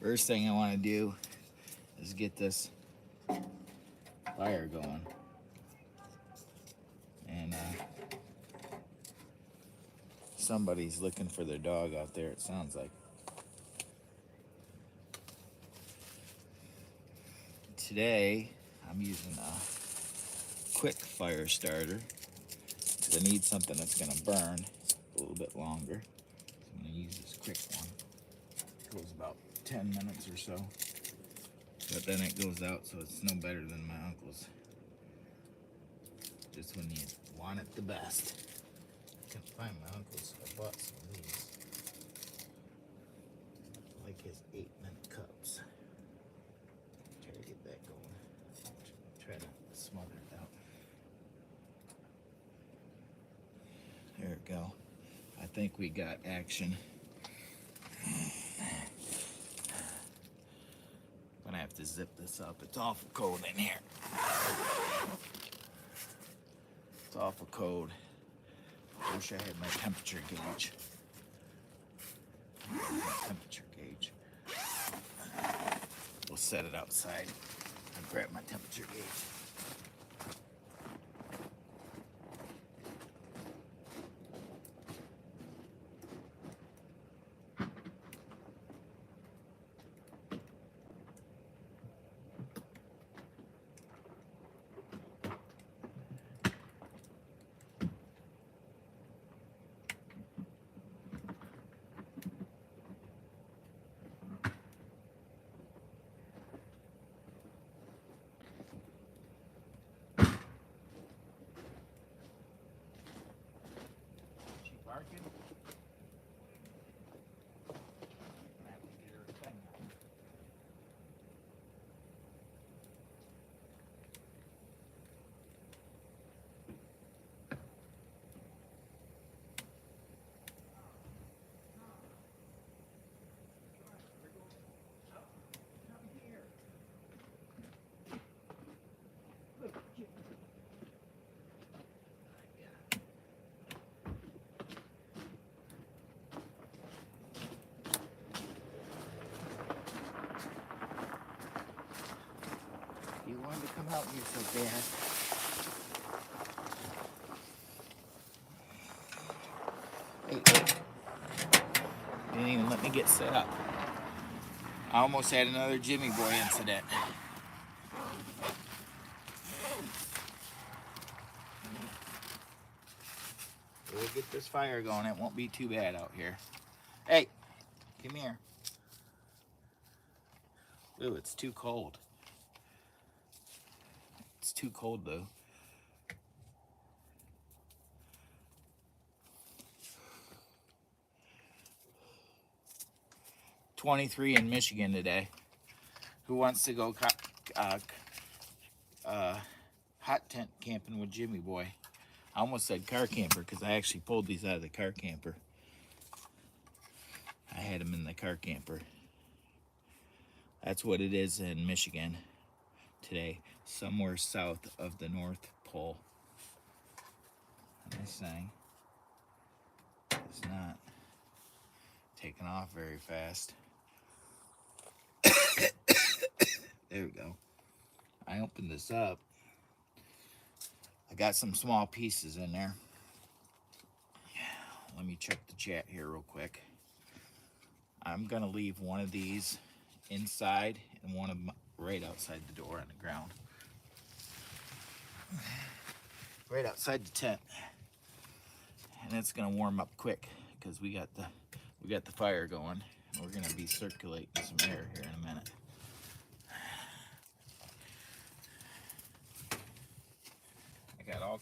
First thing I want to do is get this fire going. And somebody's looking for their dog out there, it sounds like. Today, I'm using a quick fire starter because I need something that's going to burn a little bit longer. So I'm going to use this quick one. It goes about 10 minutes or so. But then it goes out, so it's no better than my uncle's. Just when you want it the best. I can't find my uncle's. I bought some of these. I like his 8-minute cups. Try to get that going. Try to smother it out. There we go. I think we got action. I'm gonna have to zip this up. It's awful cold in here. It's awful cold. I wish I had my temperature gauge. Temperature gauge. We'll set it outside. I'll grab my temperature gauge. Barking. I have to get her a thing out. You wanted to come out here so bad. Hey. Didn't even let me get set up. I almost had another Jimmy Boy incident. We'll get this fire going. It won't be too bad out here. Hey, come here. Ooh, it's too cold. It's too cold though. $23 in Michigan today. Who wants to go hot tent camping with Jimmy Boy? I almost said car camper because I actually pulled these out of the car camper. I had them in the car camper. That's what it is in Michigan today, somewhere south of the North Pole. And this thing is not taking off very fast. There we go. I opened this up. I got some small pieces in there. Let me check the chat here real quick. I'm gonna leave one of these inside and one of them right outside the door on the ground. Right outside the tent. And it's gonna warm up quick because we got the fire going. We're gonna be circulating some air here in a minute. I got all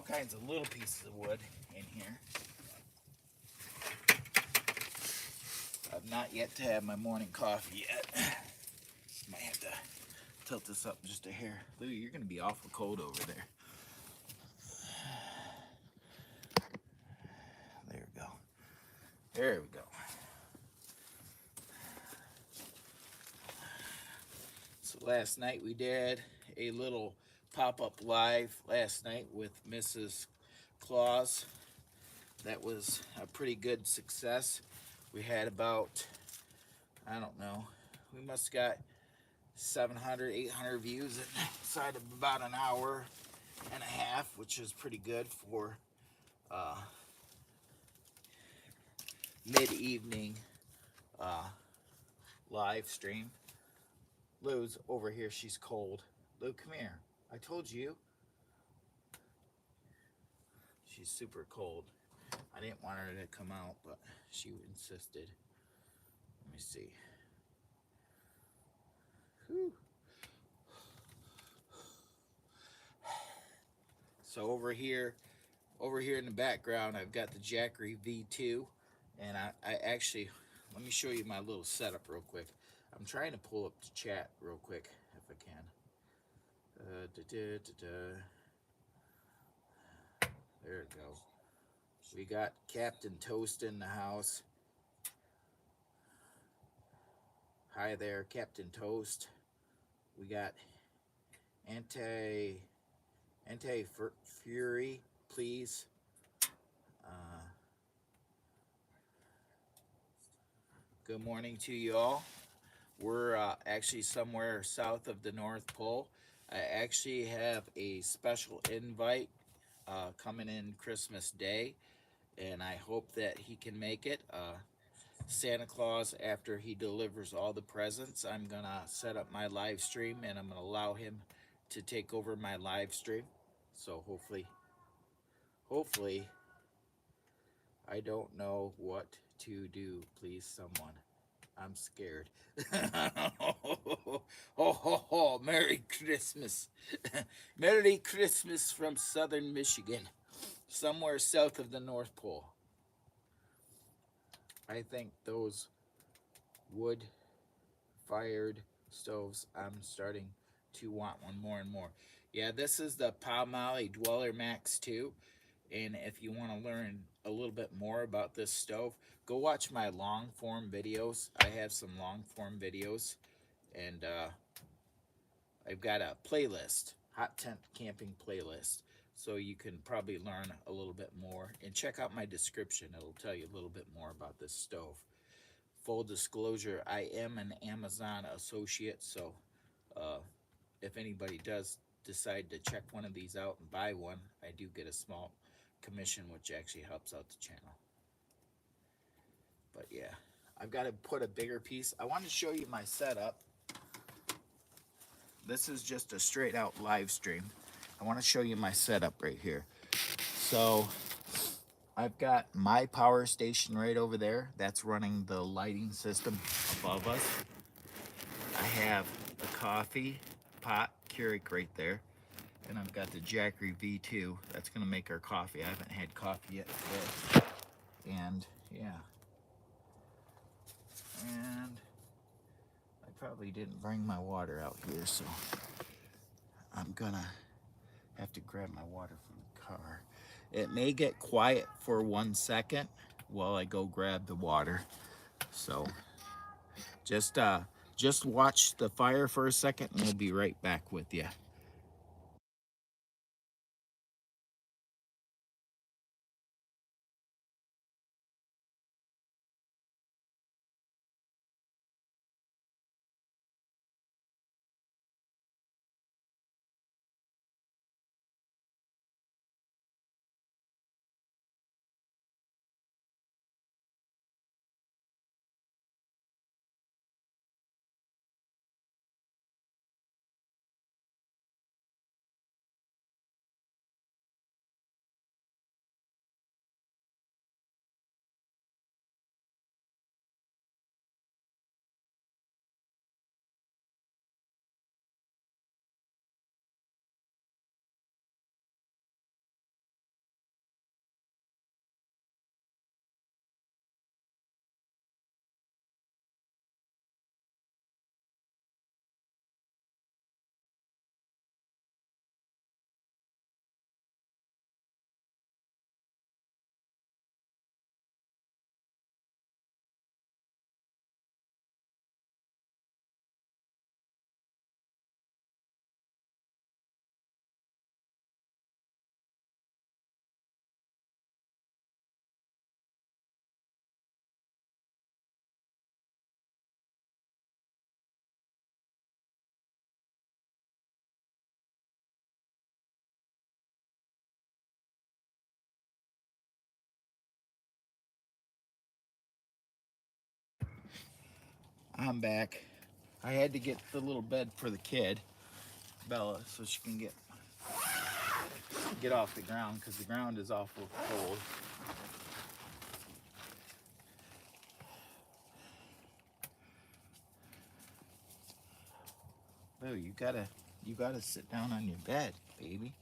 kinds of little pieces of wood in here. I've not yet to have my morning coffee yet. Might have to tilt this up just a hair. Lou, you're gonna be awful cold over there. There we go. There we go. So last night we did a little pop-up live last night with Mrs. Claus. That was a pretty good success. We had about I don't know. We must got 700, 800 views inside of about an hour and a half, which is pretty good for uh, mid-evening uh, live stream. Lou's over here. She's cold. Lou, come here. I told you. She's super cold. I didn't want her to come out, but she insisted. Let me see. Whew. So over here in the background, I've got the Jackery V2, and I actually, let me show you my little setup real quick. I'm trying to pull up the chat real quick if I can. There it goes. We got Captain Toast in the house. Hi there, Captain Toast. We got Anti Fury, please. Good morning to you all. We're actually somewhere south of the North Pole. I actually have a special invite coming in Christmas Day, and I hope that he can make it. Santa Claus, after he delivers all the presents, I'm gonna set up my live stream, and I'm gonna allow him to take over my live stream. So hopefully, I don't know what to do. Please, someone. I'm scared. Oh, Merry Christmas. Merry Christmas from southern Michigan, somewhere south of the North Pole. I think those wood-fired stoves, I'm starting to want one more and more. Yeah, this is the Palmolive Dweller Max 2. And if you want to learn a little bit more about this stove, go watch my long form videos. I have some long form videos, and I've got a playlist, hot tent camping playlist, so you can probably learn a little bit more. And check out my description; it'll tell you a little bit more about this stove. Full disclosure: I am an Amazon associate, so if anybody does decide to check one of these out and buy one, I do get a small commission, which actually helps out the channel. But yeah, I've got to put a bigger piece. I want to show you my setup. This is just a straight out live stream. I want to show you my setup right here. So I've got my power station right over there. That's running the lighting system above us. I have the coffee pot Keurig right there. And I've got the Jackery V2. That's going to make our coffee. I haven't had coffee yet today. And yeah. And I probably didn't bring my water out here, so I'm going to have to grab my water from the car. It may get quiet for 1 second while I go grab the water. So just watch the fire for a second and we'll be right back with you. I'm back. I had to get the little bed for the kid, Bella, so she can get off the ground because the ground is awful cold. Oh, you gotta sit down on your bed, baby.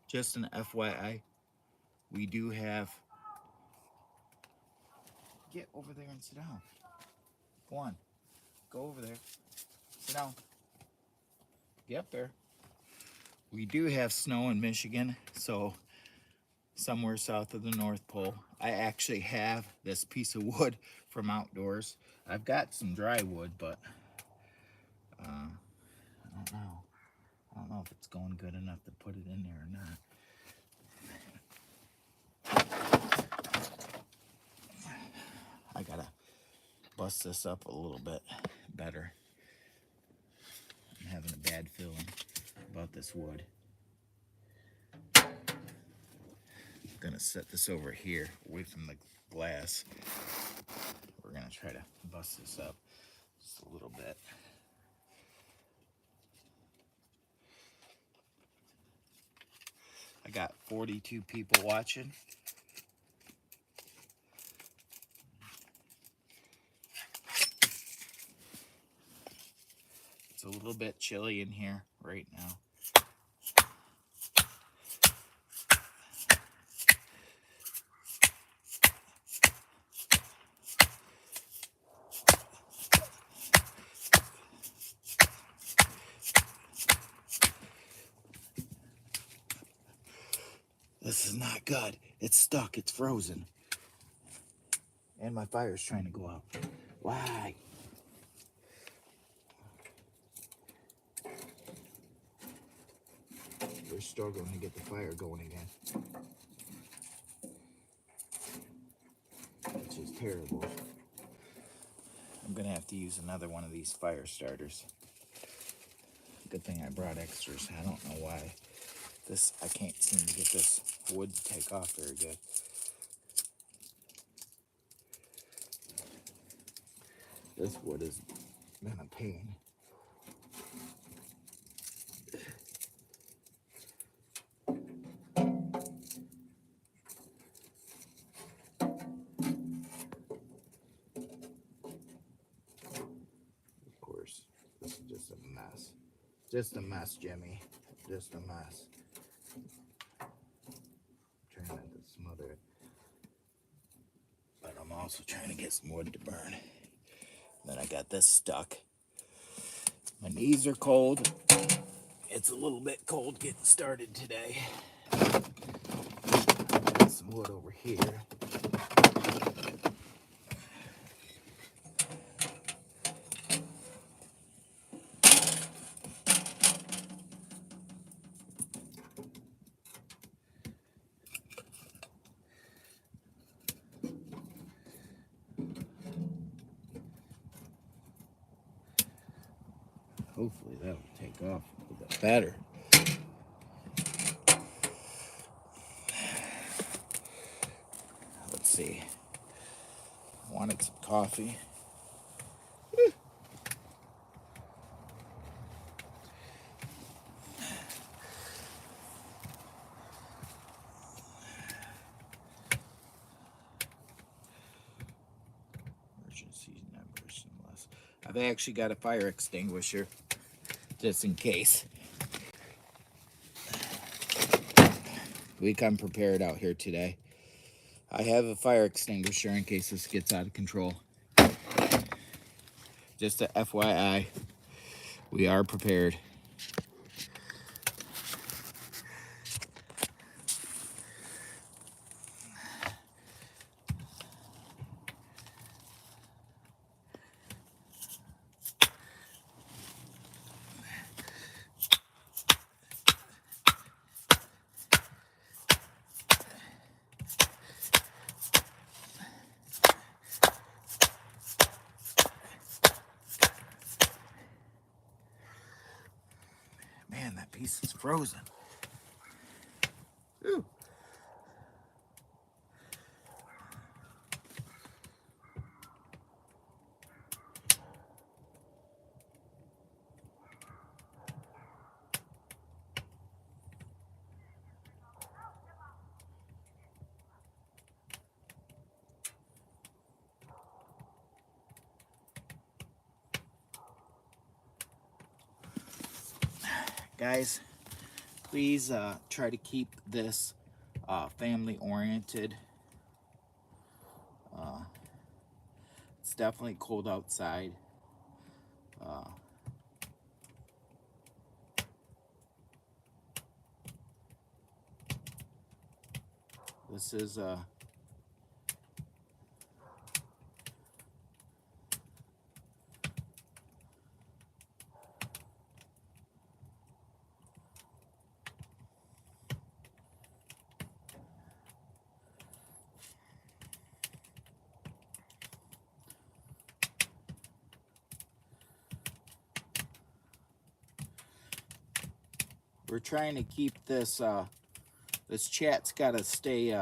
Just an FYI, we do have. Get over there and sit down. Go on, go over there. Sit down. Get up there. We do have snow in Michigan, so somewhere south of the North Pole. I actually have this piece of wood from outdoors. I've got some dry wood, but I don't know. I don't know if it's going good enough to put it in there or not. I gotta bust this up a little bit better. I'm having a bad feeling about this wood. I'm gonna set this over here away from the glass. We're gonna try to bust this up just a little bit. I got 42 people watching. It's a little bit chilly in here right now. This is not good. It's stuck. It's frozen. And my fire's trying to go out. Why? We're struggling to get the fire going again. Which is terrible. I'm gonna have to use another one of these fire starters. Good thing I brought extras. I don't know why. I can't seem to get this wood to take off very good. This wood has been a pain. Of course, this is just a mess. Just a mess, Jimmy. Just a mess. I'm trying not to smother it. But I'm also trying to get some wood to burn. Then I got this stuck. My knees are cold. It's a little bit cold getting started today. Got some wood over here. Hopefully that'll take off a little bit better. Let's see. I wanted some coffee. Emergency numbers unless I've actually got a fire extinguisher just in case. We come prepared out here today. I have a fire extinguisher in case this gets out of control. Just a FYI, we are prepared. Man, that piece is frozen. Ooh. Guys, please try to keep this family oriented. It's definitely cold outside. This is we're trying to keep this this chat's got to stay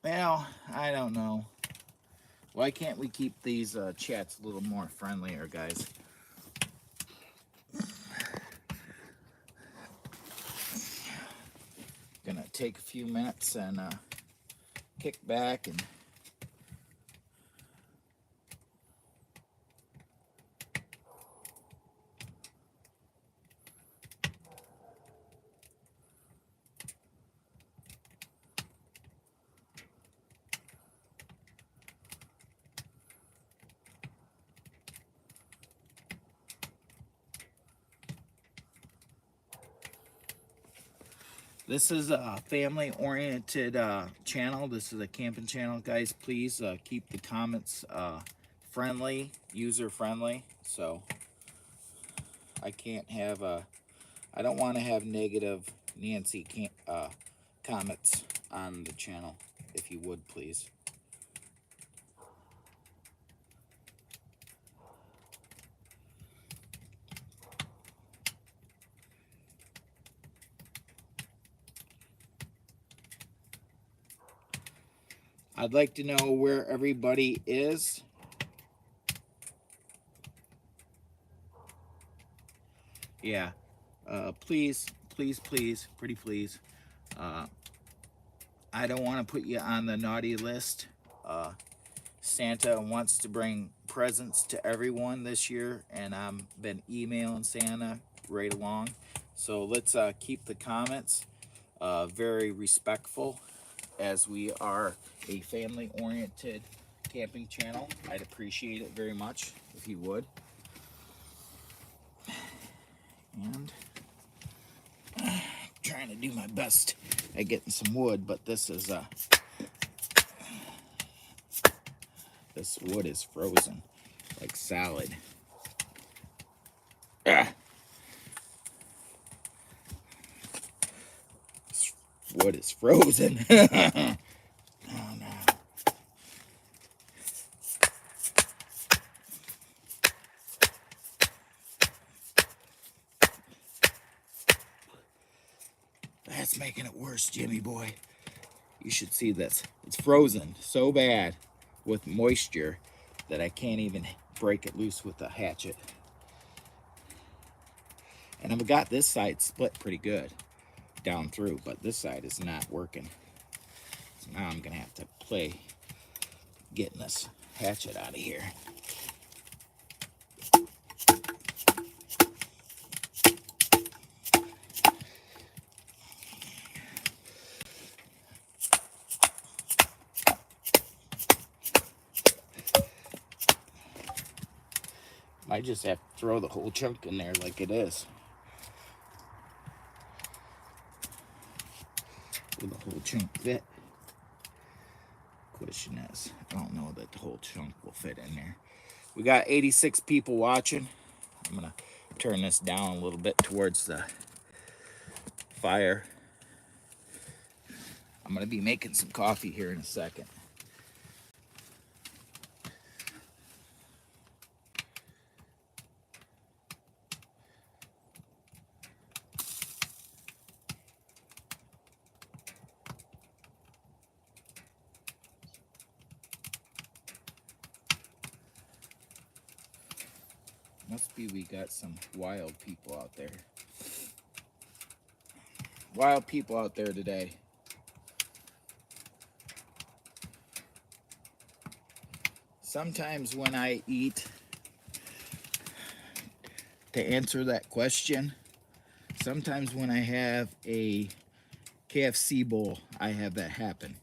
well, I don't know. Why can't we keep these chats a little more friendlier, guys? Gonna take a few minutes and kick back and this is a family-oriented channel. This is a camping channel, guys. Please keep the comments friendly, user-friendly. So I can't have I don't want to have negative Nancy comments on the channel. If you would, please. I'd like to know where everybody is. Yeah, please, please, please, pretty please. I don't want to put you on the naughty list. Santa wants to bring presents to everyone this year, and I've been emailing Santa right along. So let's keep the comments very respectful, as we are a family-oriented camping channel. I'd appreciate it very much if you would. And I'm trying to do my best at getting some wood, but this wood is frozen like salad. Ah. This wood is frozen. Oh no. That's making it worse, Jimmy boy. You should see this. It's frozen so bad with moisture that I can't even break it loose with a hatchet. And I've got this side split pretty good down through, but this side is not working. So now I'm gonna have to play getting this hatchet out of here. I just have to throw the whole chunk in there like it is. Will the whole chunk fit? Question is, I don't know that the whole chunk will fit in there. We got 86 people watching. I'm gonna turn this down a little bit towards the fire. I'm gonna be making some coffee here in a second. Must be we got some wild people out there. Wild people out there today. Sometimes when I eat, to answer that question, sometimes when I have a KFC bowl, I have that happen.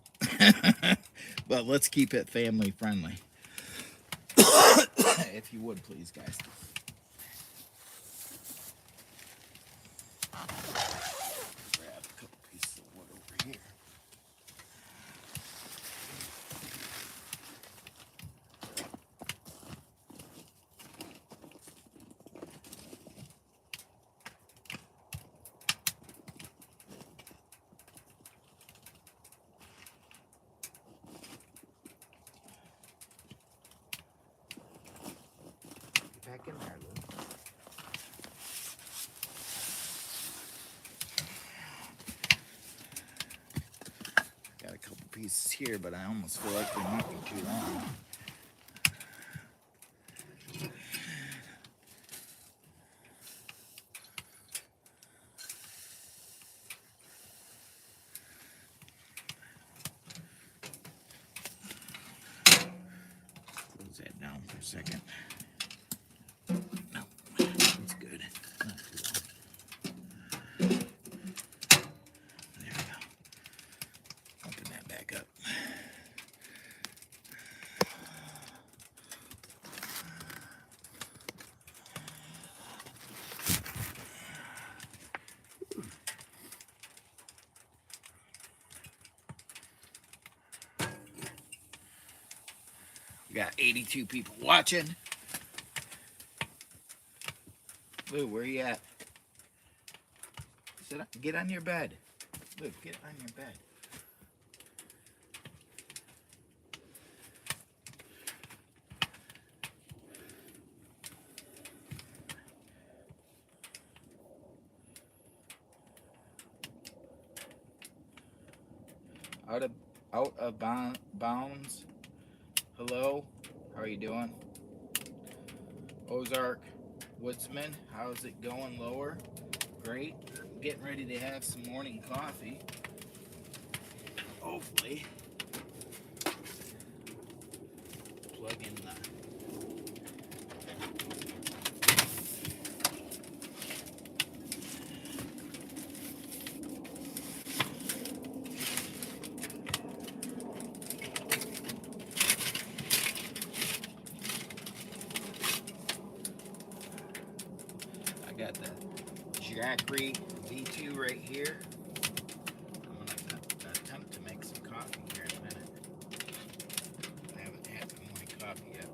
But let's keep it family friendly. If you would, please, guys. Grab a couple pieces of wood over here. Get back in there, Lou. Got a couple pieces here, but I almost feel like they might be too long. Close that down for a second. No, it's good. Not too long. There we go. Open that back up. We got 82 people watching. Lou, where you at? Sit up, get on your bed. Lou, get on your bed. Out of bounds. Hello, how are you doing? Ozark Woodsman, how's it going? Lower, great. Getting ready to have some morning coffee. Hopefully, plug in the. Got the Jackery V2 right here. I'm gonna attempt to make some coffee here in a minute. I haven't had the morning coffee yet.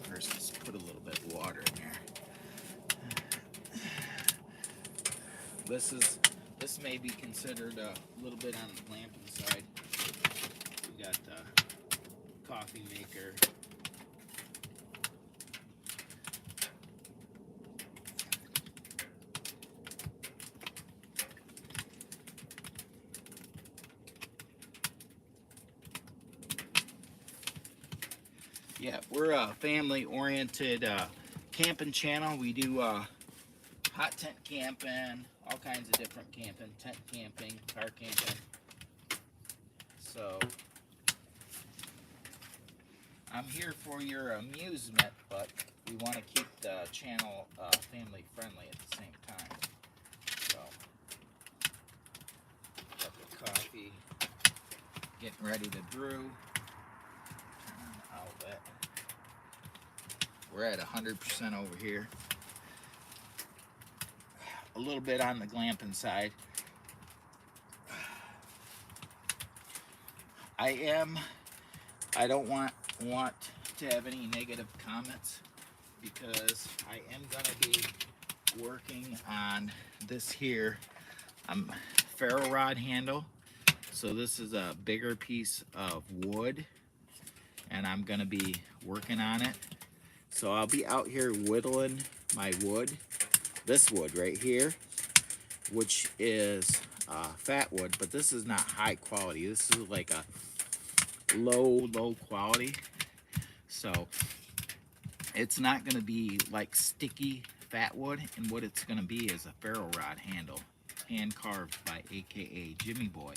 First, let's put a little bit of water in there. This may be considered a little bit on the glamping side. We got the coffee maker. Yeah, we're a family-oriented camping channel. We do hot tent camping, all kinds of different camping, tent camping, car camping. So I'm here for your amusement, but we want to keep the channel family friendly at the same time. So got the coffee, getting ready to brew. Turn on the outlet. We're at 100% over here. A little bit on the glamping side. I don't want to have any negative comments because I am going to be working on this here ferro rod handle. So this is a bigger piece of wood and I'm going to be working on it. So I'll be out here whittling my wood, this wood right here, which is fat wood, but this is not high quality. This is like a low quality. So it's not going to be like sticky fat wood, and what it's going to be is a ferro rod handle, hand carved by AKA Jimmy Boy.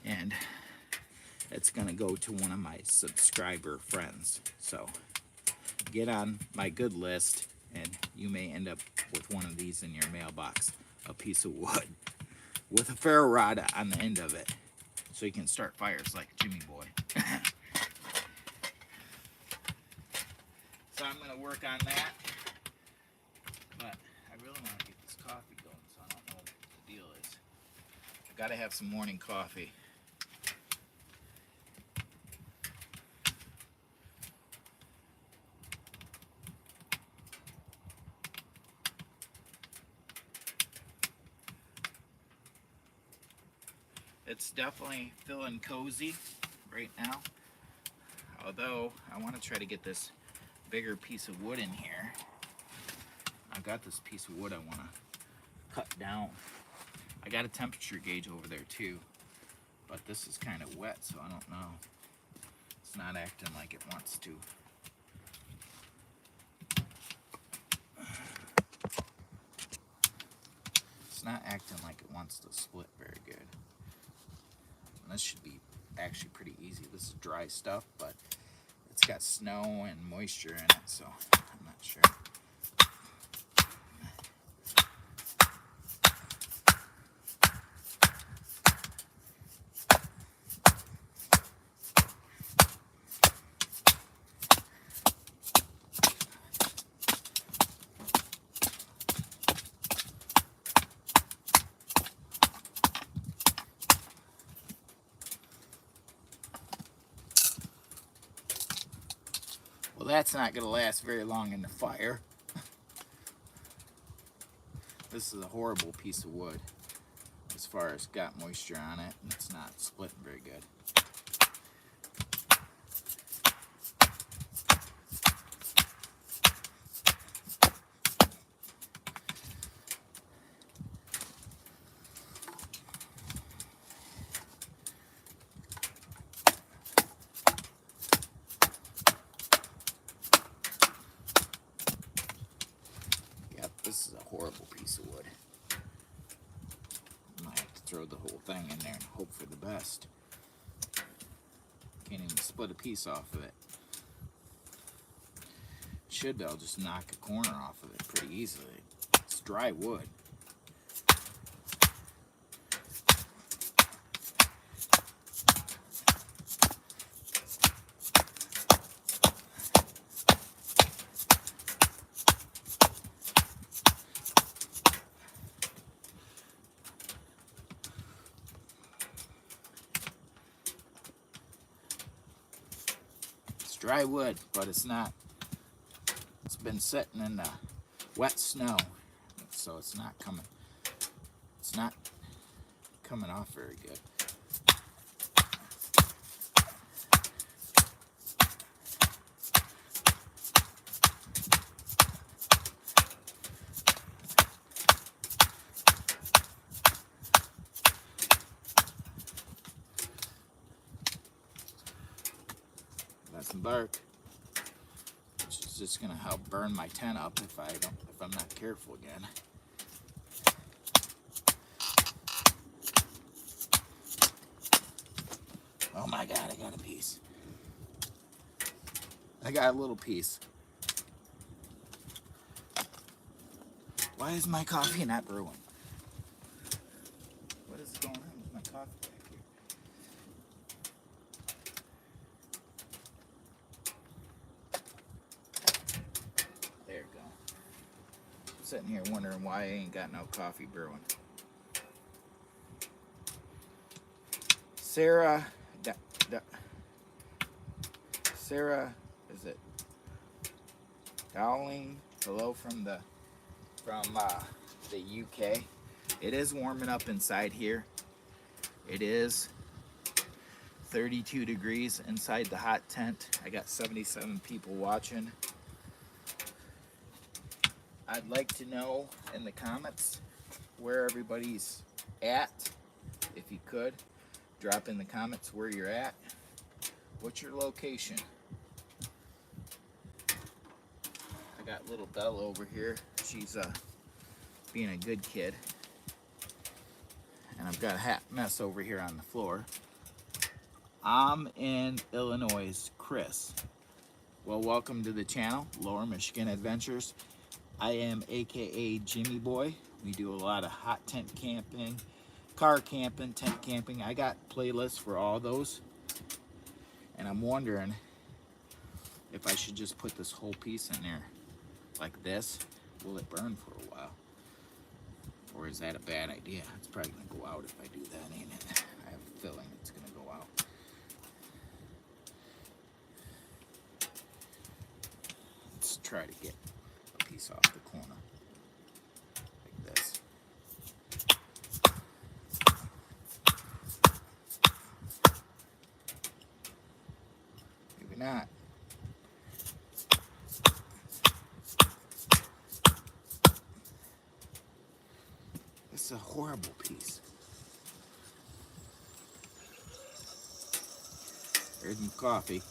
And it's going to go to one of my subscriber friends. So get on my good list, and you may end up with one of these in your mailbox, a piece of wood with a ferro rod on the end of it, so you can start fires like Jimmy Boy. So I'm going to work on that, but I really want to get this coffee going, so I don't know what the deal is. I got to have some morning coffee. It's definitely feeling cozy right now, although I want to try to get this bigger piece of wood in here. I've got this piece of wood I want to cut down. I got a temperature gauge over there too, but this is kind of wet, so I don't know. It's not acting like it wants to. It's not acting like it wants to split very good. And this should be actually pretty easy. This is dry stuff, but it's got snow and moisture in it, so I'm not sure. Well, that's not going to last very long in the fire. This is a horrible piece of wood as far as got moisture on it, and it's not splitting very good. This is a horrible piece of wood. I might have to throw the whole thing in there and hope for the best. Can't even split a piece off of it. Should be able to just knock a corner off of it pretty easily. It's dry wood. Dry wood, but it's not. It's been sitting in the wet snow, so it's not coming. It's not coming off very good. Some bark, which is just gonna help burn my tent up if I'm not careful again. Oh my god, I got a piece. I got a little piece. Why is my coffee not brewing? What is going on with my coffee back here? There we go. I'm sitting here wondering why I ain't got no coffee brewing. Sarah, is it Dowling? Hello from the UK. It is warming up inside here. It is 32 degrees inside the hot tent. I got 77 people watching. I'd like to know in the comments where everybody's at. If you could, drop in the comments where you're at. What's your location? I got little Bella over here. She's being a good kid. And I've got a hot mess over here on the floor. I'm in Illinois, Chris. Well, welcome to the channel, Lower Michigan Adventures. I am AKA Jimmy Boy. We do a lot of hot tent camping, car camping, tent camping. I got playlists for all those. And I'm wondering if I should just put this whole piece in there like this. Will it burn for a while? Or is that a bad idea? It's probably gonna go out if I do that, ain't it? I have a feeling it's gonna go out. Let's try to get a piece off the corner. Like this. Maybe not. It's a horrible piece. There's my coffee.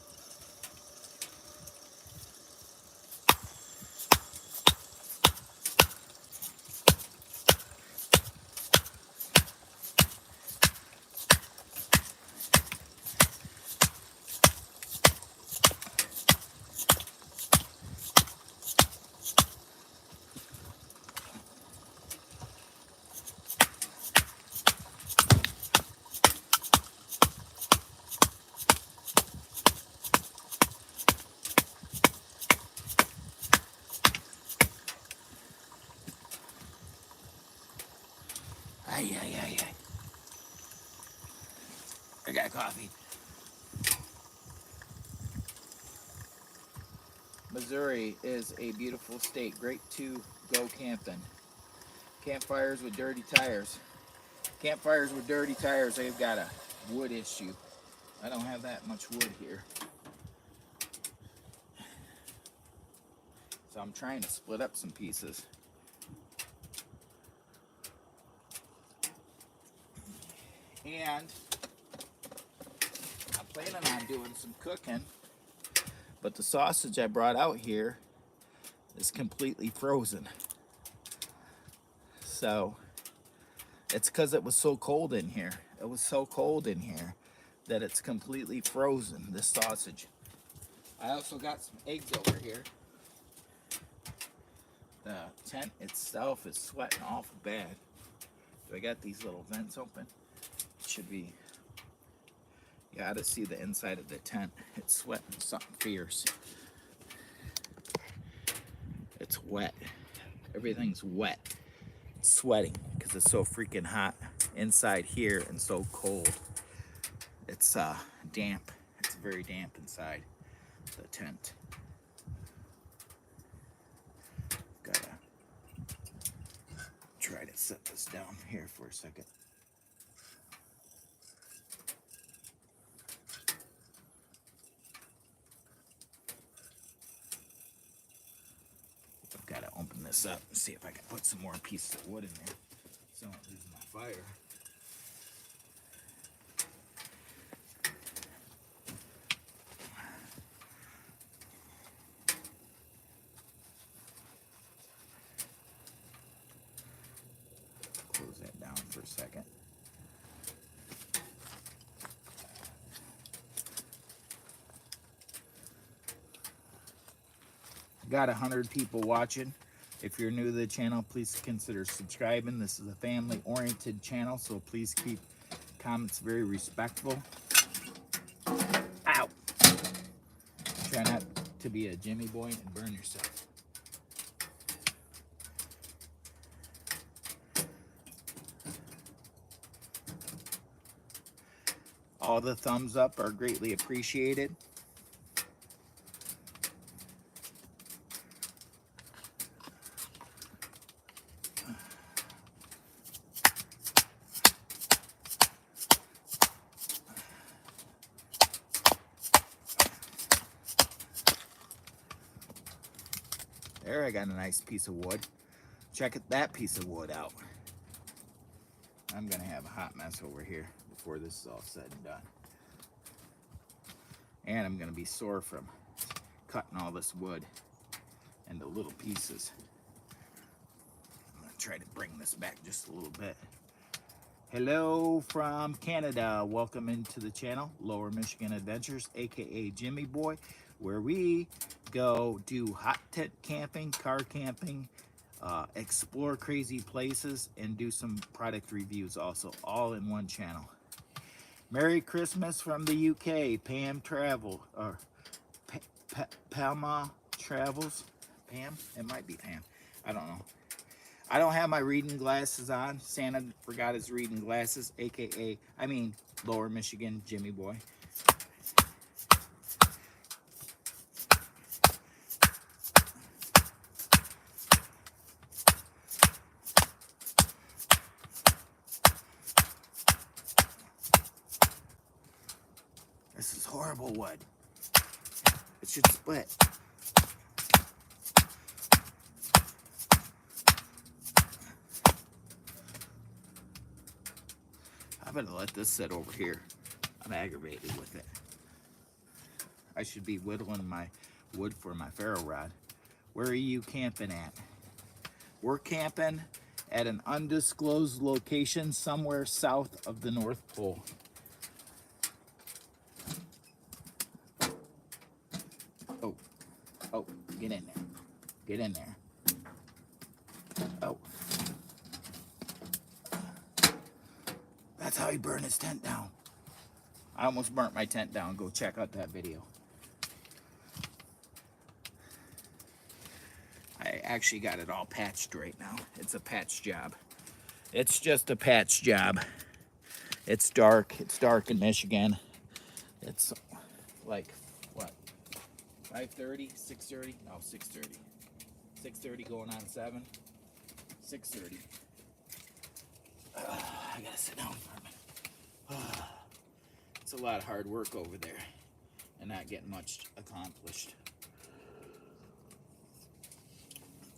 Ay, ay, ay, ay. I got coffee. Missouri is a beautiful state, great to go camping. Campfires with dirty tires. Campfires with dirty tires, they've got a wood issue. I don't have that much wood here. So I'm trying to split up some pieces. And I'm planning on doing some cooking, but the sausage I brought out here is completely frozen. So it's because it was so cold in here. It was so cold in here that it's completely frozen, this sausage. I also got some eggs over here. The tent itself is sweating awful bad. So I got these little vents open. It should be, you gotta see the inside of the tent. It's sweating something fierce. It's wet. Everything's wet. It's sweating because it's so freaking hot inside here and so cold. It's damp. It's very damp inside the tent. Gotta try to set this down here for a second. I've got to open this up and see if I can put some more pieces of wood in there so I don't lose my fire. Close that down for a second. Got 100 people watching. If you're new to the channel, please consider subscribing. This is a family-oriented channel, so please keep comments very respectful. Ow! Try not to be a Jimmy boy and burn yourself. All the thumbs up are greatly appreciated. There, I got a nice piece of wood. Check that piece of wood out. I'm gonna have a hot mess over here before this is all said and done. And I'm going to be sore from cutting all this wood into little pieces. I'm going to try to bring this back just a little bit. Hello from Canada. Welcome into the channel, Lower Michigan Adventures, aka Jimmy Boy, where we go do hot tent camping, car camping, explore crazy places, and do some product reviews also, all in one channel. Merry Christmas from the UK, Pam Travel, or Palma Travels. Pam? It might be Pam. I don't know. I don't have my reading glasses on. Santa forgot his reading glasses, aka, Lower Michigan Jimmy Boy. This is horrible wood. It should split. I'm gonna let this sit over here. I'm aggravated with it. I should be whittling my wood for my ferro rod. Where are you camping at? We're camping at an undisclosed location somewhere south of the North Pole. Oh, get in there. Get in there. Oh. That's how he burned his tent down. I almost burnt my tent down. Go check out that video. I actually got it all patched right now. It's a patch job. It's just a patch job. It's dark. It's dark in Michigan. It's like, what, 5:30, 6:30? No, 6:30. 6:30 going on 7. 6:30. I gotta sit down for a minute. It's a lot of hard work over there and not getting much accomplished.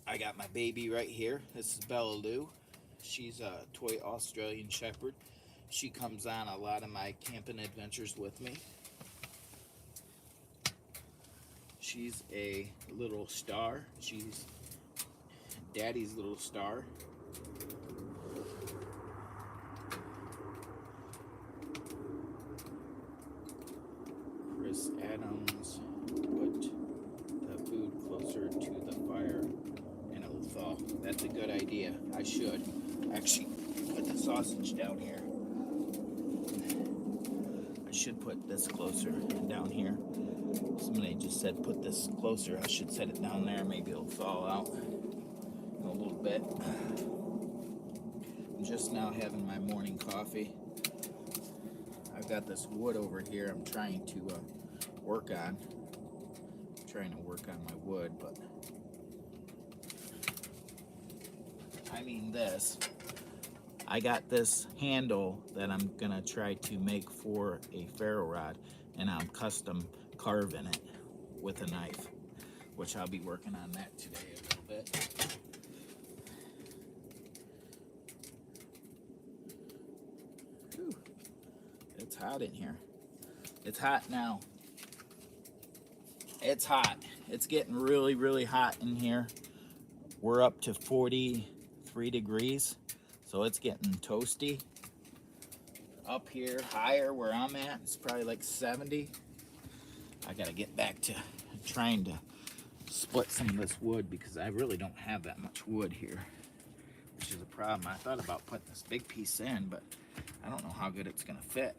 I got my baby right here. This is Bella Lou. She's a toy Australian Shepherd. She comes on a lot of my camping adventures with me. She's a little star. She's Daddy's little star. Chris Adams put the food closer to the fire and it will thaw. That's a good idea. I should actually put the sausage down here. I should put this closer down here. Somebody just said put this closer. I should set it down there. Maybe it'll thaw out in a little bit. I'm just now having my morning coffee. I've got this wood over here I'm trying to work on. I'm trying to work on my wood, but this. I got this handle that I'm gonna try to make for a ferro rod, and I'm custom carving it with a knife, which I'll be working on that today a little bit. Whew. It's hot in here. It's hot now. It's hot. It's getting really, really hot in here. We're up to 43 degrees, so it's getting toasty. Up here, higher where I'm at, it's probably like 70. I gotta get back to trying to split some of this wood because I really don't have that much wood here, which is a problem. I thought about putting this big piece in, but I don't know how good it's gonna fit.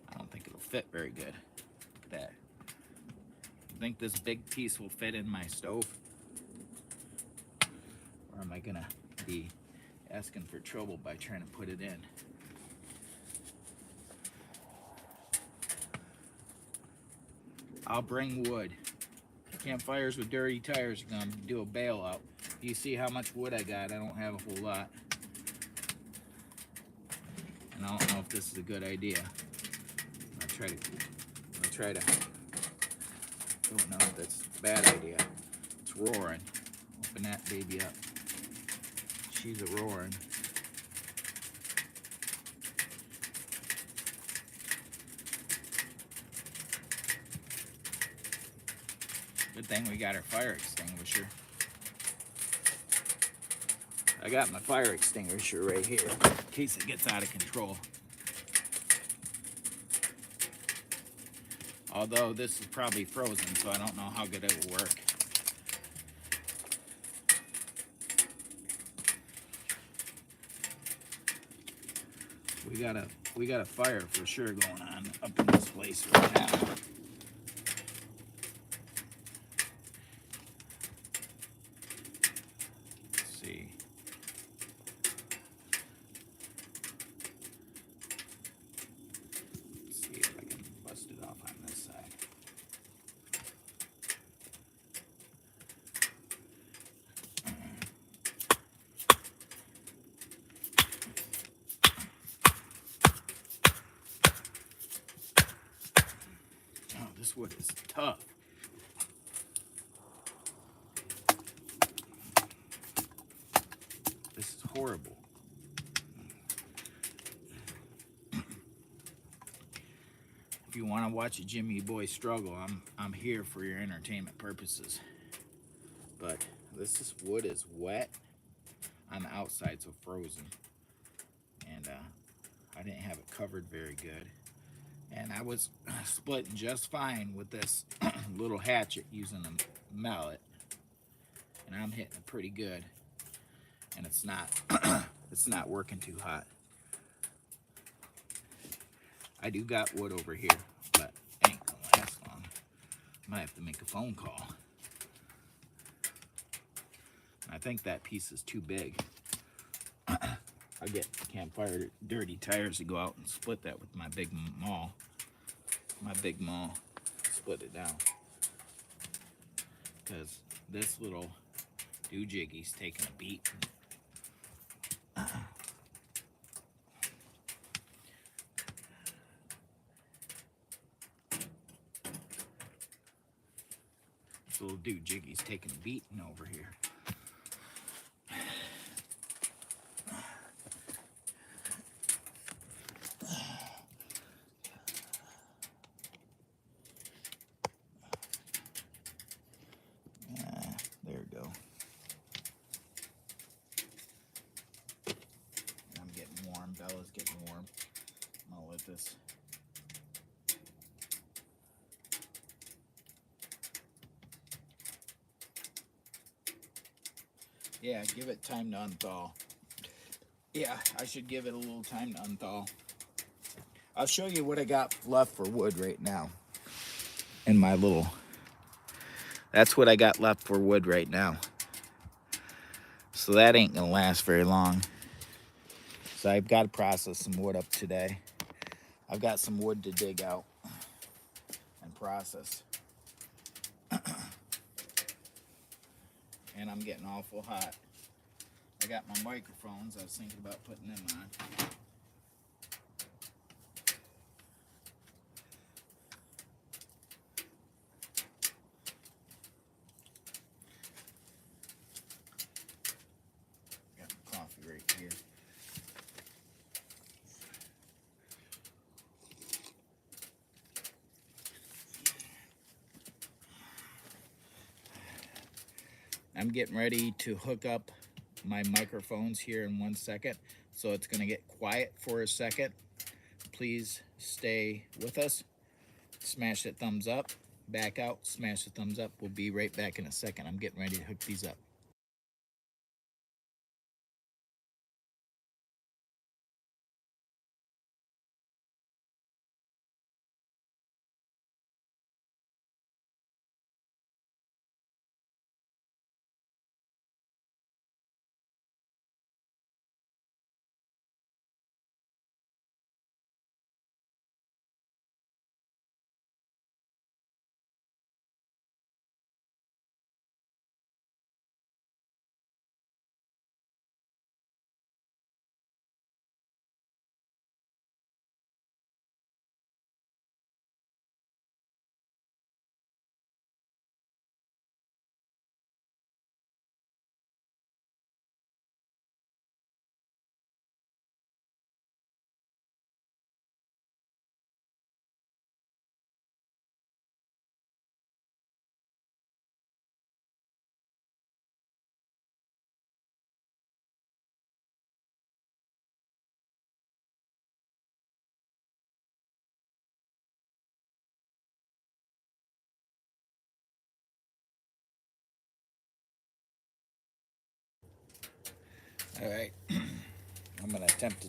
I don't think it'll fit very good. Look at that. I think this big piece will fit in my stove. Or am I gonna be asking for trouble by trying to put it in? I'll bring wood. Campfires with dirty tires are gonna do a bailout. You see how much wood I got? I don't have a whole lot. And I don't know if this is a good idea. I'll try to. Don't know if that's a bad idea. It's roaring. piping that baby up. She's a roaring. Good thing we got our fire extinguisher. I got my fire extinguisher right here in case it gets out of control. Although this is probably frozen, so I don't know how good it will work. We got a fire for sure going on up in this place right now. Let's see. Let's see if I can bust it off on this side. Oh, this wood is tough. This is horrible. If you want to watch a Jimmy Boy struggle, I'm here for your entertainment purposes. But this wood is wet on the outside, so frozen. And I didn't have it covered very good. And I was splitting just fine with this little hatchet using a mallet. And I'm hitting it pretty good. And it's not it's not working too hot. I do got wood over here, but it ain't gonna last long. Might have to make a phone call. I think that piece is too big. I get campfire dirty tires to go out and split that with my big maul. My big maul, split it down. Because this little doojiggy's taking a beat. This little doojiggy's taking a beating over here. There we go. I'm getting warm. Bella's getting warm. I'll let this. Yeah, give it time to unthaw. Yeah, I should give it a little time to unthaw. I'll show you what I got left for wood right now. In my little... That's what I got left for wood right now. So that ain't gonna last very long. So I've got to process some wood up today. I've got some wood to dig out and process. And I'm getting awful hot. I got my microphones. I was thinking about putting them on. Got my coffee right here. I'm getting ready to hook up my microphones here in 1 second, so it's going to get quiet for a second. Please stay with us. Smash that thumbs up, back out, smash the thumbs up. We'll be right back in a second. I'm getting ready to hook these up. All right, I'm gonna attempt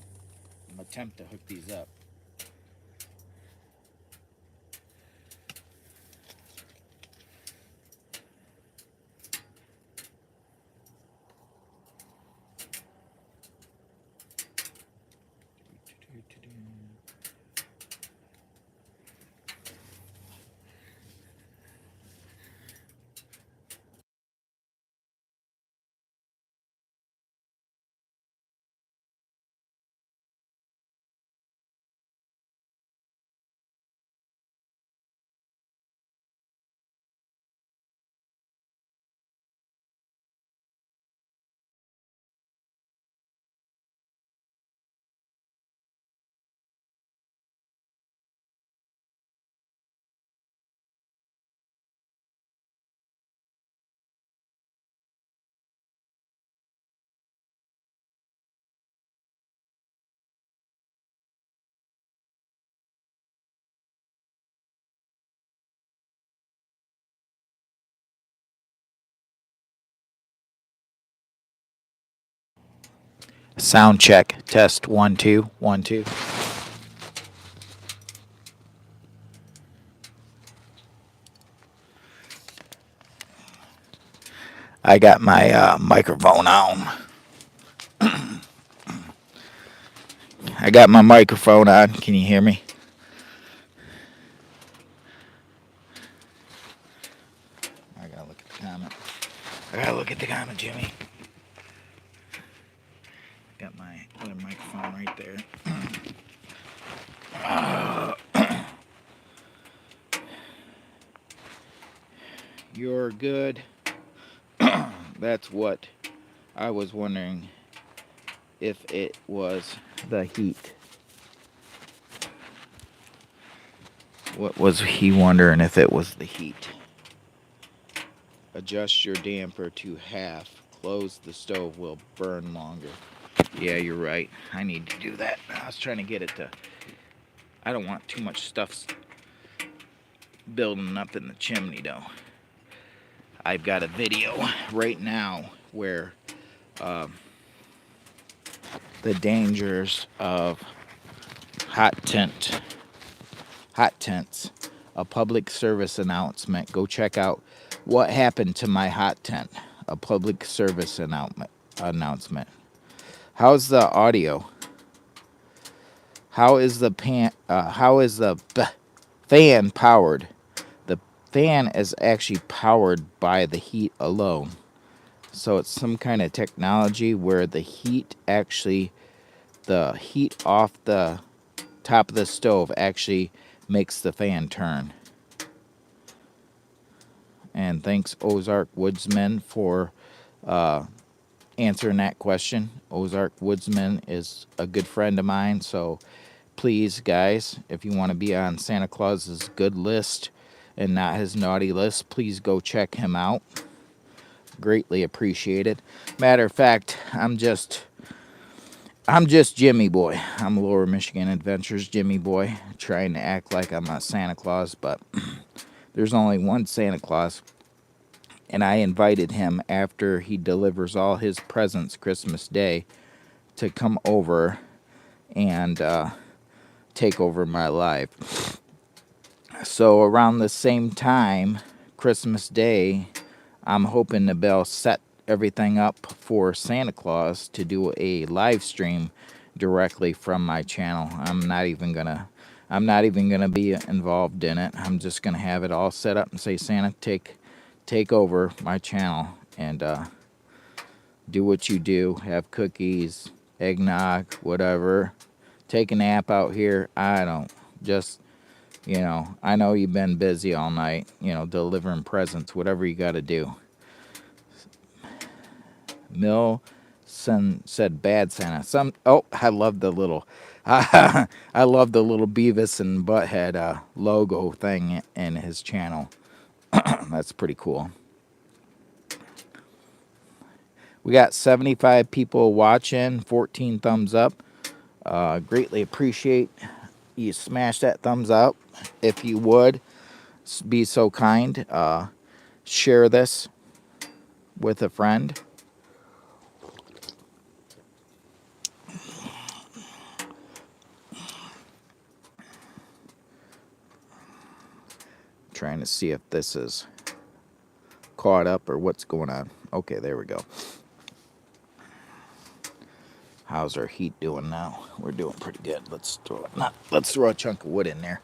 to hook these up. Sound check. Test 1 2 1 2. I got my microphone on. I got my microphone on. Can you hear me? I gotta look at the comment. I gotta look at the comment, Jimmy. Got my other microphone right there. You're good. That's what I was wondering if it was the heat. What was he wondering if it was the heat? Adjust your damper to half. Close the stove will burn longer. Yeah, you're right. I need to do that. I was trying to get it to... I don't want too much stuff building up in the chimney, though. I've got a video right now where the dangers of hot tents, a public service announcement. Go check out what happened to my hot tent, a public service announcement. How's the audio? How is the fan powered? The fan is actually powered by the heat alone. So it's some kind of technology where the heat off the top of the stove actually makes the fan turn. And thanks Ozark Woodsman for answering that question. Ozark Woodsman is a good friend of mine, so please, guys, if you want to be on Santa Claus's good list and not his naughty list, please go check him out. Greatly appreciated. Matter of fact, I'm just Jimmy Boy. I'm Lower Michigan Adventures Jimmy Boy, trying to act like I'm a Santa Claus, but there's only one Santa Claus, and I invited him after he delivers all his presents Christmas Day to come over and take over my life. So around the same time, Christmas Day, I'm hoping to be able to set everything up for Santa Claus to do a live stream directly from my channel. I'm not even gonna be involved in it. I'm just gonna have it all set up and say, Santa, take over my channel and do what you do. Have cookies, eggnog, whatever. Take a nap out here. I don't. Just, I know you've been busy all night, delivering presents, whatever you got to do. Said bad Santa. I love the little, I love the little Beavis and Butthead logo thing in his channel. That's pretty cool. We got 75 people watching, 14 thumbs up. Greatly appreciate you smash that thumbs up. If you would, be so kind. Share this with a friend. Trying to see if this is caught up or what's going on. Okay, there we go. How's our heat doing now? We're doing pretty good. Let's throw a chunk of wood in there.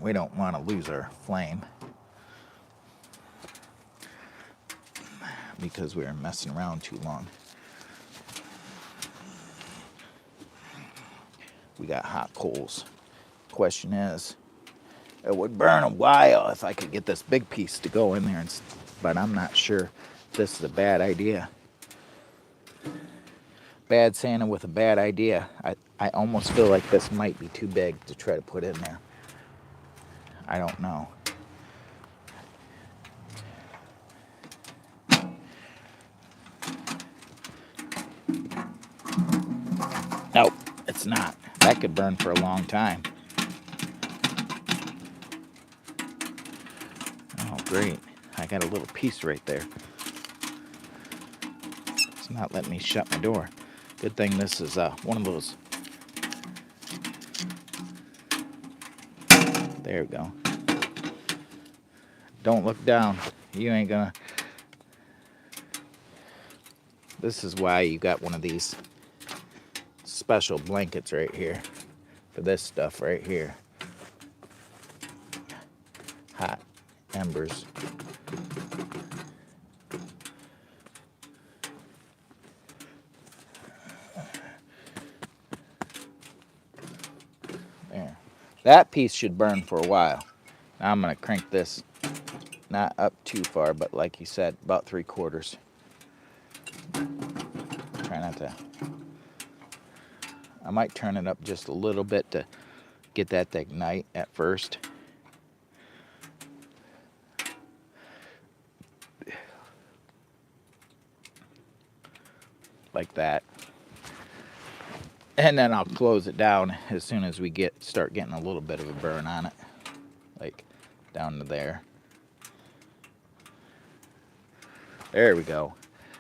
We don't want to lose our flame because we were messing around too long. We got hot coals. Question is, it would burn a while if I could get this big piece to go in there, but I'm not sure this is a bad idea. Bad Santa with a bad idea. I almost feel like this might be too big to try to put in there. I don't know. Nope, it's not. That could burn for a long time. Oh, great. I got a little piece right there. It's not letting me shut my door. Good thing this is one of those. There we go. Don't look down. You ain't gonna. This is why you got one of these special blankets right here for this stuff right here. Hot embers. There. That piece should burn for a while. Now I'm gonna crank this not up too far, but like you said, about 3/4. Try not to. I might turn it up just a little bit to get that to ignite at first. Like that. And then I'll close it down as soon as we start getting a little bit of a burn on it. Like down to there. There we go.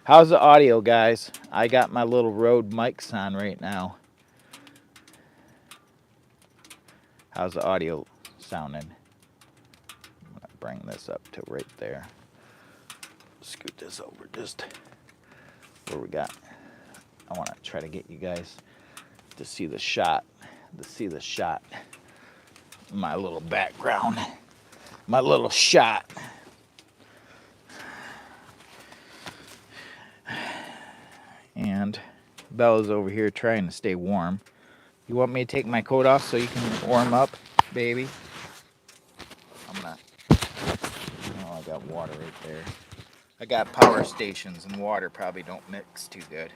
How's the audio, guys? I got my little Rode mics on right now. How's the audio sounding? I'm gonna bring this up to right there. Scoot this over just where we got. I want to try to get you guys to see the shot. My little background. My little shot. And Bella's over here trying to stay warm. You want me to take my coat off so you can warm up, baby? I'm not. Oh, I got water right there. I got power stations and water probably don't mix too good.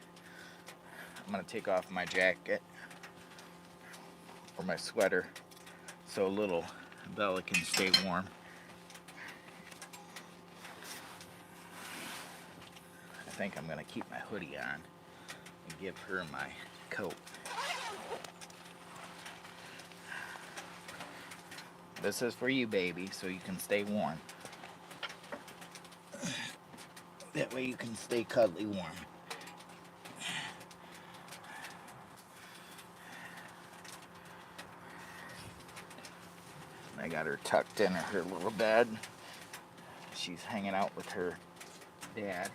I'm gonna take off my jacket or my sweater so little Bella can stay warm. I think I'm gonna keep my hoodie on and give her my coat. This is for you, baby, so you can stay warm. That way you can stay cuddly warm. I got her tucked in her little bed. She's hanging out with her dad.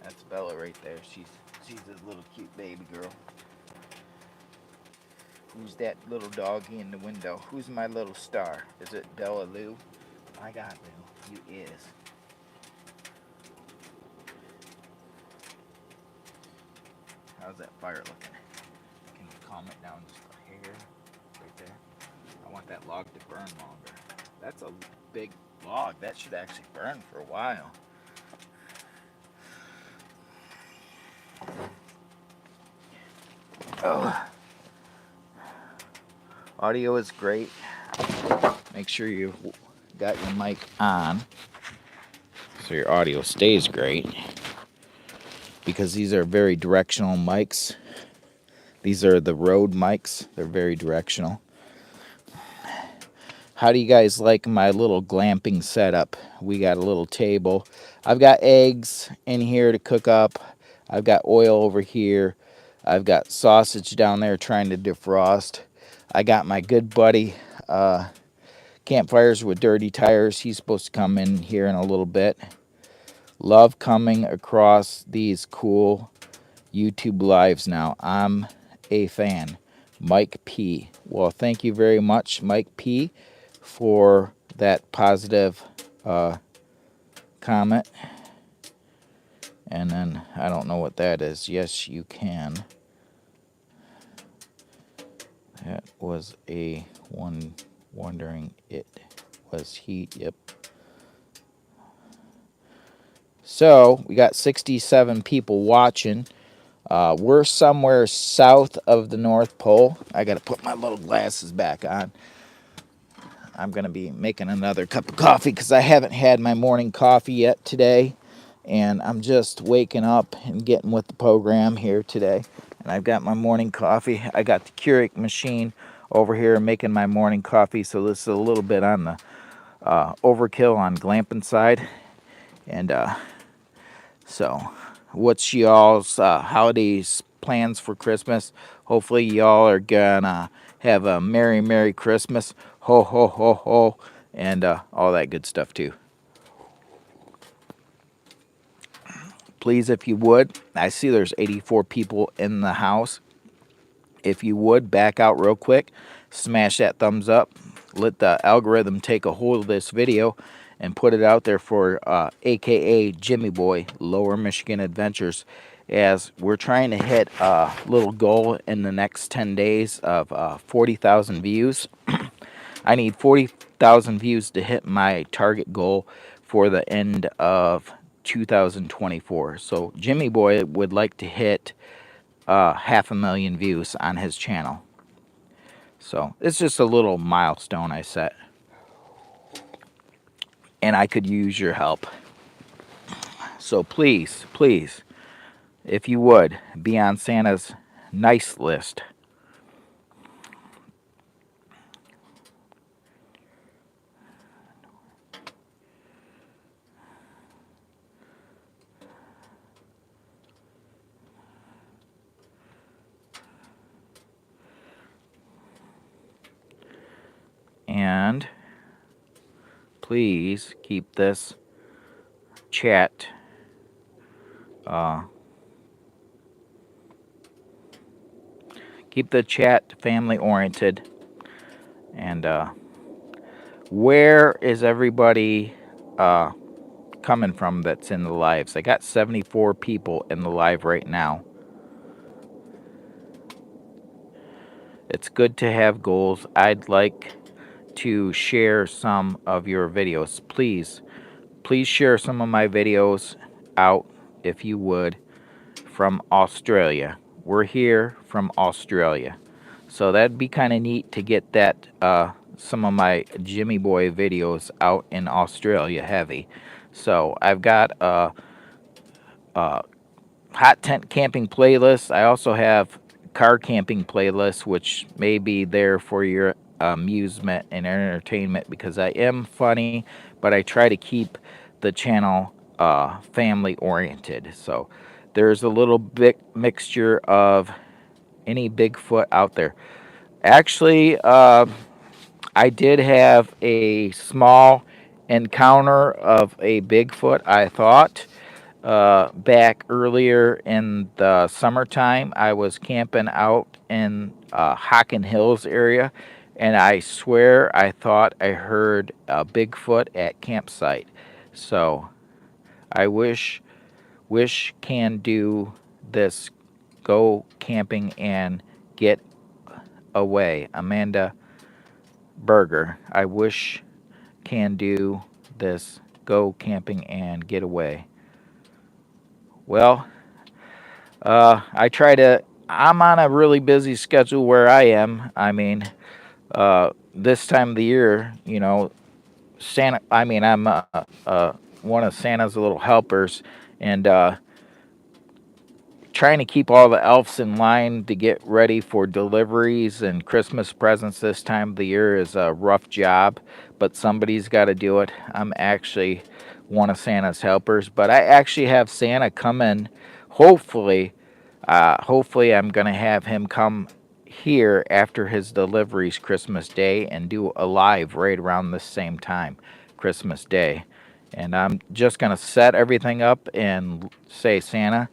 That's Bella right there. She's this little cute baby girl. Who's that little doggy in the window? Who's my little star? Is it Bella Lou? My God, Lou, you is. How's that fire looking? Can you calm it down just a hair? Right there. I want that log to burn longer. That's a big log. That should actually burn for a while. Oh. Audio is great. Make sure you got your mic on so your audio stays great, because these are very directional mics. These are the Rode mics. They're very directional. How do you guys like my little glamping setup? We got a little table. I've got eggs in here to cook up. I've got oil over here. I've got sausage down there trying to defrost. I got my good buddy Campfires with Dirty Tires. He's supposed to come in here in a little bit. Love coming across these cool YouTube lives now. I'm a fan. Mike P. Well, thank you very much, Mike P, for that positive comment. And then I don't know what that is. Yes, you can. That was a one wondering it was he. Yep. So we got 67 people watching. We're somewhere south of the North Pole. I got to put my little glasses back on. I'm going to be making another cup of coffee because I haven't had my morning coffee yet today. And I'm just waking up and getting with the program here today. And I've got my morning coffee. I got the Keurig machine over here making my morning coffee. So this is a little bit on the overkill on glamping side. And so what's y'all's holidays plans for Christmas? Hopefully y'all are gonna have a merry Christmas. Ho ho ho ho. And all that good stuff too. Please, if you would, I see there's 84 people in the house. If you would, back out real quick, smash that thumbs up, let the algorithm take a hold of this video and put it out there for AKA Jimmy Boy, Lower Michigan Adventures, as we're trying to hit a little goal in the next 10 days of 40,000 views. I need 40,000 views to hit my target goal for the end of 2024. So Jimmy Boy would like to hit 500,000 views on his channel. So it's just a little milestone I set. And I could use your help. So please, please, if you would, be on Santa's nice list. And please keep this chat keep the chat family oriented. And where is everybody coming from that's in the lives? I got 74 people in the live right now. It's good to have goals. I'd like to share some of your videos. Please share some of my videos out, if you would, from Australia. We're here from Australia. So that'd be kind of neat to get that some of my Jimmy Boy videos out in Australia heavy. So I've got a hot tent camping playlist. I also have car camping playlist, which may be there for your amusement and entertainment, because I am funny, but I try to keep the channel family oriented. So there's a little bit mixture of any Bigfoot out there. Actually, I did have a small encounter of a Bigfoot, I thought. Back earlier in the summertime, I was camping out in Hockin Hills area, and I swear I thought I heard a Bigfoot at campsite. So I wish can do this, go camping and get away. Amanda Berger, I wish can do this, go camping and get away. Well, I'm on a really busy schedule where I am. I mean, this time of the year, you know, I'm one of Santa's little helpers, and trying to keep all the elves in line to get ready for deliveries and Christmas presents this time of the year is a rough job, but somebody's got to do it. I'm actually one of Santa's helpers, but I actually have Santa come in. Hopefully I'm going to have him come here after his deliveries Christmas Day and do a live right around the same time, Christmas Day. And I'm just going to set everything up and say, Santa,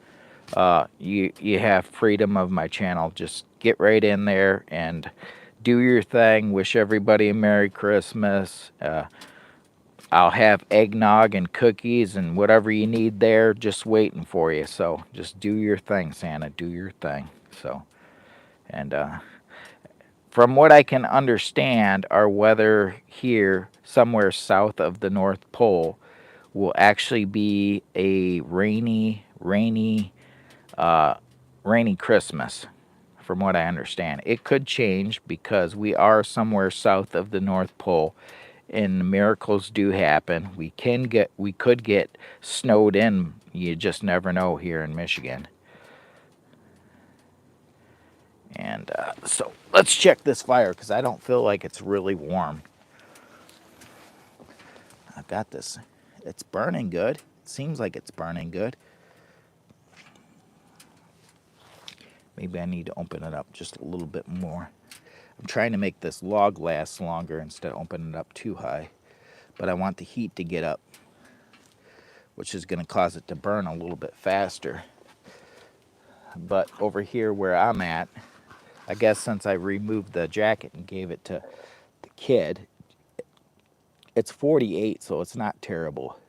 you have freedom of my channel. Just get right in there and do your thing. Wish everybody a Merry Christmas. I'll have eggnog and cookies and whatever you need there just waiting for you. So just do your thing, Santa. Do your thing. So, and from what I can understand, our weather here somewhere south of the North Pole will actually be a rainy Christmas, from what I understand. It could change because we are somewhere south of the North Pole and miracles do happen. We could get snowed in. You just never know here in Michigan. And so let's check this fire because I don't feel like it's really warm. I've got this. It's burning good. It seems like it's burning good. Maybe I need to open it up just a little bit more. I'm trying to make this log last longer instead of opening it up too high. But I want the heat to get up, which is going to cause it to burn a little bit faster. But over here where I'm at, I guess since I removed the jacket and gave it to the kid, it's 48, so it's not terrible.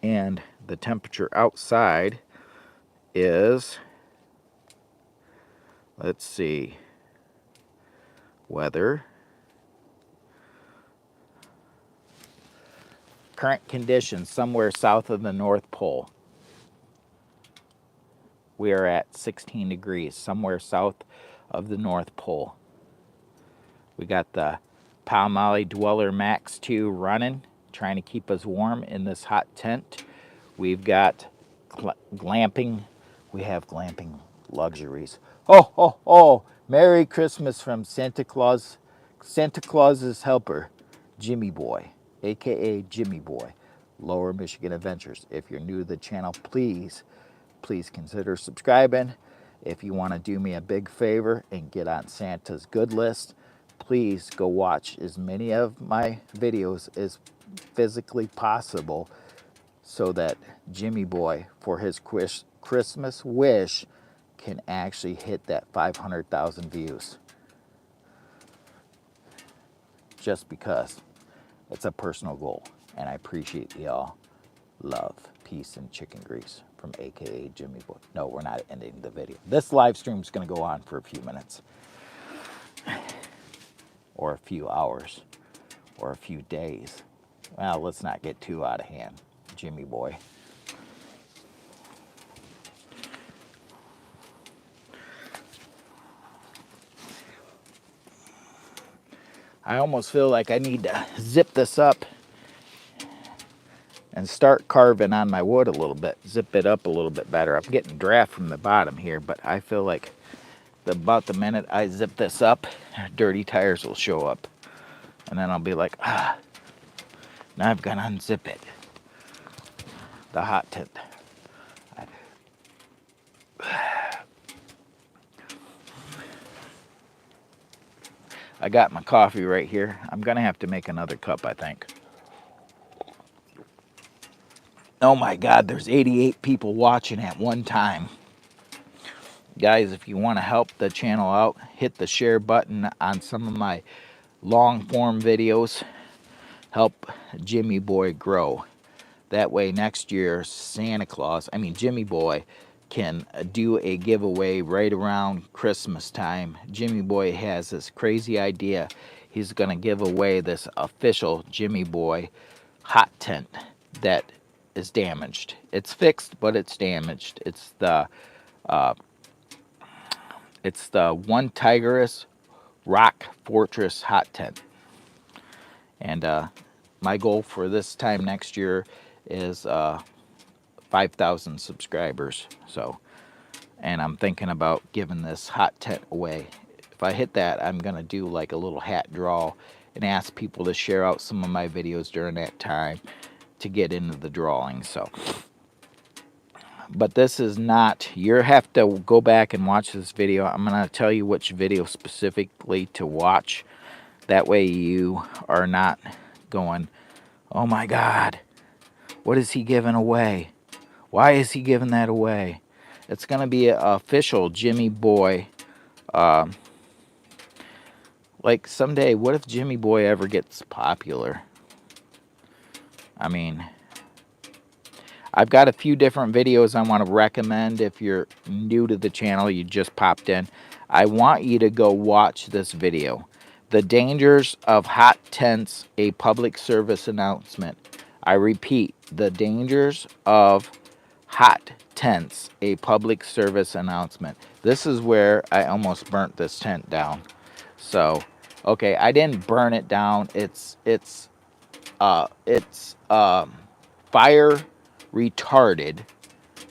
And the temperature outside is, let's see, weather. Current conditions somewhere south of the North Pole. We are at 16 degrees, somewhere south of the North Pole. We got the Palmolive Dweller Max 2 running, trying to keep us warm in this hot tent. We've got glamping. We have glamping luxuries. Oh, oh, oh! Merry Christmas from Santa Claus, Santa Claus's helper, Jimmy Boy, aka Jimmy Boy, Lower Michigan Adventures. If you're new to the channel, please consider subscribing. If you want to do me a big favor and get on Santa's good list, please go watch as many of my videos as physically possible so that Jimmy Boy, for his Christmas wish, can actually hit that 500,000 views. Just because it's a personal goal, and I appreciate y'all. Love, peace, and chicken grease from aka Jimmy Boy. No, we're not ending the video. This live stream is going to go on for a few minutes, or a few hours, or a few days. Well, let's not get too out of hand, Jimmy Boy. I almost feel like I need to zip this up and start carving on my wood a little bit. Zip it up a little bit better. I'm getting draft from the bottom here, but I feel like about the minute I zip this up, dirty tires will show up. And then I'll be like, now I've got to unzip it. The hot tent. I got my coffee right here. I'm going to have to make another cup, I think. Oh my God, there's 88 people watching at one time. Guys, if you want to help the channel out, hit the share button on some of my long form videos. Help Jimmy Boy grow. That way next year, Jimmy Boy can do a giveaway right around Christmas time. Jimmy Boy has this crazy idea. He's going to give away this official Jimmy Boy hot tent that is damaged. It's fixed, but it's damaged. It's the One Tiger's Rock Fortress hot tent. And my goal for this time next year is 5,000 subscribers. So, and I'm thinking about giving this hot tent away. If I hit that, I'm going to do like a little hat draw and ask people to share out some of my videos during that time to get into the drawing. So, But this is not, you have to go back and watch this video. I'm going to tell you which video specifically to watch. That way you are not going, oh my God, what is he giving away? Why is he giving that away? It's going to be an official Jimmy Boy. Like someday, what if Jimmy Boy ever gets popular? I mean, I've got a few different videos I want to recommend. If you're new to the channel, you just popped in, I want you to go watch this video. The Dangers of Hot Tents, a public service announcement. I repeat, the dangers of hot tents, a public service announcement. This is where I almost burnt this tent down. So, okay, I didn't burn it down. It's fire retarded,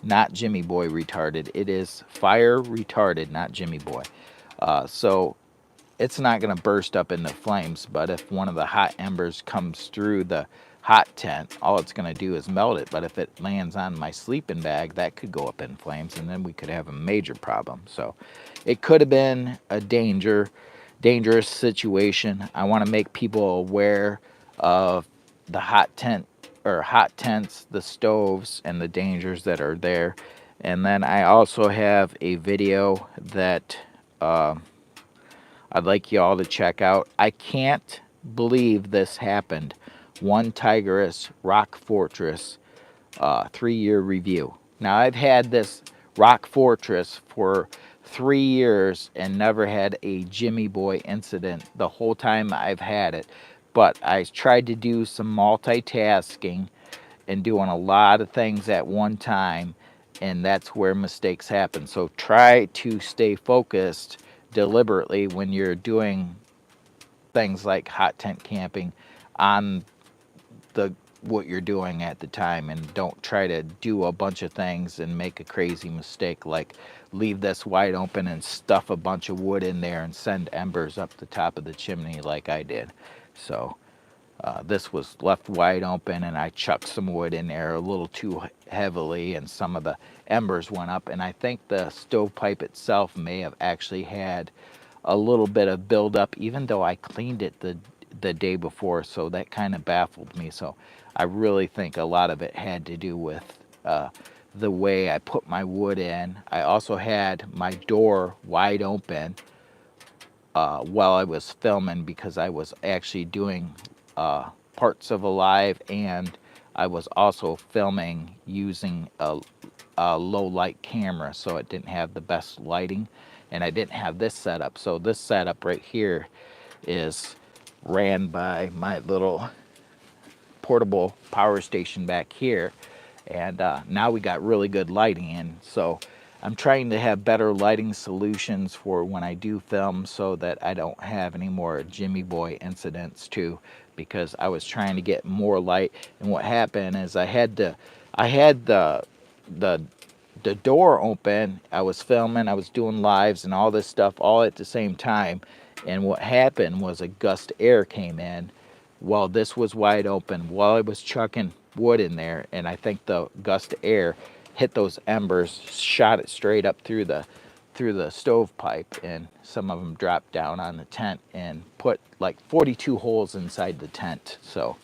not Jimmy Boy retarded. It is fire retarded, not Jimmy Boy. So it's not going to burst up into flames, but if one of the hot embers comes through the hot tent, all it's going to do is melt it. But if it lands on my sleeping bag, that could go up in flames, and then we could have a major problem. So it could have been a dangerous situation. I want to make people aware of the hot tent or hot tents, the stoves, and the dangers that are there. And then I also have a video that I'd like you all to check out. I can't believe this happened. One Tigress Rock Fortress 3-year review. Now, I've had this Rock Fortress for 3 years and never had a Jimmy Boy incident the whole time I've had it. But I tried to do some multitasking and doing a lot of things at one time, and that's where mistakes happen. So try to stay focused deliberately when you're doing things like hot tent camping on the what you're doing at the time, and don't try to do a bunch of things and make a crazy mistake like leave this wide open and stuff a bunch of wood in there and send embers up the top of the chimney like I did. So this was left wide open, and I chucked some wood in there a little too heavily, and some of the embers went up, and I think the stovepipe itself may have actually had a little bit of buildup, even though I cleaned it the day before, so that kind of baffled me. So I really think a lot of it had to do with the way I put my wood in. I also had my door wide open while I was filming, because I was actually doing parts of a live, and I was also filming using a low light camera, so it didn't have the best lighting, and I didn't have this setup. So this setup right here is ran by my little portable power station back here, and now we got really good lighting in. So I'm trying to have better lighting solutions for when I do film, so that I don't have any more Jimmy Boy incidents too, because I was trying to get more light. And what happened is I had the the door open. I was filming, I was doing lives and all this stuff all at the same time, and what happened was a gust of air came in while this was wide open, while I was chucking wood in there, and I think the gust of air hit those embers, shot it straight up through the stovepipe, and some of them dropped down on the tent and put like 42 holes inside the tent. So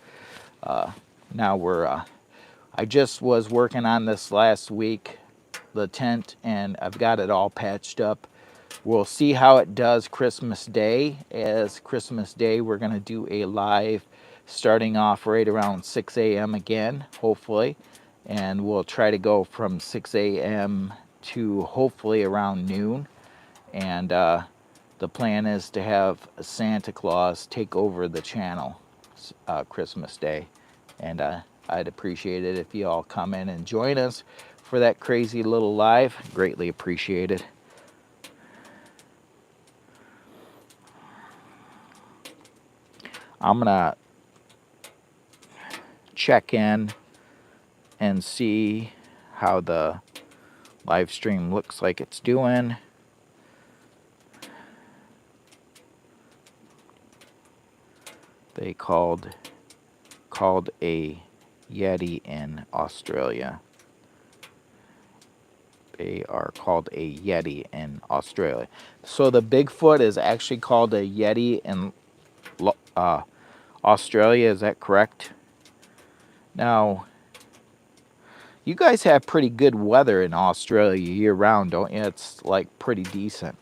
now I just was working on this last week, the tent, and I've got it all patched up. We'll see how it does Christmas Day. As Christmas Day, we're going to do a live starting off right around 6 a.m. again, hopefully. And we'll try to go from 6 a.m. to hopefully around noon. And the plan is to have Santa Claus take over the channel Christmas Day. And I'd appreciate it if you all come in and join us for that crazy little live. Greatly appreciated. I'm gonna check in and see how the live stream looks like it's doing. They called a Yeti in Australia. They are called a Yeti in Australia. So the Bigfoot is actually called a Yeti in Australia. Is that correct? Now, you guys have pretty good weather in Australia year round, don't you? It's like pretty decent.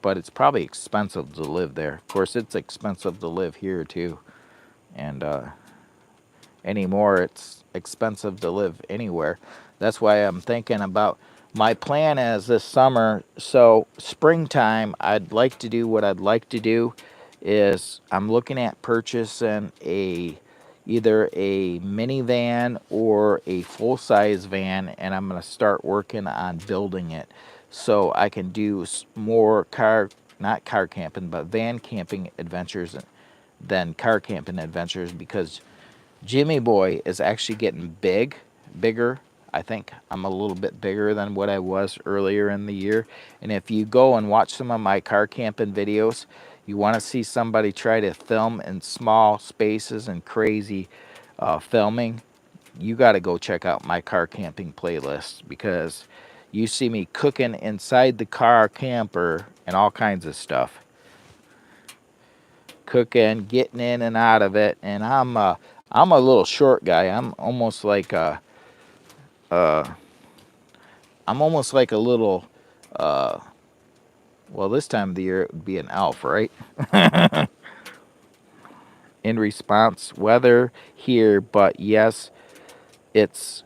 But it's probably expensive to live there. Of course, it's expensive to live here too. And anymore, it's expensive to live anywhere. That's why I'm thinking about my plan is this summer. So springtime, I'd like to do what I'd like to do is I'm looking at purchasing either a minivan or a full-size van, and I'm going to start working on building it so I can do more not car camping, but van camping adventures than car camping adventures, because Jimmy Boy is actually getting bigger. I think I'm a little bit bigger than what I was earlier in the year. And if you go and watch some of my car camping videos, you want to see somebody try to film in small spaces and crazy filming, you got to go check out my car camping playlist, because you see me cooking inside the car camper and all kinds of stuff. Cooking, getting in and out of it, and I'm a little short guy. I'm almost like a little well, this time of the year it would be an elf, right? In response, weather here, but yes, it's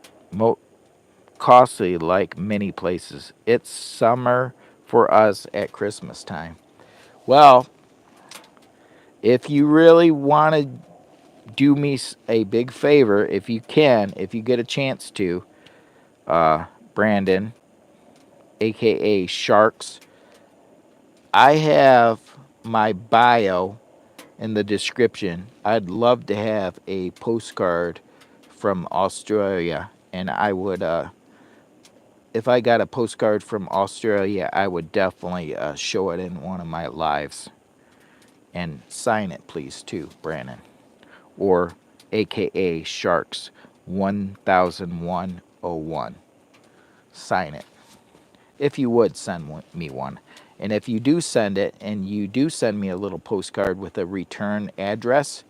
costly like many places. It's summer for us at Christmas time. Well, if you really want to do me a big favor, if you can, if you get a chance to, Brandon, aka Sharks, I have my bio in the description. I'd love to have a postcard from Australia, and I would, if I got a postcard from Australia, I would definitely show it in one of my lives. And sign it, please, too, Brandon. Or aka Sharks 100101. Sign it. If you would send me one. And if you do send it, and you do send me a little postcard with a return address,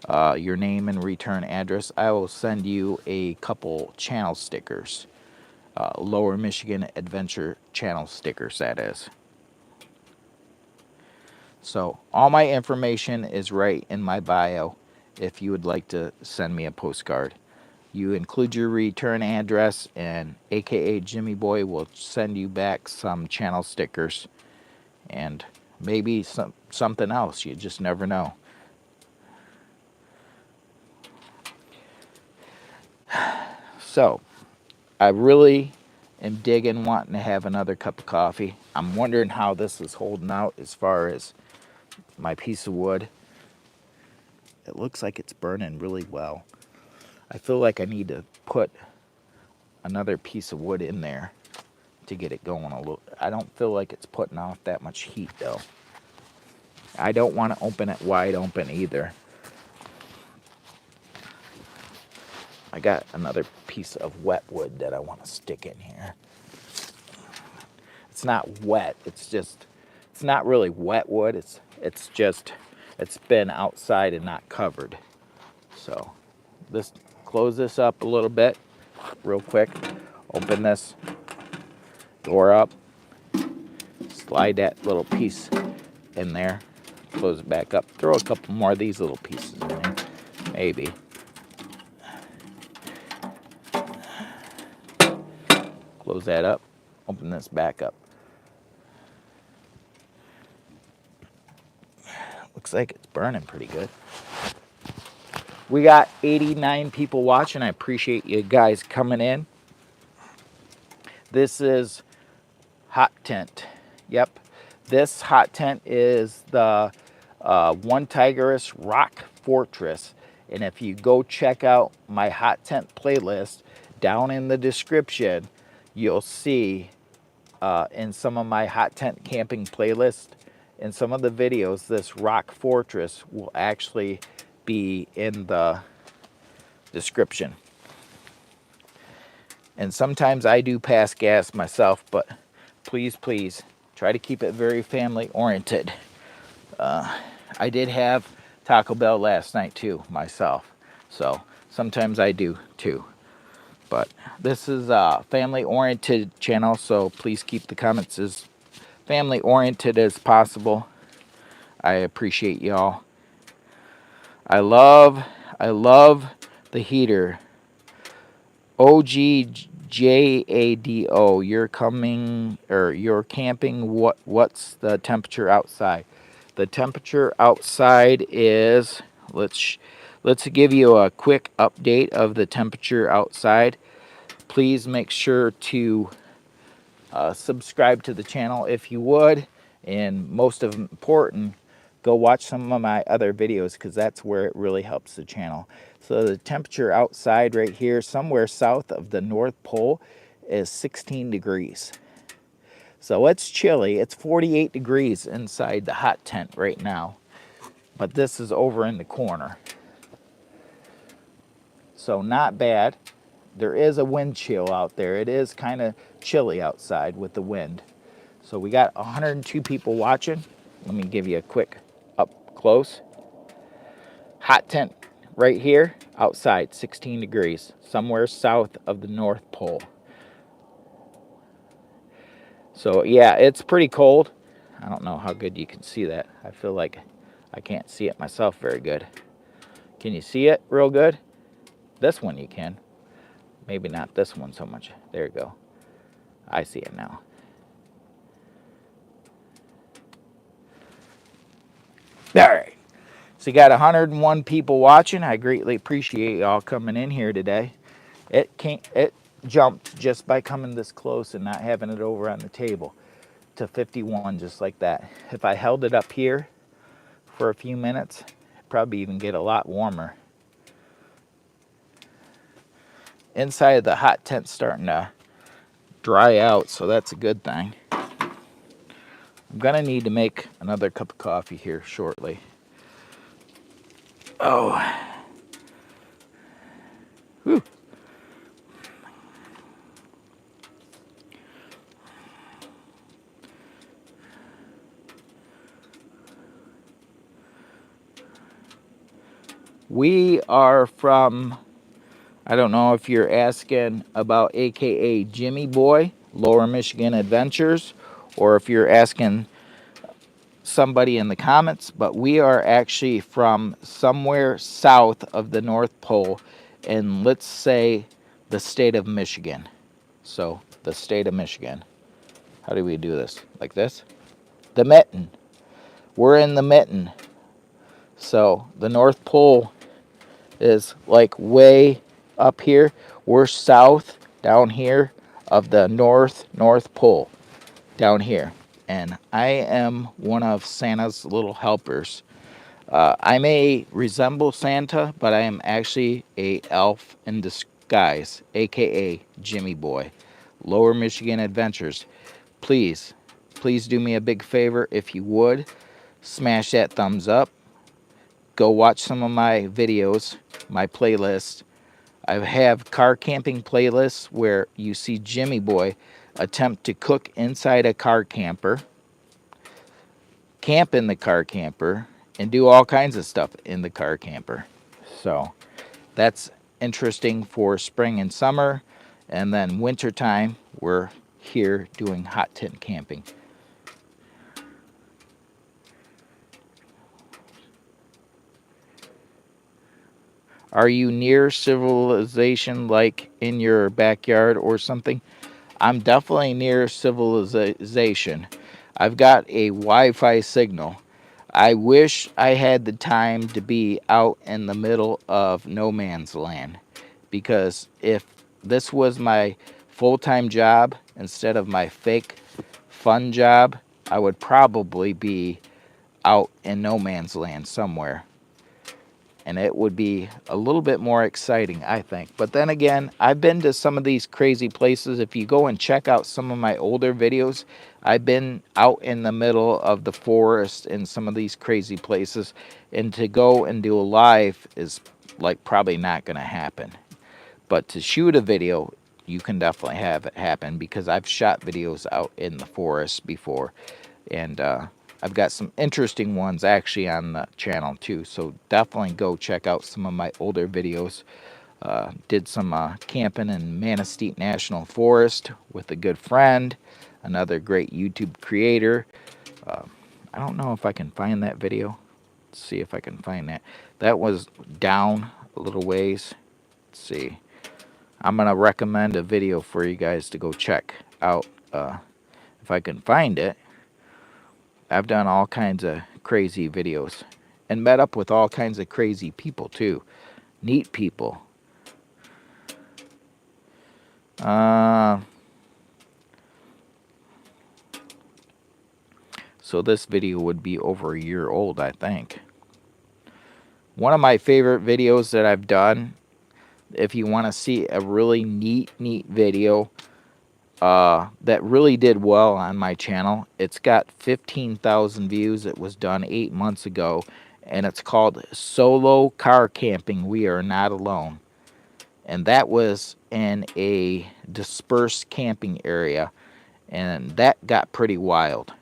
your name and return address, I will send you a couple channel stickers. Lower Michigan Adventure channel stickers, that is. So all my information is right in my bio if you would like to send me a postcard. You include your return address, and aka Jimmy Boy will send you back some channel stickers and maybe something else. You just never know. So I really am digging wanting to have another cup of coffee. I'm wondering how this is holding out as far as my piece of wood. It looks like it's burning really well. I feel like I need to put another piece of wood in there to get it going a little. I don't feel like it's putting off that much heat though. I don't want to open it wide open either. I got another piece of wet wood that I want to stick in here. It's not wet. It's not really wet wood. It's been outside and not covered. So close this up a little bit real quick. Open this door up. Slide that little piece in there. Close it back up. Throw a couple more of these little pieces in there. Maybe. Close that up. Open this back up. Looks like it's burning pretty good. We got 89 people watching. I appreciate you guys coming in. This is Hot Tent. Yep. This hot tent is the One Tiger's Rock Fortress. And if you go check out my hot tent playlist down in the description, you'll see in some of my hot tent camping playlists, in some of the videos, this rock fortress will actually be in the description. And sometimes I do pass gas myself, but please, please try to keep it very family oriented. I did have Taco Bell last night too, myself. So sometimes I do too. But this is a family oriented channel, so please keep the comments as family oriented as possible. I appreciate y'all. I love the heater. OGJADO, you're coming, or you're camping. What's the temperature outside? The temperature outside is, let's give you a quick update of the temperature outside. Please make sure to subscribe to the channel if you would, and most of important, go watch some of my other videos, because that's where it really helps the channel. So the temperature outside right here, somewhere south of the North Pole, is 16 degrees. So it's chilly. It's 48 degrees inside the hot tent right now, but this is over in the corner, so not bad. There is a wind chill out there. It is kind of chilly outside with the wind. So we got 102 people watching. Let me give you a quick up close. Hot tent right here, outside, 16 degrees, somewhere south of the North Pole. So yeah, it's pretty cold. I don't know how good you can see that. I feel like I can't see it myself very good. Can you see it real good? This one you can. Maybe not this one so much. There you go. I see it now. All right. So you got 101 people watching. I greatly appreciate y'all coming in here today. It jumped just by coming this close and not having it over on the table to 51, just like that. If I held it up here for a few minutes, it'd probably even get a lot warmer. Inside of the hot tent's starting to dry out, so that's a good thing. I'm gonna need to make another cup of coffee here shortly. Oh. Whew. We are from, I don't know if you're asking about AKA Jimmy Boy, Lower Michigan Adventures, or if you're asking somebody in the comments, but we are actually from somewhere south of the North Pole in, let's say, the state of Michigan. So, the state of Michigan. How do we do this? Like this? The mitten. We're in the mitten. So, the North Pole is like way up here. We're south down here of the North Pole down here. And I am one of Santa's little helpers. I may resemble Santa, but I am actually a elf in disguise, aka Jimmy Boy. Lower Michigan Adventures. Please do me a big favor if you would. Smash that thumbs up. Go watch some of my videos, my playlist. I have car camping playlists where you see Jimmy Boy attempt to cook inside a car camper, camp in the car camper, and do all kinds of stuff in the car camper. So that's interesting for spring and summer. And then wintertime, we're here doing hot tent camping. Are you near civilization, like in your backyard or something? I'm definitely near civilization. I've got a Wi-Fi signal. I wish I had the time to be out in the middle of no man's land, because if this was my full-time job instead of my fake fun job, I would probably be out in no man's land somewhere. And it would be a little bit more exciting, I think. But then again, I've been to some of these crazy places. If you go and check out some of my older videos, I've been out in the middle of the forest in some of these crazy places. And to go and do a live is like probably not going to happen. But to shoot a video, you can definitely have it happen, because I've shot videos out in the forest before, and I've got some interesting ones actually on the channel too, so definitely go check out some of my older videos. Did some camping in Manistee National Forest with a good friend, another great YouTube creator. I don't know if I can find that video. Let's see if I can find that. That was down a little ways. Let's see. I'm going to recommend a video for you guys to go check out. If I can find it. I've done all kinds of crazy videos and met up with all kinds of crazy people too. Neat people. So this video would be over a year old, I think. One of my favorite videos that I've done, if you want to see a really neat video that really did well on my channel, it's got 15,000 views. It was done 8 months ago, and it's called Solo Car Camping, We Are Not Alone. And that was in a dispersed camping area, and that got pretty wild.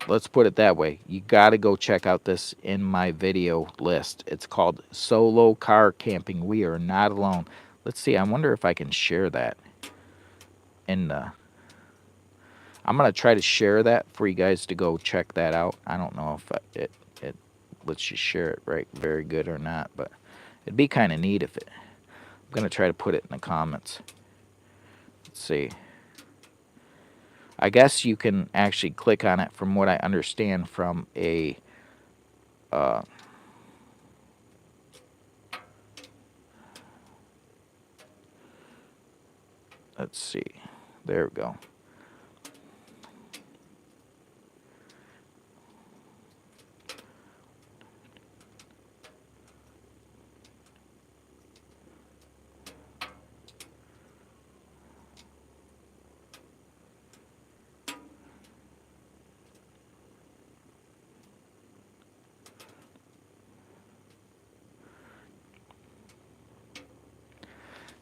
Let's put it that way. You got to go check out this in my video list. It's called Solo Car Camping, We Are Not Alone. Let's see. I wonder if I can share that. I'm going to try to share that for you guys to go check that out. I don't know if it lets you share it right very good or not, but it'd be kind of neat if it... I'm going to try to put it in the comments. Let's see. I guess you can actually click on it, from what I understand, from a let's see. There we go.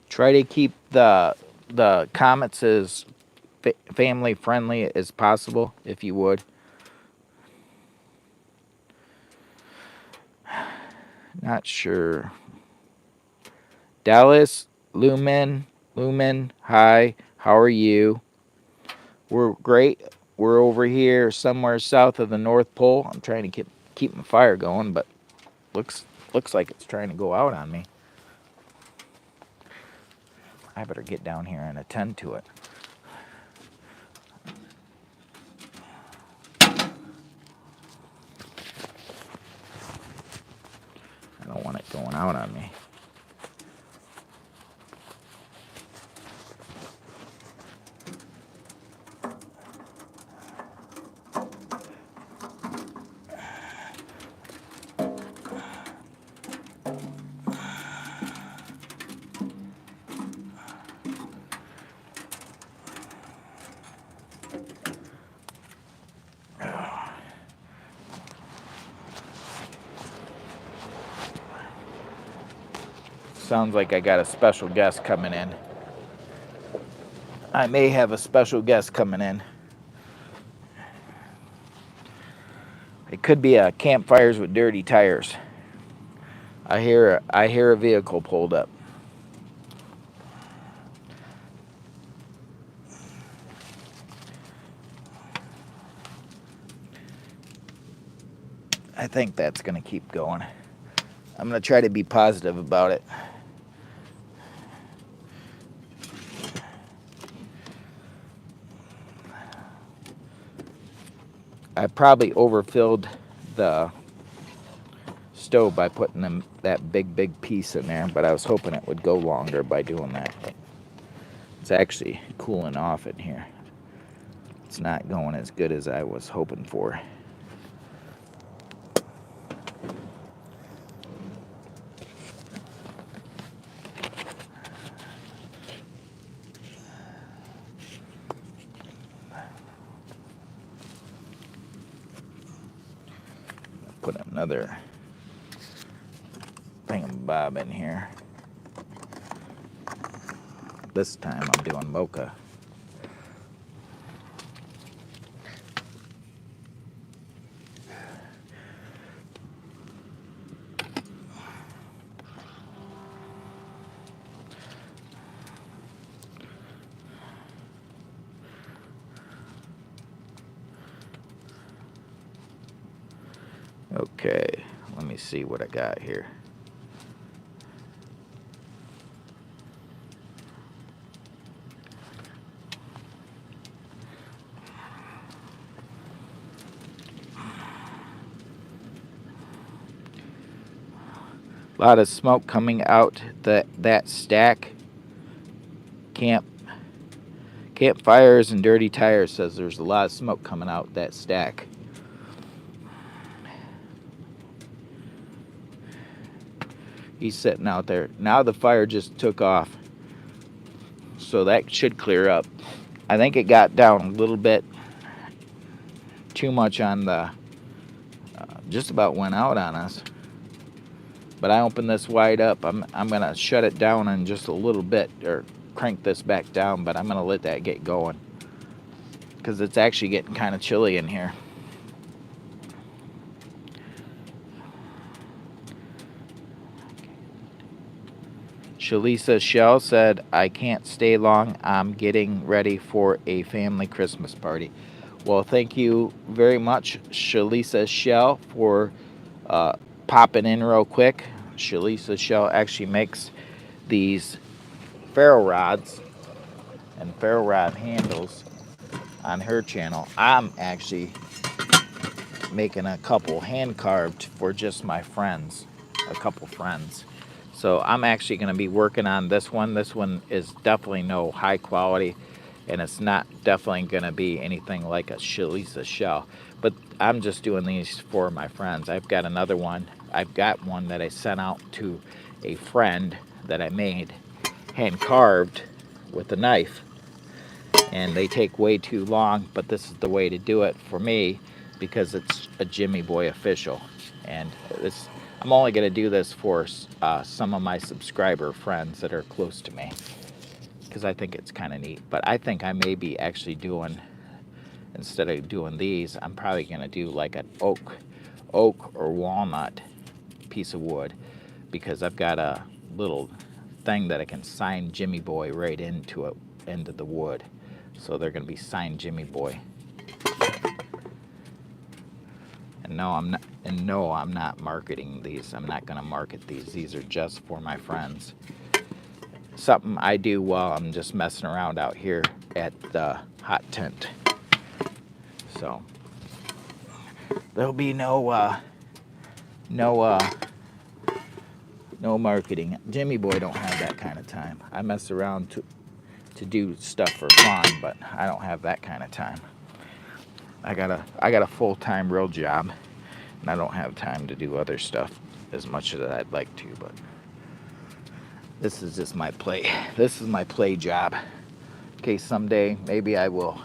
Try to keep the comments as family friendly as possible, if you would. Not sure. Dallas, Lumen, hi, how are you? We're great. We're over here somewhere south of the North Pole. I'm trying to keep my fire going, but looks like it's trying to go out on me. I better get down here and attend to it. I don't want it going out on me. Sounds like I got a special guest coming in. I may have a special guest coming in. It could be a Campfires with Dirty Tires. I hear a vehicle pulled up. I think that's going to keep going. I'm going to try to be positive about it. I probably overfilled the stove by putting that big piece in there, but I was hoping it would go longer by doing that. It's actually cooling off in here. It's not going as good as I was hoping for. Put another thingamabob in here. This time I'm doing mocha. Okay, let me see what I got here. A lot of smoke coming out that stack. Campfires and Dirty Tires says there's a lot of smoke coming out that stack. He's sitting out there. Now the fire just took off. So that should clear up. I think it got down a little bit too much on the, just about went out on us. But I opened this wide up. I'm going to shut it down in just a little bit, or crank this back down, but I'm going to let that get going. Because it's actually getting kind of chilly in here. Shalisa Shell said, I can't stay long. I'm getting ready for a family Christmas party. Well, thank you very much, Shalisa Shell, for popping in real quick. Shalisa Shell actually makes these ferro rods and ferro rod handles on her channel. I'm actually making a couple hand carved for just my friends, a couple friends. So I'm actually going to be working on this one. This one is definitely no high quality, and it's not definitely going to be anything like a Shalisa shell. But I'm just doing these for my friends. I've got another one. I've got one that I sent out to a friend that I made hand carved with a knife. And they take way too long, but this is the way to do it for me because it's a Jimmy Boy official. And this, I'm only going to do this for some of my subscriber friends that are close to me because I think it's kind of neat. But I think I may be actually doing, instead of doing these, I'm probably going to do like an oak or walnut piece of wood because I've got a little thing that I can sign Jimmy Boy right into the wood. So they're going to be signed Jimmy Boy. And no, I'm not marketing these. I'm not going to market these. These are just for my friends. Something I do while I'm just messing around out here at the hot tent. So there'll be no marketing. Jimmy Boy don't have that kind of time. I mess around to do stuff for fun, but I don't have that kind of time. I got a full-time real job, and I don't have time to do other stuff as much as I'd like to, but this is just my play. This is my play job. Okay, someday maybe I will.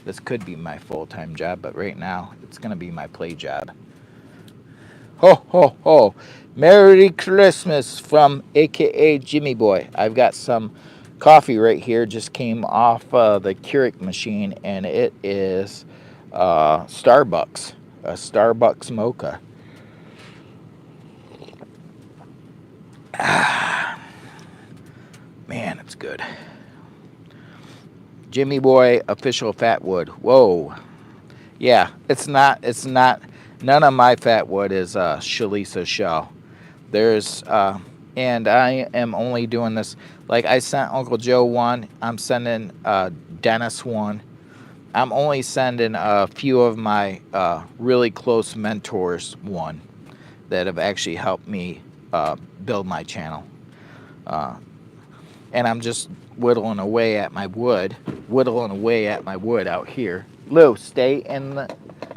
This could be my full-time job, but right now it's gonna be my play job. Ho ho ho! Merry Christmas from AKA Jimmy Boy. I've got some coffee right here. Just came off the Keurig machine, and it is Starbucks, a Starbucks mocha. Man, it's good. Jimmy Boy official fat wood. Whoa. Yeah, it's not, none of my fat wood is Shalisa shell. There's, and I am only doing this, like I sent Uncle Joe one, I'm sending Dennis one. I'm only sending a few of my really close mentors one that have actually helped me build my channel. And I'm just whittling away at my wood out here. Lou, stay in the...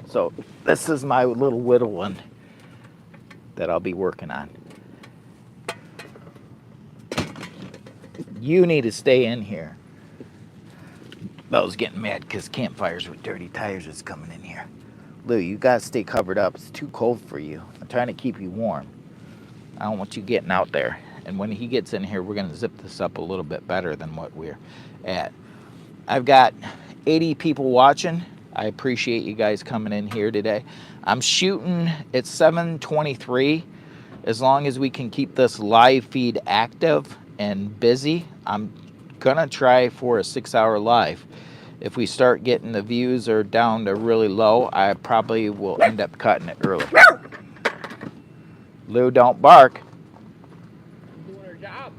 So this is my little whittling that I'll be working on. You need to stay in here. Belle's getting mad because Campfires with Dirty Tires is coming in here. Lou, you gotta stay covered up. It's too cold for you. I'm trying to keep you warm. I don't want you getting out there. And when he gets in here, we're gonna zip this up a little bit better than what we're at. I've got 80 people watching. I appreciate you guys coming in here today. I'm shooting at 7:23. As long as we can keep this live feed active and busy, I'm gonna try for a 6-hour live. If we start getting the views are down to really low, I probably will end up cutting it early. Lou, don't bark. She's doing her job.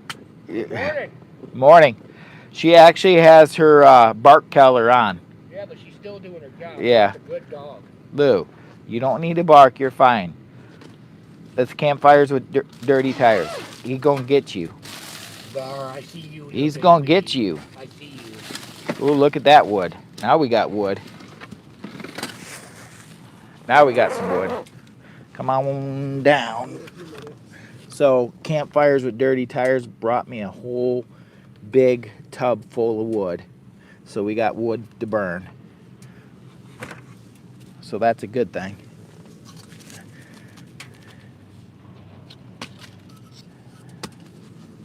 Morning. Morning. She actually has her bark collar on. Yeah, but she's still doing her job. Yeah. She's a good dog. Lou, you don't need to bark. You're fine. It's Campfires with Dirty Tires. He's gonna get you. I see you. He's gonna get you. I see you. Ooh, look at that wood. Now we got wood. Now we got some wood. Come on down. So Campfires with Dirty Tires brought me a whole big tub full of wood. So we got wood to burn. So that's a good thing.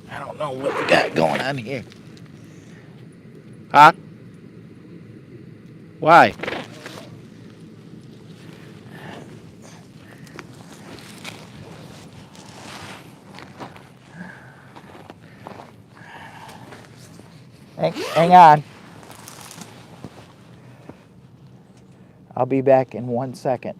I don't know what we got going on here. Huh? Why? Hang on. I'll be back in 1 second.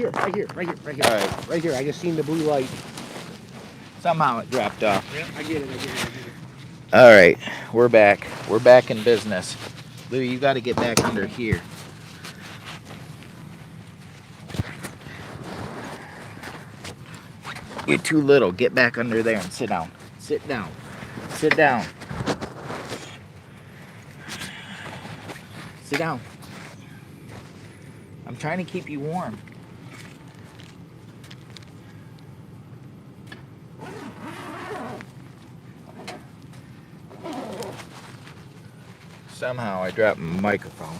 Right here. All right. Right here. I just seen the blue light. Somehow it dropped off. Yeah, I get it. All right, we're back. We're back in business. Lou, you got to get back under here. You're too little. Get back under there and sit down. Sit down. Sit down. Sit down. I'm trying to keep you warm. Somehow I dropped my microphone.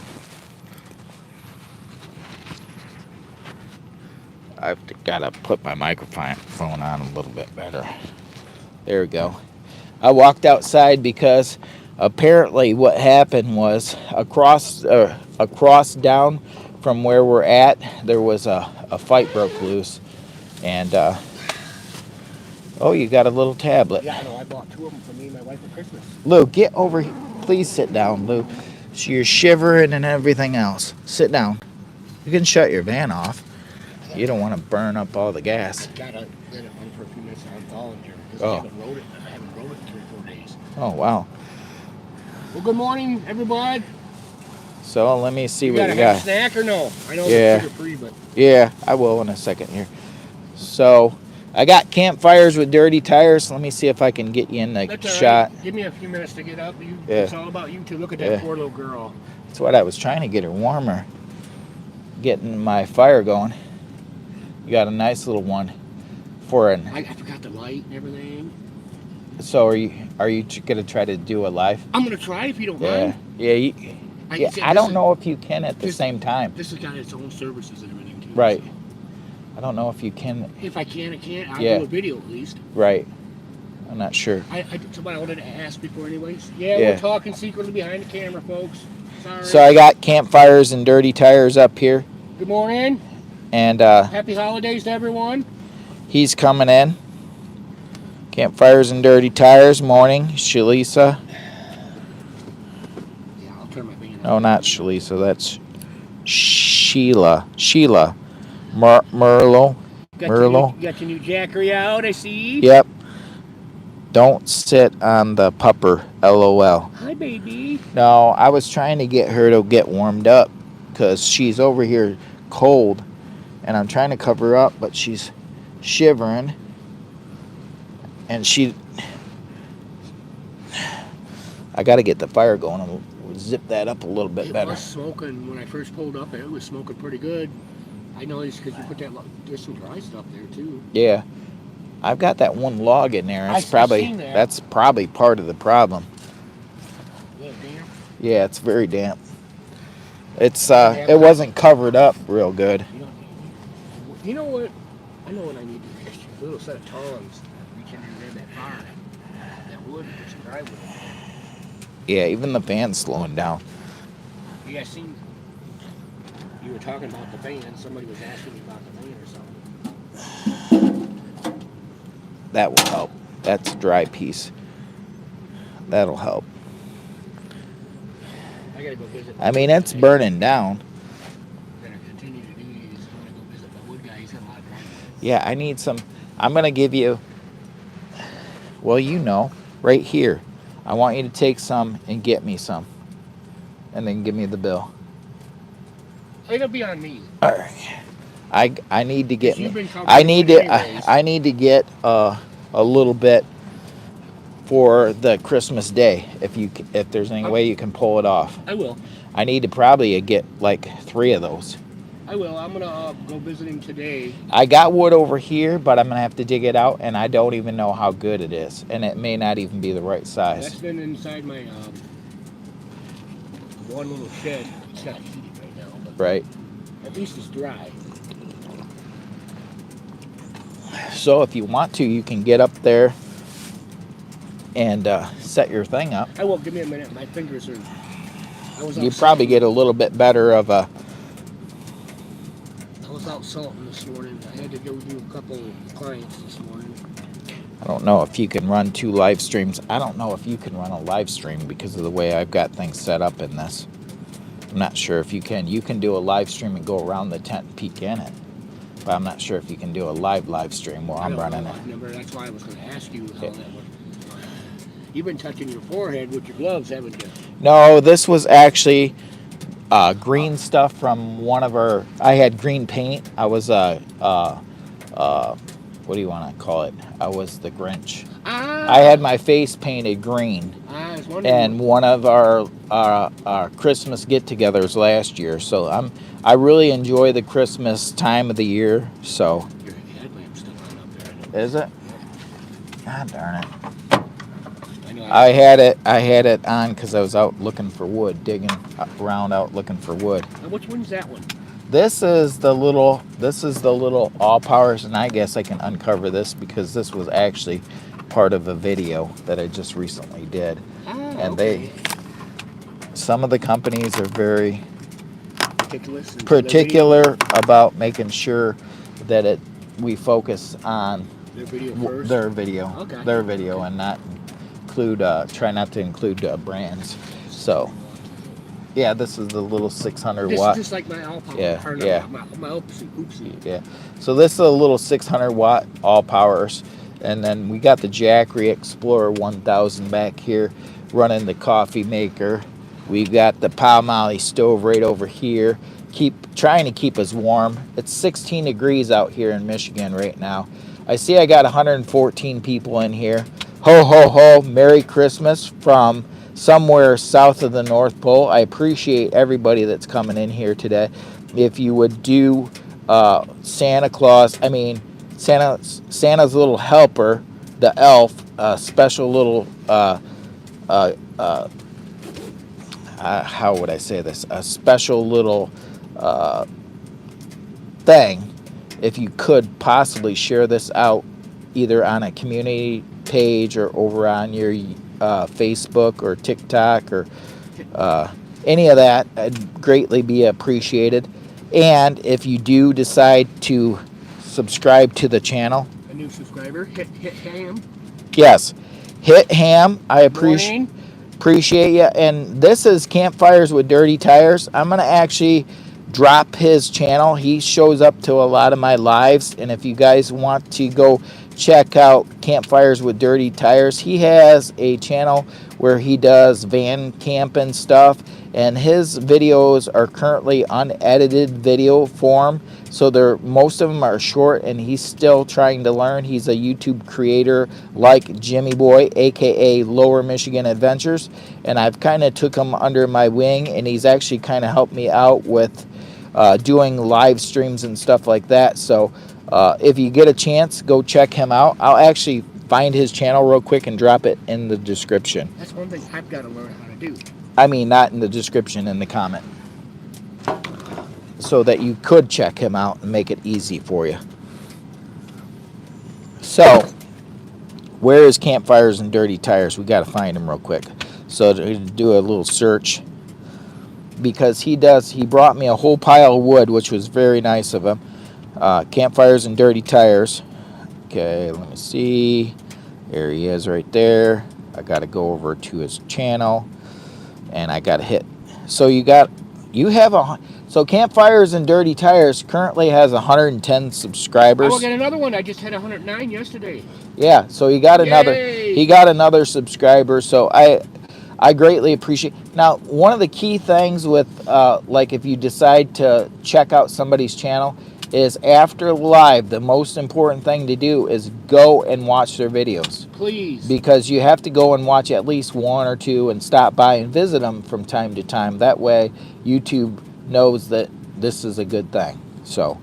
I've got to put my microphone on a little bit better. There we go. I walked outside because apparently what happened was across down from where we're at, there was a fight broke loose. And, oh, you got a little tablet. Yeah, I know. I bought 2 of them for me and my wife for Christmas. Lou, get over here. Please sit down, Lou. You're shivering and everything else. Sit down. You can shut your van off. You don't want to burn up all the gas. I got to let it run for a few minutes on Volunteer because Oh. I haven't rode it in 3 or 4 days. Oh, wow. Well, good morning, everybody. So let me see You what got you to have a got. snack or no? I know Yeah. it's sugar free, but Yeah, I will in a second here. So I got Campfires with Dirty Tires. Let me see if I can get you in the that's all shot. right. Give me a few minutes to get up. Yeah. It's all about you to look at that Yeah. poor little girl. That's what I was trying to get her warmer. Getting my fire going. You got a nice little one for an. I forgot the light and everything. So are you gonna try to do a live? I'm gonna try if you don't mind. Yeah. I don't know if you can at the same time. This has got its own services and everything too. Right. So. I don't know if you can. If I can, I can't. I'll Yeah. do a video at least. Right. I'm not sure. Somebody wanted to ask before anyways. Yeah, we're talking secretly behind the camera, folks. Sorry. So I got campfires and dirty tires up here. Good morning. And happy holidays to everyone. He's coming in. Campfires and dirty tires. Morning, Shalisa. Yeah, I'll turn my van on. No, not Shalisa. That's Sheila. Merlo. You got your new Jackery out, I see. Yep. Don't sit on the pupper, LOL. Hi, baby. No, I was trying to get her to get warmed up because she's over here cold. And I'm trying to cover her up, but she's shivering. And I got to get the fire going and we'll zip that up a little bit better. It was smoking when I first pulled up. It was smoking pretty good. I know it's because you put there's some dry stuff there too. Yeah. I've got that one log in there. That's probably part of the problem. Yeah, damp. Yeah, it's very damp. It's it wasn't covered up real good. You know what? I know what I need to do. A little set of tongs. Reach in and grab that fire. That wood, put some dry wood in there. Yeah, even the fan's slowing down. Yeah, I seen you were talking about the fan. Somebody was asking me about the fan or something. That will help. That's a dry piece. That'll help. I gotta go visit. I mean, it's burning down. I'm gonna continue to do these. I'm gonna go visit my wood guy. He's got a lot of dry wood. Yeah, I need some. I'm going to give you, well, right here. I want you to take some and get me some. And then give me the bill. It'll be on me. All right. I need to get You've been I need to get a little bit for the Christmas day if there's any way you can pull it off. I will. I need to probably get like 3 of those. I will. I'm gonna go visit him today. I got wood over here, but I'm gonna have to dig it out, and I don't even know how good it is, and it may not even be the right size. That's been inside my one little shed. It's not heated right now, but right. At least it's dry. So if you want to, you can get up there and set your thing up. I will. Give me a minute. My fingers are. You probably get a little bit better of a. I was out salting this morning. I had to go do a couple of clients this morning. I don't know if you can run 2 live streams. I don't know if you can run a live stream because of the way I've got things set up in this. I'm not sure if you can. You can do a live stream and go around the tent and peek in it. But I'm not sure if you can do a live stream while I'm running it. That's why I was going to ask you how that would. You've been touching your forehead with your gloves, haven't you? No, this was actually green stuff from one of our. I had green paint. I was what do you want to call it? I was the Grinch. I had my face painted green. I was wondering. And one of our Christmas get-togethers last year. So I really enjoy the Christmas time of the year. So. Your headlamp's still on up there. Is it? God darn it. I had it on because I was out looking for wood, digging around out looking for wood. Which one's that one? This is the little all powers, and I guess I can uncover this because this was actually part of a video that I just recently did. And some of the companies are very particular about making sure that we focus on their video and not try not to include brands. So yeah, this is the little 600 watt. Just like my all power. Yeah. My oopsie. Yeah. So this is a little 600 watt all powers, and then we got the Jackery Explorer 1000 back here, running the coffee maker. We've got the Palmolive stove right over here. Trying to keep us warm. It's 16 degrees out here in Michigan right now. I see I got 114 people in here. Ho, ho, ho. Merry Christmas from somewhere south of the North Pole. I appreciate everybody that's coming in here today. If you would do Santa Claus, I mean Santa's little helper, the elf, special little how would I say this? A special little thing. If you could possibly share this out either on a community page or over on your Facebook or TikTok or any of that, I'd greatly be appreciated. And if you do decide to subscribe to the channel, A new subscriber, hit ham. yes, hit ham. I appreciate you. And this is Campfires with Dirty Tires. I'm going to actually drop his channel. He shows up to a lot of my lives. And if you guys want to go check out Campfires with Dirty Tires, he has a channel where he does van camping stuff. And his videos are currently unedited video form. So most of them are short, and he's still trying to learn. He's a YouTube creator like Jimmy Boy, aka Lower Michigan Adventures, and I've kind of took him under my wing, and he's actually kind of helped me out with doing live streams and stuff like that. So if you get a chance, go check him out. I'll actually find his channel real quick and drop it in the description. That's one thing I've got to learn how to do. I mean, not in the description, in the comment, so that you could check him out and make it easy for you. So, where is Campfires and Dirty Tires? We got to find him real quick. So, to do a little search, because he brought me a whole pile of wood, which was very nice of him. Campfires and Dirty Tires. Okay, let me see. There he is right there. I got to go over to his channel, and I got to hit. So so Campfires and Dirty Tires currently has 110 subscribers. I will get another one. I just had 109 yesterday. Yeah, so he got another subscriber. So I greatly appreciate. Now, one of the key things with like if you decide to check out somebody's channel is after live, the most important thing to do is go and watch their videos. Please. Because you have to go and watch at least one or two and stop by and visit them from time to time. That way, YouTube knows that this is a good thing. So,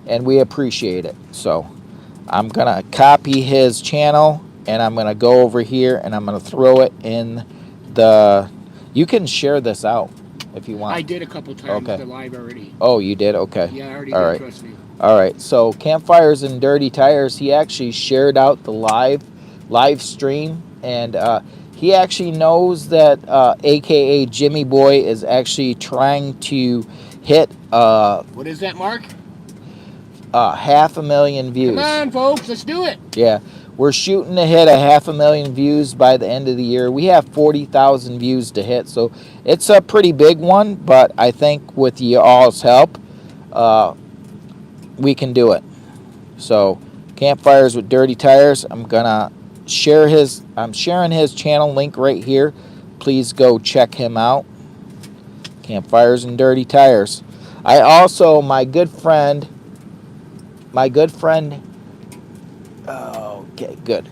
and we appreciate it. So, I'm going to copy his channel, and I'm going to go over here, and I'm going to throw it in the... You can share this out if you want. I did a couple times the live already. Oh, you did? Okay. Yeah, I already did, trust me. All right, so Campfires and Dirty Tires, he actually shared out the live stream, and he actually knows that aka Jimmy Boy is actually trying to hit what is that, Mark? 500,000 views. Come on, folks, let's do it. Yeah, we're shooting to hit 500,000 views by the end of the year. We have 40,000 views to hit, so it's a pretty big one, but I think with y'all's help, we can do it. So, Campfires with Dirty Tires. I'm sharing his channel link right here. Please go check him out. Campfires and Dirty Tires. I also, my good friend. Oh, okay, good.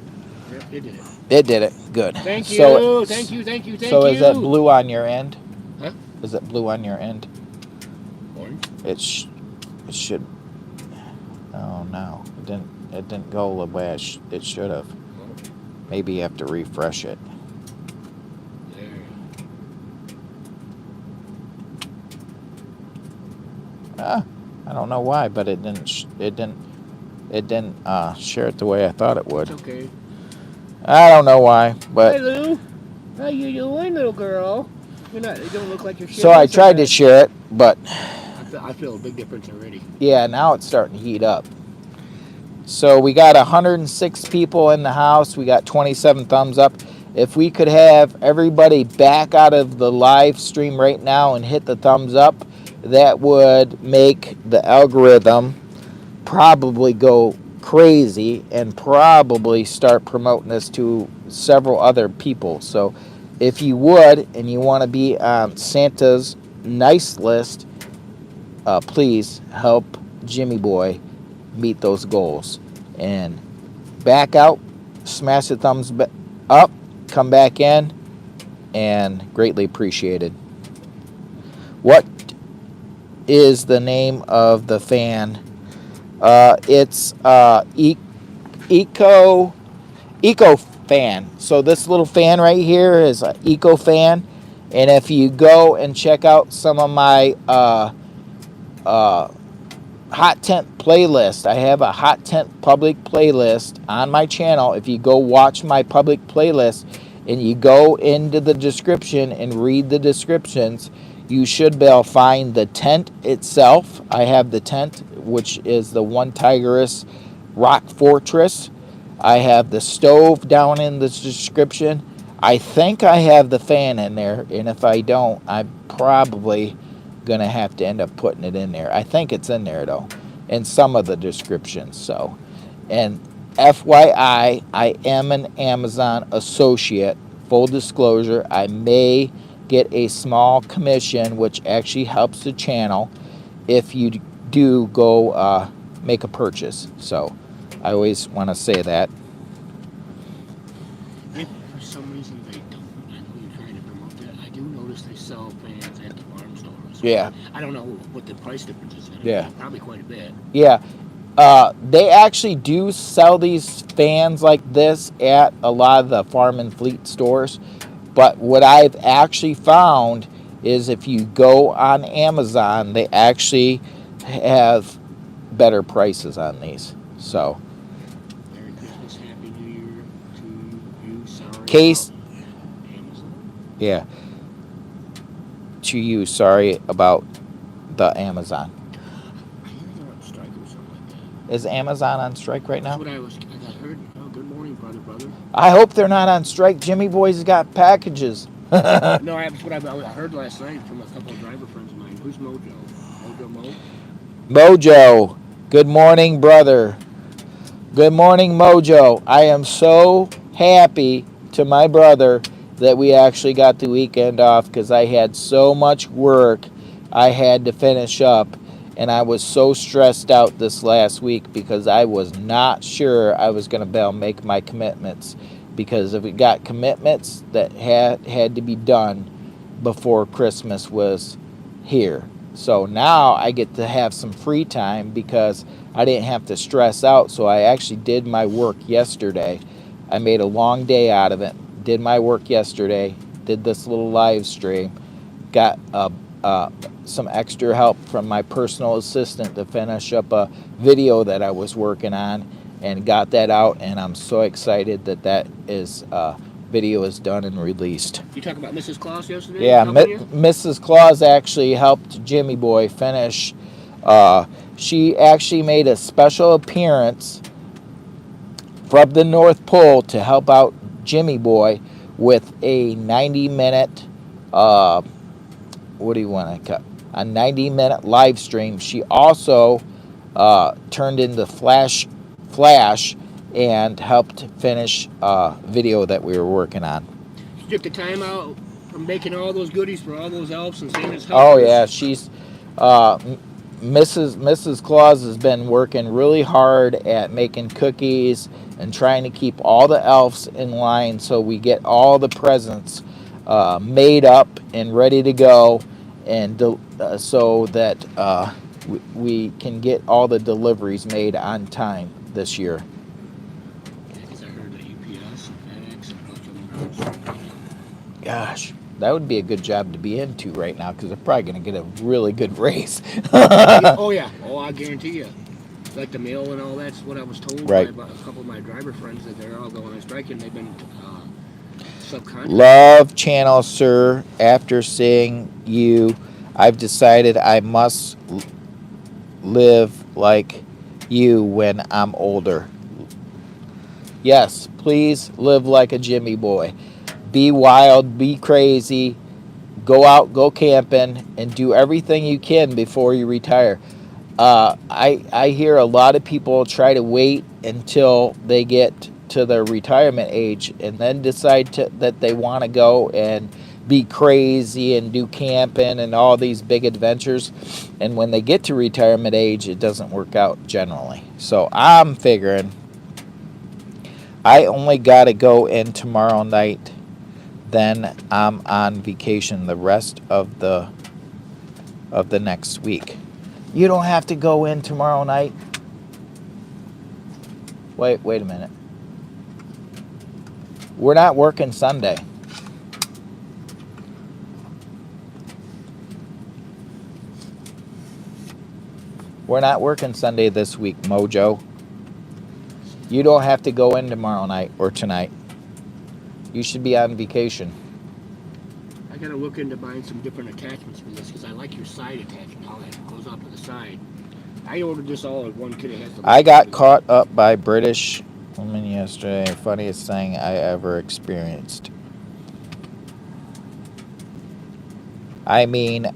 Yep, it did it. It did it. Good. Thank you. Thank you. So is it blue on your end? Huh? Is it blue on your end? Orange. It should. Oh no, it didn't go the way it should have. Maybe you have to refresh it. There. I don't know why, but it didn't share it the way I thought it would. It's okay. I don't know why, but. Hi, Lou. How you doing, little girl? You don't look like you're sharing. So I tried to share it, but. I feel a big difference already. Yeah, now it's starting to heat up. So we got 106 people in the house. We got 27 thumbs up. If we could have everybody back out of the live stream right now and hit the thumbs up, that would make the algorithm probably go crazy and probably start promoting this to several other people. So if you would, and you want to be on Santa's nice list, please help Jimmy Boy meet those goals. And back out, smash the thumbs up, come back in, and greatly appreciated. What is the name of the fan? It's Eco Fan. So this little fan right here is an Eco Fan, and if you go and check out some of my hot tent playlist, I have a hot tent public playlist on my channel. If you go watch my public playlist and you go into the description and read the descriptions, you should be able to find the tent itself. I have the tent, which is the One Tigeress Rock Fortress. I have the stove down in the description. I think I have the fan in there, and if I don't, I'm probably going to have to end up putting it in there. I think it's in there, though, in some of the descriptions. So, and FYI, I am an Amazon associate. Full disclosure, I may get a small commission, which actually helps the channel if you do go make a purchase. So I always want to say that. If for some reason they don't, I know you're trying to promote that. I do notice they sell fans at the farm stores. Yeah. I don't know what the price difference is. Yeah. Probably quite a bit. Yeah. They actually do sell these fans like this at a lot of the farm and fleet stores. But what I've actually found is if you go on Amazon, they actually have better prices on these. So, Merry Christmas, Happy New Year to you. Sorry. Case, Amazon. yeah, to you. Sorry about the Amazon. I hear they're on strike or something like that. Is Amazon on strike right now? That's what I heard. Oh, good morning, brother. I hope they're not on strike. Jimmy Boy's got packages. No, that's what I heard last night from a couple of driver friends of mine. Who's Mojo? Mojo Mo? Mojo, good morning, brother. Good morning, Mojo. I am so happy to my brother that we actually got the weekend off because I had so much work I had to finish up, and I was so stressed out this last week because I was not sure I was going to be able to make my commitments, because if we got commitments that had to be done before Christmas was here. So now I get to have some free time because I didn't have to stress out. So I actually did my work yesterday. I made a long day out of it. Did my work yesterday. Did this little live stream. Got some extra help from my personal assistant to finish up a video that I was working on, and got that out. And I'm so excited that is video is done and released. You talking about Mrs. Claus yesterday? Yeah, Mrs. Claus actually helped Jimmy Boy finish. She actually made a special appearance from the North Pole to help out Jimmy Boy with a 90-minute, what do you want to cut? A 90-minute live stream. She also turned into Flash and helped finish a video that we were working on. She took the time out from making all those goodies for all those elves and Santa's helpers. Oh yeah, she's Mrs. Claus has been working really hard at making cookies and trying to keep all the elves in line so we get all the presents made up and ready to go, and so that we can get all the deliveries made on time this year. Gosh, that would be a good job to be into right now because they're probably going to get a really good raise. Oh, yeah. Oh, I guarantee you. Like the mail and all that's what I was told by a couple of my driver friends, that they're all going on strike and they've been subcontracted. Love channel, sir. After seeing you, I've decided I must live like you when I'm older. Yes, please live like a Jimmy Boy. Be wild, be crazy, go out, go camping, and do everything you can before you retire. I hear a lot of people try to wait until they get to their retirement age and then decide that they want to go and be crazy and do camping and all these big adventures. And when they get to retirement age, it doesn't work out generally. So I'm figuring I only got to go in tomorrow night Then I'm on vacation the rest of the next week. You don't have to go in tomorrow night. Wait a minute. We're not working Sunday. We're not working Sunday this week, Mojo. You don't have to go in tomorrow night or tonight. You should be on vacation. I gotta look into buying some different attachments for this because I like your side attachment, how that goes off to the side. I ordered this all in one kit. It has the I got caught up by British woman yesterday. Funniest thing I ever experienced. I mean,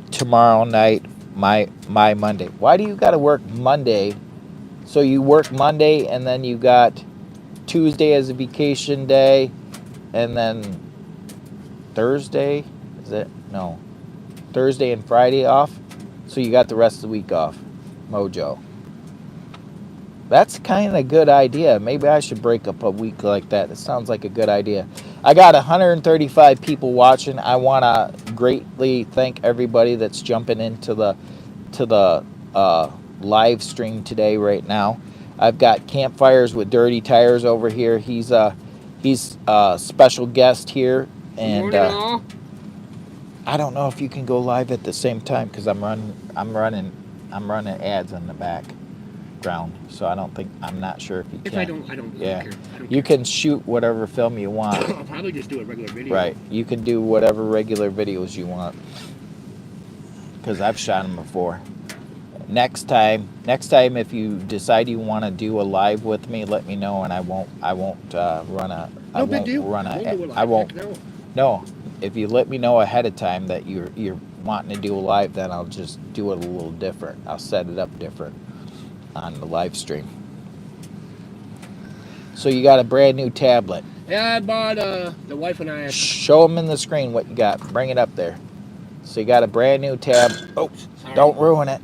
tomorrow night, my Monday. Why do you got to work Monday? So you work Monday and then you got Tuesday as a vacation day, and then Thursday, is it? No. Thursday and Friday off. So you got the rest of the week off. Mojo. That's kind of a good idea. Maybe I should break up a week like that. It sounds like a good idea. I got 135 people watching. I want to greatly thank everybody that's jumping into the live stream today right now. I've got Campfires with Dirty Tires over here. He's a special guest here, and I don't know if you can go live at the same time because I'm running ads in the background, so I'm not sure if you can. If I don't yeah, care. I don't you care. can shoot whatever film you want. I'll probably just do a regular video. Right, you can do whatever regular videos you want because I've shot them before. Next time, if you decide you want to do a live with me, let me know, and I won't run a. No big deal. I won't. No, if you let me know ahead of time that you're wanting to do a live, then I'll just do it a little different. I'll set it up different on the live stream. So you got a brand new tablet. Yeah, I bought the wife and I. Show them in the screen what you got. Bring it up there. So you got a brand new tab. Oh, sorry. Don't ruin it.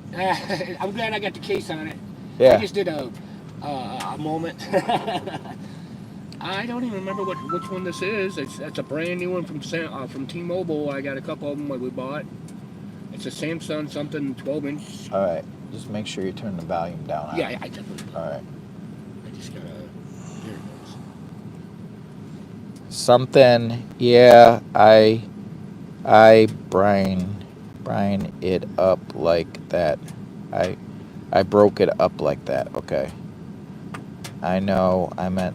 I'm glad I got the case on it. Yeah. I just did a moment. I don't even remember which one this is. It's a brand new one from T-Mobile. I got a couple of them we bought. It's a Samsung something 12-inch. All right. Just make sure you turn the volume down. Yeah, I definitely do. All right. I just gotta. There it goes. Something. Yeah, I Brian it up like that. I broke it up like that. Okay. I know. I meant.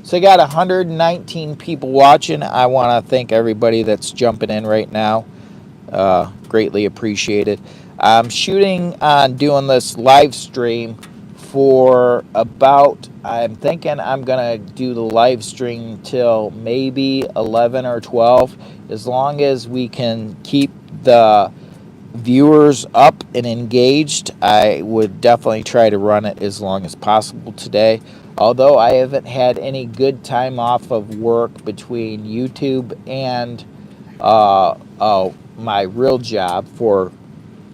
So I got 119 people watching. I want to thank everybody that's jumping in right now. Greatly appreciated. I'm shooting on doing this live stream for about, I'm thinking I'm going to do the live stream till maybe 11 or 12. As long as we can keep the viewers up and engaged, I would definitely try to run it as long as possible today. Although I haven't had any good time off of work between YouTube and my real job for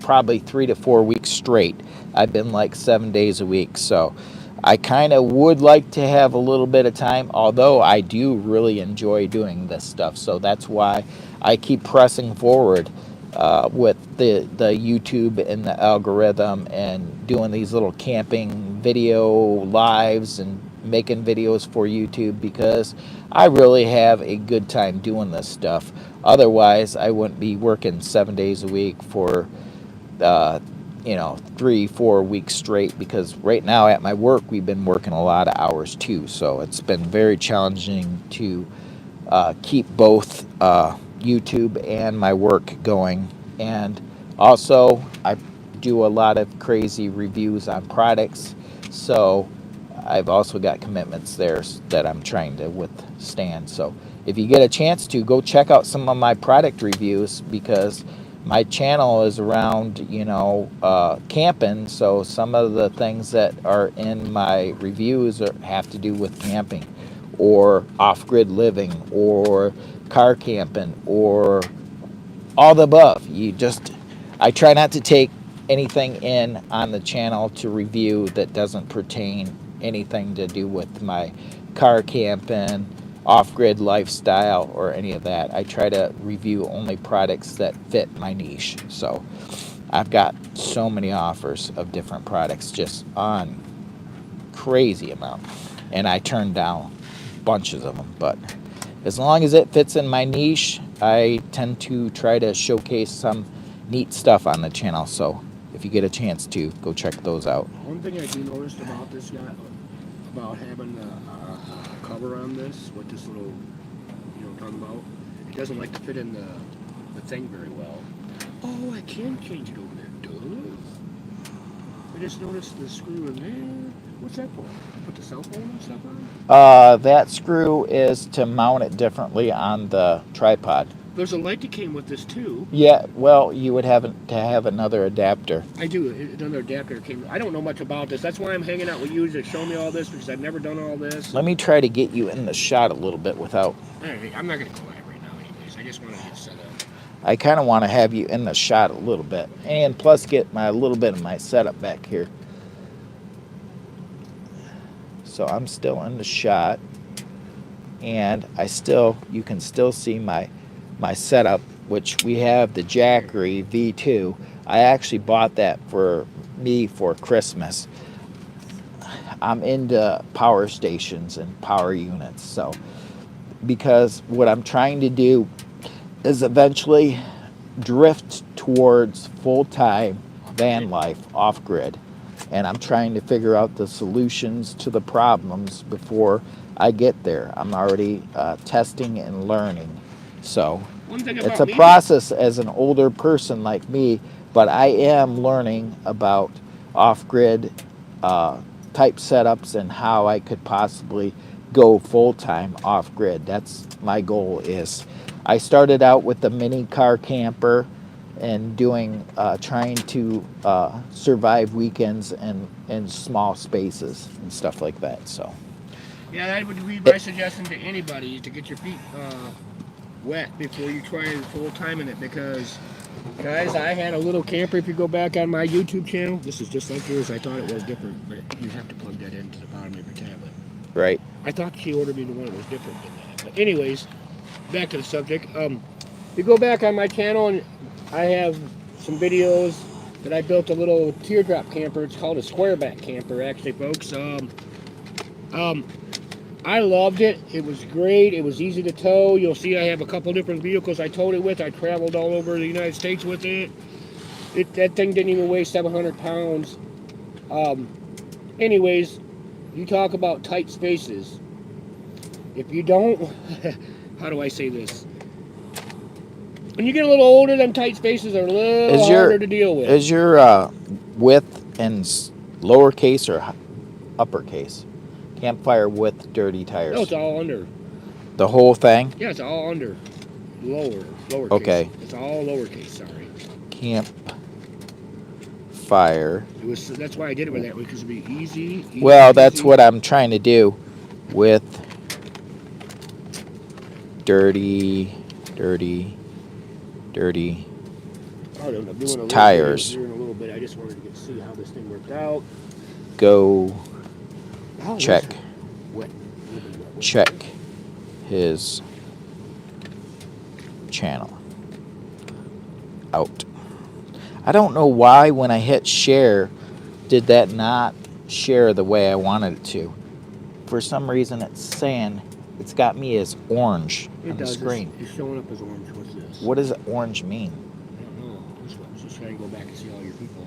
probably 3 to 4 weeks straight. I've been like 7 days a week, so I kind of would like to have a little bit of time, although I do really enjoy doing this stuff. So that's why I keep pressing forward with the YouTube and the algorithm and doing these little camping video lives and making videos for YouTube, because I really have a good time doing this stuff. Otherwise, I wouldn't be working 7 days a week for 3-4 weeks straight, because right now at my work we've been working a lot of hours too, so it's been very challenging to keep both YouTube and my work going. And also I do a lot of crazy reviews on products, so I've also got commitments there that I'm trying to withstand. So if you get a chance to, go check out some of my product reviews, because my channel is around, camping. So some of the things that are in my reviews have to do with camping or off-grid living or car camping or all the above. I try not to take anything in on the channel to review that doesn't pertain anything to do with my car camping, off-grid lifestyle, or any of that. I try to review only products that fit my niche. So I've got so many offers of different products, just on crazy amount, and I turn down bunches of them. But as long as it fits in my niche, I tend to try to showcase some neat stuff on the channel. So if you get a chance to, go check those out. One thing I do notice about this guy, about having the cover on this, what this little, you know what I'm talking about, it doesn't like to fit in the thing very well. Oh, I can change it over there. Duh. I just noticed the screw in there. What's that for? Put the cell phone and stuff on? That screw is to mount it differently on the tripod. There's a light that came with this too. Yeah, well, you would have to have another adapter. I do. Another adapter came. I don't know much about this. That's why I'm hanging out with you to show me all this, because I've never done all this. Let me try to get you in the shot a little bit without... All right, I'm not going to go live right now anyways. I just want to get set up. I kind of want to have you in the shot a little bit, and plus get a little bit of my setup back here. So I'm still in the shot, and you can still see my setup, which we have the Jackery V2. I actually bought that for me for Christmas. I'm into power stations and power units, so because what I'm trying to do is eventually drift towards full-time van life off-grid, and I'm trying to figure out the solutions to the problems before I get there. I'm already testing and learning. So it's a process as an older person like me, but I am learning about off-grid type setups and how I could possibly go full-time off-grid. That's my goal. Is I started out with the mini car camper and doing trying to survive weekends in small spaces and stuff like that. So yeah, that would be my suggestion to anybody, to get your feet wet before you try full time in it, because guys, I had a little camper. If you go back on my YouTube channel, this is just like yours. I thought it was different, but you have to plug that into the bottom of your tablet. Right. I thought she ordered me the one that was different than that. But anyways, back to the subject. You go back on my channel, and I have some videos that I built a little teardrop camper. It's called a square back camper, actually, folks. I loved it. It was great. It was easy to tow. You'll see I have a couple different vehicles I towed it with. I traveled all over the United States with it. That thing didn't even weigh 700 pounds. Anyways, you talk about tight spaces. If you don't, how do I say this? When you get a little older, them tight spaces are a little harder to deal with. Is your width in lowercase or uppercase? Campfire width, dirty tires. No, it's all under. The whole thing? Yeah, it's all under. Lowercase. Okay. It's all lowercase, sorry. Campfire. That's why I did it with that way, because it'd be easy. Well, that's what I'm trying to do with dirty tires. Here in a little bit. I just wanted to see how this thing worked out. Go check his channel out. I don't know why when I hit share did that not share the way I wanted it to. For some reason it's saying it's got me as orange on the screen. It's showing up as orange. What's this? What does orange mean? I don't know. Just trying to go back and see all your people.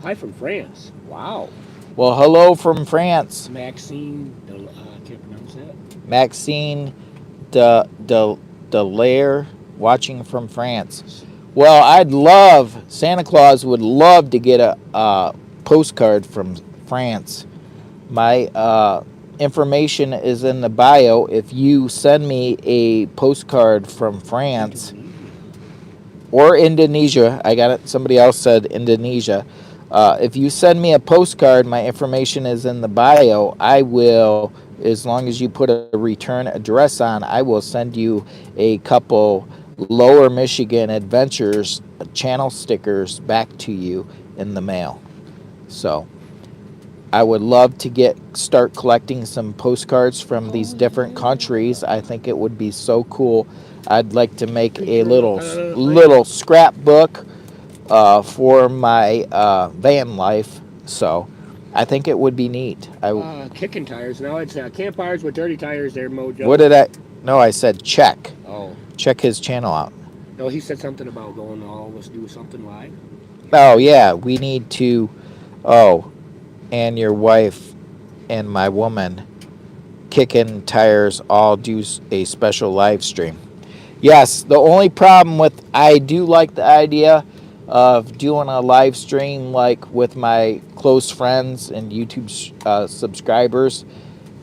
Hi from France. Wow. Well, hello from France. Maxine, I can't pronounce that. Maxine Delaire, watching from France. Well, Santa Claus would love to get a postcard from France. My information is in the bio. If you send me a postcard from France or Indonesia, I got it. Somebody else said Indonesia. If you send me a postcard, my information is in the bio. I will, as long as you put a return address on, I will send you a couple Lower Michigan Adventures channel stickers back to you in the mail. So I would love to start collecting some postcards from these different countries. I think it would be so cool. I'd like to make a little scrapbook for my van life. So I think it would be neat. Kicking tires. Now it's campfires with dirty tires there, Mojo. What did I? No, I said check. Oh. Check his channel out. No, he said something about going to all of us do something live. Oh, yeah. We need to. Oh, and your wife and my woman kicking tires all do a special live stream. Yes, the only problem with I do like the idea of doing a live stream like with my close friends and YouTube subscribers.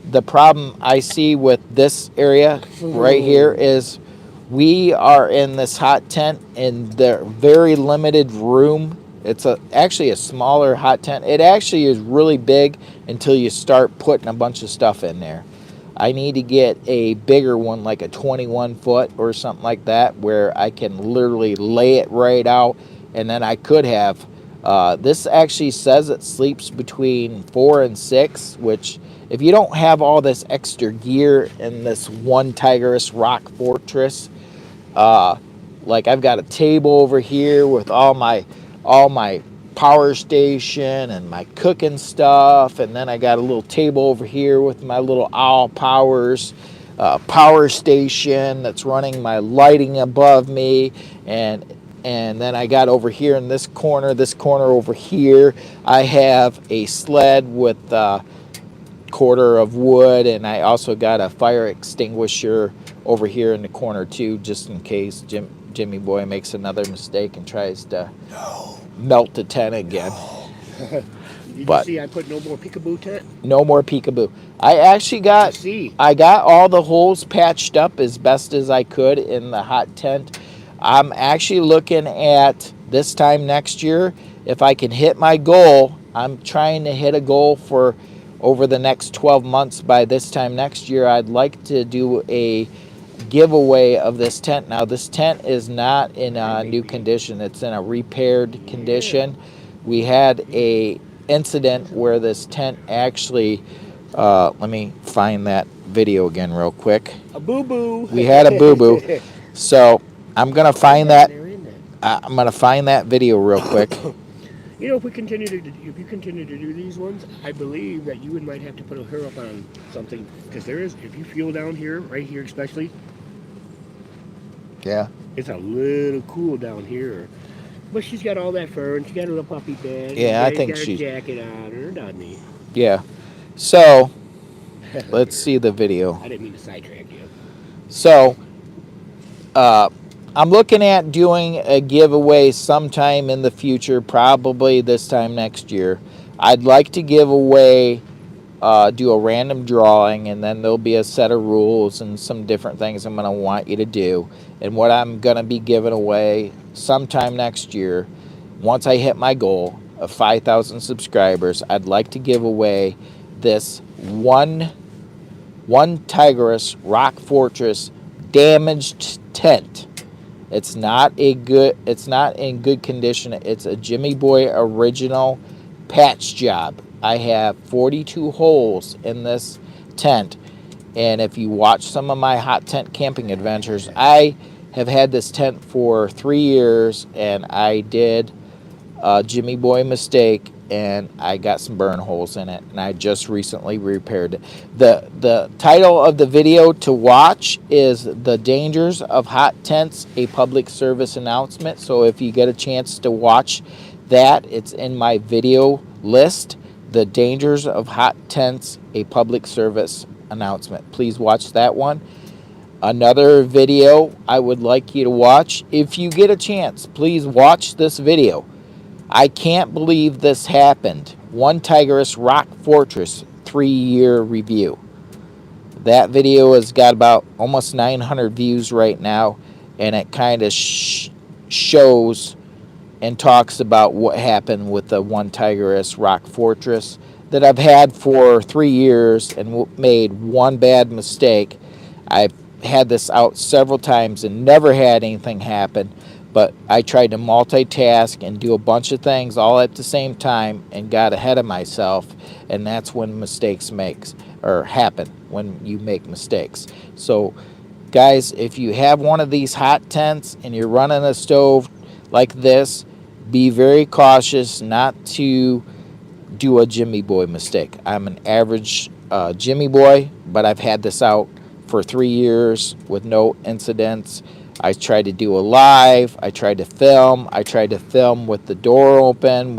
The problem I see with this area right here is we are in this hot tent in the very limited room. It's actually a smaller hot tent. It actually is really big until you start putting a bunch of stuff in there. I need to get a bigger one, like a 21 foot or something like that, where I can literally lay it right out. And then I could have, this actually says it sleeps between 4 and 6, which if you don't have all this extra gear in this one Tigris Rock Fortress, like I've got a table over here with all my power station and my cooking stuff, and then I got a little table over here with my little Owl Powers power station that's running my lighting above me, and then I got over here in this corner over here, I have a sled with quarter of wood, and I also got a fire extinguisher over here in the corner too, just in case Jimmy Boy makes another mistake and tries to melt the tent again. Did you see I put no more peekaboo tent? No more peekaboo. I actually got all the holes patched up as best as I could in the hot tent. I'm actually looking at this time next year, if I can hit my goal. I'm trying to hit a goal for over the next 12 months. By this time next year, I'd like to do a giveaway of this tent. Now, this tent is not in a new condition. It's in a repaired condition. We had a incident where this tent actually, let me find that video again real quick. A boo-boo. We had a boo-boo. So I'm going to find that. I'm going to find that video real quick. You know, if you continue to do these ones, I believe that you might have to put her up on something, because there is, if you feel down here, right here especially, yeah, it's a little cool down here. But she's got all that fur, and she got a little puppy bed. Yeah, I think she's got a jacket on her, doesn't he? Yeah. So let's see the video. I didn't mean to sidetrack you. So, I'm looking at doing a giveaway sometime in the future, probably this time next year. I'd like to give away, do a random drawing, and then there'll be a set of rules and some different things I'm going to want you to do. And what I'm going to be giving away sometime next year, once I hit my goal of 5,000 subscribers, I'd like to give away this one Tigris Rock Fortress damaged tent. It's not in good condition. It's a Jimmy Boy original patch job. I have 42 holes in this tent, and if you watch some of my hot tent camping adventures, I have had this tent for 3 years, and I did a Jimmy Boy mistake, and I got some burn holes in it, and I just recently repaired it. The title of the video to watch is The Dangers of Hot Tents, a public service announcement. So if you get a chance to watch that, it's in my video list. The Dangers of Hot Tents, a public service announcement. Please watch that one. Another video I would like you to watch, if you get a chance, please watch this video. I can't believe this happened. One Tigris Rock Fortress 3-year review. That video has got about almost 900 views right now, and it kind of shows and talks about what happened with the One Tigris Rock Fortress that I've had for 3 years and made one bad mistake. I've had this out several times and never had anything happen. but I tried to multitask and do a bunch of things all at the same time and got ahead of myself, and that's when mistakes makes or happen, when you make mistakes. So guys, if you have one of these hot tents and you're running a stove like this, be very cautious not to do a Jimmy Boy mistake. I'm an average Jimmy Boy, but I've had this out for 3 years with no incidents. I tried to do a live. I tried to film. I tried to film with the door open,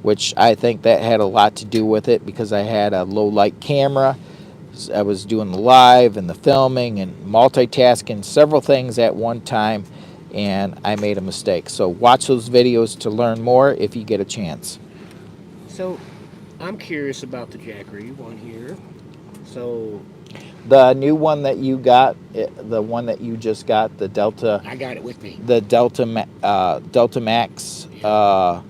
which I think that had a lot to do with it because I had a low light camera. I was doing the live and the filming and multitasking several things at one time, and I made a mistake. So watch those videos to learn more if you get a chance. So I'm curious about the Jackery one here. So The new one that you got, the one that you just got, the Delta, I got it with me. the Delta Max, Yeah.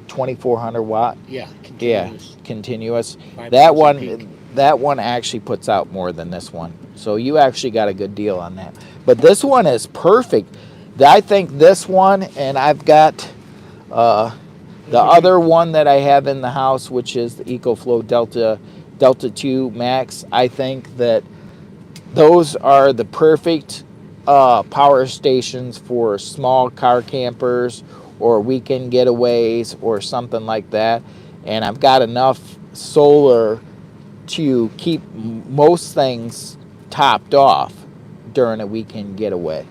2400 watt. Yeah, Yeah, continuous. continuous. 5,000 That peak. one actually puts out more than this one. So you actually got a good deal on that. But this one is perfect. I think this one, and I've got the other one that I have in the house, which is the EcoFlow Delta 2 Max. I think that those are the perfect power stations for small car campers or weekend getaways or something like that. And I've got enough solar to keep most things topped off during a weekend getaway.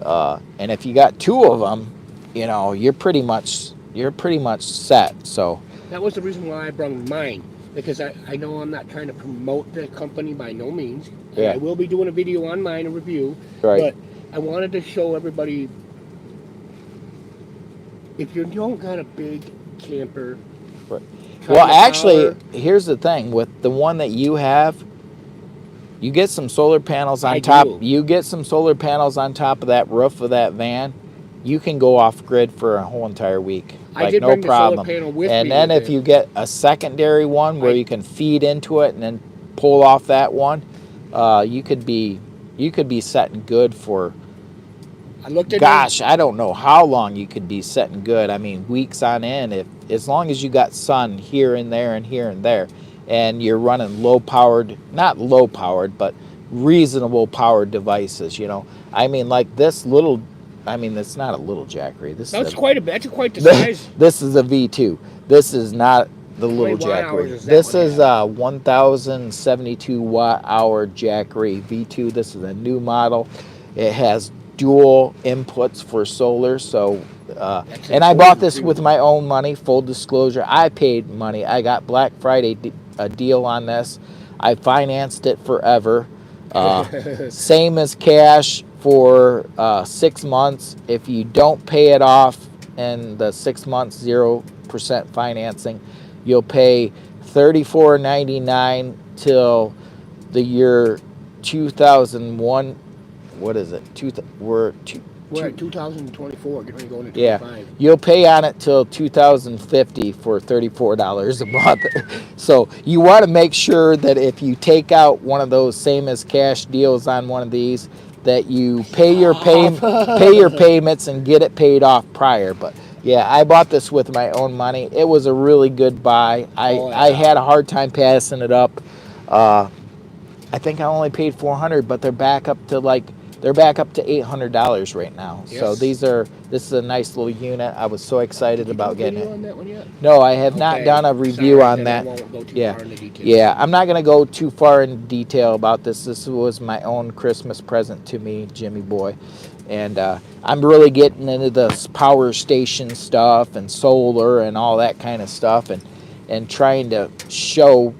And if you got two of them, you know you're pretty much set. So That was the reason why I brought mine. Because I know I'm not trying to promote the company by no means. And yeah, I will be doing a video on mine, a review. right. But I wanted to show everybody, if you don't got a big camper, Right. trying Well, to actually, power, here's the thing with the one that you have. You get some solar panels on I top. do. You get some solar panels on top of that roof of that van. You can go off grid for a whole entire week, I like did no bring the solar problem. panel with And me then with if it. you get a secondary one where I you can feed into it and then pull off that one, you could be setting good for. I looked at Gosh, I don't know how long you could be setting good. I mean, weeks on end. If as long as you got sun here and there and here and there, and you're running low powered, not low powered, but reasonable powered devices. I mean, like this little. I mean, it's not a little Jackery. This That's is quite a bit. That's quite the size. this is a V2. This is not the How little many watt hours Jackery. does that This one is have? a 1072 watt hour Jackery V2. This is a new model. It has dual inputs for solar. So, That's and I bought important this with too. my own money. Full disclosure, I paid money. I got Black Friday a deal on this. I financed it forever. Same as cash for 6 months. If you don't pay it off in the 6 months, 0% financing, you'll pay $34.99 till the year 2001. What is it? We're at 2024, getting ready to go into Yeah, 25. you'll pay on it till 2050 for $34 a month. So you want to make sure that if you take out one of those same as cash deals on one of these, that you pay your payments and get it paid off prior. But yeah, I bought this with my own money. It was a really good buy. Oh I yeah. had a hard time passing it up. I think I only paid 400, but they're back up to $800 right now. Yes. So this is a nice little unit. I was so excited Did you do about a getting video it. on that one yet? No, I have not Okay. done a review Sorry, on then I that. won't go too Yeah. far into details. Yeah, I'm not going to go too far in detail about this. This was my own Christmas present to me, Jimmy Boy. And I'm really getting into the power station stuff and solar and all that kind of stuff and trying to show,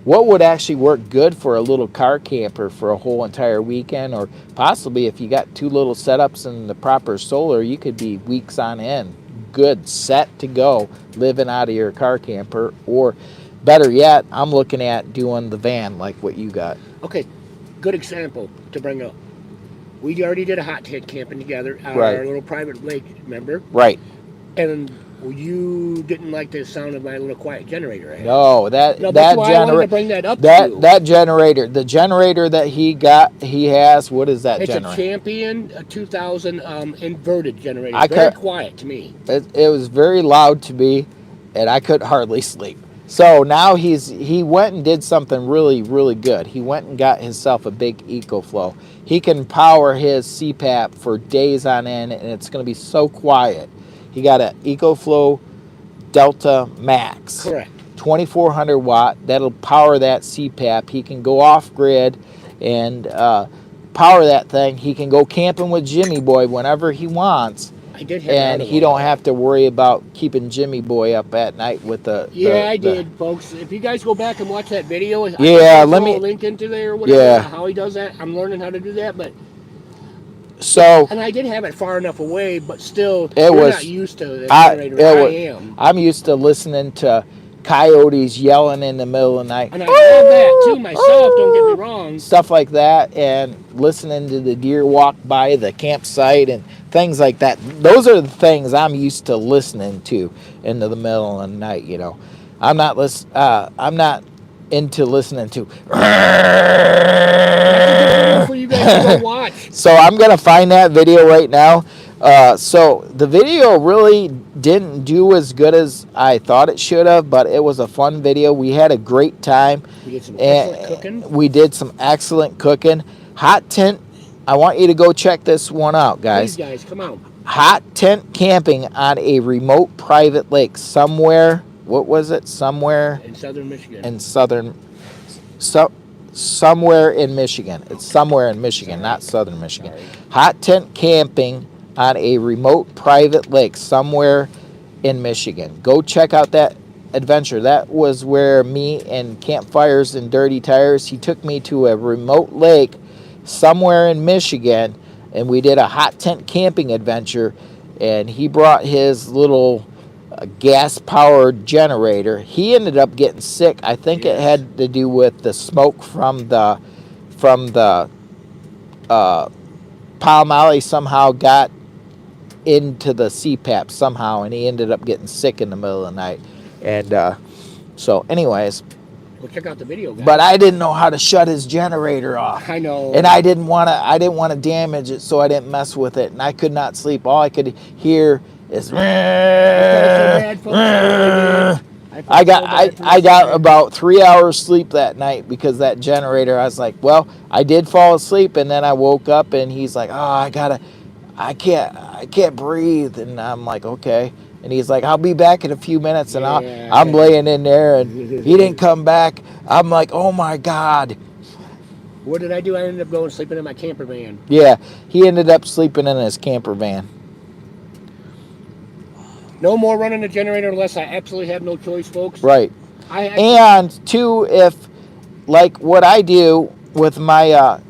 what would actually work good for a little car camper for a whole entire weekend, or possibly if you got two little setups and the proper solar, you could be weeks on end, good, set to go, living out of your car camper. Or better yet, I'm looking at doing the van like what you got. Okay, good example to bring up. We already did a hot tent camping together, Right. our little private lake, remember? Right. And Well, you didn't like the sound of my little quiet generator I had. No, that That's why I wanted to bring that up to you. that generator, the generator that he has. What is that It's generator? a Champion 2000 inverted generator. It's very quiet to me. It was very loud to me, and I could hardly sleep. So now he went and did something really, really good. He went and got himself a big EcoFlow. He can power his CPAP for days on end, and it's going to be so quiet. He got an EcoFlow Delta Max. Correct. 2400 watt. That'll power that CPAP. He can go off grid and power that thing. He can go camping with Jimmy Boy whenever he wants. I did have And he don't have to worry about keeping Jimmy Boy up at night with the. I did, folks. If you guys go back and watch that video, let me throw a link into there or whatever. How he does that, I'm learning how to do that, but. So. And I did have it far enough away, but still, we're not used to the generator. I am. I'm used to listening to coyotes yelling in the middle of the night. And I love that too myself. Don't get me wrong. Stuff like that, and listening to the deer walk by the campsite and things like that. Those are the things I'm used to listening to into the middle of the night. You know, I'm not into listening to. For you guys to go watch. So I'm gonna find that video right now. So the video really didn't do as good as I thought it should have, but it was a fun video. We had a great time. We did some excellent cooking. We did some excellent cooking. Hot tent. I want you to go check this one out, guys. Please, guys, come on. Hot tent camping on a remote private lake somewhere. What was it? Somewhere in southern Michigan. Somewhere in Michigan. It's somewhere in Michigan, not southern Michigan. Hot tent camping on a remote private lake somewhere in Michigan. Go check out that adventure. That was where me and Campfires and Dirty Tires, he took me to a remote lake somewhere in Michigan, and we did a hot tent camping adventure, and he brought his little gas-powered generator. He ended up getting sick. I think it had to do with the smoke from the Palm Alley somehow got into the CPAP somehow, and he ended up getting sick in the middle of the night. And so anyways, well, check out the video, guys. But I didn't know how to shut his generator off. I know. And I didn't want to damage it, so I didn't mess with it, and I could not sleep. All I could hear is I got about 3 hours sleep that night because that generator. I was like, well, I did fall asleep, and then I woke up, and he's like, oh, I can't breathe, and I'm like, okay. And he's like, I'll be back in a few minutes, and I'm laying in there, and he didn't come back. I'm like, oh my God. What did I do? I ended up going sleeping in my camper van. Yeah, he ended up sleeping in his camper van. No more running the generator unless I absolutely have no choice, folks. Right. And two, if like what I do with my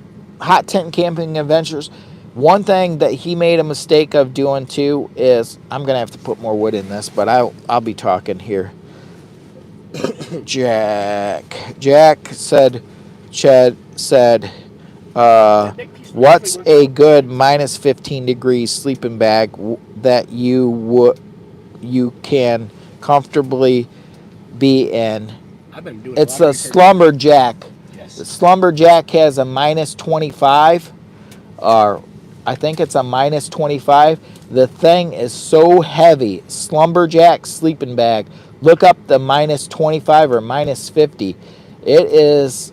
hot tent camping adventures, one thing that he made a mistake of doing too is, I'm gonna have to put more wood in this, but I'll be talking here. Jack said, Chad said, what's a good minus 15 degrees sleeping bag that you can comfortably be in? It's a Slumberjack. Yes. The Slumberjack has a minus 25, or I think it's a minus 25. The thing is so heavy. Slumberjack sleeping bag. Look up the minus 25 or minus 50. It is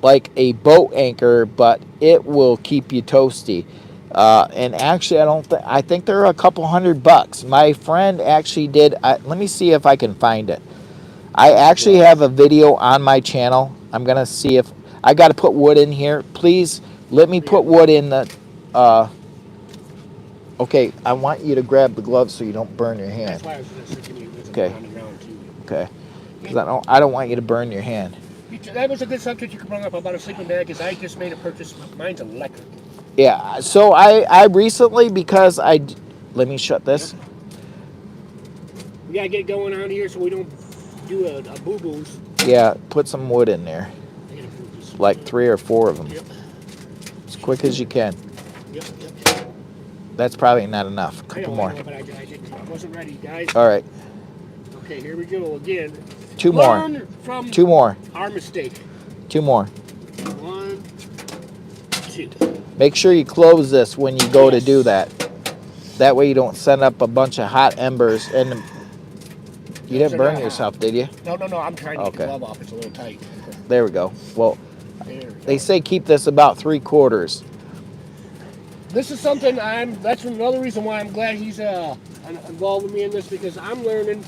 like a boat anchor, but it will keep you toasty. And actually, I think they're a couple $100. My friend actually did. Let me see if I can find it. I actually have a video on my channel. I'm gonna see if I got to put wood in here. Please let me put wood in the. Okay, I want you to grab the gloves so you don't burn your hand. Okay. Okay. Because I don't want you to burn your hand. That was a good subject you could bring up about a sleeping bag, because I just made a purchase. Mine's electric. Yeah, so I recently, because let me shut this. We gotta get going on here so we don't do a boo-boos. Yeah, put some wood in there. Like 3 or 4 of them. Yep. As quick as you can. Yep. That's probably not enough. A couple more. But I wasn't ready, guys. All right. Okay, here we go again. Two more. Learn from Two more. our mistake. Two more. 1, 2. Make sure you close this when you go to Yes. do that. That way you don't send up a bunch of hot embers. And you didn't burn yourself, did you? No. I'm trying to get the glove off. It's a little tight. There we go. Well, There we go. they say keep this about 3/4. This is something that's another reason why I'm glad he's involved with me in this, because I'm learning.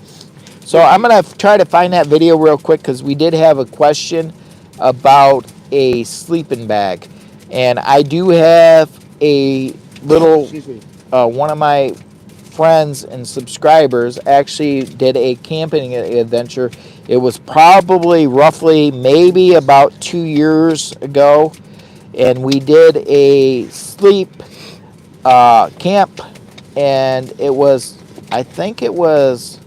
So I'm going to try to find that video real quick, because we did have a question about a sleeping bag. And I do have a little, one of my friends and subscribers actually did a camping adventure. It was probably roughly maybe about 2 years ago. And we did a sleep camp, and it was, I think it was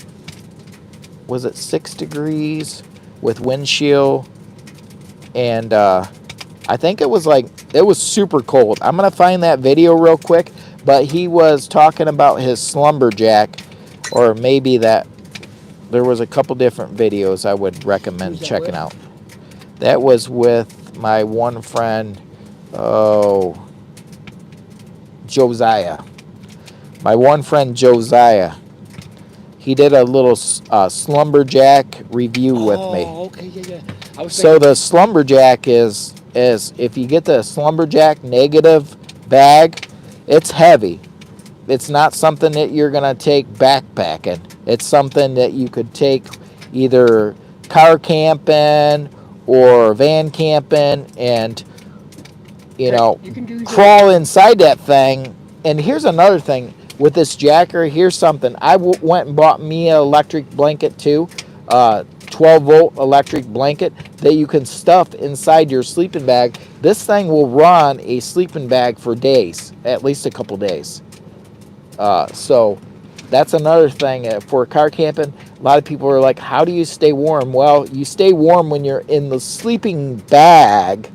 it 6 degrees with wind chill, and I think it was super cold. I'm gonna find that video real quick, but he was talking about his slumberjack, or maybe that there was a couple different videos I would recommend checking out. That was with my one friend, Josiah. My one friend Josiah. He did a little slumberjack review with me. Oh, okay, yeah. So the slumberjack is if you get the slumberjack negative bag, it's heavy. It's not something that you're gonna take backpacking. It's something that you could take either car camping or van camping, and you know, crawl inside that thing. And here's another thing with this jacker. Here's something. I went and bought me an electric blanket too, 12-volt electric blanket that you can stuff inside your sleeping bag. This thing will run a sleeping bag for days, at least a couple days. So that's another thing for car camping. A lot of people are like, how do you stay warm? Well, you stay warm when you're in the sleeping bag.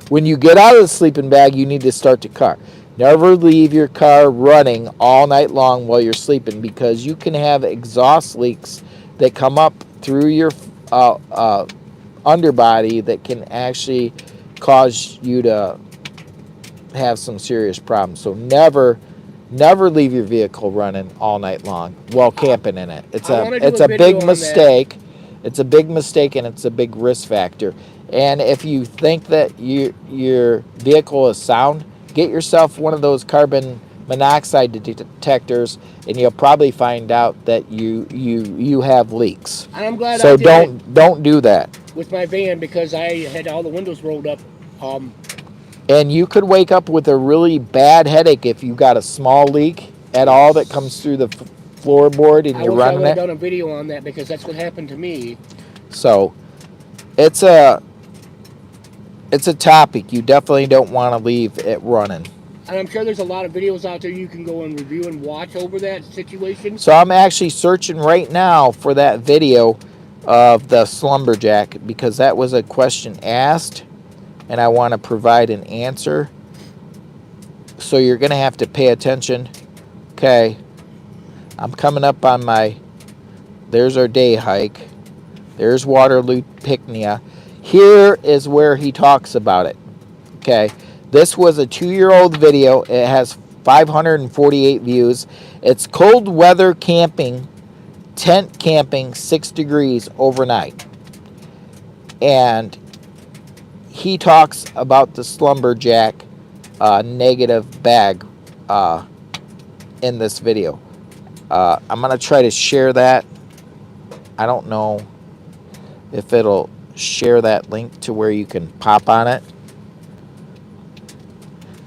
When you get out of the sleeping bag, you need to start the car. Never leave your car running all night long while you're sleeping, because you can have exhaust leaks that come up through your underbody that can actually cause you to have some serious problems. So never leave your vehicle running all night long while camping in it. It's a big mistake. It's a big mistake, and it's a big risk factor. And if you think that your vehicle is sound, get yourself one of those carbon monoxide detectors, and you'll probably find out that you have leaks. And I'm glad. So don't do that with my van, because I had all the windows rolled up. And you could wake up with a really bad headache if you got a small leak at all that comes through the floorboard and you're running it. I would have done a video on that, because that's what happened to me. So it's a topic you definitely don't want to leave it running. And I'm sure there's a lot of videos out there you can go and review and watch over that situation. So I'm actually searching right now for that video of the slumberjack, because that was a question asked, and I want to provide an answer. So you're going to have to pay attention. Okay. I'm coming up on there's our day hike. There's Waterloo Picnia. Here is where he talks about it. Okay. This was a 2-year-old video. It has 548 views. It's cold weather camping, tent camping, 6 degrees overnight. And he talks about the slumberjack negative bag in this video. I'm going to try to share that. I don't know if it'll share that link to where you can pop on it.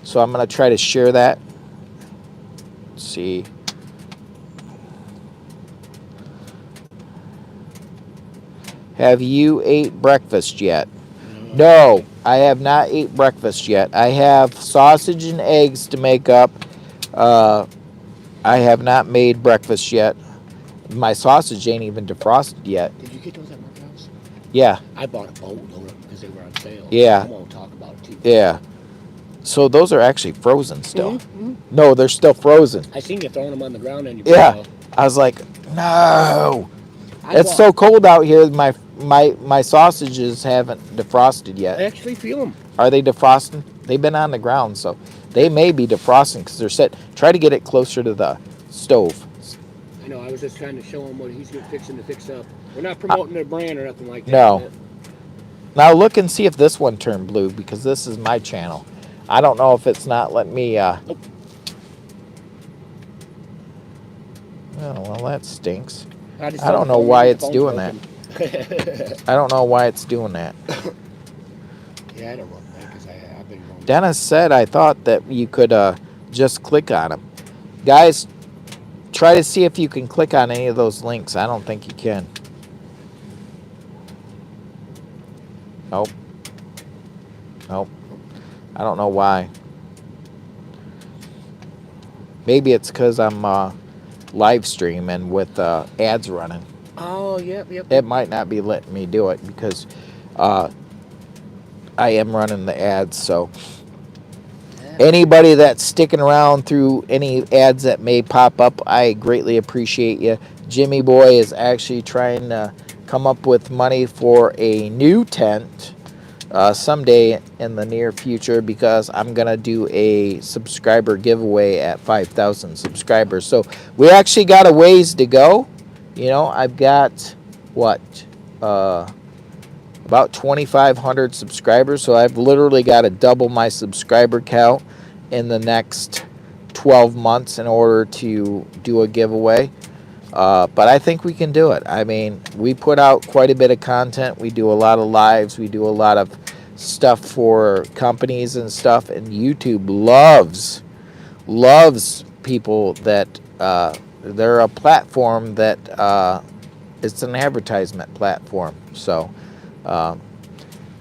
So I'm going to try to share that. Let's see. Have you ate breakfast yet? No, I have not ate breakfast yet. I have sausage and eggs to make up. I have not made breakfast yet. My sausage ain't even defrosted yet. Did you get those at my house? Yeah. I bought a boatload because they were on sale. Yeah. I'm going to talk about it too. Yeah. So those are actually frozen still. Mm-hmm. No, they're still frozen. I seen you throwing them on the ground and you I was like, no. It's so cold out here. My sausages haven't defrosted yet. I actually feel them. Are they defrosting? They've been on the ground, so they may be defrosting because they're set. Try to get it closer to the stove. I know. I was just trying to show him what he's fixing to fix up. We're not promoting their brand or nothing like that. No. Now look and see if this one turned blue because this is my channel. I don't know if it's not letting me. Oh, well, that stinks. I don't know why it's doing that. I don't know why it's doing that. Yeah, I don't know because I've been wrong. Dennis said I thought that you could just click on them. Guys, try to see if you can click on any of those links. I don't think you can. Nope. Nope. I don't know why. Maybe it's because I'm live streaming with ads running. Oh, yep. It might not be letting me do it because I am running the ads. So anybody that's sticking around through any ads that may pop up, I greatly appreciate you. Jimmy Boy is actually trying to come up with money for a new tent someday in the near future because I'm going to do a subscriber giveaway at 5,000 subscribers. So we actually got a ways to go. You know, I've got, what, about 2,500 subscribers. So I've literally got to double my subscriber count in the next 12 months in order to do a giveaway. But I think we can do it. I mean, we put out quite a bit of content. We do a lot of lives. We do a lot of stuff for companies and stuff. And YouTube loves people that they're a platform that it's an advertisement platform. So,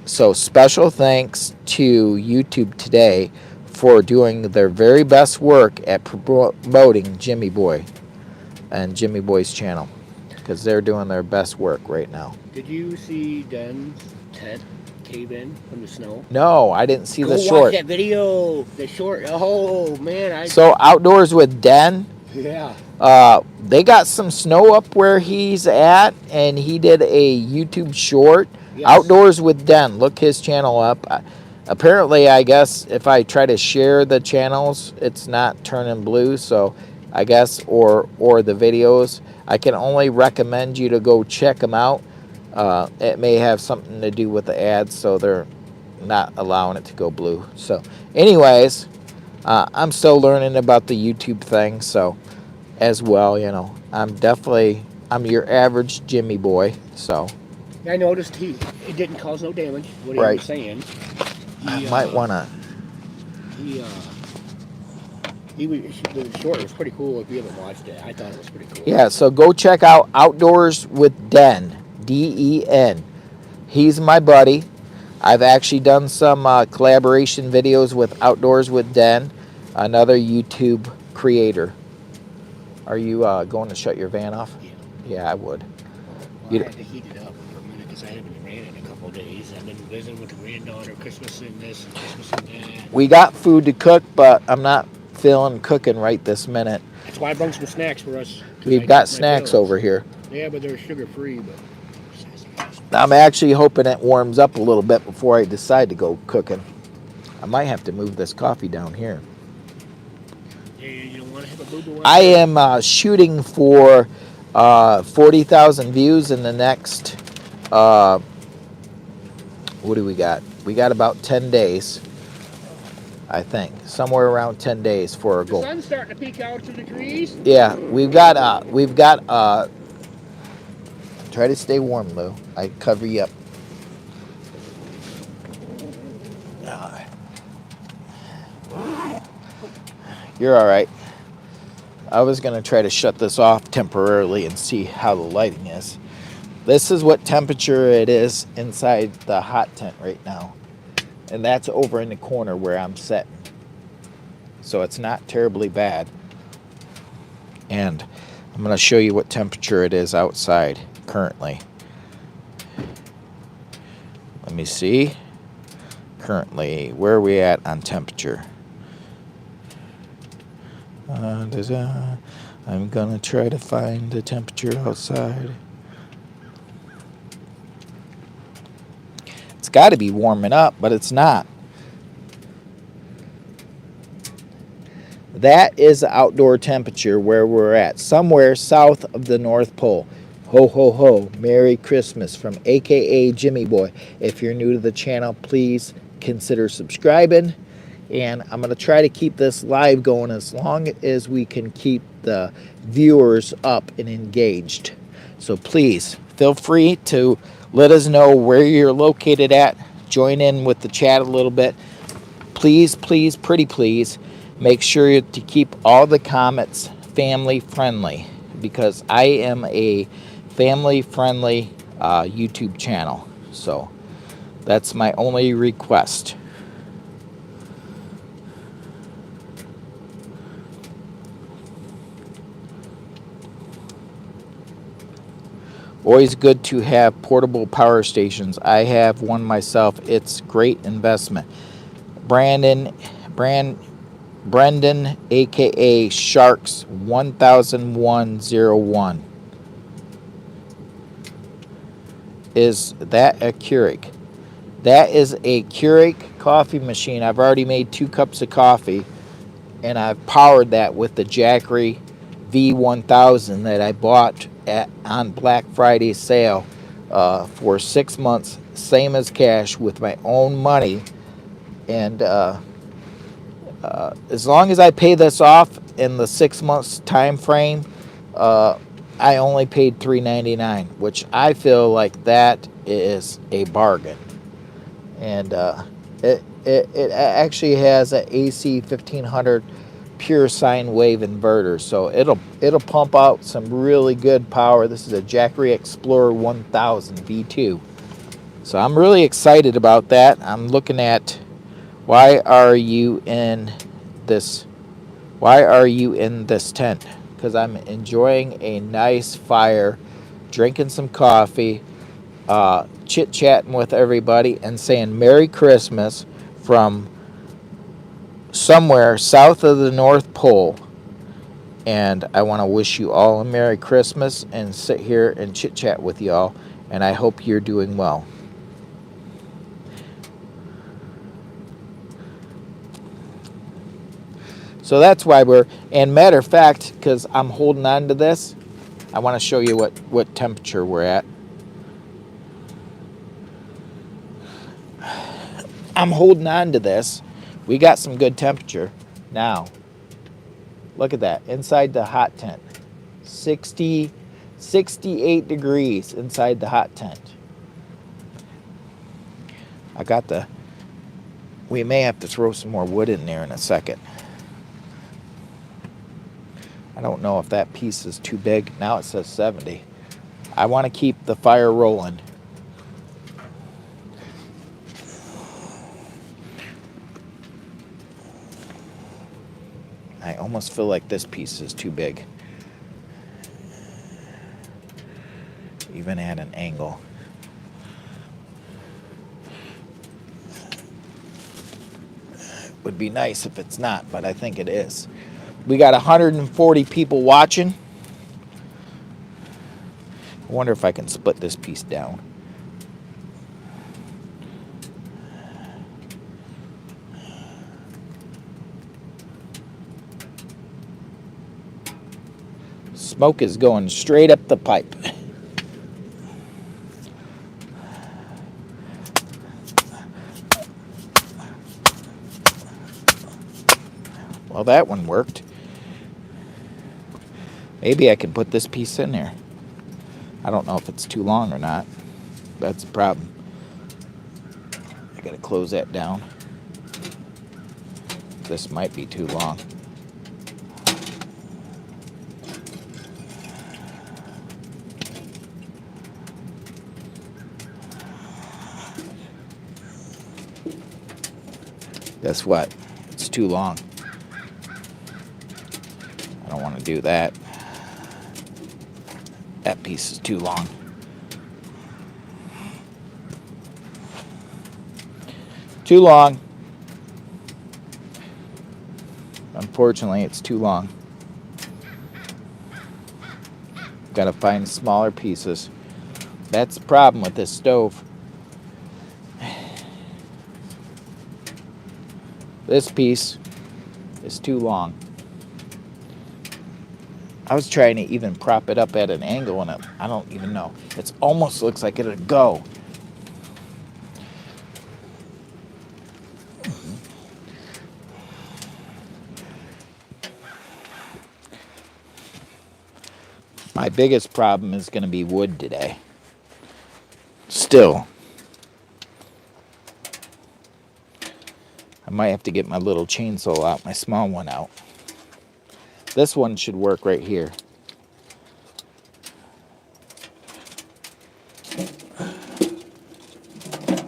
so special thanks to YouTube today for doing their very best work at promoting Jimmy Boy and Jimmy Boy's channel because they're doing their best work right now. Did you see Den's tent cave in from the snow? No, I didn't see the Go short. Watch that video. The short. Oh man! So Outdoors with Den. Yeah. They got some snow up where he's at, and he did a YouTube short. Yes. Outdoors with Den. Look his channel up. Apparently, I guess if I try to share the channels, it's not turning blue. So I guess, or the videos. I can only recommend you to go check them out. It may have something to do with the ads, so they're not allowing it to go blue. So anyways, I'm still learning about the YouTube thing, so as well, you know, I'm your average Jimmy Boy, so. I noticed it didn't cause no damage, what he was saying. I might want to. The short was pretty cool. If you haven't watched it, I thought it was pretty cool. Yeah, so go check out Outdoors with Den, D-E-N. He's my buddy. I've actually done some collaboration videos with Outdoors with Den, another YouTube creator. Are you going to shut your van off? Yeah. Yeah, I would. Well, I had to heat it up for a minute because I haven't ran in a couple of days. I've been visiting with the granddaughter, Christmas and this, and Christmas and that. We got food to cook, but I'm not feeling cooking right this minute. That's why I brought some snacks for us. We've got snacks over here. Yeah, but they're sugar-free. But I'm actually hoping it warms up a little bit before I decide to go cooking. I might have to move this coffee down here. Yeah, you don't want to have a boo-boo. I am shooting for 40,000 views in the next, what do we got? We got about 10 days, I think. Somewhere around 10 days for our goal. The sun's starting to peek out through the trees. Yeah, we've got, try to stay warm, Lou. I cover you up. You're all right. I was going to try to shut this off temporarily and see how the lighting is. This is what temperature it is inside the hot tent right now. And that's over in the corner where I'm sitting. So it's not terribly bad. And I'm going to show you what temperature it is outside currently. Let me see. Currently, where are we at on temperature? I'm going to try to find the temperature outside. got to be warming up, but it's not. That is the outdoor temperature where we're at, somewhere south of the North Pole. Ho, ho, ho. Merry Christmas from AKA Jimmy Boy. If you're new to the channel, please consider subscribing. And I'm going to try to keep this live going as long as we can keep the viewers up and engaged. So please feel free to let us know where you're located at. Join in with the chat a little bit. Please, please, pretty please, make sure to keep all the comments family friendly, because I am a family friendly YouTube channel. So that's my only request. Always good to have portable power stations. I have one myself. It's great investment. Brendan, aka Sharks 100101. Is that a Keurig? That is a Keurig coffee machine. I've already made 2 cups of coffee, and I've powered that with the Jackery V1000 that I bought on Black Friday sale for 6 months, same as cash, with my own money. And as long as I pay this off in the 6 months time frame, I only paid $3.99, which I feel like that is a bargain. And it actually has an AC 1500 pure sine wave inverter, so it'll pump out some really good power. This is a Jackery Explorer 1000 V2, so I'm really excited about that. I'm looking at why are you in this tent? Because I'm enjoying a nice fire, drinking some coffee, chit-chatting with everybody, and saying Merry Christmas from somewhere south of the North Pole. And I want to wish you all a Merry Christmas and sit here and chit-chat with you all, and I hope you're doing well. So that's why and matter of fact, because I'm holding on to this, I want to show you what temperature we're at. I'm holding on to this. We got some good temperature. Now, look at that. Inside the hot tent. 68 degrees inside the hot tent. We may have to throw some more wood in there in a second. I don't know if that piece is too big. Now it says 70. I want to keep the fire rolling. I almost feel like this piece is too big, even at an angle. Would be nice if it's not, but I think it is. We got 140 people watching. I wonder if I can split this piece down. Smoke is going straight up the pipe. Well, that one worked. Maybe I can put this piece in there. I don't know if it's too long or not. That's the problem. I gotta close that down. This might be too long. Guess what? It's too long. I don't want to do that. That piece is too long. Too long. Unfortunately, it's too long. Got to find smaller pieces. That's the problem with this stove. This piece is too long. I was trying to even prop it up at an angle, and I don't even know. It almost looks like it'd go. My biggest problem is going to be wood today. Still. I might have to get my little chainsaw out, my small one out. This one should work right here.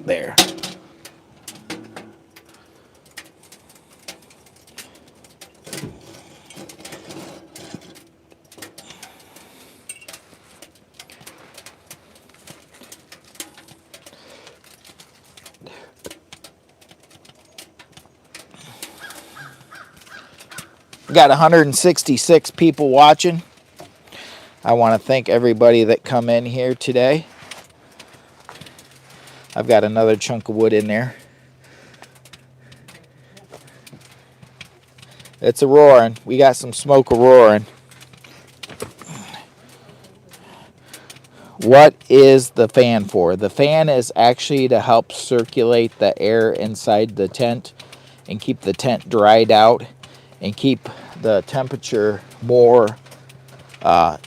There. Got 166 people watching. I want to thank everybody that come in here today. I've got another chunk of wood in there. It's a roaring. We got some smoke a roaring. What is the fan for? The fan is actually to help circulate the air inside the tent and keep the tent dried out and keep the temperature more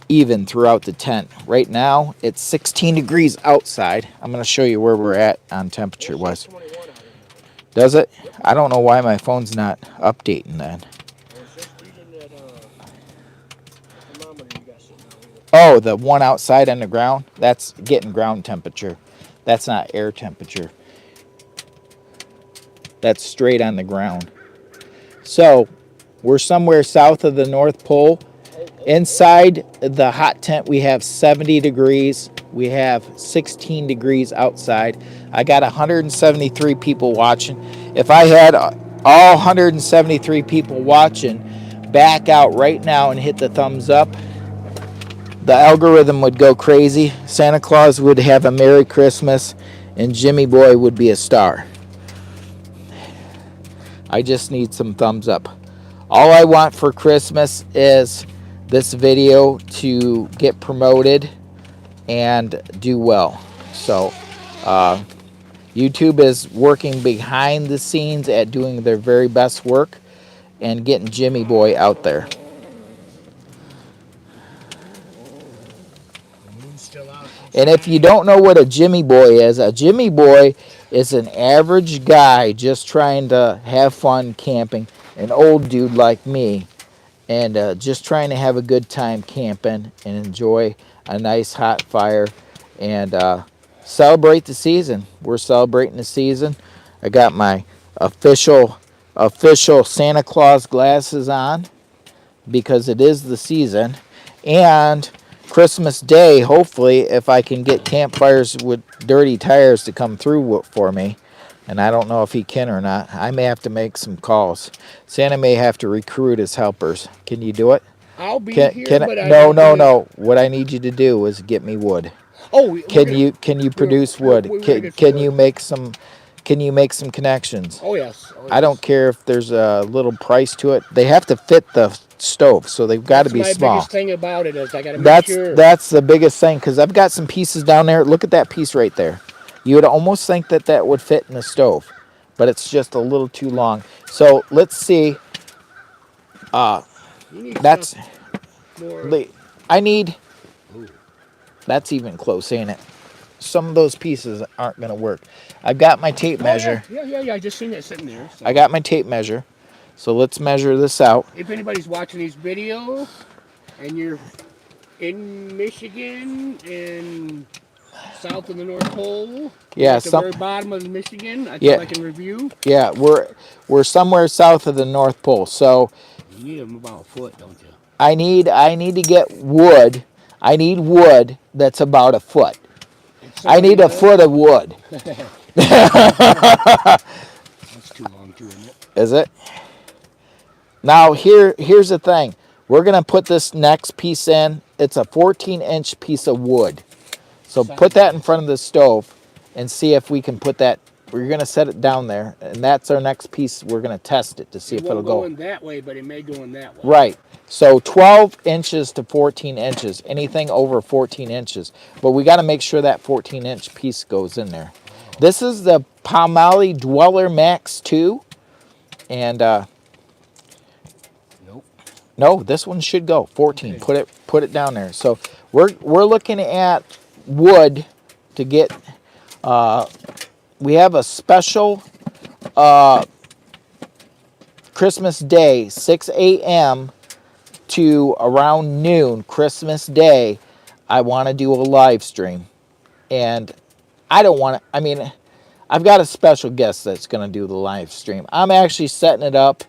even throughout the tent. Right now, it's 16 degrees outside. I'm going to show you where we're at on temperature-wise. Does it? I don't know why my phone's not updating that. Oh, the one outside on the ground? That's getting ground temperature. That's not air temperature. That's straight on the ground. So, we're somewhere south of the North Pole. Inside the hot tent, we have 70 degrees. We have 16 degrees outside. I got 173 people watching. If I had all 173 people watching back out right now and hit the thumbs up, the algorithm would go crazy. Santa Claus would have a Merry Christmas, and Jimmy Boy would be a star. I just need some thumbs up. All I want for Christmas is this video to get promoted and do well. So YouTube is working behind the scenes at doing their very best work and getting Jimmy Boy out there. And if you don't know what a Jimmy Boy is an average guy just trying to have fun camping, an old dude like me, and just trying to have a good time camping and enjoy a nice hot fire and celebrate the season. We're celebrating the season. I got my official Santa Claus glasses on because it is the season. And Christmas Day, hopefully, if I can get campfires with dirty tires to come through for me, and I don't know if he can or not, I may have to make some calls. Santa may have to recruit his helpers. Can you do it? I'll be here, but no. What I need you to do is get me wood. Oh, can you produce wood? Can you make some connections? Oh yes. I don't care if there's a little price to it. They have to fit the stove, so they've got to be small. That's my biggest thing about it is I got to make sure. That's the biggest thing, because I've got some pieces down there. Look at that piece right there. You would almost think that would fit in the stove, but it's just a little too long. So let's see. That's more. I need. That's even close, ain't it? Some of those pieces aren't going to work. I've got my tape measure. Yeah. I just seen it sitting there. So. I got my tape measure. So let's measure this out. If anybody's watching these videos and you're in Michigan and south of the North Pole, at the very bottom of Michigan, I thought I can review. Yeah, we're somewhere south of the North Pole. So you need them about a foot, don't you? I need to get wood. I need wood that's about a foot. I need a foot of wood. That's too long too, isn't it? Is it? Now here's the thing. We're gonna put this next piece in. It's a 14-inch piece of wood. So put that in front of the stove and see if we can put that we're gonna set it down there, and that's our next piece. We're gonna test it to see It if it'll won't go go. in that way, but it may go in that way. Right. So 12 inches to 14 inches, anything over 14 inches. But we got to make sure that 14-inch piece goes in there. Oh. This is the Palmali Dweller Max 2. And Nope. no, this one should go 14. Okay. Put it down there. So we're looking at wood to get. We have a special Christmas Day, 6 a.m. to around noon, Christmas Day. I want to do a live stream, and I don't want to. I mean, I've got a special guest that's going to do the live stream. I'm actually setting it up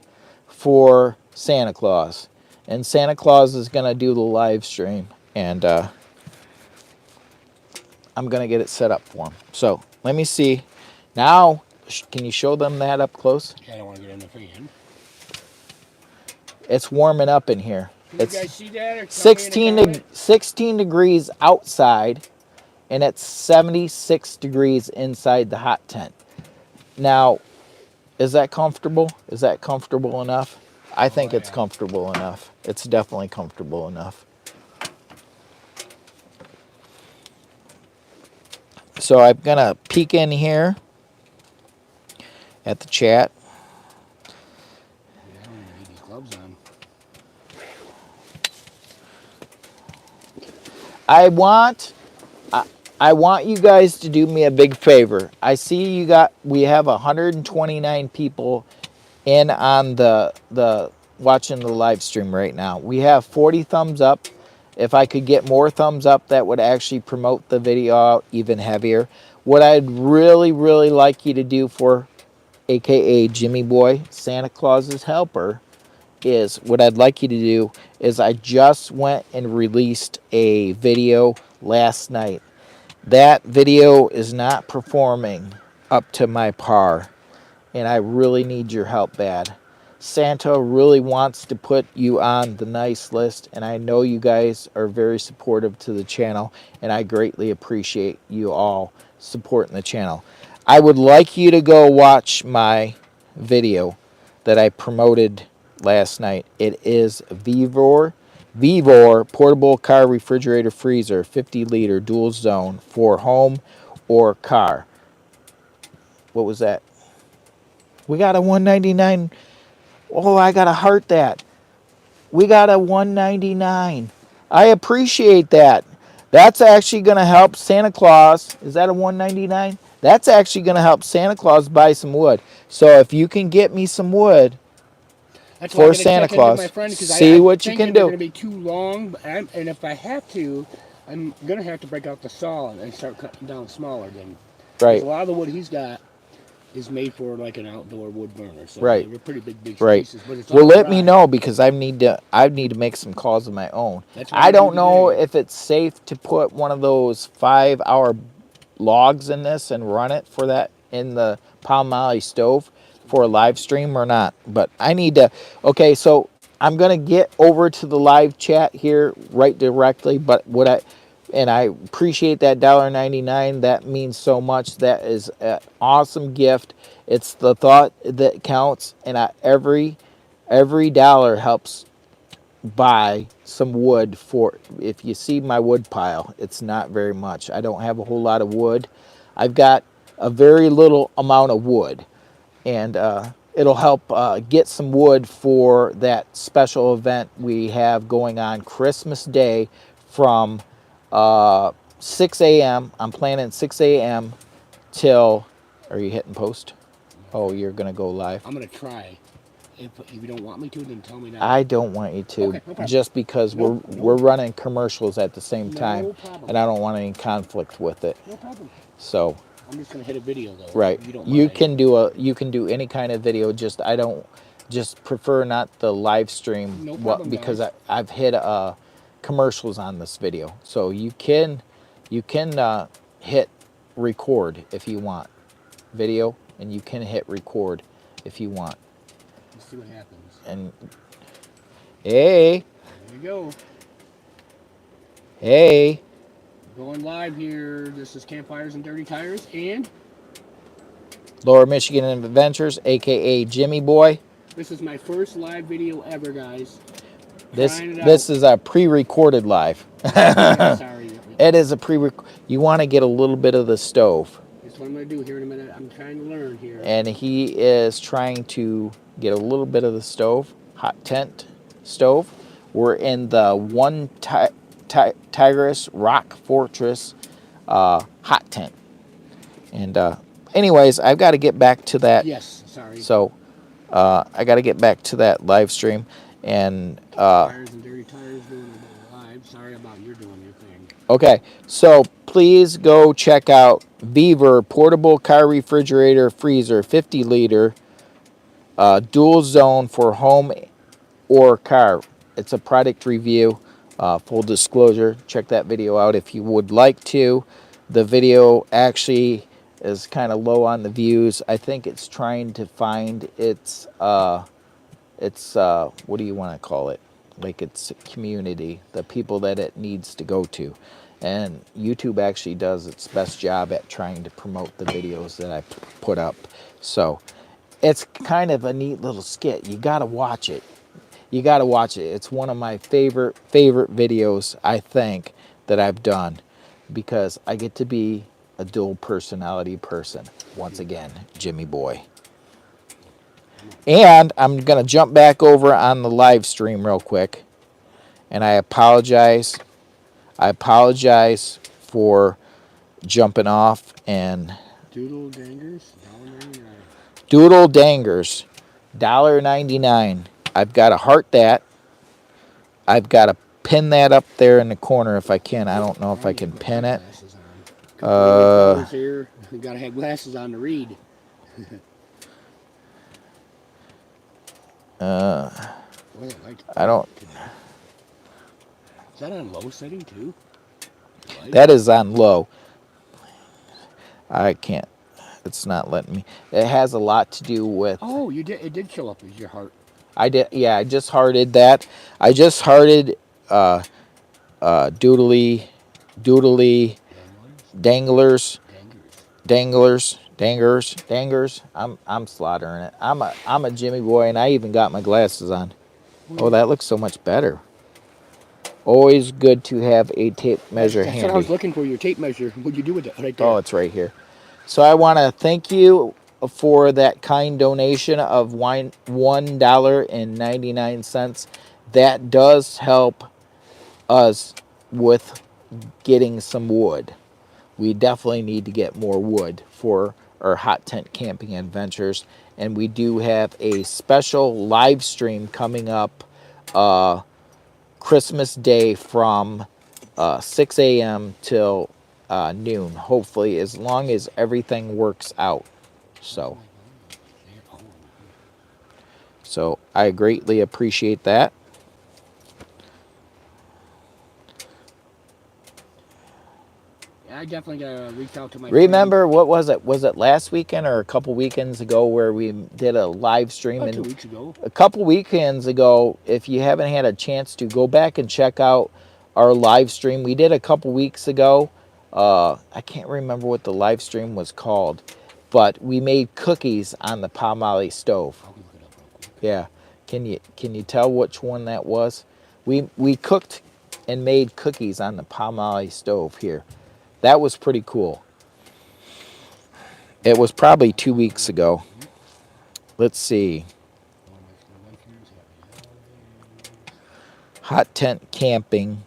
for Santa Claus, and Santa Claus is going to do the live stream, and I'm going to get it set up for him. So let me see. Now, can you show them that up close? I don't want to get in the fan. It's warming up in here. Can It's you guys see that? Or tell me in the comment? 16 degrees outside, and it's 76 degrees inside the hot tent. Now, is that comfortable? Is that comfortable enough? I think it's comfortable enough. It's definitely comfortable enough. So I'm going to peek in here at the chat. Yeah, I'm going to get these gloves on. I want you guys to do me a big favor. I see we have 129 people in on the watching the live stream right now. We have 40 thumbs up. If I could get more thumbs up, that would actually promote the video out even heavier. What I'd really, really like you to do for AKA Jimmy Boy, Santa Claus's helper, is what I'd like you to do is I just went and released a video last night. That video is not performing up to my par, and I really need your help bad. Santa really wants to put you on the nice list, and I know you guys are very supportive to the channel, and I greatly appreciate you all supporting the channel. I would like you to go watch my video that I promoted last night. It is Vivor portable car refrigerator freezer, 50-liter dual zone for home or car. What was that? We got a $199. Oh, I got to heart that. We got a $199. I appreciate that. That's actually going to help Santa Claus. Is that a $199? That's actually going to help Santa Claus buy some wood. So if you can get me some wood, that's why for Santa Claus, my friend, see what you can do. They're going to be too long, and if I have to, I'm going to have to break out the saw and start cutting down smaller. Then, right. A lot of the wood he's got is made for like an outdoor wood burner, so right. they're pretty big right. pieces. But it's well, all let dry. me know because I need to make some calls of my own. That's what I don't need know to do. if it's safe to put one of those 5-hour logs in this and run it for that in the Palmali stove for a live stream or not, but I need to. Okay, so I'm gonna get over to the live chat here right directly, but I appreciate that $1.99. That means so much. That is an awesome gift. It's the thought that counts, and every dollar helps buy some wood for. If you see my wood pile, it's not very much. I don't have a whole lot of wood. I've got a very little amount of wood, and it'll help get some wood for that special event we have going on Christmas Day from 6 a.m. I'm planning 6 a.m. till. Are you hitting post? Oh, you're gonna go live. I'm gonna try. If you don't want me to, then tell me now. I don't want you to, okay, no just because we're running commercials at the same time, and I don't want any conflict with it. No problem. So I'm just gonna hit a video though. right, you can do any kind of video. Just prefer not the live stream. No problem, because guys. I've hit commercials on this video, so you can hit record if you want video, and you can hit record if you want. Let's see what happens. And hey, there you go. Hey. Going live here. This is Campfires and Dirty Tires, and Lower Michigan Adventures, aka Jimmy Boy. This is my first live video ever, guys. This Trying it out. this is a pre-recorded live. Yeah, sorry. It is a pre. You want to get a little bit of the stove, That's what I'm going to do here in a minute. I'm trying to learn here. and he is trying to get a little bit of the stove, hot tent stove. We're in the Tigris Rock Fortress hot tent, and anyways, I've got to get back to that. Yes, sorry. So I got to get back to that live stream, and Tires and dirty tires doing a live. Sorry about you doing your thing. okay, so please go check out Beaver Portable Car Refrigerator Freezer 50 liter dual zone for home or car. It's a product review. Full disclosure, check that video out if you would like to. The video actually is kind of low on the views. I think it's trying to find its what do you want to call it? Like its community, the people that it needs to go to. And YouTube actually does its best job at trying to promote the videos that I put up. So it's kind of a neat little skit. You got to watch it. You got to watch it. It's one of my favorite videos, I think, that I've done, because I get to be a dual personality person. Once again, Jimmy Boy. And I'm going to jump back over on the live stream real quick. And I apologize. I apologize for jumping off. And Doodle Dangers, $1.99. Doodle Dangers, $1.99. I've got to heart that. I've got to pin that up there in the corner if I can. I don't know if I can pin it. Here. You gotta have glasses on to read. I don't. Is that on low setting too? That is on low. I can't. It's not letting me. It has a lot to do with. Oh, you did. It did show up as your heart. I did. Yeah, I just hearted that. I just hearted doodly danglers. Dangers. I'm slaughtering it. I'm a Jimmy Boy, and I even got my glasses on. Oh, that looks so much better. Always good to have a tape measure handy. That's what I was looking for, your tape measure. What'd you do with it? Right there. Oh, it's right here. So I want to thank you for that kind donation of $1.99. That does help us with getting some wood. We definitely need to get more wood for our hot tent camping adventures. And we do have a special live stream coming up Christmas Day from 6 a.m. till noon, hopefully, as long as everything works out. So I greatly appreciate that. I definitely gotta reach out to my Remember, what was it? Was it last weekend or a couple weekends ago where we did a live stream? About 2 weeks ago. A couple weekends ago, if you haven't had a chance to, go back and check out our live stream. We did a couple weeks ago. I can't remember what the live stream was called, but we made cookies on the Palmolive stove. I'll look it up real quick. Yeah. Can you tell which one that was? We cooked and made cookies on the Palmolive stove here. That was pretty cool. It was probably 2 weeks ago. Let's see. Hot tent camping.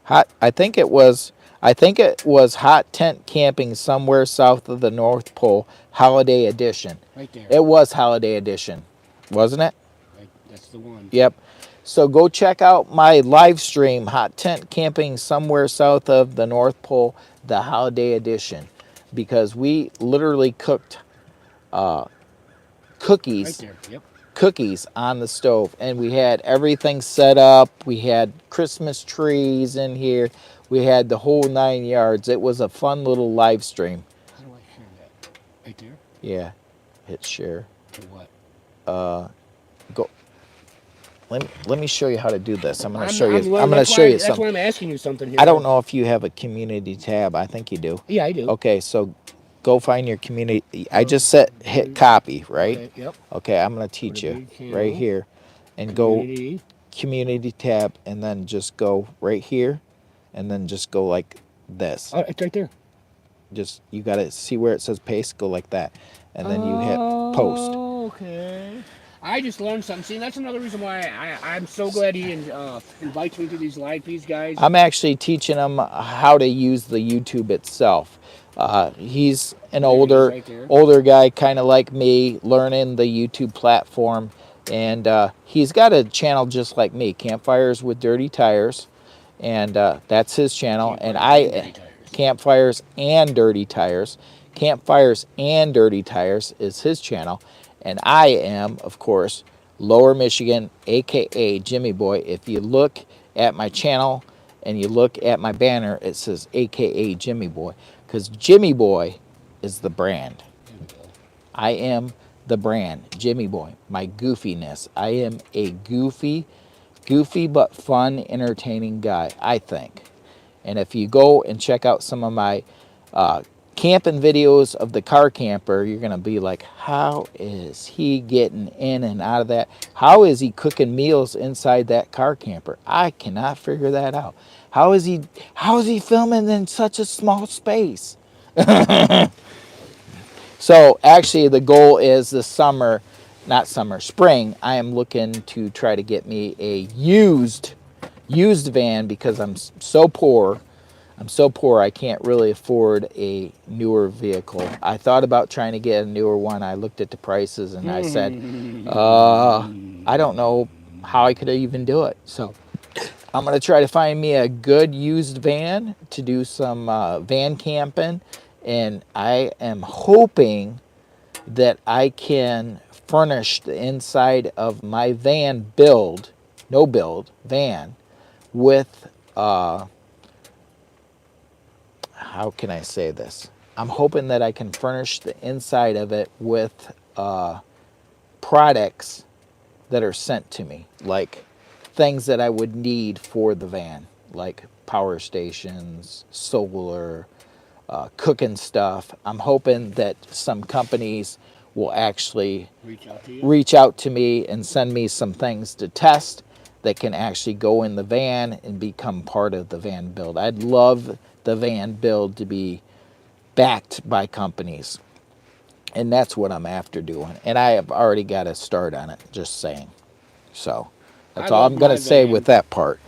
I think it was hot tent camping somewhere south of the North Pole, holiday edition. Right there. It was holiday edition, wasn't it? Right, that's the one. Yep. So go check out my live stream, Hot Tent Camping Somewhere South of the North Pole, the holiday edition, because we literally cooked cookies. Right there. Yep. Cookies on the stove, and we had everything set up. We had Christmas trees in here. We had the whole 9 yards. It was a fun little live stream. How do I share that? Right there? Yeah. Hit share. To what? Go. Let me show you how to do this. I'm going to I'm- show you. I'm- I'm going to that's show why- you That's something. why I'm asking you something here. I don't know if you have a community tab. I think you do. Yeah, I do. Okay, so go find your community. I just said hit copy, right? Okay, yep. Okay, I'm going to Go to teach you big channel, right here. And go community. community tab, and then just go right here, and then just go like this. Oh, it's right there. Just, you got to see where it says paste, go like that. And then you hit post. Okay. I just learned something. See, that's another reason why I'm so glad he invites me to these live feeds, guys. I'm actually teaching him how to use the YouTube itself. He's an There it is older right there. older guy, kind of like me, learning the YouTube platform, and he's got a channel just like me, Campfires with Dirty Tires, and that's his channel. And Campfires and Dirty Tires, Campfires and Dirty Tires is his channel, and I am, of course, Lower Michigan, aka Jimmy Boy. If you look at my channel and you look at my banner, it says aka Jimmy Boy, because Jimmy Boy is the brand. I am the brand, Jimmy Boy. My goofiness. I am a goofy but fun, entertaining guy, I think. And if you go and check out some of my camping videos of the car camper, you're going to be like, how is he getting in and out of that? How is he cooking meals inside that car camper? I cannot figure that out. How is he filming in such a small space? So actually the goal is this summer, not summer, spring, I am looking to try to get me a used van, because I'm so poor. I can't really afford a newer vehicle. I thought about trying to get a newer one. I looked at the prices and I said, I don't know how I could even do it. So I'm going to try to find me a good used van to do some van camping. And I am hoping that I can furnish the inside of my van van with, how can I say this? I'm hoping that I can furnish the inside of it with products that are sent to me, like things that I would need for the van, like power stations, solar, cooking stuff. I'm hoping that some companies will actually reach out to me and send me some things to test that can actually go in the van and become part of the van build. I'd love the van build to be backed by companies, and that's what I'm after doing. And I have already got a start on it, just saying. So that's all I'm going to say with that part.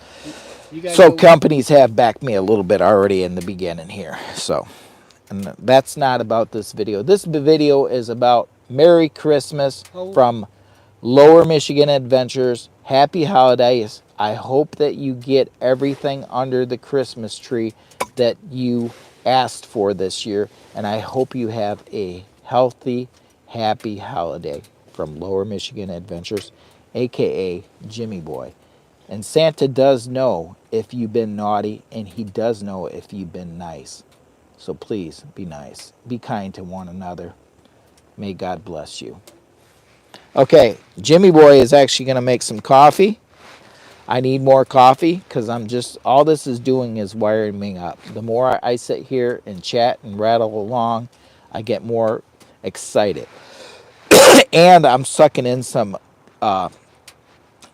So companies have backed me a little bit already in the beginning here. So, and that's not about this video. This video is about Merry Christmas from Lower Michigan Adventures. Happy holidays. I hope that you get everything under the Christmas tree that you asked for this year. And I hope you have a healthy, happy holiday from Lower Michigan Adventures, aka Jimmy Boy. And Santa does know if you've been naughty, and he does know if you've been nice. So please be nice. Be kind to one another. May God bless you. Okay, Jimmy Boy is actually going to make some coffee. I need more coffee because all this is doing is wiring me up. The more I sit here and chat and rattle along, I get more excited. And I'm sucking in some, a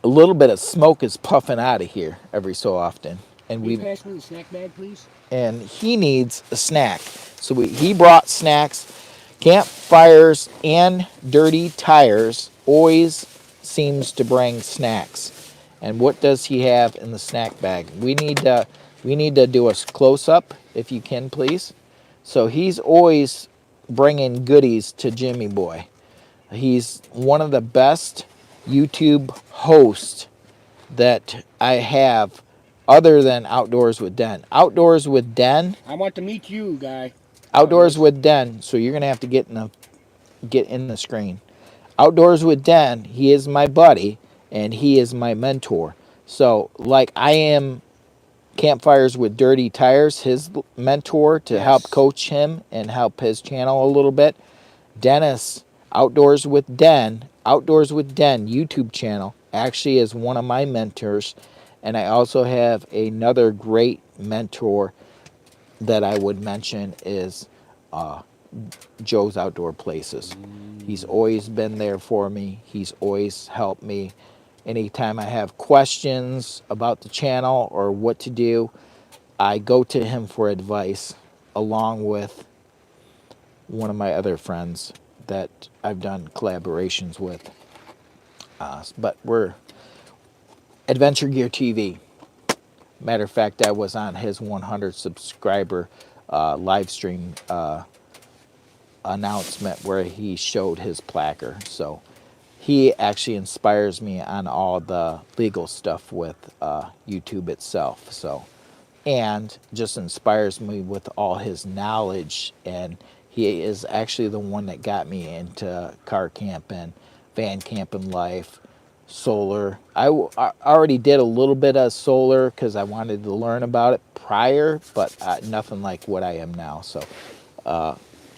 little bit of smoke is puffing out of here every so often. And Can you pass me the snack bag, please? And he needs a snack. So he brought snacks. Campfires and Dirty Tires always seems to bring snacks. And what does he have in the snack bag? We need to do a close up, if you can, please. So he's always bringing goodies to Jimmy Boy. He's one of the best YouTube hosts that I have, other than Outdoors with Den. Outdoors with Den. I want to meet you, guy. Outdoors with Den. So you're gonna have to get in the screen. Outdoors with Den. He is my buddy and he is my mentor. So like I am Campfires with Dirty Tires, his mentor, to help coach him and help his channel a little bit. Dennis, Outdoors with Den YouTube channel, actually is one of my mentors. And I also have another great mentor that I would mention is Joe's Outdoor Places. He's always been there for me. He's always helped me. Anytime I have questions about the channel or what to do, I go to him for advice, along with one of my other friends that I've done collaborations with. But we're Adventure Gear TV. Matter of fact, I was on his 100 subscriber live stream announcement where he showed his placard. So he actually inspires me on all the legal stuff with YouTube itself. So, and just inspires me with all his knowledge. And he is actually the one that got me into car camping, van camping life, solar. I already did a little bit of solar because I wanted to learn about it prior, but nothing like what I am now. So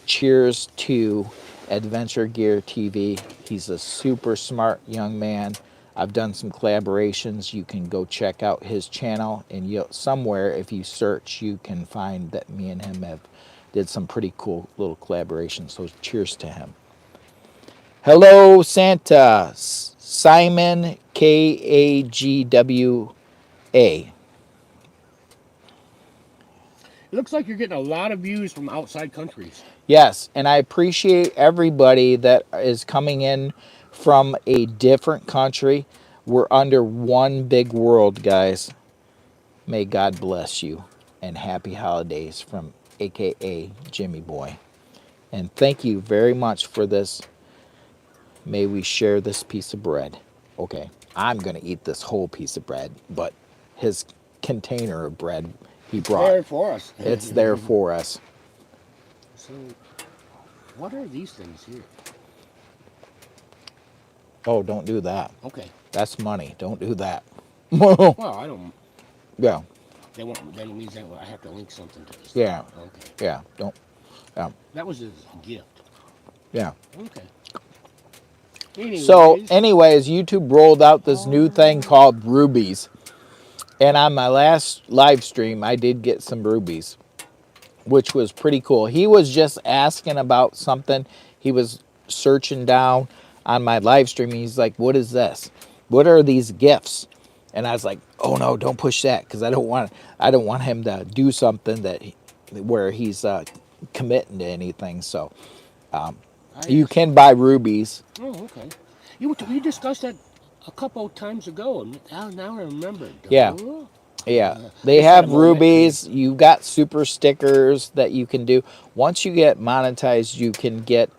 cheers to Adventure Gear TV. He's a super smart young man. I've done some collaborations. You can go check out his channel, and somewhere if you search, you can find that me and him have did some pretty cool little collaborations. So cheers to him. Hello, Santa. Simon Kagwa. It looks like you're getting a lot of views from outside countries. Yes, and I appreciate everybody that is coming in from a different country. We're under one big world, guys. May God bless you, and happy holidays from AKA Jimmy Boy. And thank you very much for this. May we share this piece of bread. Okay, I'm going to eat this whole piece of bread, but his container of bread he brought. There for us. It's there for us. So, what are these things here? Oh, don't do that. Okay. That's money. Don't do that. Well, I don't. Yeah. They want. Then it means that I have to link something to this. Yeah. Okay. Yeah. Don't. That was his gift. Yeah. Okay. Anyways, So, anyways, YouTube rolled out this new thing called rubies. And on my last live stream, I did get some rubies, which was pretty cool. He was just asking about something. He was searching down on my live stream. He's like, what is this? What are these gifts? And I was like, oh no, don't push that, because I don't want him to do something where he's committing to anything. So you can buy rubies. Oh, okay. We discussed that a couple times ago, and now I remember. Yeah. Yeah, they have rubies. You've got super stickers that you can do. Once you get monetized, you can get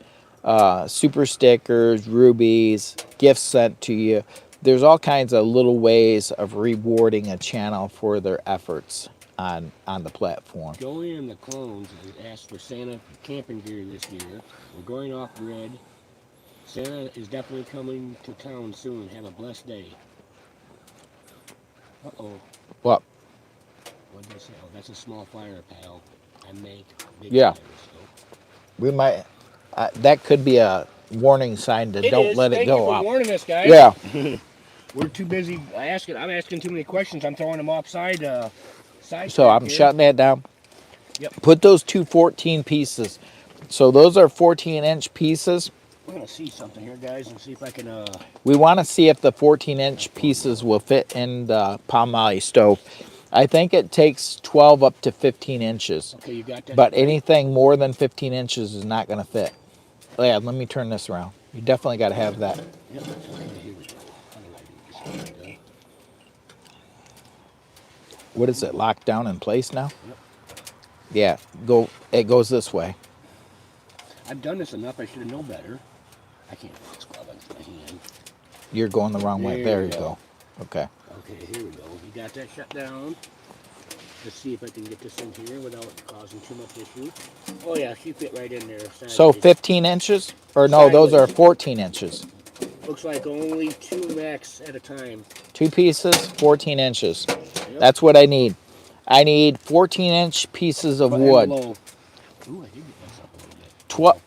super stickers, rubies, gifts sent to you. There's all kinds of little ways of rewarding a channel for their efforts on the platform. Joey and the clones asked for Santa camping gear this year. We're going off grid. Santa is definitely coming to town soon. Have a blessed day. Uh-oh. What? What did they say? Oh, that's a small fire, pal. I make big Yeah. fires, so. We might. That could be a warning sign to don't let it go. Thank you for warning us, guys. Yeah. We're too busy asking. I'm asking too many questions. I'm throwing them offside. So I'm shutting that down. Yep. Put those two 14 pieces. So those are 14-inch pieces. We're gonna see something here, guys, and see if I can. We want to see if the 14-inch pieces will fit in the Palmali stove. I think it takes 12 up to 15 inches. Okay, you got that. But anything more than 15 inches is not going to fit. Oh, yeah, let me turn this around. You definitely got to have that. Yep. Okay, here we go. How do I do this? What is it, locked down in place now? Yep. Yeah, it goes this way. I've done this enough. I should have known better. I can't put this glove into my hand. You're going the wrong way. There you go. Okay. Okay, here we go. You got that shut down. Let's see if I can get this in here without causing too much issue. Oh yeah, she fit right in there. Sideways. So 15 inches? Or no, those are 14 inches. Looks like only 2 max at a time. 2 pieces, 14 inches. Yep. That's what I need. I need 14-inch pieces of wood. Ooh, I did get this up a little bit.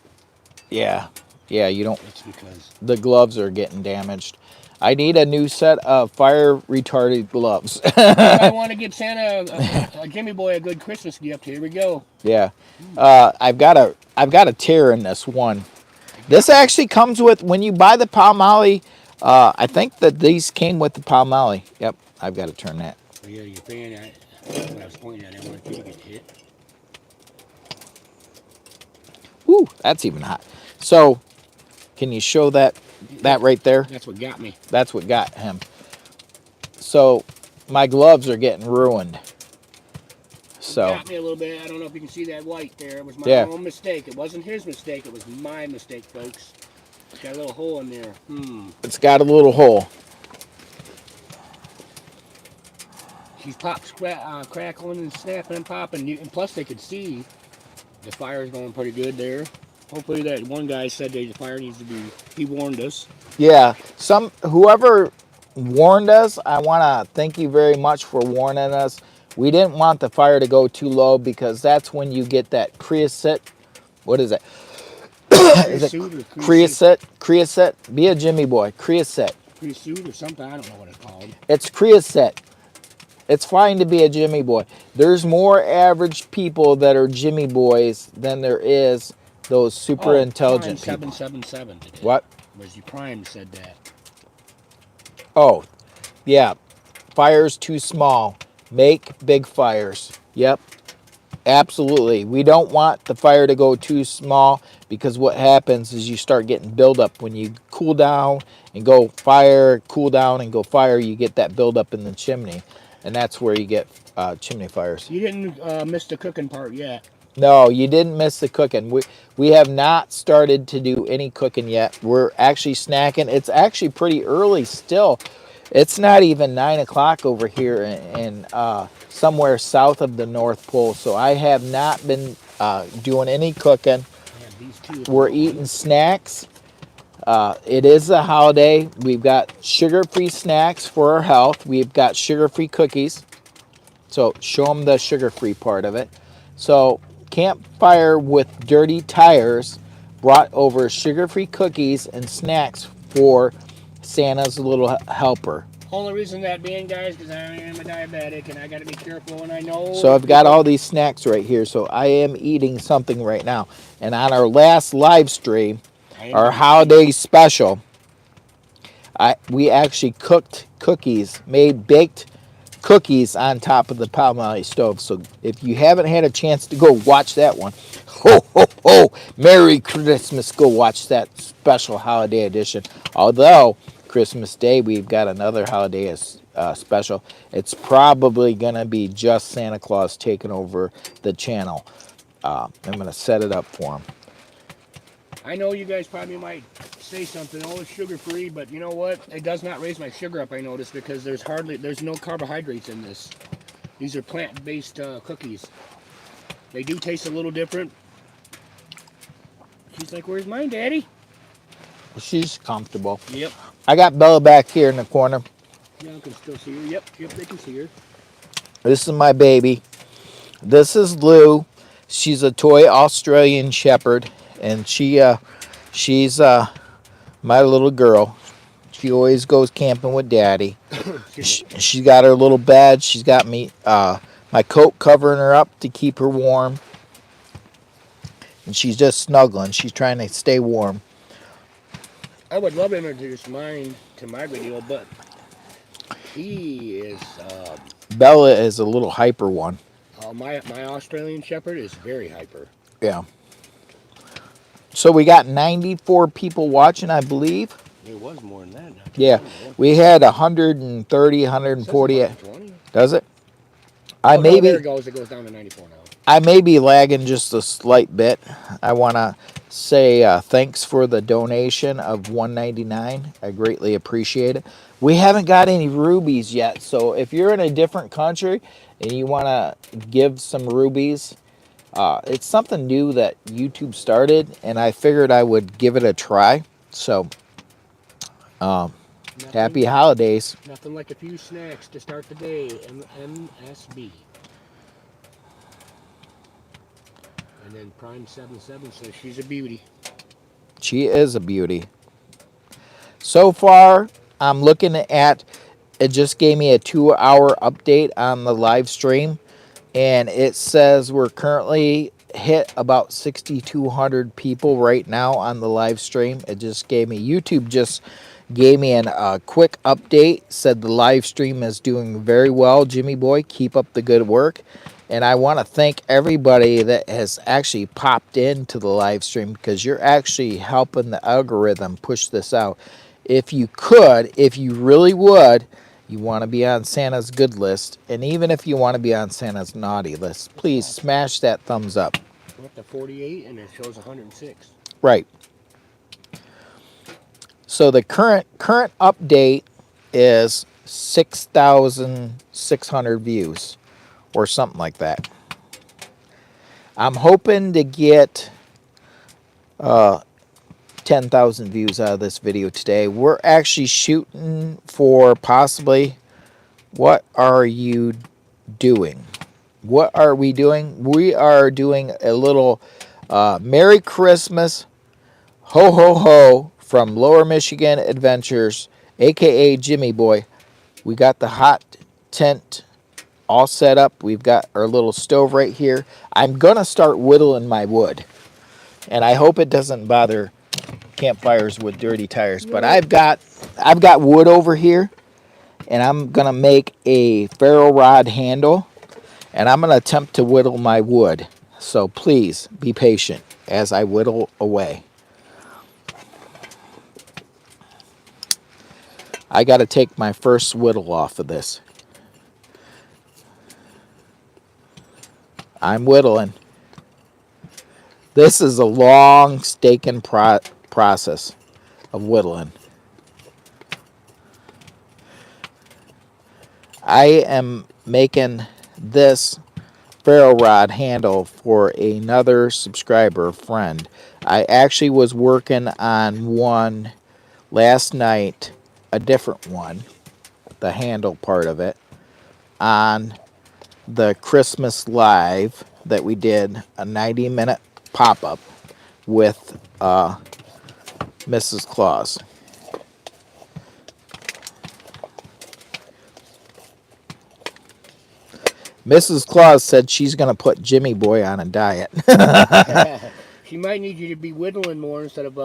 Yeah, you don't. It's because The gloves are getting damaged. I need a new set of fire retarded gloves. You might want to get Santa, Jimmy Boy, a good Christmas gift. Here we go. Yeah. I've got a tear in this one. It This got me. actually comes with when you buy the Palmolive. I think that these came with the Palmolive. Yep. I've got to turn that. Yeah, your fan. What I was pointing at, I wanted you to get hit. Woo, that's even hot. So, can you show that right there? That's what got me. That's what got him. So, my gloves are getting ruined. It So, got me a little bit. I don't know if you can see that white there. It was my yeah. own mistake. It wasn't his mistake. It was my mistake, folks. Got a little hole in there. It's got a little hole. She's crackling and snapping and popping. And plus, they could see the fire's going pretty good there. Hopefully, that one guy said the fire needs to be. He warned us. Yeah. Whoever warned us, I want to thank you very much for warning us. We didn't want the fire to go too low because that's when you get that creosote. What is it? Is it Creosote or creosote? Creosote? Be a Jimmy boy. Creosote. Creosote or something. I don't know what it's called. It's creosote. It's fine to be a Jimmy boy. There's more average people that are Jimmy boys than there is those super intelligent Prime people. 777 today. What? Was your Prime said that? Oh, yeah. Fire's too small. Make big fires. Yep. Absolutely. We don't want the fire to go too small because what happens is you start getting buildup. When you cool down and go fire, cool down and go fire, you get that buildup in the chimney. And that's where you get chimney fires. You didn't miss the cooking part yet. No, you didn't miss the cooking. We have not started to do any cooking yet. We're actually snacking. It's actually pretty early still. It's not even 9 o'clock over here in somewhere south of the North Pole. So I have not been doing any cooking. These two. We're eating snacks. It is a holiday. We've got sugar-free snacks for our health. We've got sugar-free cookies. So show them the sugar-free part of it. So campfire with dirty tires brought over sugar-free cookies and snacks for Santa's little helper. Only reason that being, guys, because I am a diabetic and I got to be careful. And I know. So I've got all these snacks right here. So I am eating something right now. And on our last live stream, our holiday special, we actually cooked cookies, baked cookies on top of the Palmolive stove. So if you haven't had a chance to go watch that one, ho, ho, ho, Merry Christmas, go watch that special holiday edition. Although Christmas Day, we've got another holiday special. It's probably going to be just Santa Claus taking over the channel. I'm going to set it up for him. I know you guys probably might say something, oh, it's sugar-free, but you know what? It does not raise my sugar up, I noticed, because there's no carbohydrates in this. These are plant-based cookies. They do taste a little different. She's like, where's mine, Daddy? She's comfortable. Yep. I got Bella back here in the corner. Yeah, I can still see her. Yep, they can see her. This is my baby. This is Lou. She's a toy Australian Shepherd, and she's my little girl. She always goes camping with Daddy. She's got her little bed. She's got me my coat covering her up to keep her warm, and she's just snuggling. She's trying to stay warm. I would love to introduce mine to my video, but he is. Bella is a little hyper one. My Australian Shepherd is very hyper. Yeah. So we got 94 people watching, I believe. It was more than that. Yeah, we had 130, 140. Does it? Oh, no, there it goes. It goes down to 94 now. I may be lagging just a slight bit. I want to say thanks for the donation of $1.99. I greatly appreciate it. We haven't got any rubies yet, so if you're in a different country and you want to give some rubies, it's something new that YouTube started, and I figured I would give it a try. So, happy holidays. Nothing like a few snacks to start the day. MSB. And then Prime 77 says she's a beauty. She is a beauty. So far, I'm looking at, it just gave me a 2-hour update on the live stream, and it says we're currently hit about 6,200 people right now on the live stream. It just gave me, YouTube just gave me a quick update, said the live stream is doing very well. Jimmy boy, keep up the good work. And I want to thank everybody that has actually popped into the live stream, because you're actually helping the algorithm push this out. If you could, if you really would, you want to be on Santa's good list, and even if you want to be on Santa's naughty list, please smash that thumbs up. We're up to 48 and it shows 106. Right. So the current update is 6,600 views or something like that. I'm hoping to get 10,000 views out of this video today. We're actually shooting for possibly, what are you doing? What are we doing? We are doing a little Merry Christmas, ho ho ho, from Lower Michigan Adventures, aka Jimmy Boy. We got the hot tent all set up. We've got our little stove right here. I'm gonna start whittling my wood, and I hope it doesn't bother campfires with dirty tires. But I've got wood over here, and I'm gonna make a ferro rod handle, and I'm gonna attempt to whittle my wood. So please be patient as I whittle away. I got to take my first whittle off of this. I'm whittling. This is a long staking process of whittling. I am making this ferro rod handle for another subscriber friend. I actually was working on one last night, a different one, the handle part of it, on the Christmas live that we did, a 90-minute pop-up with Mrs. Claus. Mrs. Claus said she's going to put Jimmy Boy on a diet. She might need you to be whittling more instead of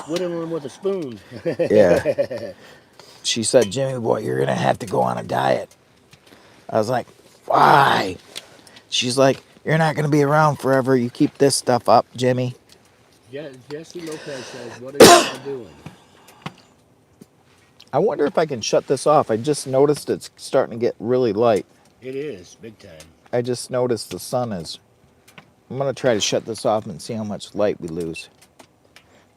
whittling with a spoon. Yeah. She said, Jimmy Boy, you're going to have to go on a diet. I was like, why? She's like, you're not going to be around forever. You keep this stuff up, Jimmy. Jesse Lopez says, what are you doing? I wonder if I can shut this off. I just noticed it's starting to get really light. It is, big time. I just noticed the sun is. I'm going to try to shut this off and see how much light we lose.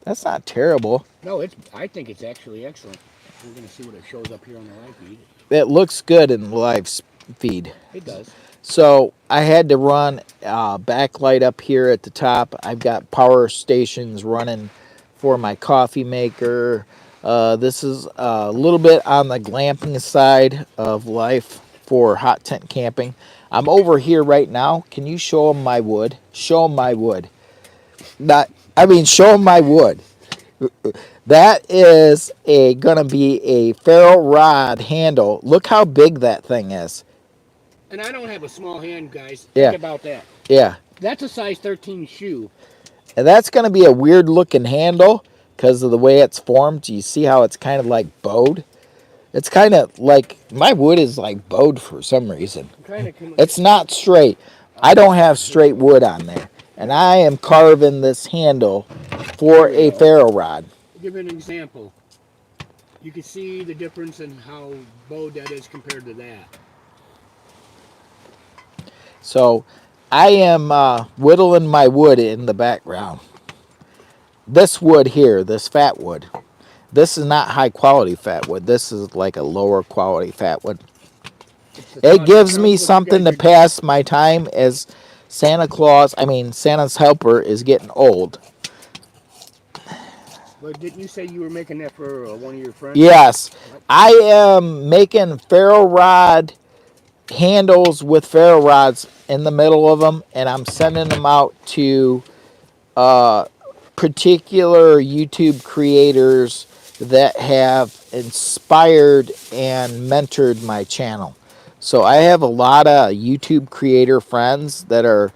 That's not terrible. No, I think it's actually excellent. We're going to see what it shows up here on the live feed. It looks good in the live feed. It does. So I had to run backlight up here at the top. I've got power stations running for my coffee maker. This is a little bit on the glamping side of life for hot tent camping. I'm over here right now. Can you show them my wood? Show them my wood. Show them my wood. That is gonna be a ferro rod handle. Look how big that thing is. And I don't have a small hand, guys. Yeah. Think about that. Yeah. That's a size 13 shoe. And that's going to be a weird looking handle because of the way it's formed. You see how it's kind of like bowed? It's kind of like, my wood is like bowed for some reason. It's not straight. I don't have straight wood on there. And I am carving this handle for a ferro rod. I'll give you an example. You can see the difference in how bowed that is compared to that. So I am whittling my wood in the background. This wood here, this fat wood, this is not high quality fat wood. This is like a lower quality fat wood. It gives me something to pass my time as Santa's helper is getting old. But didn't you say you were making that for one of your friends? Yes. I am making ferro rod handles with ferro rods in the middle of them, and I'm sending them out to particular YouTube creators that have inspired and mentored my channel. So I have a lot of YouTube creator friends that are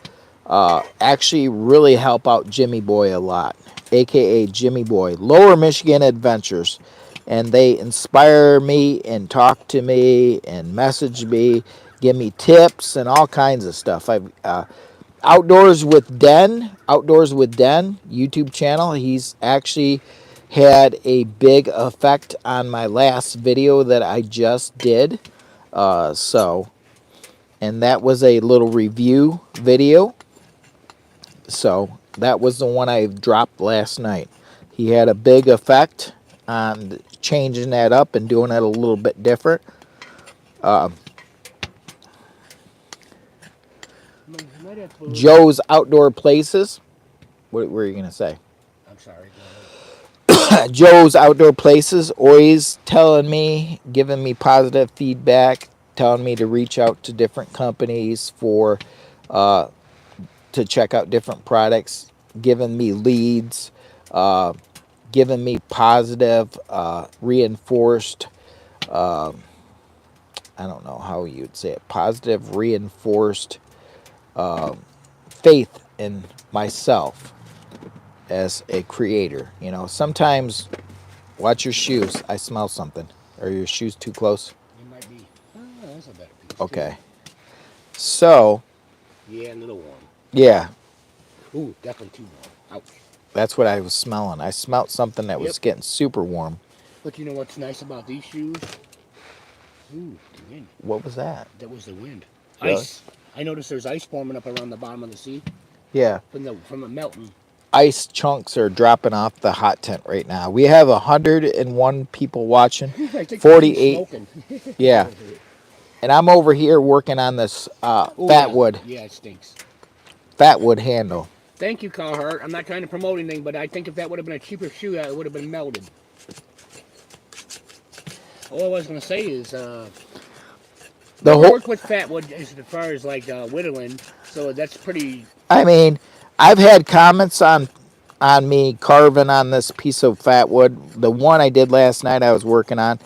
actually really help out Jimmy Boy a lot, aka Jimmy Boy, Lower Michigan Adventures. And they inspire me and talk to me and message me, give me tips and all kinds of stuff. I've Outdoors with Den YouTube channel. He's actually had a big effect on my last video that I just did. And that was a little review video. So that was the one I dropped last night. He had a big effect on changing that up and doing it a little bit different. Joe's Outdoor Places. What were you going to say? I'm sorry. Go ahead. Joe's Outdoor Places, always telling me, giving me positive feedback, telling me to reach out to different companies to check out different products, giving me leads, giving me positive, reinforced, I don't know how you'd say it, positive, reinforced faith in myself as a creator. You know, sometimes, watch your shoes. I smell something. Are your shoes too close? It might be. Oh, that's a better piece. Okay. So. Yeah, a little warm. Yeah. Ooh, definitely too warm. Ouch. That's what I was smelling. I smelled something that was getting super warm. But you know what's nice about these shoes? Ooh, the wind. What was that? That was the wind. Really? Ice. I noticed there's ice forming up around the bottom of the sea. Yeah. From it melting. Ice chunks are dropping off the hot tent right now. We have 101 people watching. I think 48. Yeah. And I'm over here working on this Fatwood. Yeah, it stinks. Fatwood handle. Thank you, Carhartt. I'm not trying to promote anything, but I think if that would have been a cheaper shoe, it would have been melted. All I was going to say is, I worked with Fatwood as far as like whittling, so that's pretty. I mean, I've had comments on me carving on this piece of Fatwood. The one I did last night, I was working on.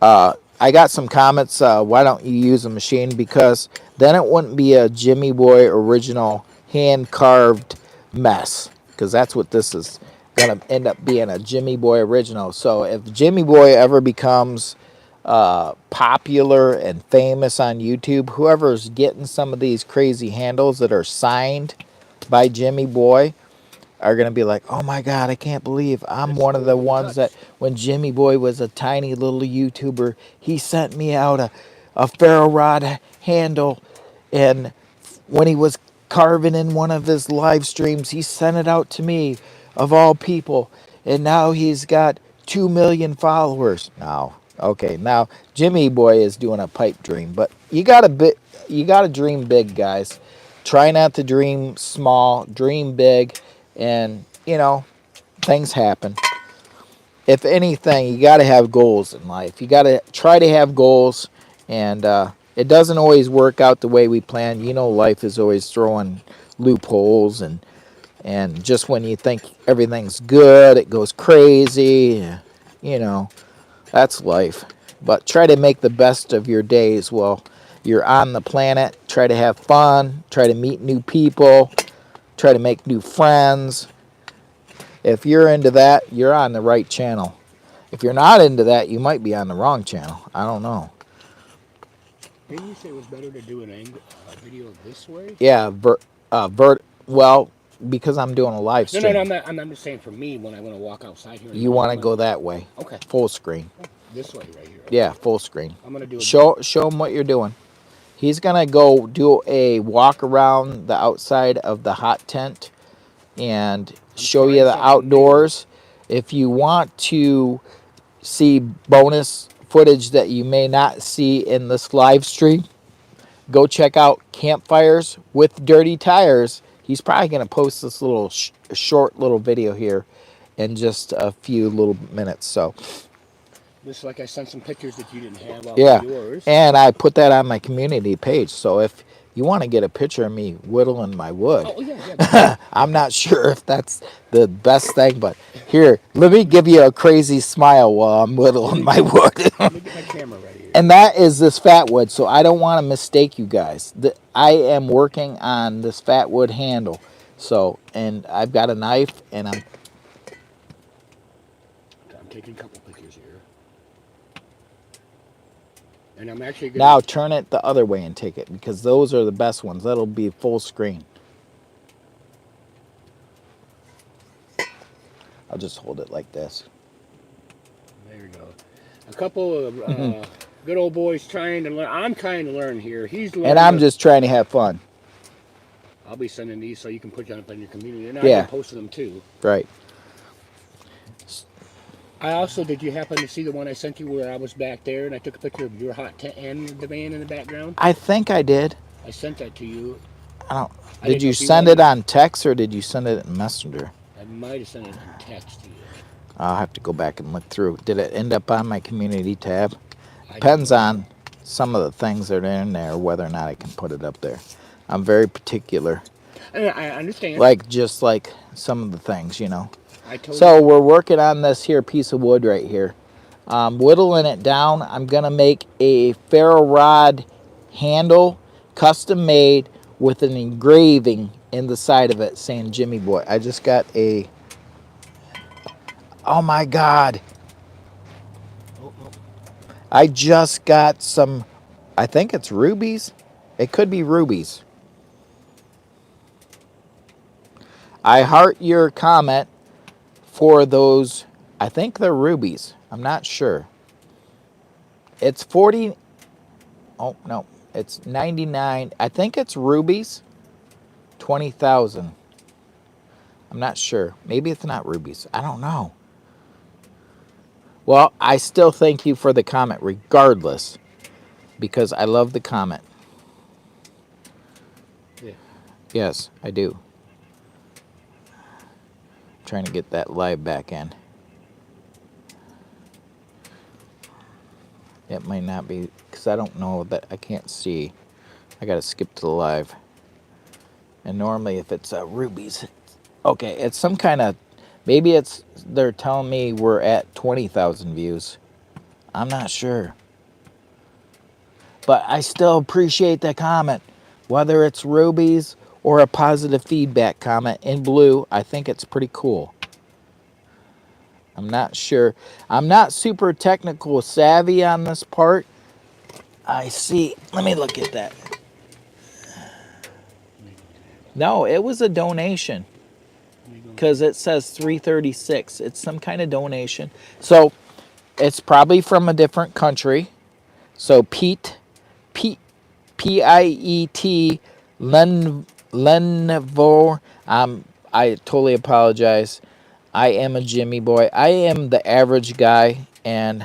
I got some comments. Why don't you use a machine? Because then it wouldn't be a Jimmy Boy original hand carved mess. Because that's what this is gonna end up being, a Jimmy Boy original. So if Jimmy Boy ever becomes popular and famous on YouTube, whoever's getting some of these crazy handles that are signed by Jimmy Boy are going to be like, oh my God, I can't believe I'm one of the ones that when Jimmy Boy was a tiny little YouTuber, he sent me out a ferro rod handle, and when he was carving in one of his live streams, he sent it out to me, of all people, and now he's got 2 million followers. Now, okay, now Jimmy Boy is doing a pipe dream, but you gotta dream big, guys. Try not to dream small, dream big, and you know, things happen. If anything, you gotta have goals in life. You gotta try to have goals, and it doesn't always work out the way we plan. You know, life is always throwing loopholes, and just when you think everything's good, it goes crazy. You know, that's life. But try to make the best of your days while you're on the planet. Try to have fun. Try to meet new people. Try to make new friends. If you're into that, you're on the right channel. If you're not into that, you might be on the wrong channel. I don't know. Didn't you say it was better to do a video this way? Yeah, well, because I'm doing a live stream. No, I'm just saying for me when I want to walk outside here. You want to go that way. Okay. Full screen. This way right here. Yeah, full screen. I'm gonna do it. Show him what you're doing. He's gonna go do a walk around the outside of the hot tent and show you the outdoors. If you want to see bonus footage that you may not see in this live stream, go check out Campfires with Dirty Tires. He's probably going to post this little short little video here in just a few little minutes. So just like I sent some pictures that you didn't have off yeah, yours. and I put that on my community page. So if You want to get a picture of me whittling my wood. Oh yeah. I'm not sure if that's the best thing, but here, let me give you a crazy smile while I'm whittling my wood. Let me get my camera ready here. And that is this fat wood, so I don't want to mistake you guys. I am working on this fat wood handle. So, and I've got a knife, and I'm taking a couple pictures here. And I'm actually going now to... turn it the other way and take it, because those are the best ones. That'll be full screen. I'll just hold it like this. There you go. A couple of good old boys trying to learn. I'm trying to learn here. He's learning. And I'm just trying to have fun. I'll be sending these so you can put them up in your community. And I Yeah. can post them too. Right. I also, did you happen to see the one I sent you where I was back there and I took a picture of your hot tent and the van in the background? I think I did. I sent that to you. I don't. I Did didn't know you if you send it wanted- on text or did you send it in Messenger? I might have sent it in text to you. I'll have to go back and look through. Did it end up on my community tab? I Depends don't know. on some of the things that are in there, whether or not I can put it up there. I'm very particular. I understand. Like, just like some of the things, you know. I told So you. we're working on this here piece of wood right here. Whittling it down. I'm going to make a ferro rod handle, custom made, with an engraving in the side of it saying Jimmy Boy. I just got a... Oh my God. Oh. I just got some, I think it's rubies. It could be rubies. I heart your comment for those. I think they're rubies. I'm not sure. It's 40. Oh, no. It's 99. I think it's rubies. 20,000. I'm not sure. Maybe it's not rubies. I don't know. Well, I still thank you for the comment regardless, because I love the comment. Yeah. Yes, I do. Trying to get that live back in. It might not be, because I don't know that I can't see. I got to skip to the live. And normally if it's rubies, okay, it's some kind of, maybe it's, they're telling me we're at 20,000 views. I'm not sure. But I still appreciate the comment. Whether it's rubies or a positive feedback comment in blue, I think it's pretty cool. I'm not sure. I'm not super technical savvy on this part. I see. Let me look at that. No, it was a donation. Because it says 336. It's some kind of donation. So it's probably from a different country. So Piet, P-I-E-T, Lenvor. I totally apologize. I am a Jimmy boy. I am the average guy, and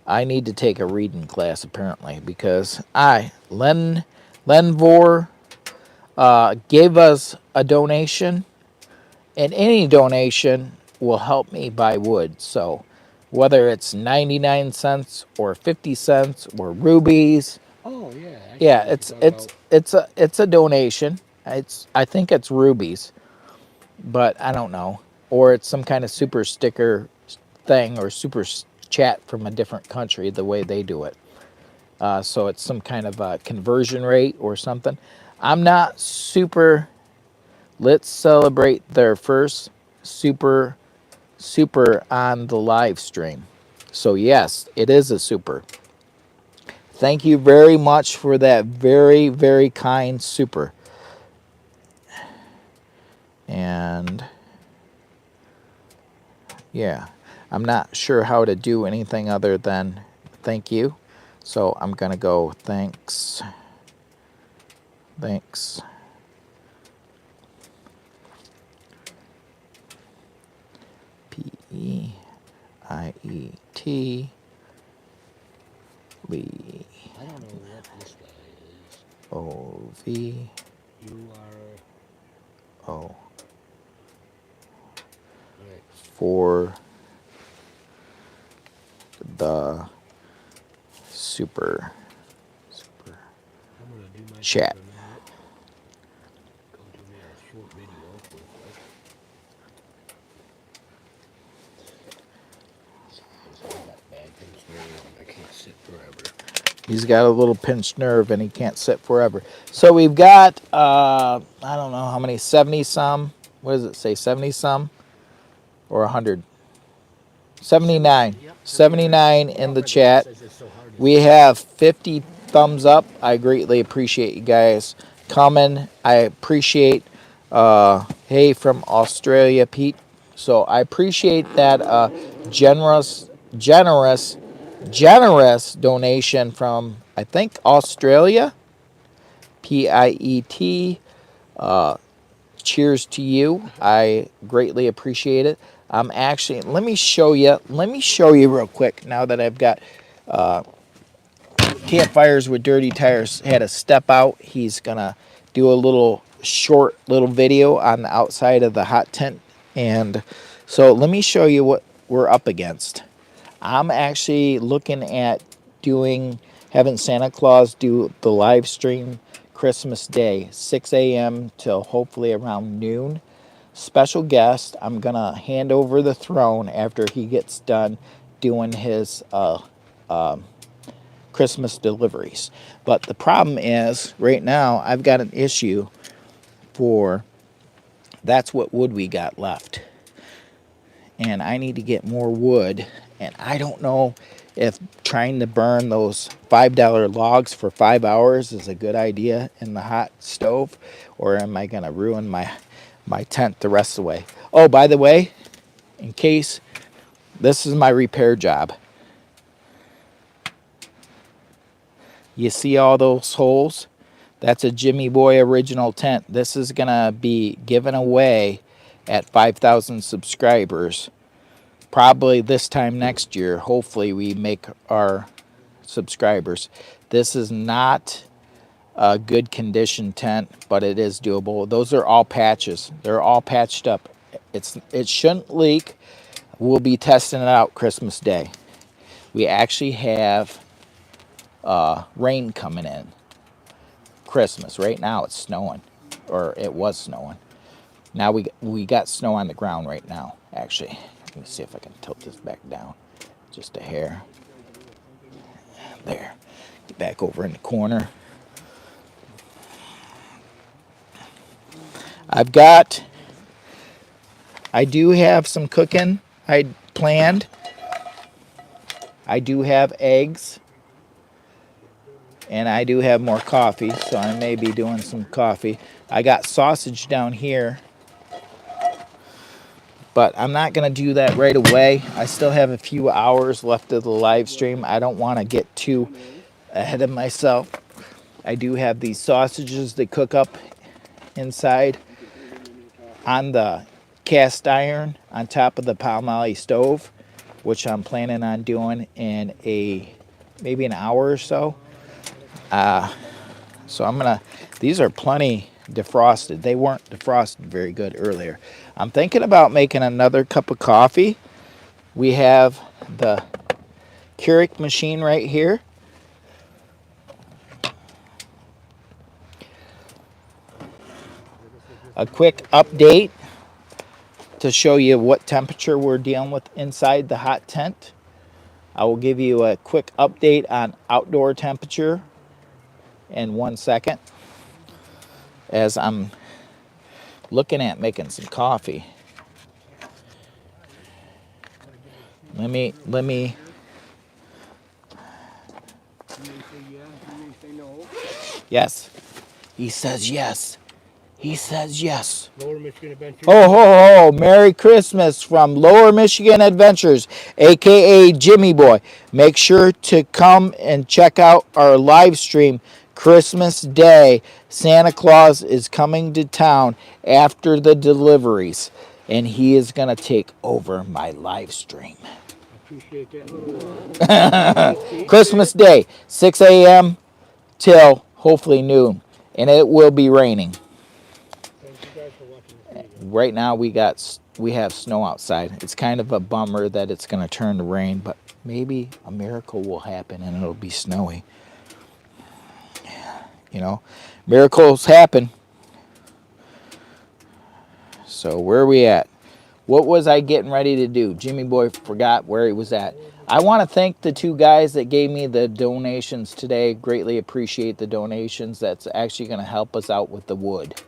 I need to take a reading class apparently, because Lenvor gave us a donation, and any donation will help me buy wood. So whether it's 99 cents or 50 cents or rubies, Oh, yeah. yeah, it's a donation. I think it's rubies, but I don't know. Or it's some kind of super sticker thing or super chat from a different country, the way they do it. So it's some kind of a conversion rate or something. I'm not super. Let's celebrate their first super on the live stream. So yes, it is a super. Thank you very much for that very, very kind super. And yeah, I'm not sure how to do anything other than thank you. So I'm going to go thanks. Thanks. P-E-I-E-T. Lee. I don't know what this guy is. O-V. U-R-O. Right. For the super I'm gonna do my chat. sit forever. He's got a little pinched nerve and he can't sit forever. So we've got, I don't know how many, 70 some. What does it say, 70 some? Or 100? 79. 79 in the chat. We have 50 thumbs up. I greatly appreciate you guys coming. I appreciate, hey, from Australia, Pete. So I appreciate that generous donation from, I think, Australia. Piet. Cheers to you. I greatly appreciate it. I'm actually, let me show you real quick now that I've got Campfires with Dirty Tires had to step out. He's gonna do a little short little video on the outside of the hot tent. And so let me show you what we're up against. I'm actually looking at having Santa Claus do the live stream Christmas Day, 6 a.m. till hopefully around noon. Special guest, I'm going to hand over the throne after he gets done doing his Christmas deliveries. But the problem is, right now, I've got an issue for that's what wood we got left. And I need to get more wood. And I don't know if trying to burn those $5 logs for 5 hours is a good idea in the hot stove, or am I going to ruin my tent the rest of the way? Oh, by the way, in case, this is my repair job. You see all those holes? That's a Jimmy Boy original tent. This is going to be given away at 5,000 subscribers. Probably this time next year. Hopefully we make our subscribers. This is not a good condition tent, but it is doable. Those are all patches. They're all patched up. It shouldn't leak. We'll be testing it out Christmas Day. We actually have rain coming in. Christmas. Right now it's snowing, or it was snowing. Now we got snow on the ground right now, actually. Let me see if I can tilt this back down just a hair. There. Get back over in the corner. I do have some cooking I planned. I do have eggs. And I do have more coffee, so I may be doing some coffee. I got sausage down here, but I'm not going to do that right away. I still have a few hours left of the live stream. I don't want to get too ahead of myself. I do have these sausages that cook up inside on the cast iron on top of the Palmolive stove, which I'm planning on doing in maybe an hour or so. So I'm gonna, these are plenty defrosted. They weren't defrosted very good earlier. I'm thinking about making another cup of coffee. We have the Keurig machine right here. A quick update to show you what temperature we're dealing with inside the hot tent. I will give you a quick update on outdoor temperature in 1 second as I'm looking at making some coffee. Let me yes, he says yes. He says yes. Lower Michigan Adventures. Ho, ho, ho. Merry Christmas from Lower Michigan Adventures, a.k.a. Jimmy Boy. Make sure to come and check out our live stream Christmas Day. Santa Claus is coming to town after the deliveries, and he is going to take over my live stream. Appreciate that. Christmas Day, 6 a.m. till hopefully noon, and it will be raining. Right now we have snow outside. It's kind of a bummer that it's going to turn to rain, but maybe a miracle will happen and it'll be snowy. You know, miracles happen. So where are we at? What was I getting ready to do? Jimmy Boy forgot where he was at. I want to thank the two guys that gave me the donations today. Greatly appreciate the donations. That's actually going to help us out with the wood.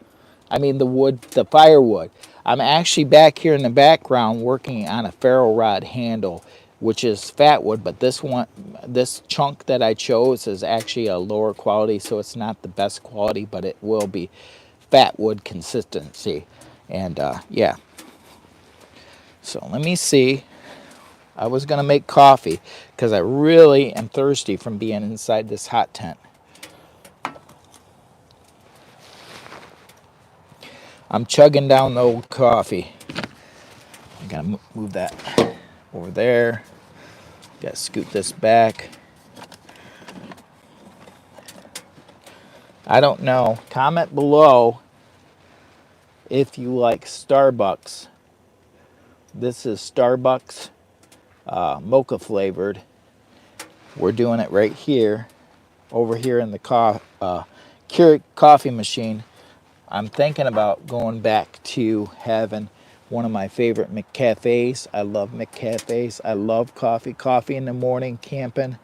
I mean the wood, the firewood. I'm actually back here in the background working on a ferro rod handle, which is fat wood, but this chunk that I chose is actually a lower quality, so it's not the best quality, but it will be fat wood consistency. And yeah, so let me see. I was gonna make coffee because I really am thirsty from being inside this hot tent. I'm chugging down the old coffee. I gotta move that over there. Gotta scoot this back. I don't know. Comment below if you like Starbucks. This is Starbucks mocha flavored. We're doing it right here, over here in the Keurig coffee machine. I'm thinking about going back to having one of my favorite McCafes. I love McCafes. I love coffee. Coffee in the morning camping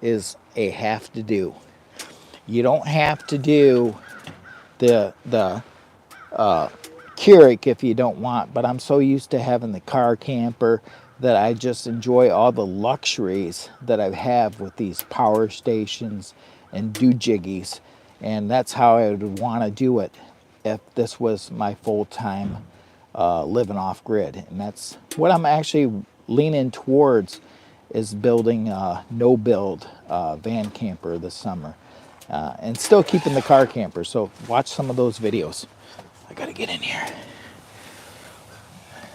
is a have to do. You don't have to do the Keurig if you don't want, but I'm so used to having the car camper that I just enjoy all the luxuries that I have with these power stations and doojiggies, and that's how I would want to do it if this was my full-time living off grid. And that's what I'm actually leaning towards, is building a no-build van camper this summer, and still keeping the car camper. So watch some of those videos. I gotta get in here.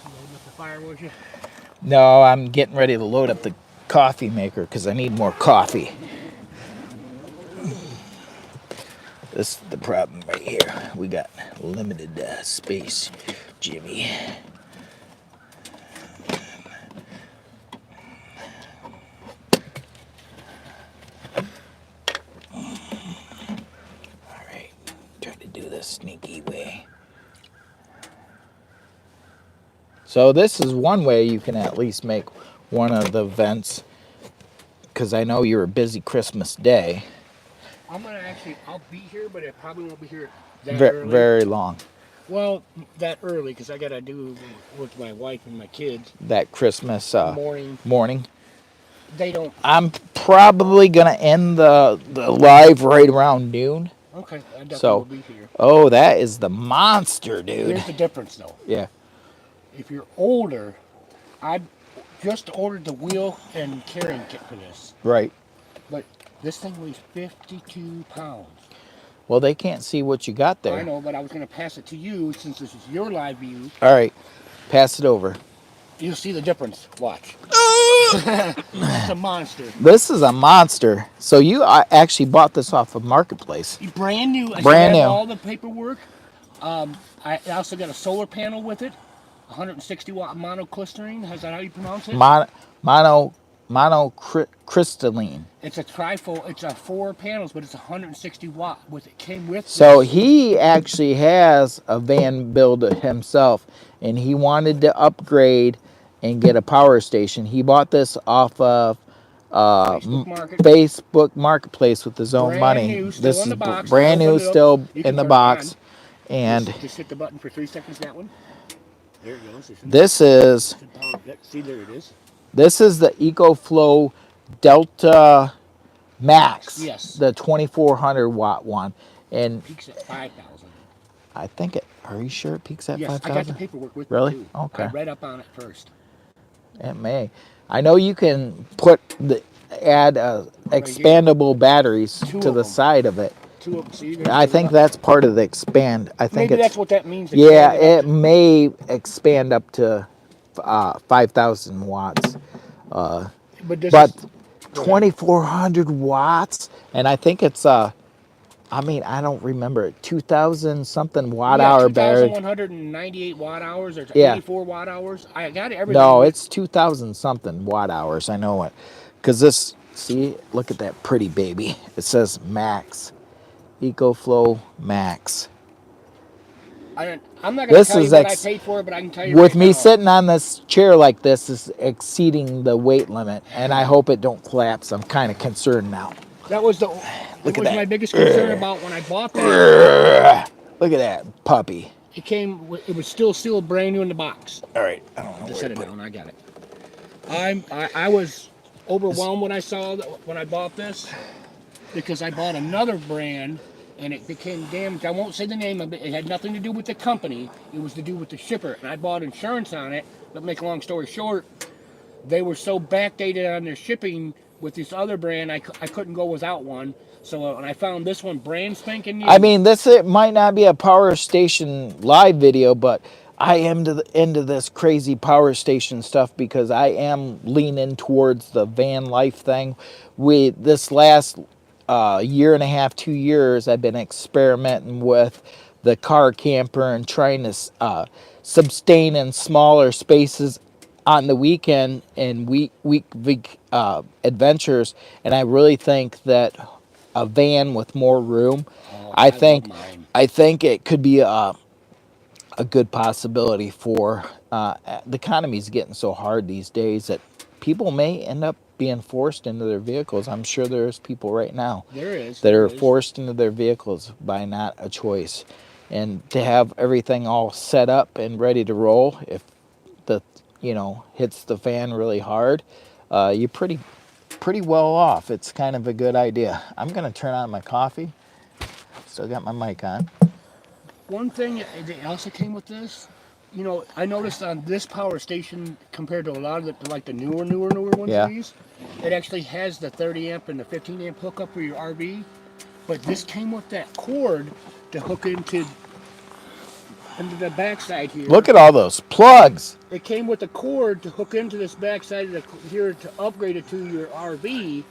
Loading up the firewood here. No, I'm getting ready to load up the coffee maker because I need more coffee. This is the problem right here. We got limited space, Jimmy. All right, try to do this sneaky way. So this is one way you can at least make one of the vents, because I know you're a busy Christmas day. I'm gonna actually, I'll be here, but I probably won't be here that early. Very long. Well, that early, because I gotta do with my wife and my kids. That Christmas morning. They don't. I'm probably gonna end the live right around noon. Okay, I definitely So, will be here. oh, that is the monster, dude. Here's the difference, though. Yeah. If you're older, I just ordered the wheel and carrying kit for this. Right. But this thing weighs 52 pounds. Well, they can't see what you got there. I know, but I was going to pass it to you since this is your live view. All right. Pass it over. You'll see the difference. Watch. It's a monster. This is a monster. So you actually bought this off of Marketplace. Brand new. I Brand still have new. all the paperwork. I also got a solar panel with it. 160 watt monocrystalline. Is that how you pronounce it? Monocrystalline. It's a trifold. It's a 4 panels, but it's 160 watt. It came with. So he actually has a van build himself, and he wanted to upgrade and get a power station. He bought this off of Facebook Marketplace with his own money. New, still this in is the box. brand new, still in the box. And just hit the button for 3 seconds. That one. There it goes. This is. See, there it is. This is the EcoFlow Delta Max. Yes. The 2400 watt one, and it peaks at 5,000. I think it. Are you sure it peaks at 5,000? Yes, I got the paperwork with really? me too. Okay. I read up on it first. It may. I know you can add expandable batteries to the side of it. 2 of them. See, I think that's part of the expand. I think maybe that's what that means. Yeah, it may expand up to 5,000 watts. But 2,400 watts, and I think it's I don't remember, 2,000 something watt hour battery. 2,198 watt hours or 84 watt hours. I got everything. No, it's 2,000 something watt hours. I know it, because this. See, look at that pretty baby. It says Max, EcoFlow Max. I'm not going to This tell you is what I paid for it, but I can tell you with right me now. sitting on this chair like this is exceeding the weight limit, and I hope it don't collapse. I'm kind of concerned now. That was it Look at was my that. biggest concern about when I bought that. Look at that puppy. It was still sealed brand new in the box. All right, I don't know Just where set to it put it. down. I got it. I was overwhelmed when I saw that when I bought this because I bought another brand and it became damaged. I won't say the name of it. It had nothing to do with the company. It was to do with the shipper. And I bought insurance on it. But make a long story short, they were so backdated on their shipping with this other brand, I couldn't go without one. So when I found this one brand spanking new, I mean, this it might not be a power station live video, but I am into this crazy power station stuff because I am leaning towards the van life thing. With this last year and a half, 2 years, I've been experimenting with the car camper and trying to sustain in smaller spaces on the weekend and week adventures, and I really think that a van with more room, oh, I I love think mine. I think it could be a good possibility for the economy's getting so hard these days that people may end up being forced into their vehicles. I'm sure there's people right now There is, that there are is. forced into their vehicles by not a choice. And to have everything all set up and ready to roll, if the hits the fan really hard, you're pretty well off. It's kind of a good idea. I'm gonna turn on my coffee. Still got my mic on. One thing that also came with this, I noticed on this power station compared to a lot of the newer ones of Yeah. these, it actually has the 30 amp and the 15 amp hookup for your RV, but this came with that cord to hook into the backside here. Look at all those plugs. It came with a cord to hook into this backside of here to upgrade it to your RV,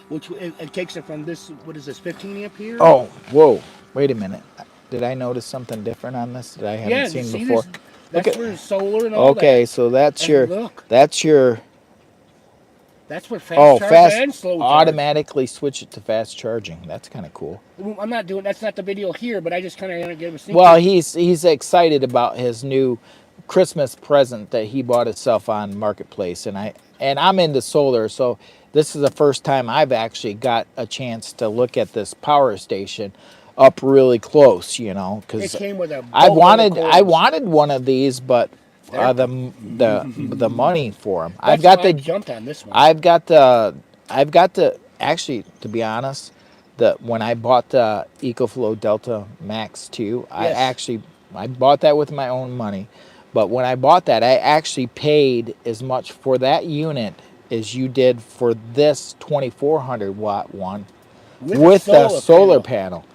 which it takes it from this. What is this? 15 amp here? Oh, whoa. Wait a minute. Did I notice something different on this that I haven't Yeah, you seen see before? this? Look That's at. for solar and all that. Okay, so that's And your look, that's your that's for fast oh, charge fast and slow charge. automatically switch it to fast charging. That's kind of cool. I'm not doing. That's not the video here, but I just kind of want to give a sneak Well, peek. he's excited about his new Christmas present that he bought himself on Marketplace, and I'm into solar, so this is the first time I've actually got a chance to look at this power station up really close, It because came with a I boatload of wanted I cords. wanted one of these, but There. the money for them. That's why I jumped on this one. I've got the actually, to be honest, when I bought the EcoFlow Delta Max 2, Yes. I bought that with my own money. But when I bought that, I actually paid as much for that unit as you did for this 2400 watt one With a with the solar solar panel. panel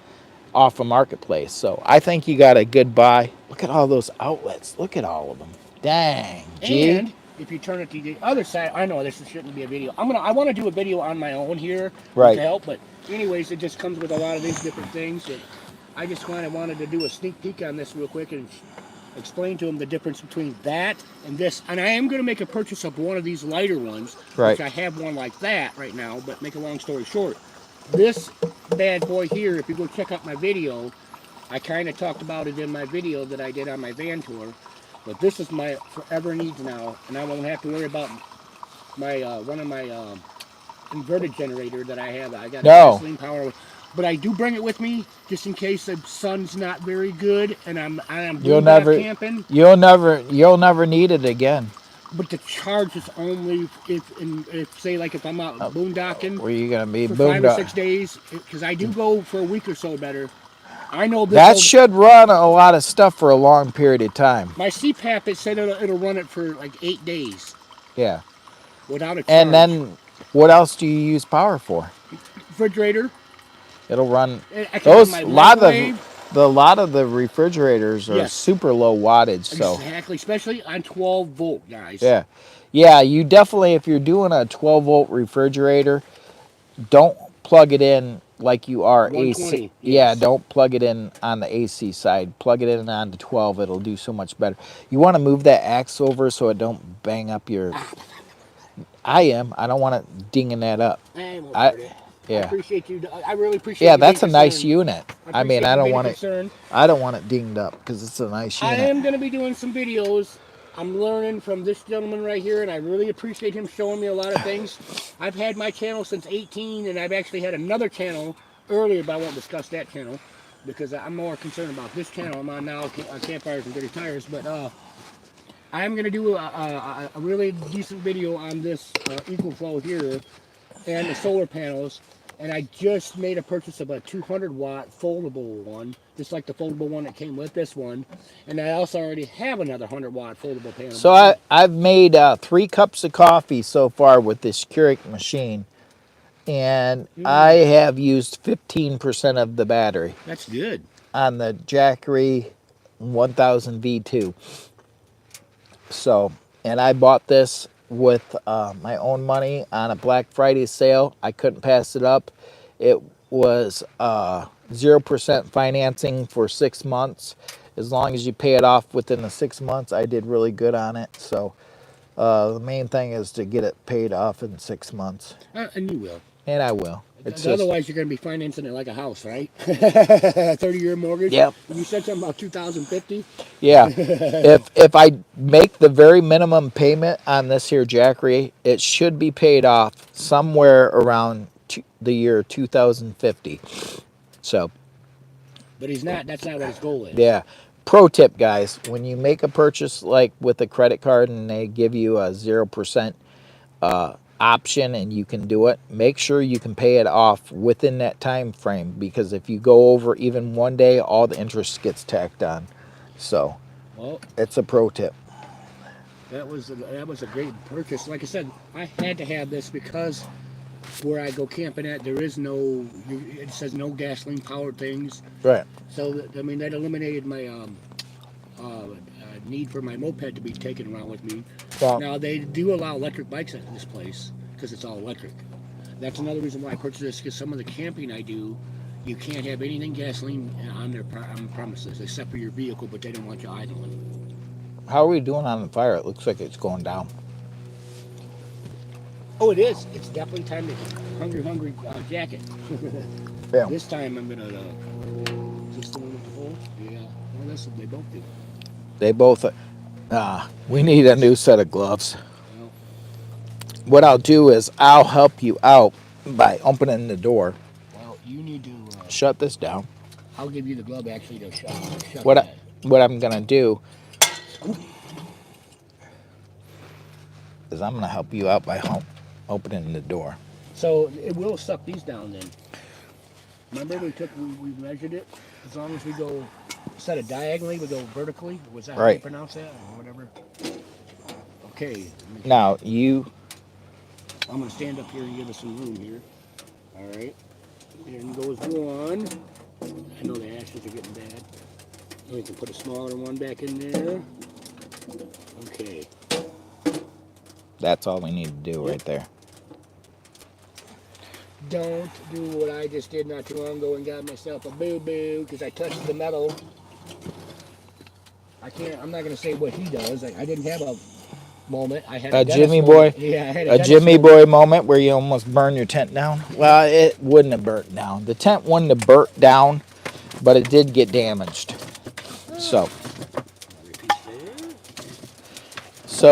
off of Marketplace. So I think you got a good buy. Look at all those outlets. Look at all of them. Dang, gee. And if you turn it to the other side, I know this shouldn't be a video. I want to do a video on my own here with Right. the help, but anyways, it just comes with a lot of these different things. That I just kind of wanted to do a sneak peek on this real quick and explain to them the difference between that and this. And I am going to make a purchase of one of these lighter ones, Right. which I have one like that right now. But make a long story short, this bad boy here, if you go check out my video, I kind of talked about it in my video that I did on my van tour. But this is my forever needs now, and I won't have to worry about my one of my inverted generator that I have. I got a No. gasoline power, but I do bring it with me just in case the sun's not very good and I'm You'll boondock never camping. you'll never need it again. But the charge is only if say like if I'm out boondocking Where you gonna be for 5 or boondock? 6 days, because I do go for a week or so better. I know this. That should run a lot of stuff for a long period of time. My CPAP, it said it'll run it for like 8 days Yeah. without a charge. And then what else do you use power for? Refrigerator. It'll run I can have those my a lot microwave. of the lot of the refrigerators are Yes. super low wattage, so Exactly, especially on 12 volt, guys. yeah. Yeah, you definitely, if you're doing a 12 volt refrigerator, don't plug it in like you are 120, AC. Yeah, yes. don't plug it in on the AC side. Plug it in on the 12. It'll do so much better. You want to move that axe over so it don't bang up your. I don't want it dinging that up. I won't I hurt it. I Yeah. appreciate you. I really appreciate Yeah, you being that's a nice concerned. unit. I mean, Appreciate I you don't being want it. concerned. I don't want it dinged up because it's a nice I unit. am going to be doing some videos. I'm learning from this gentleman right here, and I really appreciate him showing me a lot of things. I've had my channel since 18, and I've actually had another channel earlier, but I won't discuss that channel because I'm more concerned about this channel I'm on now, Campfires and Dirty Tires. But I'm going to do a really decent video on this EcoFlow here and the solar panels. And I just made a purchase of a 200-watt foldable one, just like the foldable one that came with this one. And I also already have another 100-watt foldable panel. So I've made 3 cups of coffee so far with this Keurig machine, and I have used 15% of the battery That's good. on the Jackery 1000 V2. So, and I bought this with my own money on a Black Friday sale. I couldn't pass it up. It was 0% financing for 6 months. As long as you pay it off within the 6 months, I did really good on it. So the main thing is to get it paid off in 6 months. And you will. And I will. It's just, otherwise, you're going to be financing it like a house, right? 30-year mortgage. Yep. You said something about 2050. yeah. If I make the very minimum payment on this here Jackery, it should be paid off somewhere around the year 2050. So, But he's not. That's not what his goal is. yeah. Pro tip, guys, when you make a purchase like with a credit card and they give you a 0% option and you can do it, make sure you can pay it off within that time frame, because if you go over even one day, all the interest gets tacked on. So, well, it's a pro tip. That was a great purchase. Like I said, I had to have this because where I go camping at, there is no. It says no gasoline powered things. Right. So I mean that eliminated my need for my moped to be taken around with me. Well, now they do allow electric bikes at this place because it's all electric. That's another reason why I purchased this, because some of the camping I do, you can't have anything gasoline on their premises except for your vehicle, but they don't want you idling. how are we doing on the fire? It looks like it's going down. Oh, it is. It's definitely time to hungry jacket. Yeah. This time I'm gonna just the one with the hole. Yeah, well, that's what they both do. They both. We need a new set of gloves. Well, What I'll do is I'll help you out by opening the door. well, you need to. Shut this down. I'll give you the glove actually to shut What that. what I'm gonna do is I'm gonna help you out by opening the door. So it will suck these down then. Remember we measured it. As long as we go instead of diagonally, we go vertically. Was that how you pronounce that or whatever? Okay. Now I'm gonna stand up here and give us some room here. All right. In goes one. I know the ashes are getting bad. We can put a smaller one back in there. Okay. That's all we need to do right there. Don't do what I just did not too long ago and got myself a boo-boo because I touched the metal. I'm not going to say what he does. I didn't have a moment. I had A Dennis Jimmy moment. boy. Yeah, I had A Jimmy boy moment where you almost burn your tent down. Well, it wouldn't have burnt down. The tent wouldn't have burnt down, but it did get damaged. So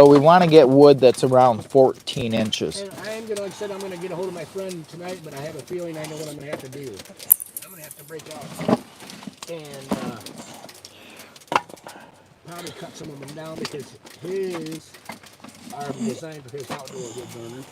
we want to get wood that's around 14 inches. And I am going to, like I said, I'm going to get a hold of my friend tonight, but I have a feeling I know what I'm going to have to do. I'm going to have to break out and probably cut some of them down because his are designed for his outdoor wood burner.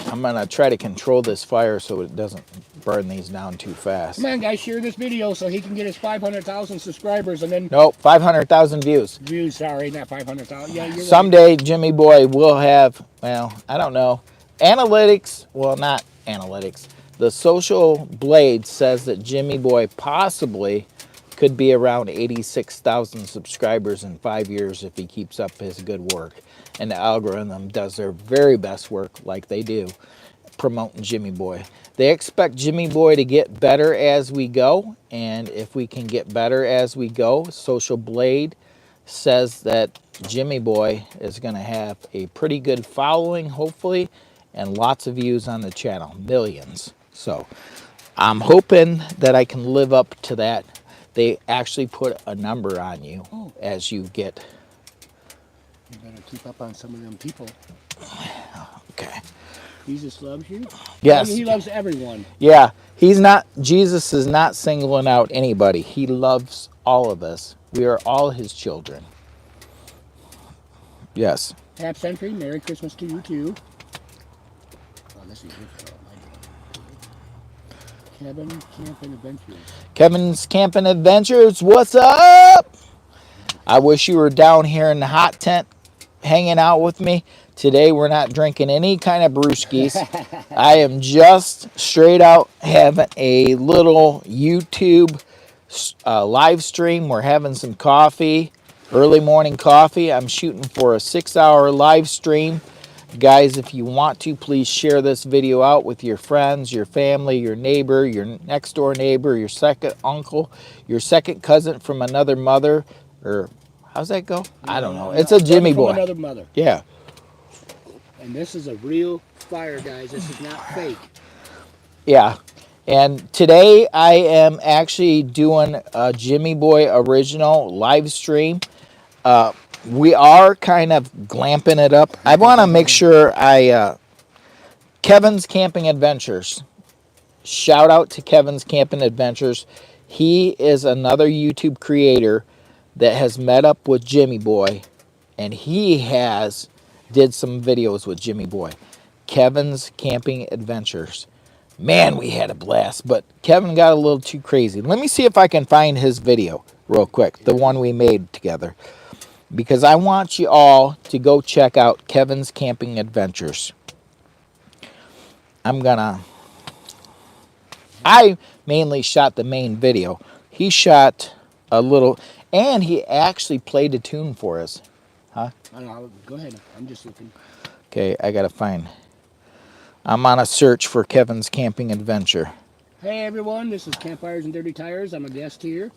I'm going to try to control this fire so it doesn't burn these down too fast. Come on, guys, share this video so he can get his 500,000 subscribers and then... Nope, 500,000 views. Views, sorry, not 500,000. Yeah, you're Someday, right. Jimmy Boy will have, well, I don't know, analytics, well, not analytics. The Social Blade says that Jimmy Boy possibly could be around 86,000 subscribers in 5 years if he keeps up his good work. And the algorithm does their very best work, like they do, promoting Jimmy Boy. They expect Jimmy Boy to get better as we go, and if we can get better as we go, Social Blade says that Jimmy Boy is going to have a pretty good following, hopefully, and lots of views on the channel, millions. So I'm hoping that I can live up to that. They actually put a number on you as you get. You better keep up on some of them people. Okay. Jesus loves you. Yes. He loves everyone. Yeah. Jesus is not singling out anybody. He loves all of us. We are all his children. Yes. Half Century, Merry Christmas to you too. Oh, this is your fellow. Kevin Camping Adventures. Kevin's Camping Adventures, what's up? I wish you were down here in the hot tent hanging out with me. Today we're not drinking any kind of brewskis. I am just straight out having a little YouTube live stream. We're having some coffee, early morning coffee. I'm shooting for a 6-hour live stream. Guys, if you want to, please share this video out with your friends, your family, your neighbor, your next door neighbor, your second uncle, your second cousin from another mother, or how's that go? I don't know. It's a Jimmy boy. From another mother. Yeah. And this is a real fire, guys. This is not fake. Yeah. And today I am actually doing a Jimmy Boy original live stream. We are kind of glamping it up. I want to make sure Kevin's Camping Adventures. Shout out to Kevin's Camping Adventures. He is another YouTube creator that has met up with Jimmy Boy, and he has did some videos with Jimmy Boy. Kevin's Camping Adventures. Man, we had a blast, but Kevin got a little too crazy. Let me see if I can find his video real quick, the one we made together, because I want you all to go check out Kevin's Camping Adventures. I mainly shot the main video. He shot a little, and he actually played a tune for us. Huh? I don't know. Go ahead. I'm just looking. Okay, I gotta find. I'm on a search for Kevin's Camping Adventure. Hey everyone, this is Campfires and Dirty Tires. I'm a guest here.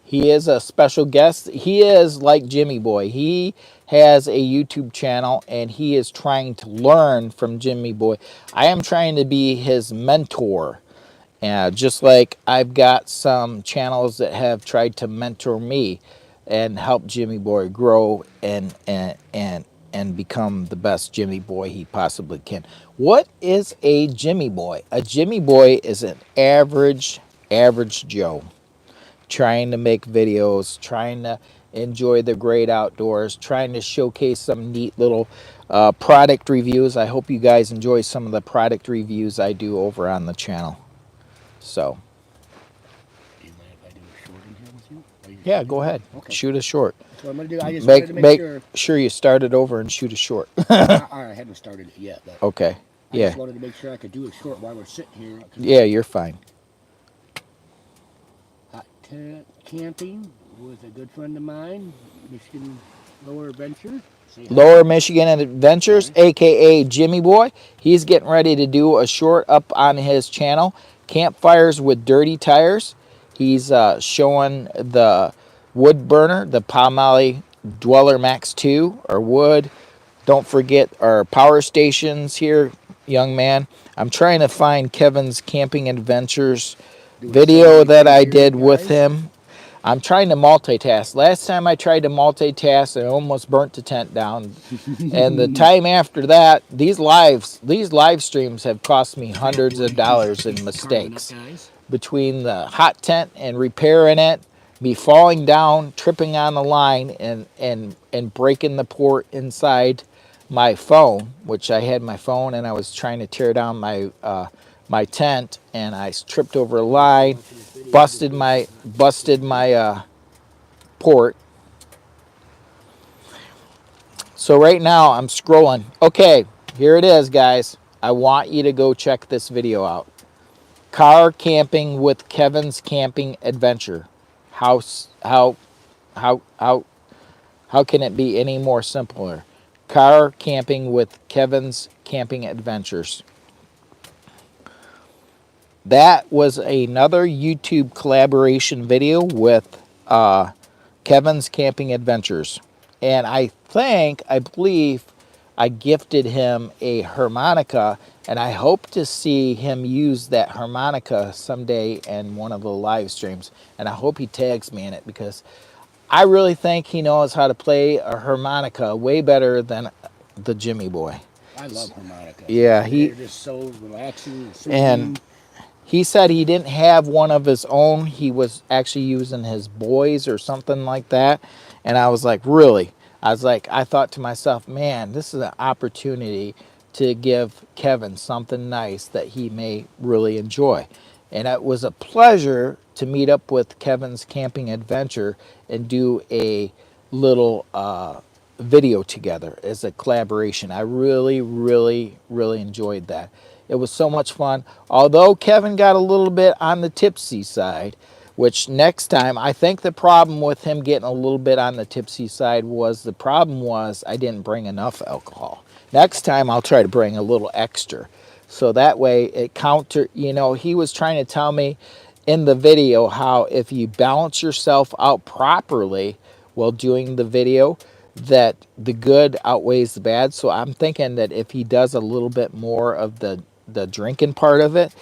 He is a special guest. He is like Jimmy Boy. He has a YouTube channel and he is trying to learn from Jimmy Boy. I am trying to be his mentor. Just like I've got some channels that have tried to mentor me and help Jimmy Boy grow and become the best Jimmy Boy he possibly can. What is a Jimmy Boy? A Jimmy Boy is an average Joe trying to make videos, trying to enjoy the great outdoors, trying to showcase some neat little product reviews. I hope you guys enjoy some of the product reviews I do over on the channel. So, Do you mind if I do a short in here with you? yeah, go ahead. Okay. Shoot a short. That's what I'm going to do. I just wanted to make sure. You start it over and shoot a short. I hadn't started it yet. But Okay. I just wanted to make sure I could do a short while we're sitting here. Yeah, you're fine. Hot tent camping with a good friend of mine, Michigan Lower Adventure. Lower Michigan Adventures, aka Jimmy Boy. He's getting ready to do a short up on his channel, Campfires with Dirty Tires. He's showing the wood burner, the Palmolive Dweller Max 2, or wood. Don't forget our power stations here, young man. I'm trying to find Kevin's Camping Adventures video that I did with him. I'm trying to multitask. Last time I tried to multitask, I almost burnt the tent down. And the time after that, these live streams have cost me hundreds of dollars in mistakes. Between the hot tent and repairing it, me falling down, tripping on the line, and breaking the port inside my phone, which I had my phone, and I was trying to tear down my my tent, and I tripped over a line, busted my port. So right now I'm scrolling. Okay, here it is, guys. I want you to go check this video out. Car camping with Kevin's Camping Adventure. How can it be any more simpler? Car camping with Kevin's Camping Adventures. That was another YouTube collaboration video with Kevin's Camping Adventures. And I believe I gifted him a harmonica, and I hope to see him use that harmonica someday in one of the live streams. And I hope he tags me in it, because I really think he knows how to play a harmonica way better than the Jimmy Boy. I love harmonicas. Yeah, They're just so relaxing and and soothing. he said he didn't have one of his own. He was actually using his boys or something like that. And I was like, really? I was like, I thought to myself, man, this is an opportunity to give Kevin something nice that he may really enjoy. And it was a pleasure to meet up with Kevin's Camping Adventure and do a little video together as a collaboration. I really, really, really enjoyed that. It was so much fun. Although Kevin got a little bit on the tipsy side, which next time, I think the problem with him getting a little bit on the tipsy side was I didn't bring enough alcohol. Next time I'll try to bring a little extra. So that way it he was trying to tell me in the video how if you balance yourself out properly while doing the video, that the good outweighs the bad. So I'm thinking that if he does a little bit more of the drinking part of it,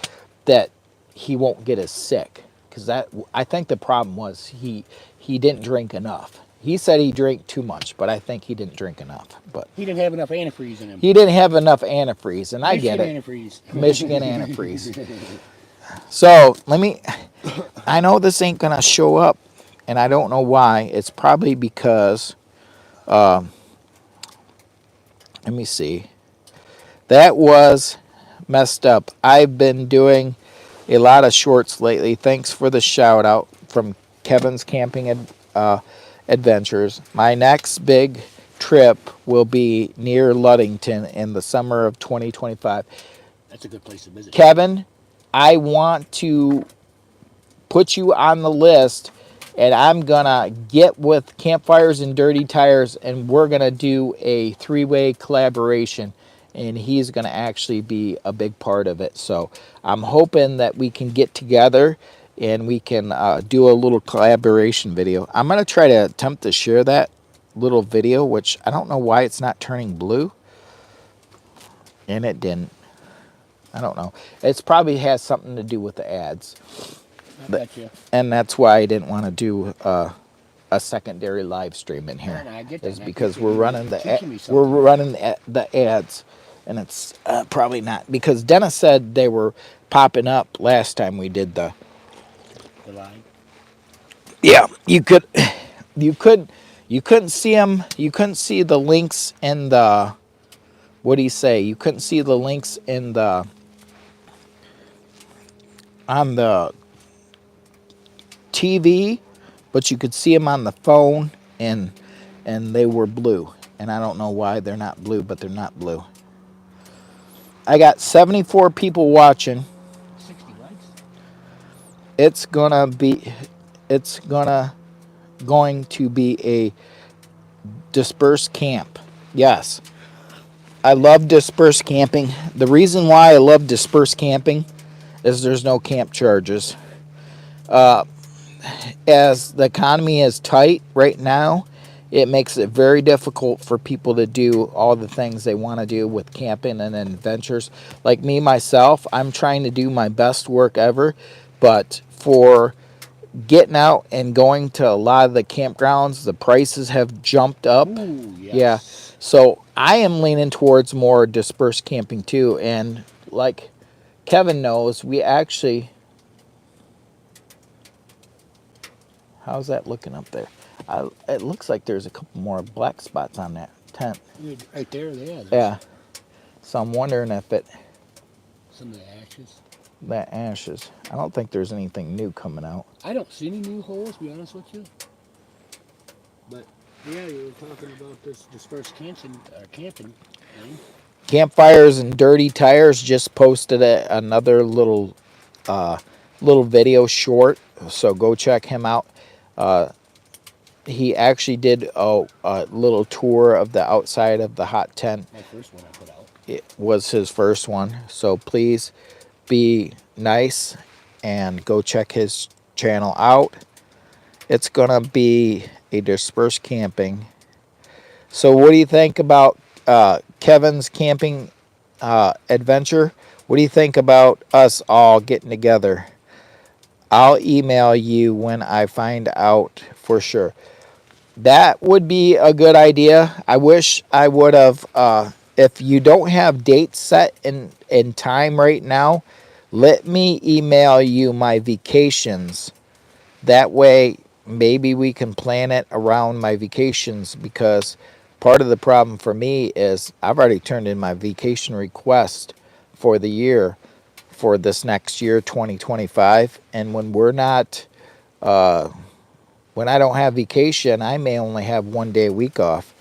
that he won't get as sick. Because I think the problem was he didn't drink enough. He said he drank too much, but I think he didn't drink enough. But He didn't have enough antifreeze in him. he didn't have enough antifreeze, and I get it. Antifreeze. Michigan antifreeze. So I know this ain't gonna show up, and I don't know why. It's probably because, let me see. That was messed up. I've been doing a lot of shorts lately. Thanks for the shout out from Kevin's Camping Adventures. My next big trip will be near Ludington in the summer of 2025. That's a good place to visit. Kevin, I want to put you on the list, and I'm gonna get with Campfires and Dirty Tires, and we're gonna do a 3-way collaboration, and he's gonna actually be a big part of it. So I'm hoping that we can get together and we can do a little collaboration video. I'm gonna try to attempt to share that little video, which I don't know why it's not turning blue, and it didn't. I don't know. It's probably has something to do with the ads. And that's why I didn't want to do a secondary live stream in here. I get Is that. because we're running the ads, and it's probably not, because Dennis said they were popping up last time we did the live. Yeah, you couldn't see them. You couldn't see the links in the, what do you say? You couldn't see the links in the on the TV, but you could see them on the phone, and they were blue. And I don't know why they're not blue, but they're not blue. I got 74 people watching. 60 likes. It's going to be a dispersed camp. Yes. I love dispersed camping. The reason why I love dispersed camping is there's no camp charges. As the economy is tight right now, it makes it very difficult for people to do all the things they want to do with camping and adventures. Like me, myself, I'm trying to do my best work ever, but for getting out and going to a lot of the campgrounds, the prices have jumped up. Ooh, yes. Yeah. So I am leaning towards more dispersed camping too. And like Kevin knows, we actually... How's that looking up there? It looks like there's a couple more black spots on that tent. Right there, yeah. Yeah. So I'm wondering if it... Some of the ashes. That ashes. I don't think there's anything new coming out. I don't see any new holes, to be honest with you. But, yeah, you were talking about this first camping thing. Campfires and Dirty Tires just posted another little video short, so go check him out. He actually did a little tour of the outside of the hot tent. My first one I put out. It was his first one, so please be nice and go check his channel out. It's gonna be a dispersed camping. So what do you think about Kevin's camping adventure. What do you think about us all getting together? I'll email you when I find out for sure. That would be a good idea. I wish I would have. If you don't have dates set in time right now, let me email you my vacations. That way, maybe we can plan it around my vacations because part of the problem for me is I've already turned in my vacation request for the year for this next year, 2025. And when I don't have vacation, I may only have 1 day a week off.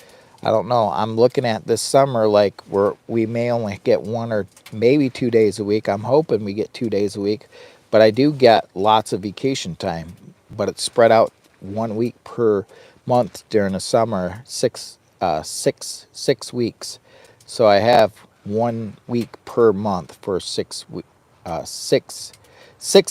I don't know. I'm looking at this summer like we may only get 1 or maybe 2 days a week. I'm hoping we get 2 days a week, but I do get lots of vacation time. But it's spread out 1 week per month during the summer, six weeks. So I have 1 week per month for 6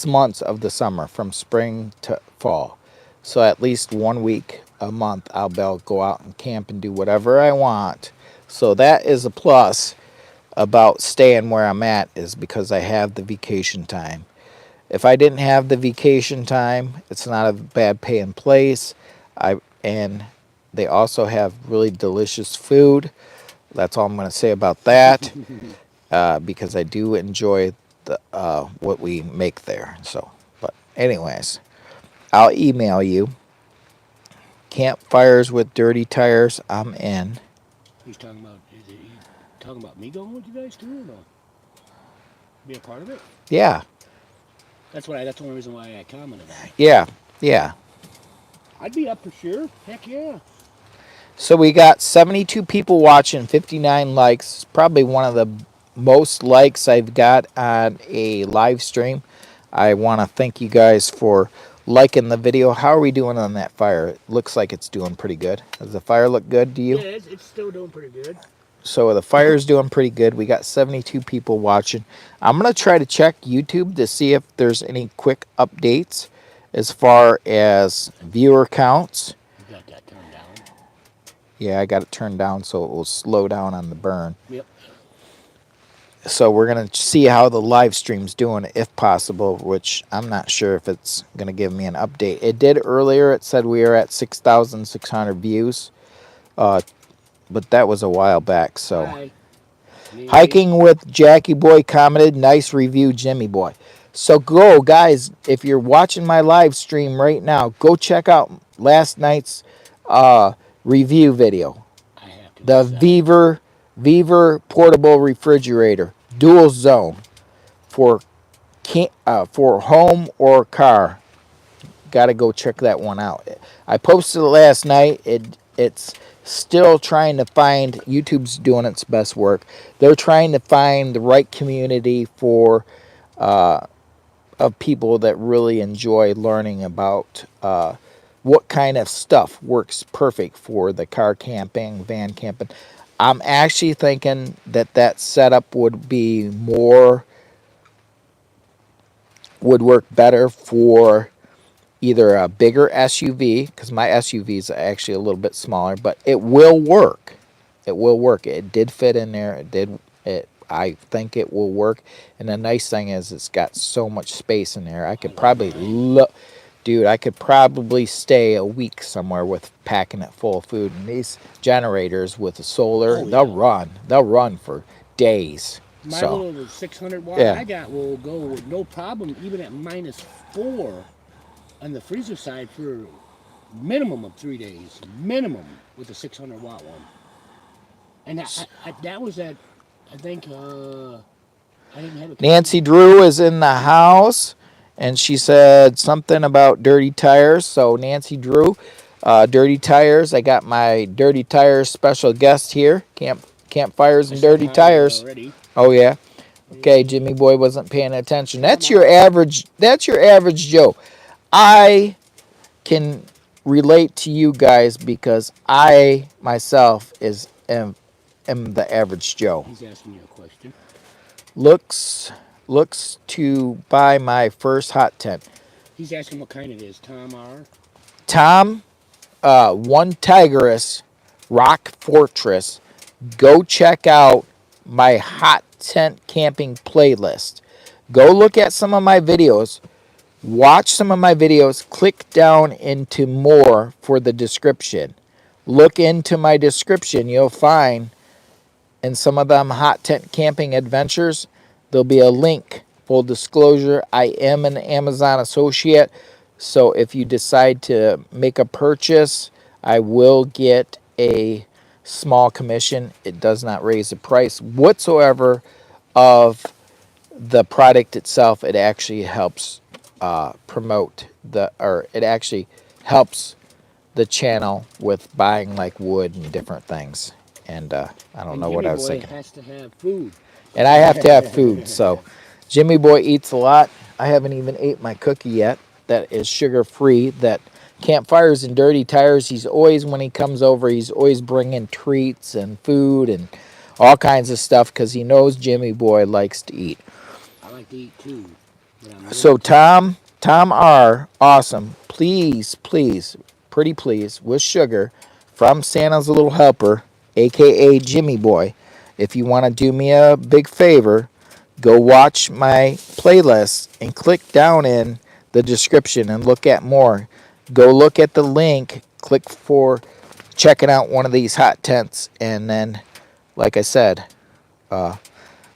months of the summer from spring to fall. So at least 1 week a month, I'll be able to go out and camp and do whatever I want. So that is a plus about staying where I'm at is because I have the vacation time. If I didn't have the vacation time, it's not a bad paying place. And they also have really delicious food. That's all I'm going to say about that because I do enjoy what we make there. So, but anyways, I'll email you. Campfires with dirty tires. I'm in. He's talking about. Is he talking about me going with you guys too, or no? Be a part of it. Yeah, That's what. That's the only reason why I commented on it. yeah, yeah. I'd be up for sure. Heck yeah. So we got 72 people watching, 59 likes. Probably one of the most likes I've got on a live stream. I want to thank you guys for liking the video. How are we doing on that fire? It looks like it's doing pretty good. Does the fire look good to you? Yeah, it's still doing pretty good. So the fire's doing pretty good. We got 72 people watching. I'm going to try to check YouTube to see if there's any quick updates as far as viewer counts. You got that turned down. Yeah, I got it turned down so it will slow down on the burn. Yep. So we're going to see how the live stream's doing if possible, which I'm not sure if it's going to give me an update. It did earlier. It said we were at 6,600 views, but that was a while back. So Hi. Hiking with Jackie Boy commented, nice review, Jimmy Boy. So go, guys, if you're watching my live stream right now, go check out last night's review video. I have to. The Beaver portable refrigerator, dual zone for home or car. Got to go check that one out. I posted it last night. It's still trying to find. YouTube's doing its best work. They're trying to find the right community for of people that really enjoy learning about what kind of stuff works perfect for the car camping, van camping. I'm actually thinking that setup would work better for either a bigger SUV, because my SUV is actually a little bit smaller, but it will work. It will work. It did fit in there. I think it will work. And the nice thing is it's got so much space in there. I could probably I could probably stay a week somewhere with packing it full of food. And these generators with the solar, they'll run. They'll run for days. My little 600 watt I got will go with no problem, even at -4 on the freezer side for minimum of 3 days. Minimum with the 600 watt one. And that was at, I think, I didn't have a Nancy Drew is in the house, and she said something about dirty tires. So Nancy Drew, dirty tires. I got my dirty tires special guest here. Campfires and dirty tires. Oh yeah. Okay, Jimmy Boy wasn't paying attention. That's your average. That's your average Joe. I can relate to you guys because I myself am the average Joe. He's asking you a question. Looks to buy my first hot tent. He's asking what kind it is. Tom R. Tom, one Tigerus Rock Fortress go check out my hot tent camping playlist. Go look at some of my videos. Watch some of my videos. Click down into more for the description. Look into my description. You'll find in some of them hot tent camping adventures, there'll be a link. Full disclosure, I am an Amazon associate. So if you decide to make a purchase, I will get a small commission. It does not raise the price whatsoever of the product itself. It actually helps promote or it actually helps the channel with buying like wood and different things. And I don't And know what Jimmy I was Boy thinking. has to have food. And I have to have food. So Jimmy Boy eats a lot. I haven't even ate my cookie yet. That is sugar free. That campfires and dirty tires. He's always, when he comes over, he's always bringing treats and food and all kinds of stuff because he knows Jimmy Boy likes to eat. I like to eat too, but I'm So going to. Tom R, awesome. Please, please, pretty please, with sugar from Santa's Little Helper, aka Jimmy Boy. If you want to do me a big favor, go watch my playlist and click down in the description and look at more. Go look at the link, click for checking out one of these hot tents, and then, like I said,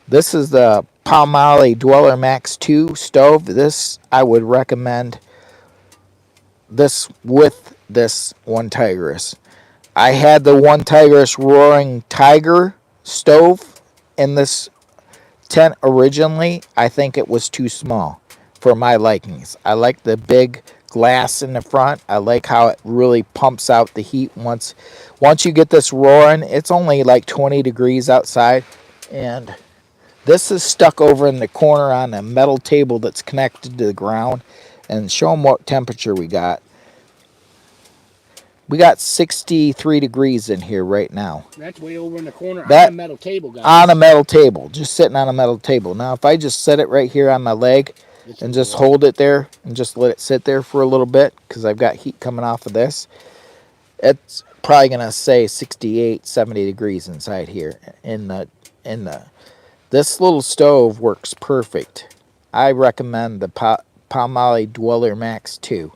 this is the Palmolive Dweller Max 2 stove. This, I would recommend this with this one Tigress. I had the one Tigress Roaring Tiger stove in this tent originally. I think it was too small for my likings. I like the big glass in the front. I like how it really pumps out the heat once you get this roaring. It's only like 20 degrees outside, and this is stuck over in the corner on a metal table that's connected to the ground. And show them what temperature we got. We got 63 degrees in here right now. That's way over in the corner on a That metal table, guys. on a metal table, just sitting on a metal table. Now, if I just set it right here on my leg and just hold it there and just let it sit there for a little bit, because I've got heat coming off of this, it's probably going to say 68, 70 degrees inside here in the this little stove works perfect. I recommend the Palmolive Dweller Max 2.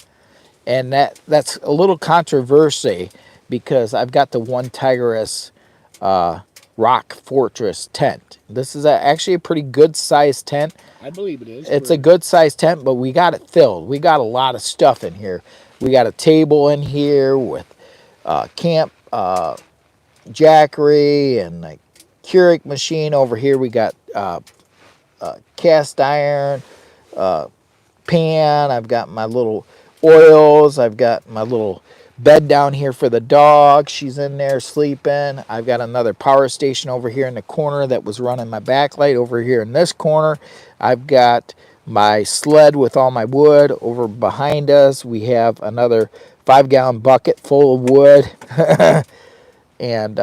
And that's a little controversy because I've got the one Tigress Rock Fortress tent. This is actually a pretty good sized tent. I believe it is. It's a good sized tent, but we got it filled. We got a lot of stuff in here. We got a table in here with camp jackery and a Keurig machine over here. We got cast iron pan. I've got my little oils. I've got my little bed down here for the dog. She's in there sleeping. I've got another power station over here in the corner that was running my backlight over here in this corner. I've got my sled with all my wood over behind us. We have another 5-gallon bucket full of wood. And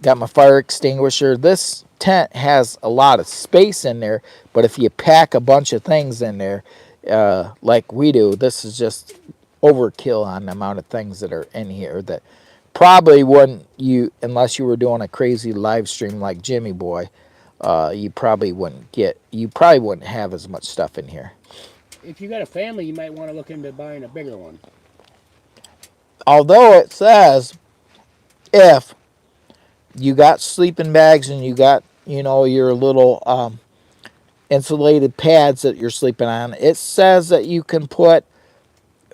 got my fire extinguisher. This tent has a lot of space in there, but if you pack a bunch of things in there, like we do, this is just overkill on the amount of things that are in here that probably wouldn't, you unless you were doing a crazy live stream like Jimmy Boy, you probably wouldn't have as much stuff in here. If you got a family, you might want to look into buying a bigger one. Although it says if you got sleeping bags and you got your little insulated pads that you're sleeping on, it says that you can put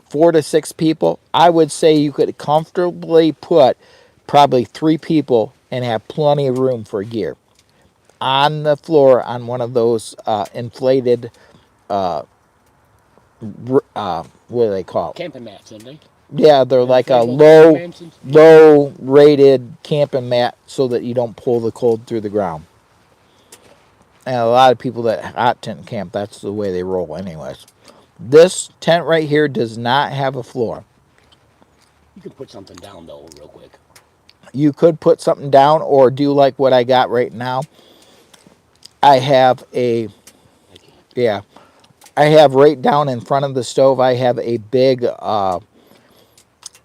4 to 6 people. I would say you could comfortably put probably 3 people and have plenty of room for gear on the floor on one of those inflated what do they call it? Camping mats, aren't they? Yeah, they're like a low rated camping mat so that you don't pull the cold through the ground. And a lot of people that hot tent camp, that's the way they roll anyways. This tent right here does not have a floor. You can put something down though real quick. You could put something down or do like what I got right now. I have I have right down in front of the stove, I have a big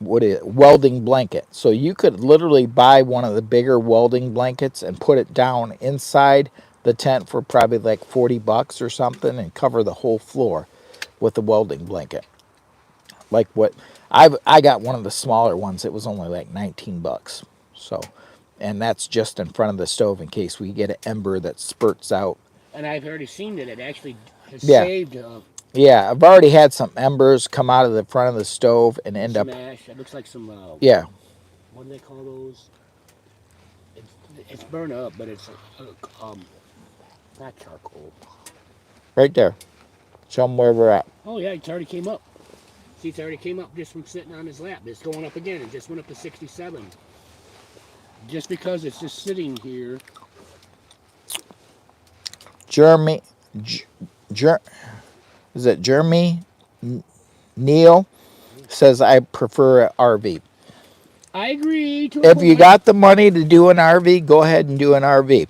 welding blanket. So you could literally buy one of the bigger welding blankets and put it down inside the tent for probably like $40 or something and cover the whole floor with a welding blanket. Like what I got one of the smaller ones. It was only like $19. So, and that's just in front of the stove in case we get an ember that spurts out. And I've already seen that it actually has Yeah. saved Yeah, I've already had some embers come out of the front of the stove and end some up. ash. It looks like some, Yeah, what do they call those? It's, it's burned up, but it's not charcoal. right there. Show them where we're at. Oh yeah, it's already came up. See, it's already came up just from sitting on his lap. It's going up again. It just went up to 67. Just because it's just sitting here. Jeremy, is it Jeremy Neil says I prefer an RV. I agree to a If you point. got the money to do an RV, go ahead and do an RV.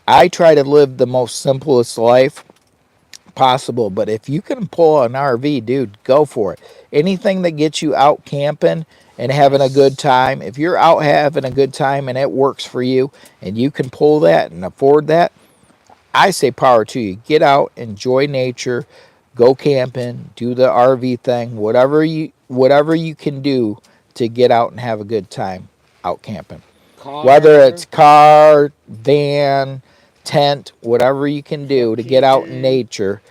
I try to live the most simplest life possible, but if you can pull an RV, dude, go for it. Anything that gets you out camping and having a good Yes. time, if you're out having a good time and it works for you and you can pull that and afford that, I say power to you. Get out, enjoy nature, go camping, do the RV thing, whatever you can do to get out and have a good time out camping. Whether it's Car, car, van, tent, whatever you can do to get out in trucking. nature,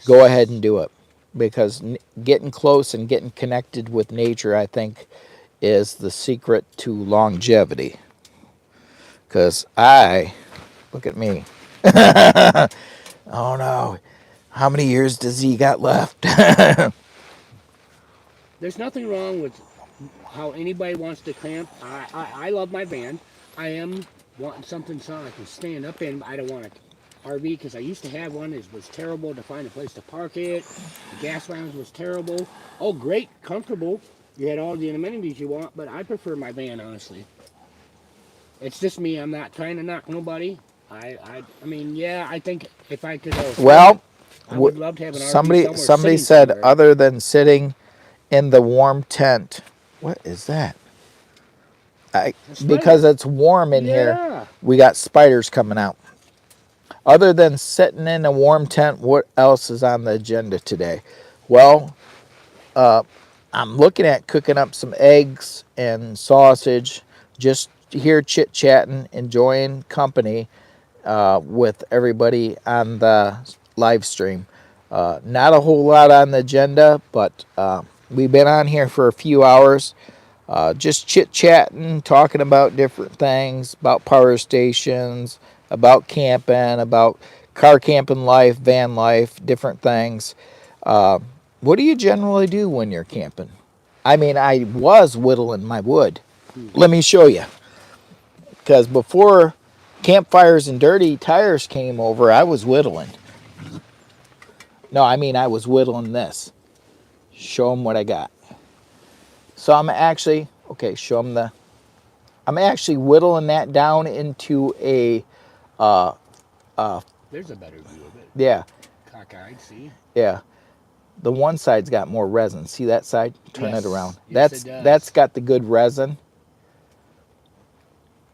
go ahead and Yes. do it. Because getting close and getting connected with nature, I think, is the secret to longevity. Because look at me. Oh no, how many years does he got left? There's nothing wrong with how anybody wants to camp. I love my van. I am wanting something so I can stand up in. I don't want an RV because I used to have one. It was terrible to find a place to park it. The gas lounge was terrible. Oh, great, comfortable. You had all the amenities you want, but I prefer my van, honestly. It's just me. I'm not trying to knock nobody. I mean, yeah, I think if I could afford it, Well, I would love to have an RV somewhere somebody sitting said somewhere. other than sitting in the warm tent. What is that? I, A because spider. it's warm in here, Yeah. we got spiders coming out. Other than sitting in a warm tent, what else is on the agenda today? Well, I'm looking at cooking up some eggs and sausage, just here chit chatting, enjoying company with everybody on the live stream. Not a whole lot on the agenda, but we've been on here for a few hours, just chit chatting, talking about different things, about power stations, about camping, about car camping life, van life, different things. What do you generally do when you're camping? I mean, I was whittling my wood. Hmm. Let me show you. Because before campfires and dirty tires came over, I was whittling. No, I mean, I was whittling this. Show them what I got. So I'm actually, okay, show them I'm actually whittling that down into a, uh, There's a better view of it. yeah, Cockeyed, see? yeah. The one side's got more resin. See that side? Turn it around. Yes. Yes, it That's does. got the good resin.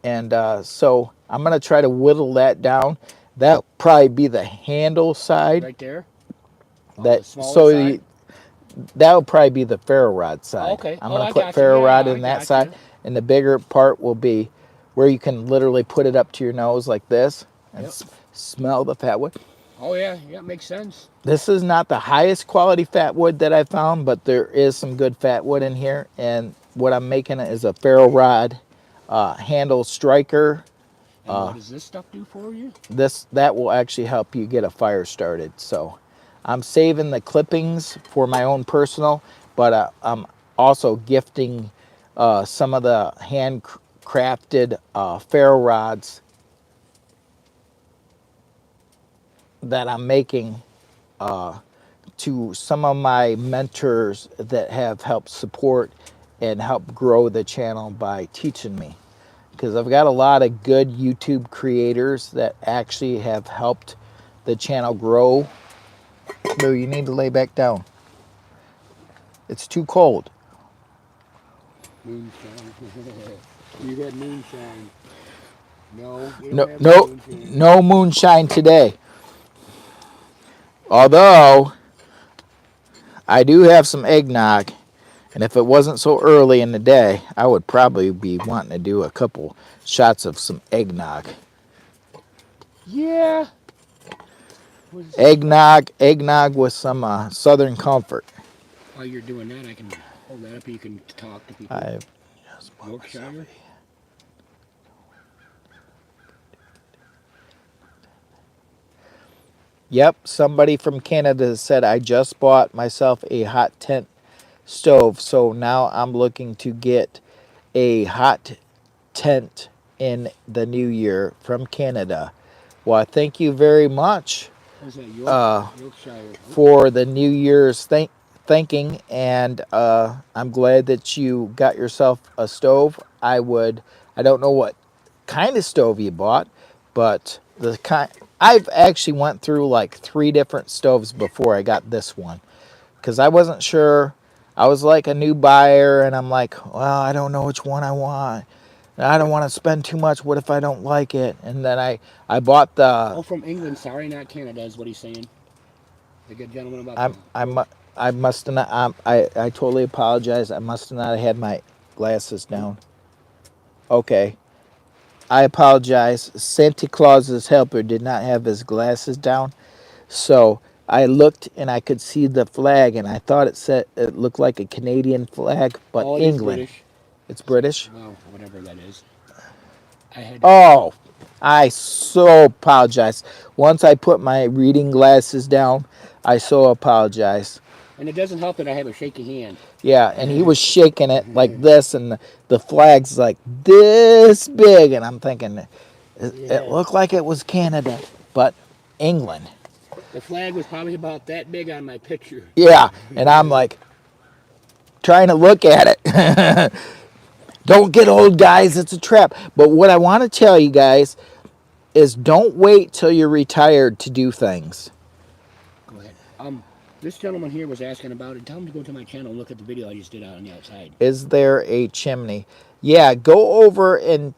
And so I'm gonna try to whittle that down. That'll probably be the handle side. Right there. On the That smaller so side. that'll probably be the ferro rod Oh, side. okay. I'm Oh, gonna I put got you. ferro rod Yeah, I in that got side, you. and the bigger part will be where you can literally put it up to your nose like this and Yep. smell the fat wood. Oh, yeah. Yeah, makes sense. This is not the highest quality fat wood that I found, but there is some good fat wood in here. And what I'm making is a ferro rod handle striker. And what does this stuff do for you? That will actually help you get a fire started. So I'm saving the clippings for my own personal, but I'm also gifting some of the handcrafted ferro rods that I'm making to some of my mentors that have helped support and help grow the channel by teaching me. Because I've got a lot of good YouTube creators that actually have helped the channel grow. No, you need to lay back down. It's too cold. Moonshine. You got moonshine. No, we don't No, have any no, moonshine. no moonshine today. Although I do have some eggnog, and if it wasn't so early in the day, I would probably be wanting to do a couple shots of some eggnog. Yeah. Eggnog with some Southern Comfort. While you're doing that, I can hold that up. You can talk to people. I just bought Yorkshire. myself Yep, somebody from Canada said I just bought myself a hot tent stove, so now I'm looking to get a hot tent in the new year from Canada. Well, thank you very much How's that, Yorkshire? for the New Year's thanking, and I'm glad that you got yourself a stove. I don't know what kind of stove you bought, but the kind I've actually went through like 3 different stoves before I got this one because I wasn't sure. I was like a new buyer, and I'm like, well, I don't know which one I want. I don't want to spend too much. What if I don't like it? And then I bought the. Oh, from England. Sorry, not Canada is what he's saying. The good gentleman about I must have not. I totally apologize. I must have not had my glasses down. Okay. I apologize. Santa Claus's helper did not have his glasses down, so I looked and I could see the flag, and I thought it looked like a Canadian flag, but Oh, it is England. British. It's British. Well, whatever that is. Oh, I so apologize. Once I put my reading glasses down, I so apologize. And it doesn't help that I have a shaky hand. Yeah, and he was shaking it like this, and the flag's like this big, and I'm thinking, it looked like it was Canada, but England. The flag was probably about that big on my picture. Yeah, and I'm like trying to look at it. Don't get old, guys. It's a trap. But what I want to tell you guys is don't wait till you're retired to do things. Go ahead. This gentleman here was asking about it. Tell him to go to my channel and look at the video I just did out on the outside. Is there a chimney? Yeah, go over and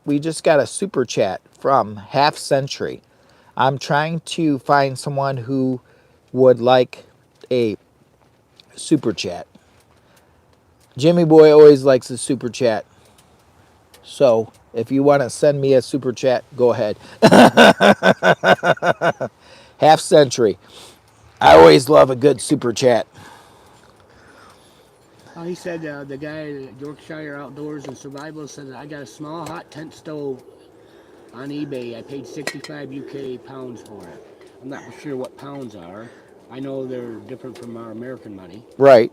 we just got a super chat from Half Century. I'm trying to find someone who would like a super chat. Jimmy Boy always likes a super chat. So if you want to send me a super chat, go ahead. Half Century. I always love a good super chat. He said the guy at Yorkshire Outdoors and Survival said I got a small hot tent stove on eBay. I paid 65 UK pounds for it. I'm not sure what pounds are. I know they're different from our American money. Right.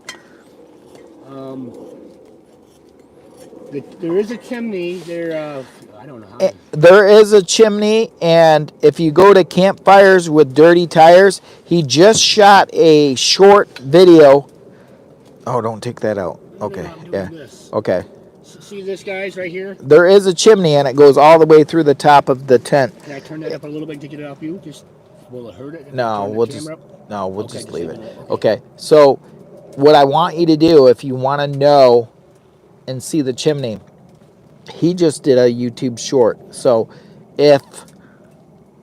There is a chimney there. I don't know how. There is a chimney, and if you go to Campfires with Dirty Tires, he just shot a short video. Oh, don't take that out. Okay. Yeah. Okay. See this, guys, right here? There is a chimney, and it goes all the way through the top of the tent. Can I turn that up a little bit to get it off you? Will it hurt it? No, we'll just Okay, leave it. Okay. So, what I want you to do, if you want to know and see the chimney, he just did a YouTube short. So, if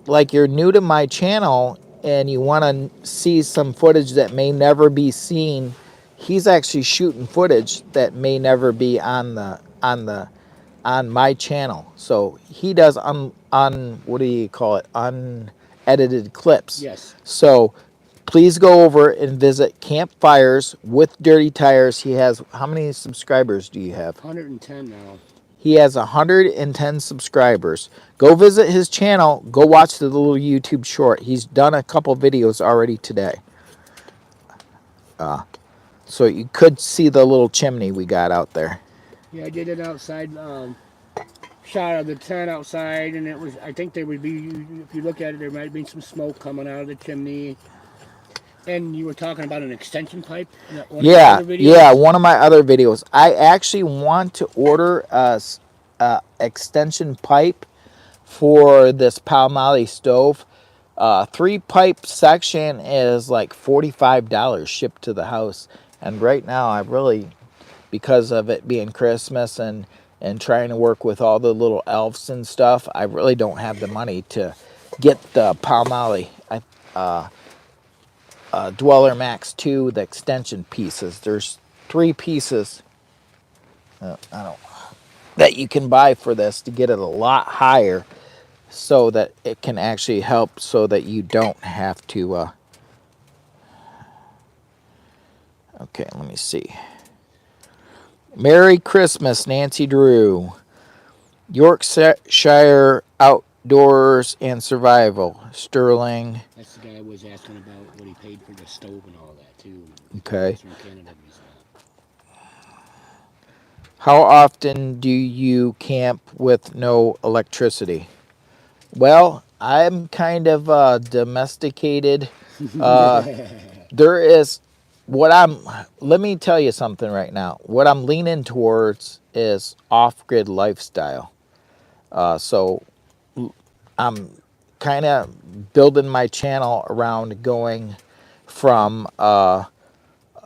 like you're new to my channel and you want to see some footage that may never be seen, he's actually shooting footage that may never be on my channel. So he does what do you call it, unedited clips. Yes. So please go over and visit Campfires with Dirty Tires. He has, how many subscribers do you have? 110 now. He has 110 subscribers. Go visit his channel. Go watch the little YouTube short. He's done a couple videos already today. So you could see the little chimney we got out there. Yeah, I did it outside. Shot of the tent outside, and it was. I think there would be. If you look at it, there might be some smoke coming out of the chimney. And you were talking about an extension pipe? Yeah, one of my other videos. I actually want to order a extension pipe for this Palmolive stove. 3-pipe section is like $45 shipped to the house. And right now, because of it being Christmas and trying to work with all the little elves and stuff, I really don't have the money to get the Palmolive Dweller Max 2, the extension pieces. There's 3 pieces I don't that you can buy for this to get it a lot higher so that it can actually help so that you don't have to okay, let me see. Merry Christmas, Nancy Drew. Yorkshire Outdoors and Survival. Sterling. That's the guy I was asking about what he paid for the stove and all that too. Okay. He's from Canada. How often do you camp with no electricity? Well, I'm kind of domesticated. There is what I'm. Let me tell you something right now. What I'm leaning towards is off-grid lifestyle. So I'm kind of building my channel around going from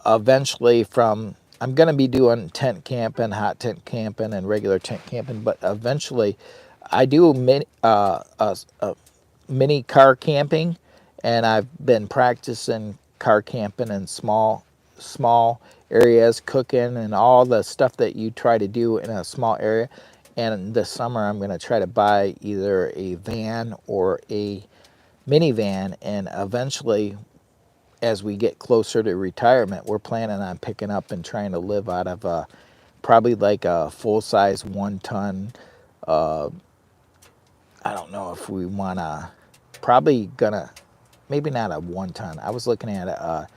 eventually from I'm going to be doing tent camping, hot tent camping, and regular tent camping, but eventually I do mini car camping, and I've been practicing car camping in small areas, cooking and all the stuff that you try to do in a small area. And this summer I'm going to try to buy either a van or a minivan, and eventually as we get closer to retirement, we're planning on picking up and trying to live out of probably like a full-size 1-ton. I don't know if we want to, probably gonna, maybe not a 1-ton. I was looking at a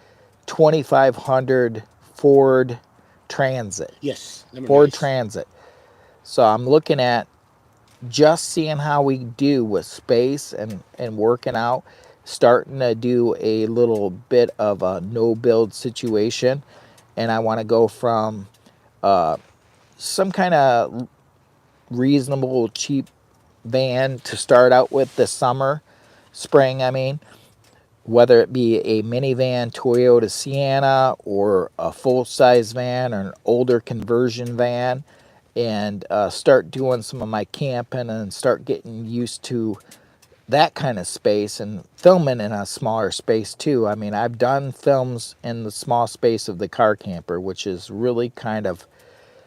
2500 Ford Transit. Yes, Ford nice. Transit. So I'm looking at just seeing how we do with space and working out, starting to do a little bit of a no build situation. And I want to go from some kind of reasonable, cheap van to start out with this summer, spring, I mean, whether it be a minivan Toyota Sienna or a full-size van or an older conversion van, and start doing some of my camping and start getting used to that kind of space and filming in a smaller space too. I mean, I've done films in the small space of the car camper, which is really kind of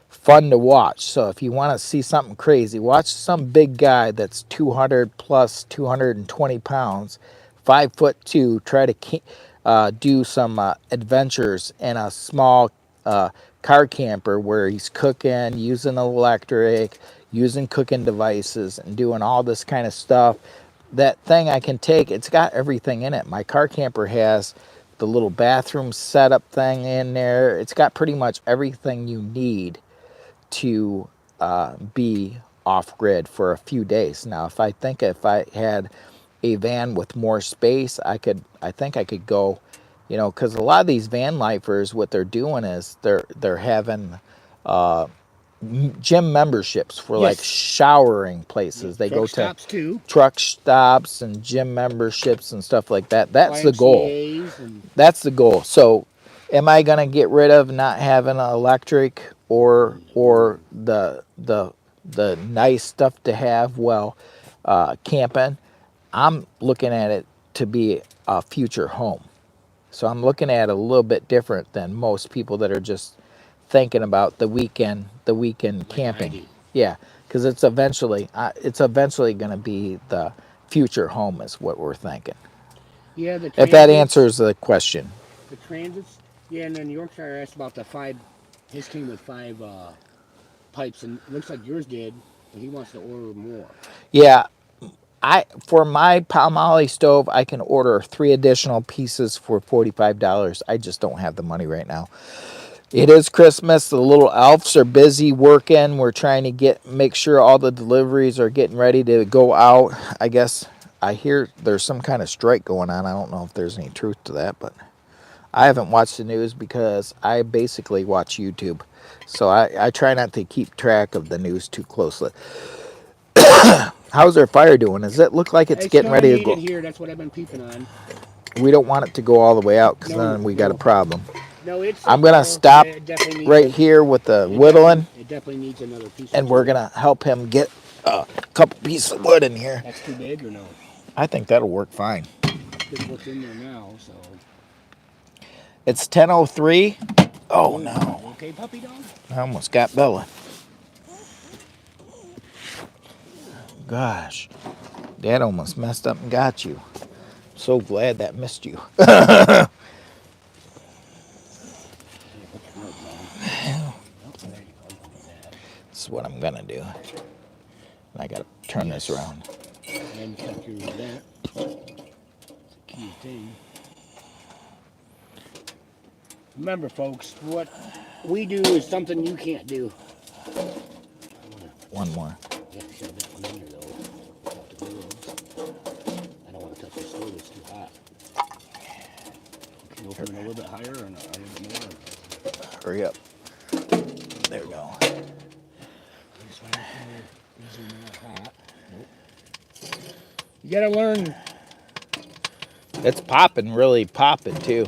fun to watch. So if you want to see something crazy, watch some big guy that's 200 plus 220 pounds, 5'2", try to do some adventures in a small car camper where he's cooking, using electric, using cooking devices, and doing all this kind of stuff. That thing I can take, it's got everything in it. My car camper has the little bathroom setup thing in there. It's got pretty much everything you need to be off grid for a few days. Now, if I had a van with more space, I think I could go, because a lot of these van lifers, what they're doing is they're having gym memberships for like showering places. They go to stops too. Truck stops and gym memberships and stuff like that. That's the goal. That's the goal. So am I going to get rid of not having an electric or the nice stuff to have while camping? I'm looking at it to be a future home. So I'm looking at it a little bit different than most people that are just thinking about the weekend camping. Yeah, because it's eventually going to be the future home is what we're thinking. Yeah, if that answers the question. The transits. Yeah, and then Yorkshire asked about the 5. His came with 5 pipes, and it looks like yours did, but he wants to order more. Yeah, for my Palmolive stove, I can order 3 additional pieces for $45. I just don't have the money right now. It is Christmas. The little elves are busy working. We're trying to make sure all the deliveries are getting ready to go out. I guess I hear there's some kind of strike going on. I don't know if there's any truth to that, but I haven't watched the news because I basically watch YouTube. So I try not to keep track of the news too closely. How's our fire doing? Does it look like it's getting ready to go? Here, that's what I've been peeping on. We don't want it to go all the way out because then we got a problem. No, it's. I'm gonna stop right here with the whittling, It definitely needs another piece. and we're gonna help him get a couple pieces of wood in here. That's too big or no? I think that'll work fine. Because what's in there now, so. It's 10:03. Oh no! Okay, puppy dog. I almost got Bella. Gosh, Dad almost messed up and got you. So glad that missed you. This is what I'm gonna do. I gotta turn this around. And cut your that. It's a key thing. Remember, folks, what we do is something you can't do. One more. You have to shove that one in there, though. Off the gloves. I don't want to touch the stove, it's too hot. Can you open it a little bit higher or not? A little bit more? Hurry up. There we go. This one isn't that hot. Nope. You gotta learn. It's popping, really popping too.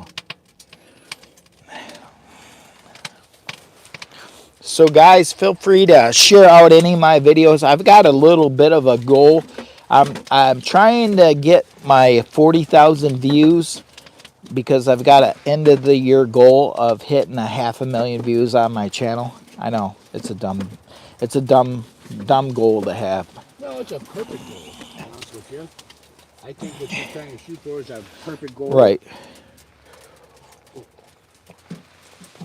So guys, feel free to share out any of my videos. I've got a little bit of a goal. I'm trying to get my 40,000 views because I've got an end of the year goal of hitting 500,000 views on my channel. I know it's a dumb goal to have. No, it's a perfect goal. To be honest with you, I think what you're trying to shoot for is a perfect goal. Right.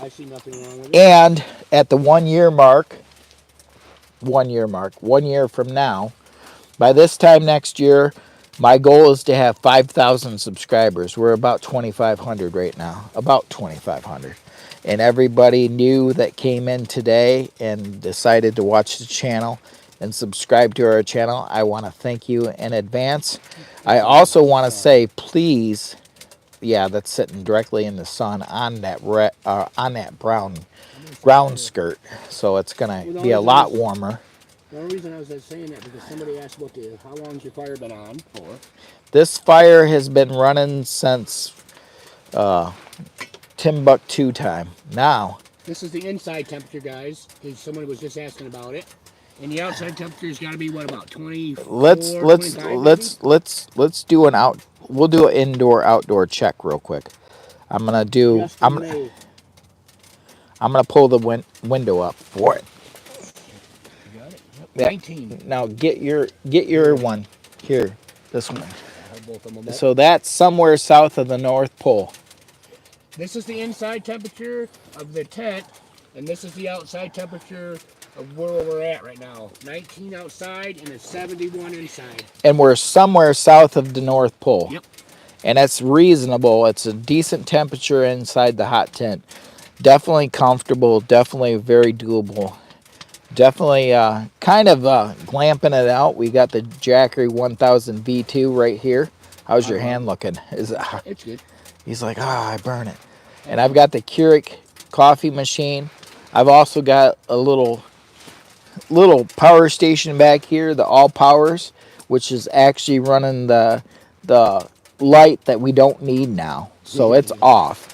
I see nothing wrong with it. And at the 1 year mark, 1 year from now, by this time next year, my goal is to have 5,000 subscribers. We're about 2,500 right now, about 2,500. And everybody new that came in today and decided to watch the channel and subscribe to our channel, I want to thank you in advance. I also want to say, please, yeah, that's sitting directly in the sun on that brown ground skirt, so it's gonna be a lot warmer. The only reason I was saying that because somebody asked about how long's your fire been on for. This fire has been running since Timbuktu time. Now, this is the inside temperature, guys. Because somebody was just asking about it, and the outside temperature's got to be what, about 24, let's 25, do an out. We'll do an indoor outdoor check real quick. I'm gonna pull the window up for it. You got it? Yep. Yeah. 19. Now get your one here. This one. Both of them up. So that's somewhere south of the North Pole. This is the inside temperature of the tent, and this is the outside temperature of where we're at right now. 19 outside and a 71 inside. And we're somewhere south of the North Pole. Yep. And that's reasonable. It's a decent temperature inside the hot tent. Definitely comfortable. Definitely very doable. Definitely kind of glamping it out. We got the Jackery 1000 V2 right here. How's your hand looking? It's good. He's like, I burn it. And I've got the Keurig coffee machine. I've also got a little power station back here, the All Powers, which is actually running the light that we don't need now. So it's off.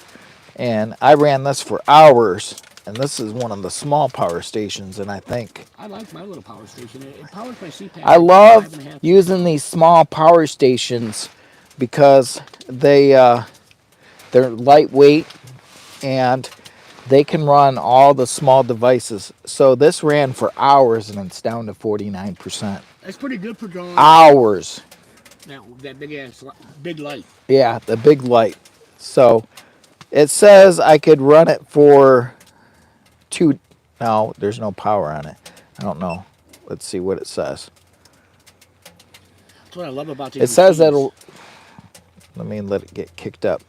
And I ran this for hours. And this is one of the small power stations, and I think I like my little power station. It powers my CPAP. I love using these small power stations because they're lightweight and they can run all the small devices. So this ran for hours and it's down to 49%. That's pretty good for drawing hours. That big light. Yeah, the big light. So it says I could run it for no, there's no power on it. I don't know. Let's see what it says. That's what I love about these. It says it'll. Let me let it get kicked up.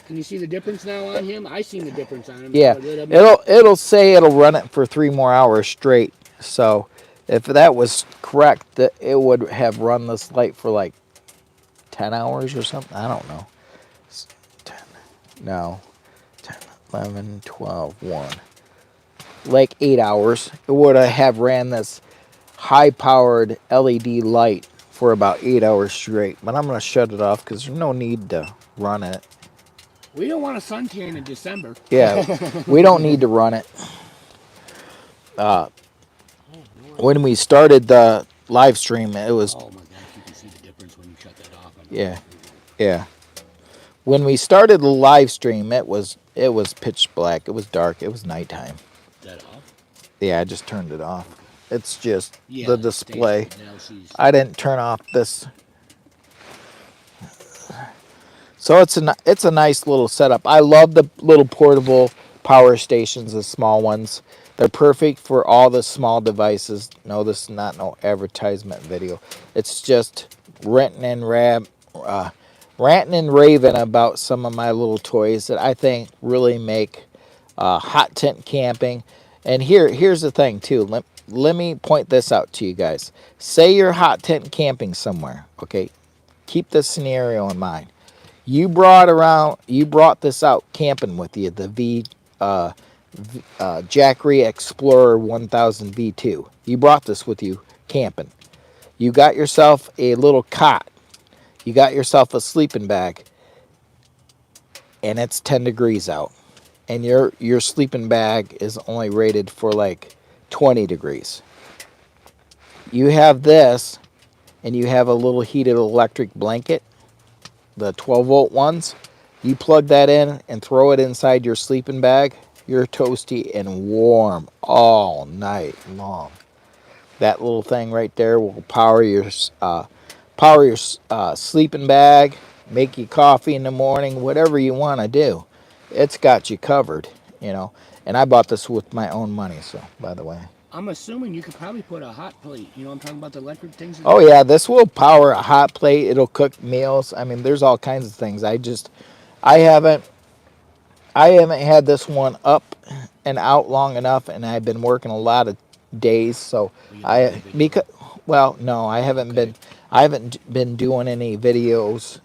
Can you see the difference now on him? I seen the difference on him. Yeah, it'll say it'll run it for 3 more hours straight. So if that was correct, it would have run this light for like 10 hours or something. I don't know. 10, no, 10, 11, 12, 1. Like 8 hours. It would have ran this high-powered LED light for about 8 hours straight. But I'm going to shut it off because there's no need to run it. We don't want a suntan in December. Yeah, we don't need to run it. When we started the live stream, it was, Oh my gosh, you can see the difference when you shut that off. yeah, yeah. When we started the live stream, it was pitch black. It was dark. It was nighttime. Is that off? Yeah, I just turned it off. Okay. It's just Yeah, the it stays display. the LCDs. I didn't turn off this. So it's a nice little setup. I love the little portable power stations, the small ones. They're perfect for all the small devices. No, this is not no advertisement video. It's just ranting and raving about some of my little toys that I think really make hot tent camping. And here's the thing too. Let me point this out to you guys. Say you're hot tent camping somewhere. Okay, keep this scenario in mind. You brought this out camping with you, the Jackery Explorer 1000 V2. You brought this with you camping. You got yourself a little cot. You got yourself a sleeping bag, and it's 10 degrees out. And your sleeping bag is only rated for like 20 degrees. You have this, and you have a little heated electric blanket, the 12-volt ones. You plug that in and throw it inside your sleeping bag. You're toasty and warm all night long. That little thing right there will power your sleeping bag, make you coffee in the morning, whatever you want to do. It's got you covered, you know. And I bought this with my own money, so by the way. I'm assuming you could probably put a hot plate. You know, I'm talking about the electric things. Oh yeah, this will power a hot plate. It'll cook meals. I mean, there's all kinds of things. I haven't had this one up and out long enough, and I've been working a lot of days. So no, I haven't been. I haven't been doing any videos.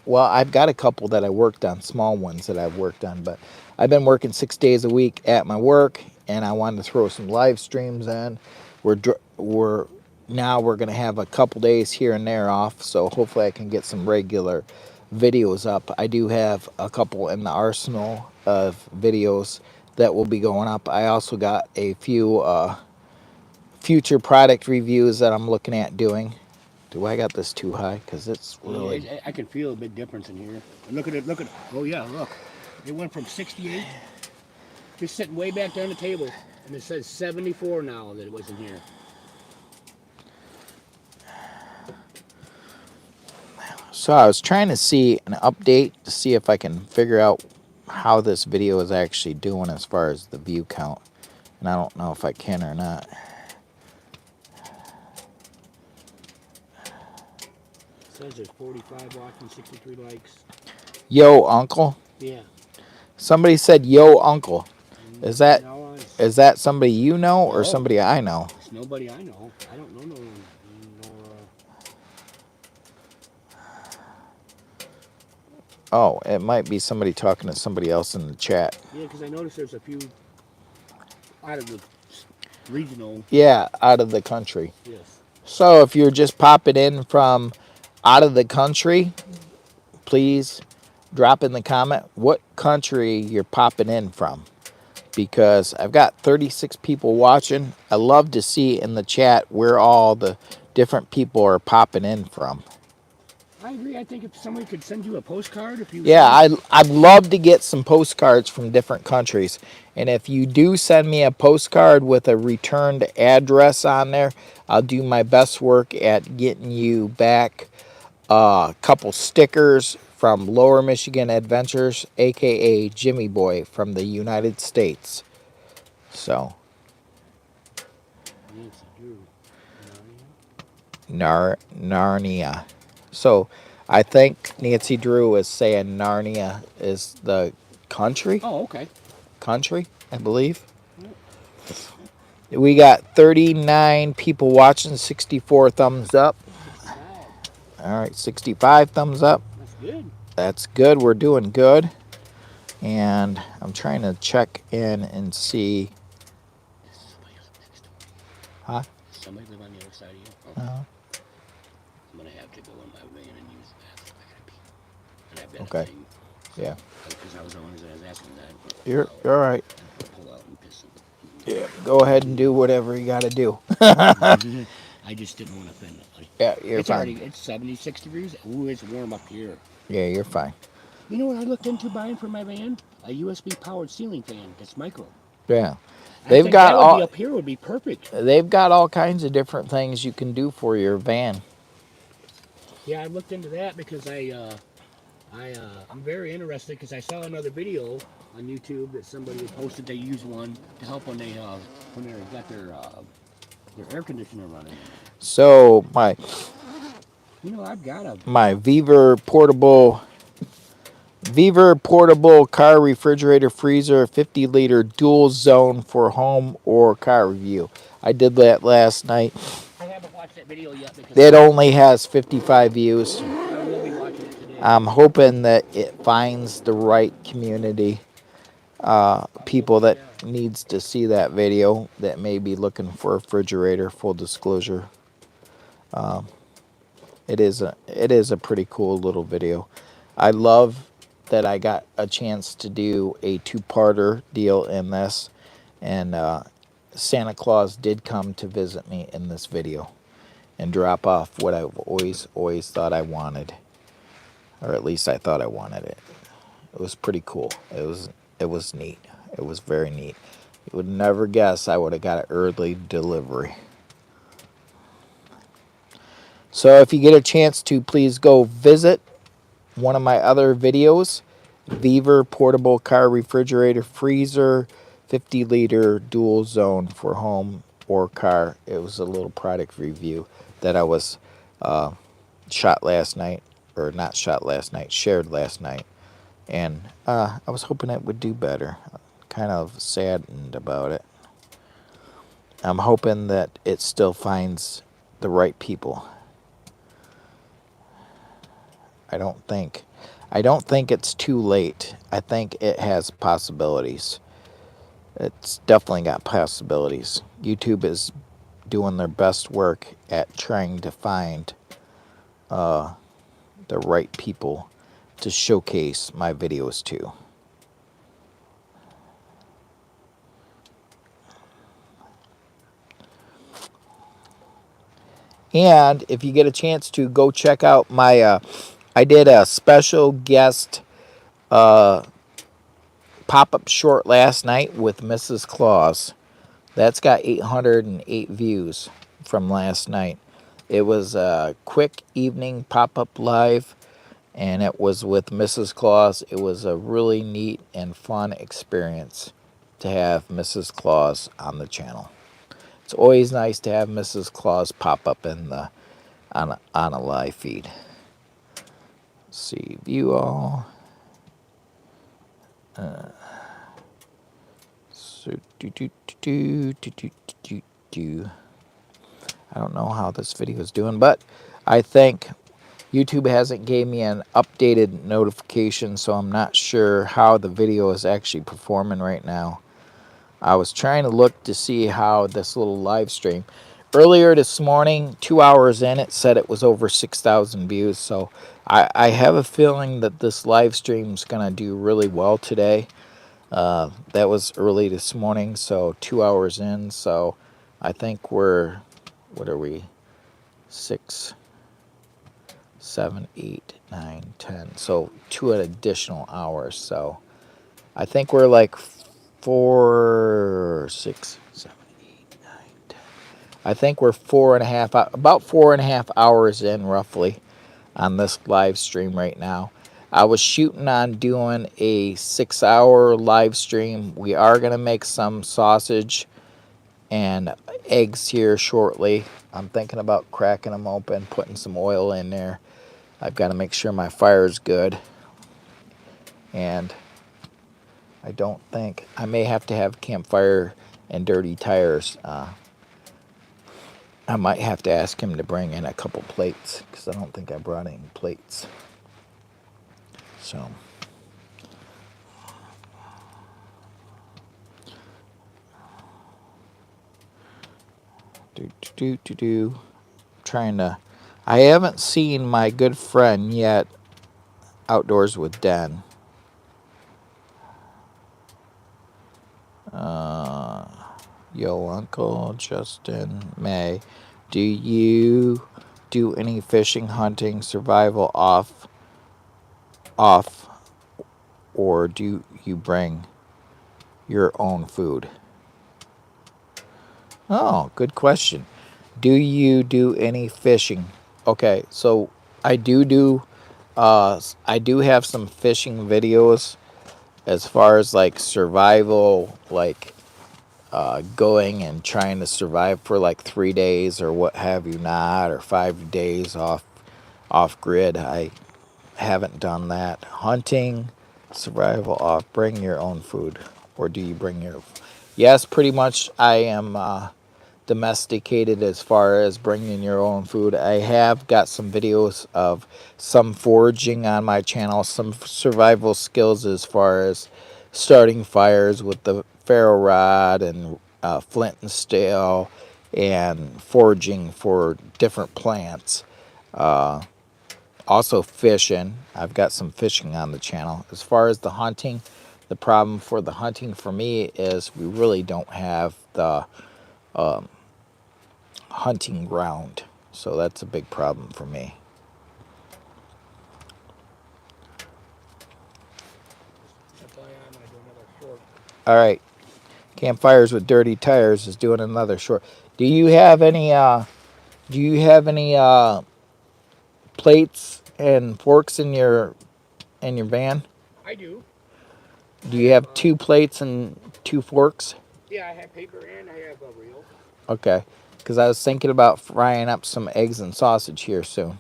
Well, I've got a couple that I worked on, small ones that I've worked on, but I've been working 6 days a week at my work, and I wanted to throw some live streams in. We're now we're gonna have a couple days here and there off, so hopefully I can get some regular videos up. I do have a couple in the arsenal of videos that will be going up. I also got a few future product reviews that I'm looking at doing. Do I got this too high? Because it's really... Yeah, I can feel a big difference in here. Look at it, look at it. Oh yeah, look. It went from 68, just sitting way back down the table, and it says 74 now that it was in here. So I was trying to see an update to see if I can figure out how this video is actually doing as far as the view count. And I don't know if I can or not. It says there's 45 watching, 63 likes. Yo, uncle. Yeah. Somebody said, yo, uncle. Is that No, somebody you know or somebody I know? It's nobody I know. I don't know no one. Oh, it might be somebody talking to somebody else in the chat. Yeah, because I noticed there's a few out of the regional. Yeah, out of the country. Yes. So if you're just popping in from out of the country, please drop in the comment what country you're popping in from. Because I've got 36 people watching. I love to see in the chat where all the different people are popping in from. I agree. I think if somebody could send you a postcard, if you... Yeah, I'd love to get some postcards from different countries. And if you do send me a postcard with a returned address on there, I'll do my best work at getting you back a couple stickers from Lower Michigan Adventures, a.k.a. Jimmy Boy from the United States. So. Narnia. So, I think Nancy Drew is saying Narnia is the country. Oh, okay. Country, I believe. We got 39 people watching, 64 thumbs up. All right, 65 thumbs up. That's good. That's good. We're doing good. And I'm trying to check in and see. Huh? Somebody live on the other side of you. Okay. I'm gonna have to go in my van and use the bathroom. I gotta pee. And I've got a thing Yeah. Because I was asking that. You're all right. Pull out and piss Yeah. Go ahead and do whatever you got to do. it. I just didn't want to offend nobody. Yeah, you're It's fine. already, it's 76 degrees. Ooh, it's warm up here. Yeah, you're fine. You know what I looked into buying for my van? A USB powered ceiling fan that's micro. Yeah. I They've think got that would be all up here would be perfect. they've got all kinds of different things you can do for your van. Yeah, I looked into that because I'm very interested because I saw another video on YouTube that somebody had posted. They use one to help when they got their air conditioner running. So my You know, I've got a my Beaver portable car refrigerator freezer 50-liter dual zone for home or car review. I did that last night. I haven't watched that video yet because It only has 55 views. I will be watching it today. I'm hoping that it finds the right community, people that needs to see that video that may be looking for a refrigerator. Full disclosure, it is a pretty cool little video. I love that I got a chance to do a two-parter deal in this, and Santa Claus did come to visit me in this video and drop off what I've always thought I wanted, or at least I thought I wanted it. It was pretty cool. It was neat. It was very neat. You would never guess I would have got an early delivery. So if you get a chance to, please go visit one of my other videos, Beaver portable car refrigerator freezer, 50-liter dual zone for home or car. It was a little product review that I was shot last night, or not shot last night, shared last night. And I was hoping it would do better. Kind of saddened about it. I'm hoping that it still finds the right people. I don't think it's too late. I think it has possibilities. It's definitely got possibilities. YouTube is doing their best work at trying to find the right people to showcase my videos to. And if you get a chance to go check out my, I did a special guest pop-up short last night with Mrs. Claus. That's got 808 views from last night. It was a quick evening pop-up live, and it was with Mrs. Claus. It was a really neat and fun experience to have Mrs. Claus on the channel. It's always nice to have Mrs. Claus pop up in the on a live feed. Let's see, view all. So I don't know how this video is doing, but I think YouTube hasn't gave me an updated notification, so I'm not sure how the video is actually performing right now. I was trying to look to see how this little live stream. Earlier this morning, 2 hours in, it said it was over 6,000 views. So I have a feeling that this live stream is going to do really well today. That was early this morning, so 2 hours in. So I think we're, what are we? 6, 7, 8, 9, 10. So 2 additional hours. So I think we're like 4, 6, 7, 8, 9, 10. I think we're about 4.5 hours in roughly on this live stream right now. I was shooting on doing a 6-hour live stream. We are going to make some sausage and eggs here shortly. I'm thinking about cracking them open, putting some oil in there. I've got to make sure my fire's good. And I don't think, I may have to have campfire and dirty tires. I might have to ask him to bring in a couple plates because I don't think I brought any plates. So, trying to, I haven't seen my good friend yet, Outdoors with Den. Yo, Uncle Justin May, do you do any fishing, hunting, survival off, or do you bring your own food? Oh, good question. Do you do any fishing? Okay, so I I do have some fishing videos as far as like survival, like going and trying to survive for like 3 days or what have you not, or 5 days off grid. I haven't done that. Hunting, survival off. Bring your own food, or do you bring your? Yes, pretty much. I am domesticated as far as bringing your own food. I have got some videos of some foraging on my channel, some survival skills as far as starting fires with the ferro rod and flint and steel, and foraging for different plants. Also fishing. I've got some fishing on the channel. As far as the hunting, the problem for the hunting for me is we really don't have the hunting ground. So that's a big problem for me. All right. Campfires with Dirty Tires is doing another short. Do you have any plates and forks in your van? I do. Do you have 2 plates and 2 forks? Yeah, I have paper and I have a reel. Okay. Because I was thinking about frying up some eggs and sausage here soon.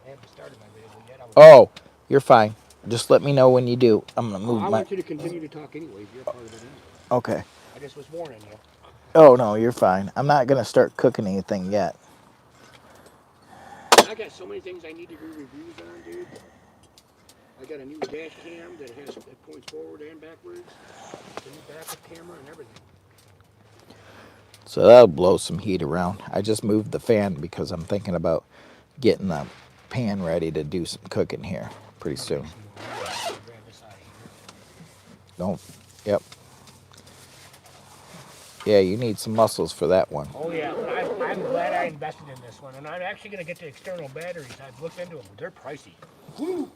I haven't started my video yet. Oh, you're fine. Just let me know when you do. I'm going to move I my... want you to continue to talk anyways. You're part of it anyway. Okay. I just was warning you. Oh, no, you're fine. I'm not going to start cooking anything yet. I got so many things I need to do reviews on, dude. I got a new dash cam that points forward and backwards. The new backup camera and everything. So that'll blow some heat around. I just moved the fan because I'm thinking about getting the pan ready to do some cooking here pretty soon. Don't, yep. Yeah, you need some muscles for that one. Oh yeah, I'm glad I invested in this one, and I'm actually going to get the external batteries. I've looked into them. They're pricey. Woo!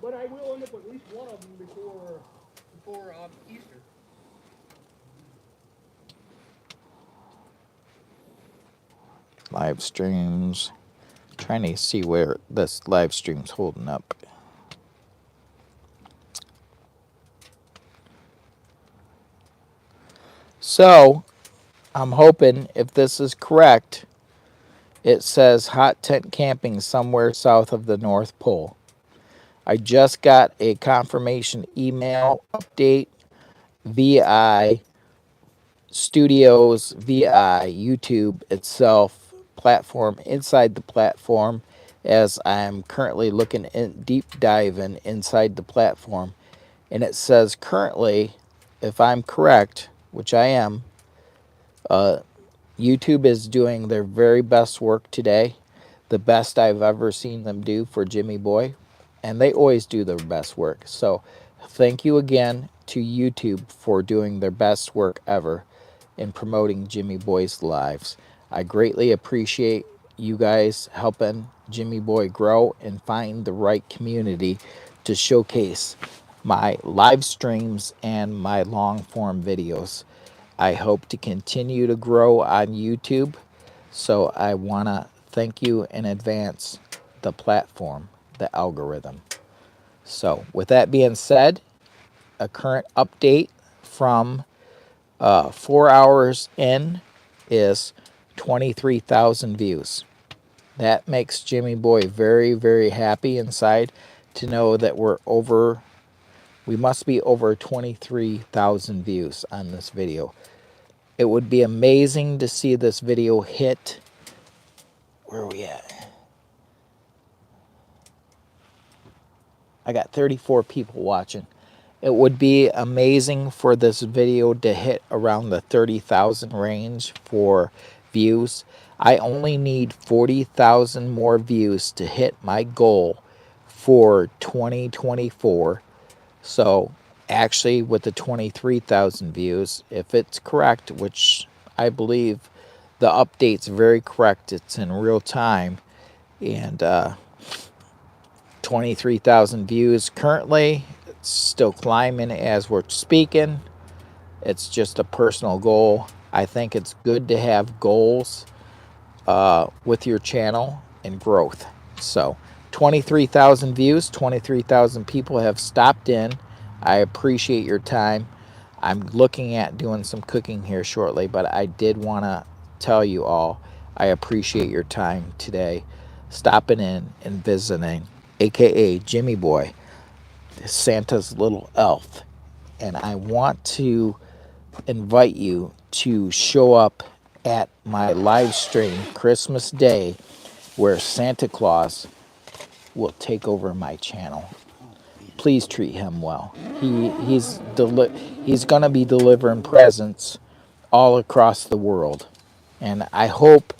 But I will end up with at least one of them before Easter. Live streams. Trying to see where this live stream's holding up. So, I'm hoping if this is correct, it says hot tent camping somewhere south of the North Pole. I just got a confirmation email update VI Studios, VI YouTube itself, platform inside the platform, as I'm currently looking in deep diving inside the platform. And it says currently, if I'm correct, which I am, YouTube is doing their very best work today, the best I've ever seen them do for Jimmy Boy, and they always do their best work. So thank you again to YouTube for doing their best work ever in promoting Jimmy Boy's lives. I greatly appreciate you guys helping Jimmy Boy grow and find the right community to showcase my live streams and my long form videos. I hope to continue to grow on YouTube, so I want to thank you in advance, the platform, the algorithm. So with that being said, a current update from 4 hours in is 23,000 views. That makes Jimmy Boy very, very happy inside to know that we must be over 23,000 views on this video. It would be amazing to see this video hit, where are we at? I got 34 people watching. It would be amazing for this video to hit around the 30,000 range for views. I only need 40,000 more views to hit my goal for 2024. So actually with the 23,000 views, if it's correct, which I believe the update's very correct, it's in real time, and 23,000 views currently. It's still climbing as we're speaking. It's just a personal goal. I think it's good to have goals with your channel and growth. So 23,000 views, 23,000 people have stopped in. I appreciate your time. I'm looking at doing some cooking here shortly, but I did want to tell you all I appreciate your time today, stopping in and visiting, aka Jimmy Boy, Santa's little elf. And I want to invite you to show up at my live stream Christmas Day, where Santa Claus will take over my channel. Please treat him well. He's going to be delivering presents all across the world. And I hope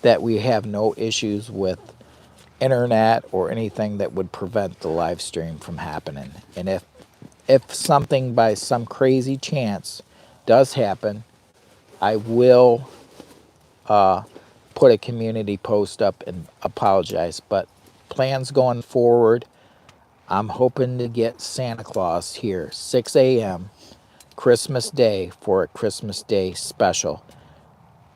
that we have no issues with internet or anything that would prevent the live stream from happening. And if something by some crazy chance does happen, I will put a community post up and apologize. But plans going forward, I'm hoping to get Santa Claus here 6 a.m. Christmas Day for a Christmas Day special.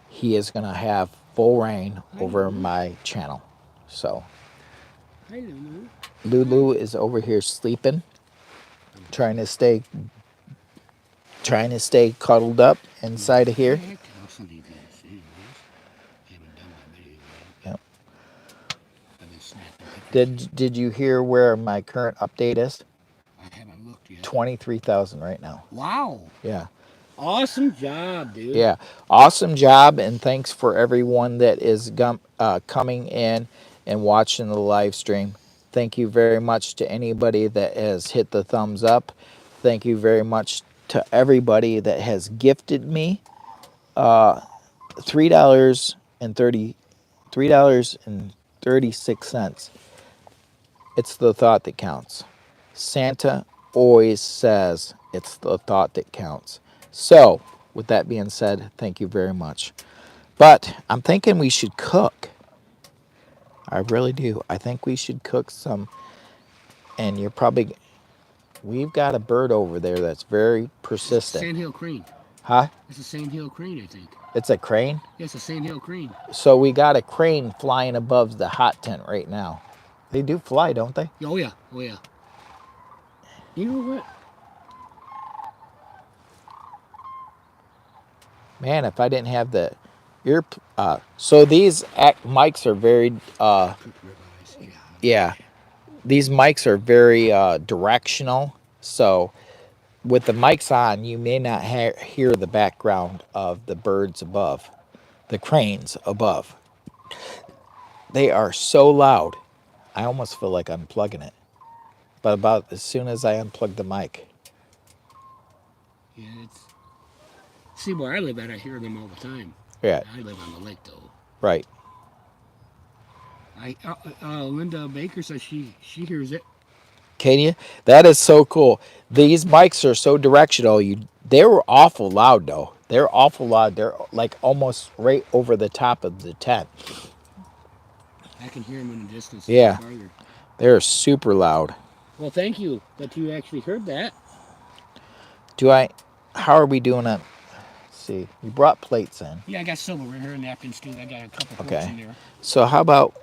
He is going to have full reign over my channel. So Hi, Lulu. Lulu is over here sleeping, trying to stay cuddled up inside of here. I also need this anyways. I haven't done my video yet. Yep. I've been snapping pictures. Did you hear where my current update is? I haven't looked yet. 23,000 right now. Wow. Yeah. Awesome job, dude. Yeah. Awesome job, and thanks for everyone that is coming in and watching the live stream. Thank you very much to anybody that has hit the thumbs up. Thank you very much to everybody that has gifted me $3.36. It's the thought that counts. Santa always says it's the thought that counts. So, with that being said, thank you very much. But I'm thinking we should cook. I really do. I think we should cook some. And you're probably, we've got a bird over there that's very persistent. Sandhill crane. Huh? It's a sandhill crane, I think. It's a crane? Yeah, it's a sandhill crane. So we got a crane flying above the hot tent right now. They do fly, don't they? Oh yeah, oh yeah. You know what? Man, if I didn't have the ear, so these mics are very, yeah, these mics are very directional. So with the mics on, you may not hear the background of the birds above, the cranes above. They are so loud. I almost feel like unplugging it. But about as soon as I unplug the mic. Yeah, it's. See where I live at, I hear them all the time. Yeah. I live on the lake though. Right. Linda Baker says she hears it. Can you? That is so cool. These mics are so directional. They were awful loud though. They're awful loud. They're like almost right over the top of the tent. I can hear them in the distance. Yeah. Farther. They're super loud. Well, thank you that you actually heard that. How are we doing it? Let's see. You brought plates in. Yeah, I got silverware and napkins too. I got a couple forks in there. So how about,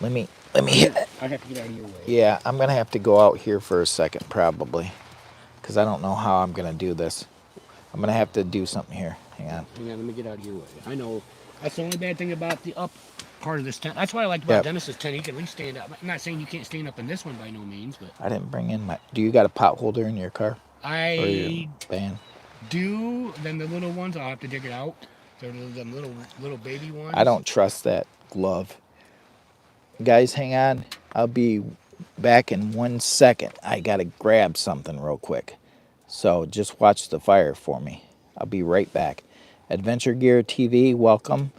let me hit. I have to get out of your way. Yeah, I'm going to have to go out here for a second probably. Because I don't know how I'm going to do this. I'm going to have to do something here. Hang on. Hang on, let me get out of your way. I know. That's the only bad thing about the up part of this tent. That's what I like about Dennis's tent. He can at least stand up. I'm not saying you can't stand up in this one by no means, but I didn't bring in my. Do you got a pot holder in your car? I van? do. Then the little ones, I'll have to dig it out. They're them little baby ones. I don't trust that glove. Guys, hang on. I'll be back in 1 second. I gotta grab something real quick. So just watch the fire for me. I'll be right back. Adventure Gear TV, welcome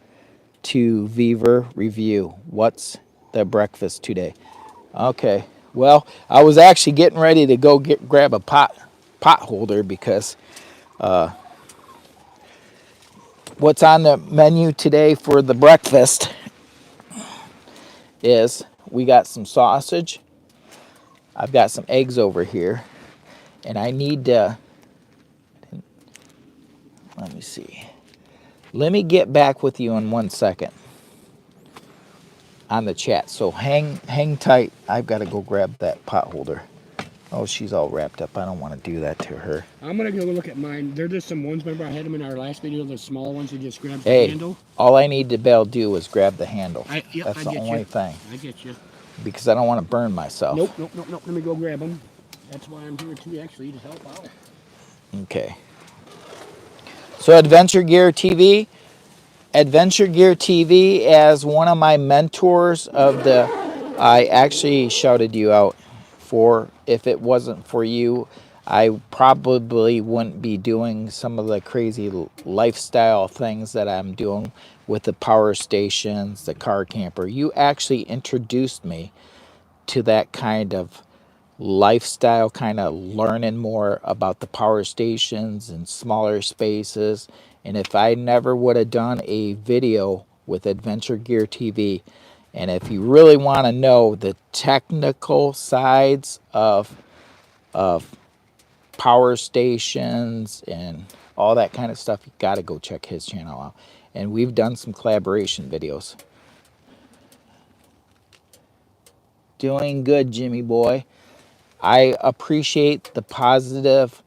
to Beaver Review. What's the breakfast today? Okay, Well, I was actually getting ready to go grab a pot holder because what's on the menu today for the breakfast is we got some sausage. I've got some eggs over here, and I need to, let me see. Let me get back with you in 1 second on the chat. So hang tight. I've got to go grab that pot holder. Oh, she's all wrapped up. I don't want to do that to her. I'm gonna go look at mine. There's just some ones. Remember, I had them in our last video. The small ones that just grab the handle. All I need to be able to do is grab the handle. Yep, That's the get only you. thing. I get you. Because I don't want to burn myself. Nope. Let me go grab them. That's why I'm here too, actually, to help out. Okay. So Adventure Gear TV. Adventure Gear TV, as one of my mentors of the, I actually shouted you out for, if it wasn't for you, I probably wouldn't be doing some of the crazy lifestyle things that I'm doing with the power stations, the car camper. You actually introduced me to that kind of lifestyle, kind of learning more about the power stations and smaller spaces. And if I never would have done a video with Adventure Gear TV, and if you really want to know the technical sides of power stations and all that kind of stuff, you got to go check his channel out. And we've done some collaboration videos. Doing good, Jimmy boy. I appreciate the positive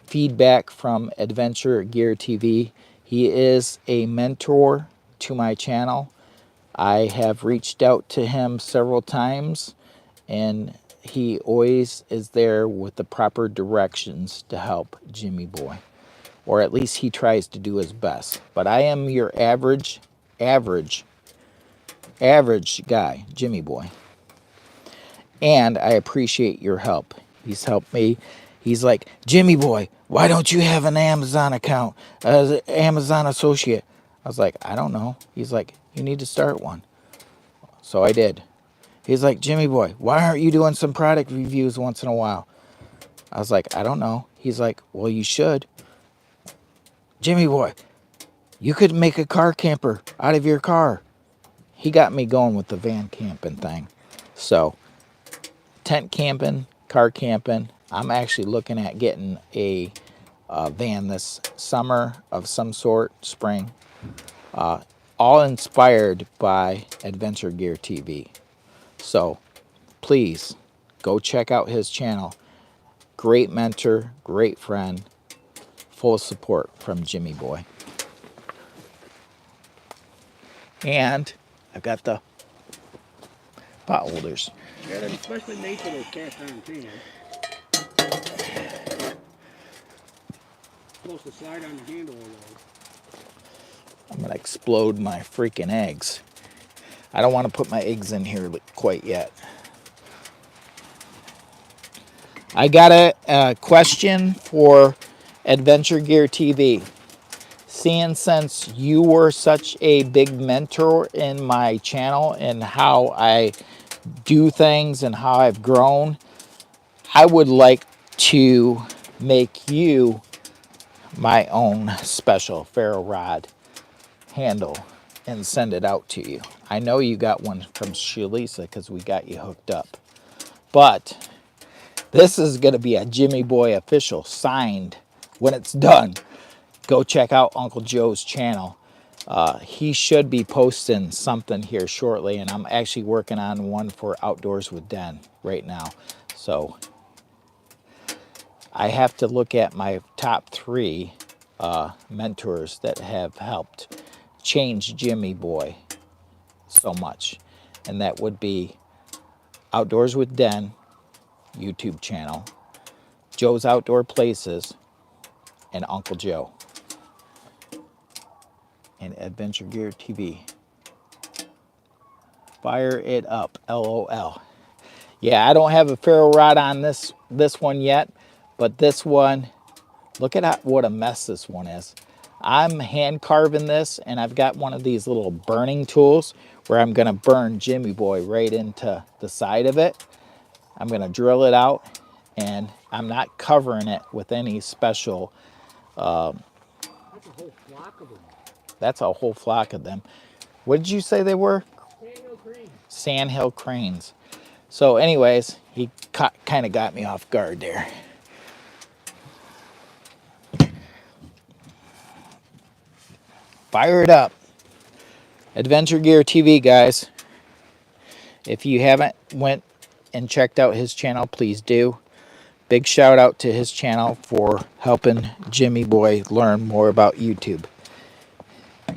feedback from Adventure Gear TV. He is a mentor to my channel. I have reached out to him several times, and he always is there with the proper directions to help Jimmy boy, or at least he tries to do his best. But I am your average guy, Jimmy boy. And I appreciate your help. He's helped me. He's like, Jimmy boy, why don't you have an Amazon account as an Amazon associate? I was like, I don't know. He's like, you need to start one. So I did. He's like, Jimmy boy, why aren't you doing some product reviews once in a while? I was like, I don't know. He's like, well, you should. Jimmy boy, you could make a car camper out of your car. He got me going with the van camping thing. So tent camping, car camping. I'm actually looking at getting a van this summer of some sort, spring. All inspired by Adventure Gear TV. So please go check out his channel. Great mentor, great friend, full support from Jimmy boy. And I've got the pot holders. Yeah, they're especially made for those cast iron pans. Supposed to slide on the handle a little. I'm going to explode my freaking eggs. I don't want to put my eggs in here quite yet. I got a question for Adventure Gear TV. Seeing since you were such a big mentor in my channel and how I do things and how I've grown, I would like to make you my own special ferro rod handle and send it out to you. I know you got one from Shalisa because we got you hooked up. But this is going to be a Jimmy Boy official, signed when it's done. Go check out Uncle Joe's channel. He should be posting something here shortly, and I'm actually working on one for Outdoors with Den right now. So I have to look at my top 3 mentors that have helped change Jimmy Boy so much. And that would be Outdoors with Den YouTube channel, Joe's Outdoor Places, and Uncle Joe. And Adventure Gear TV. Fire it up, LOL. Yeah, I don't have a ferro rod on this one yet, but this one, look at what a mess this one is. I'm hand carving this, and I've got one of these little burning tools where I'm gonna burn Jimmy Boy right into the side of it. I'm going to drill it out, and I'm not covering it with any special. That's a whole flock of them. That's a whole flock of them. What did you say they were? Sandhill cranes. Sandhill cranes. So anyways, he kind of got me off guard there. Fire it up. Adventure Gear TV, guys. If you haven't went and checked out his channel, please do. Big shout out to his channel for helping Jimmy Boy learn more about YouTube.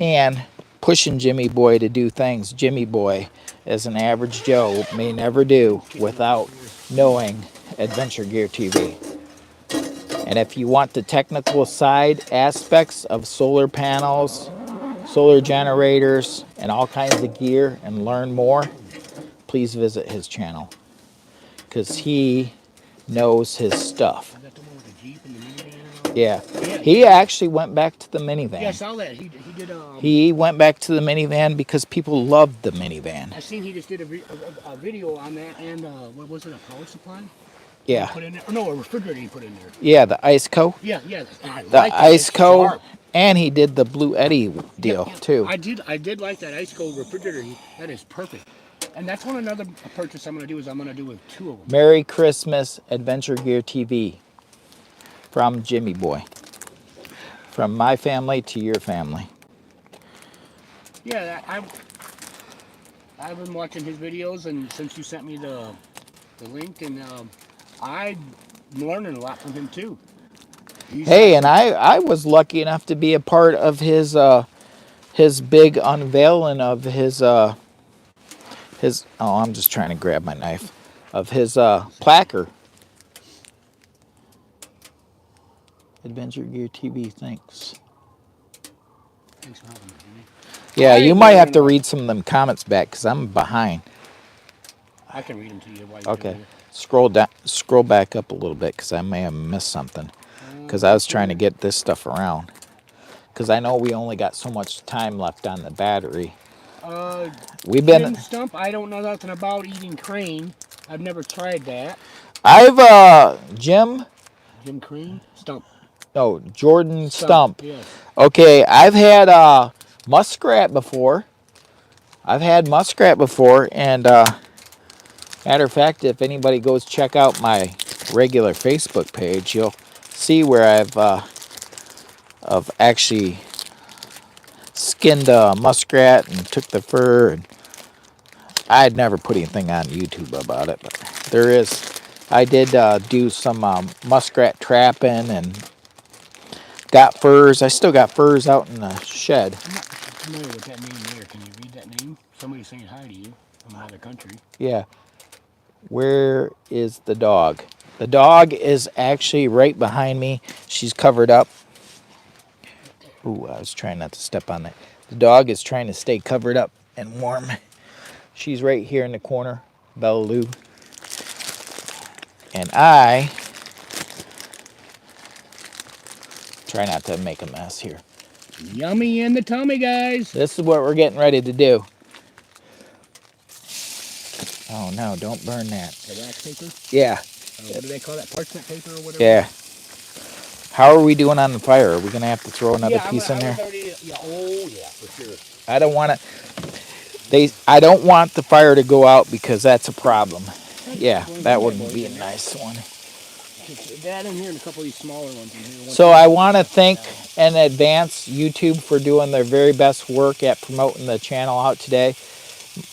And pushing Jimmy Boy to do things Jimmy Boy, as an average Joe, may never do without knowing Adventure Gear TV. And if you want the technical side aspects of solar panels, solar generators, and all kinds of gear and learn more, please visit his channel, because he knows his stuff. Is that the one with the Jeep and the minivan and all? Yeah. He actually went back to the minivan. Yeah, I saw that. He did. He went back to the minivan because people loved the minivan. I seen he just did a video on that, and what was it, a power supply? Yeah. He put in there. No, a refrigerator he put in there. Yeah, the Ice Co. Yeah, yeah. I The like that. Ice It's Co. sharp. And he did the Blue Eddie deal Yeah, too. I did like that Ice Cold refrigerator. That is perfect. And that's one another purchase I'm gonna do is I'm gonna do with 2 of them. Merry Christmas, Adventure Gear TV, from Jimmy Boy. From my family to your family. Yeah, I've been watching his videos, and since you sent me the link, and I'm learning a lot from him too. Hey, and I was lucky enough to be a part of his big unveiling of his oh, I'm just trying to grab my knife, of his placard. Adventure Gear TV, thanks. Thanks for having me, Jimmy. Yeah, you might have to read some of them comments back because I'm behind. I can read them to you while you're Okay, here. scroll back up a little bit because I may have missed something. Because I was trying to get this stuff around. Because I know we only got so much time left on the battery. We've been Jim Stump. I don't know nothing about eating crane. I've never tried that. Jim Crane Stump. No, Jordan Stump. Yes. Okay, I've had muskrat before. And matter of fact, if anybody goes check out my regular Facebook page, you'll see where I've actually skinned a muskrat and took the fur. And I'd never put anything on YouTube about it, but there is. I did do some muskrat trapping and got furs. I still got furs out in the shed. I'm not familiar with that name there. Can you read that name? Somebody's saying hi to you from another country. Yeah. Where is the dog? The dog is actually right behind me. She's covered up. Ooh, I was trying not to step on that. The dog is trying to stay covered up and warm. She's right here in the corner, Bella Lou. And I try not to make a mess here. Yummy in the tummy, guys. This is what we're getting ready to do. Oh no, don't burn that. The wax paper? Yeah. What do they call that? Parchment paper or whatever? Yeah. How are we doing on the fire? Are we going to have to throw another piece in there? Oh, yeah, for sure. I don't want it. I don't want the fire to go out because that's a problem. Yeah, that wouldn't be a nice one. That in here and a couple of these smaller ones in here. So I want to thank in advance YouTube for doing their very best work at promoting the channel out today.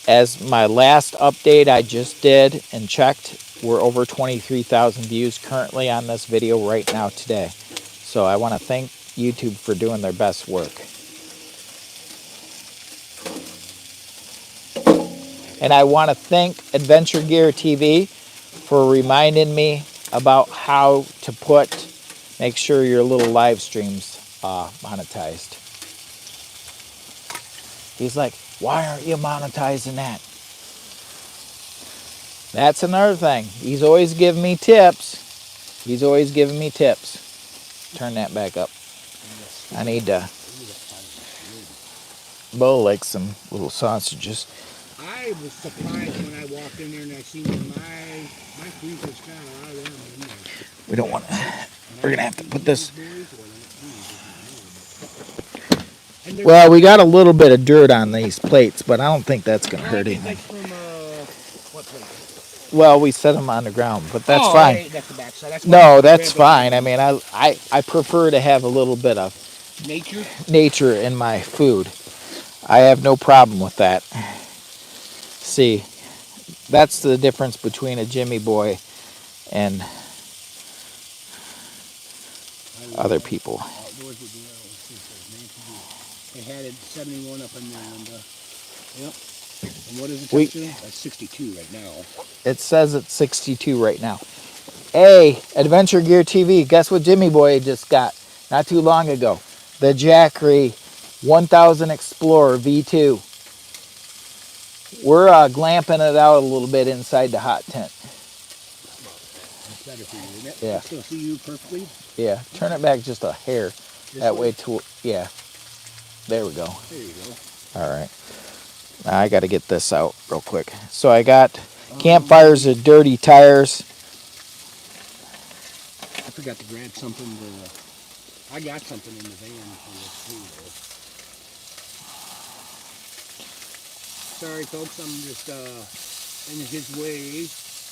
As my last update I just did and checked, we're over 23,000 views currently on this video right now today. So I want to thank YouTube for doing their best work. And I want to thank Adventure Gear TV for reminding me about how to make sure your little live streams monetized. He's like, why aren't you monetizing that? That's another thing. He's always giving me tips. Turn that back up. I need to bowl like some little sausages. I was surprised when I walked in there and I seen my My freezer's got a lot of them in there. We don't want to. We're gonna have to put this. Well, we got a little bit of dirt on these plates, but I don't think that's gonna hurt anything. That's from what plate? Well, we set them on the ground, but that's Oh, fine. right, that's the backside. That's No, that's fine. I mean, I prefer to have a little bit of nature. nature in my food. I have no problem with that. See, that's the difference between a Jimmy boy and other people. They had it 71 up in there, Linda. Yep. And what is the temperature? That's 62 right now. It says it's 62 right now. Hey, Adventure Gear TV, guess what Jimmy Boy just got not too long ago? The Jackery 1000 Explorer V2. We're glamping it out a little bit inside the hot tent. That's better for you, isn't it? Yeah. I still see you perfectly. Yeah, turn it back just a hair. This That way to, yeah. There we go. There you go. All right. Now I got to get this out real quick. So I got campfires of dirty tires. I forgot to grab something. I got something in the van for this too, though. Sorry, folks. I'm just in his way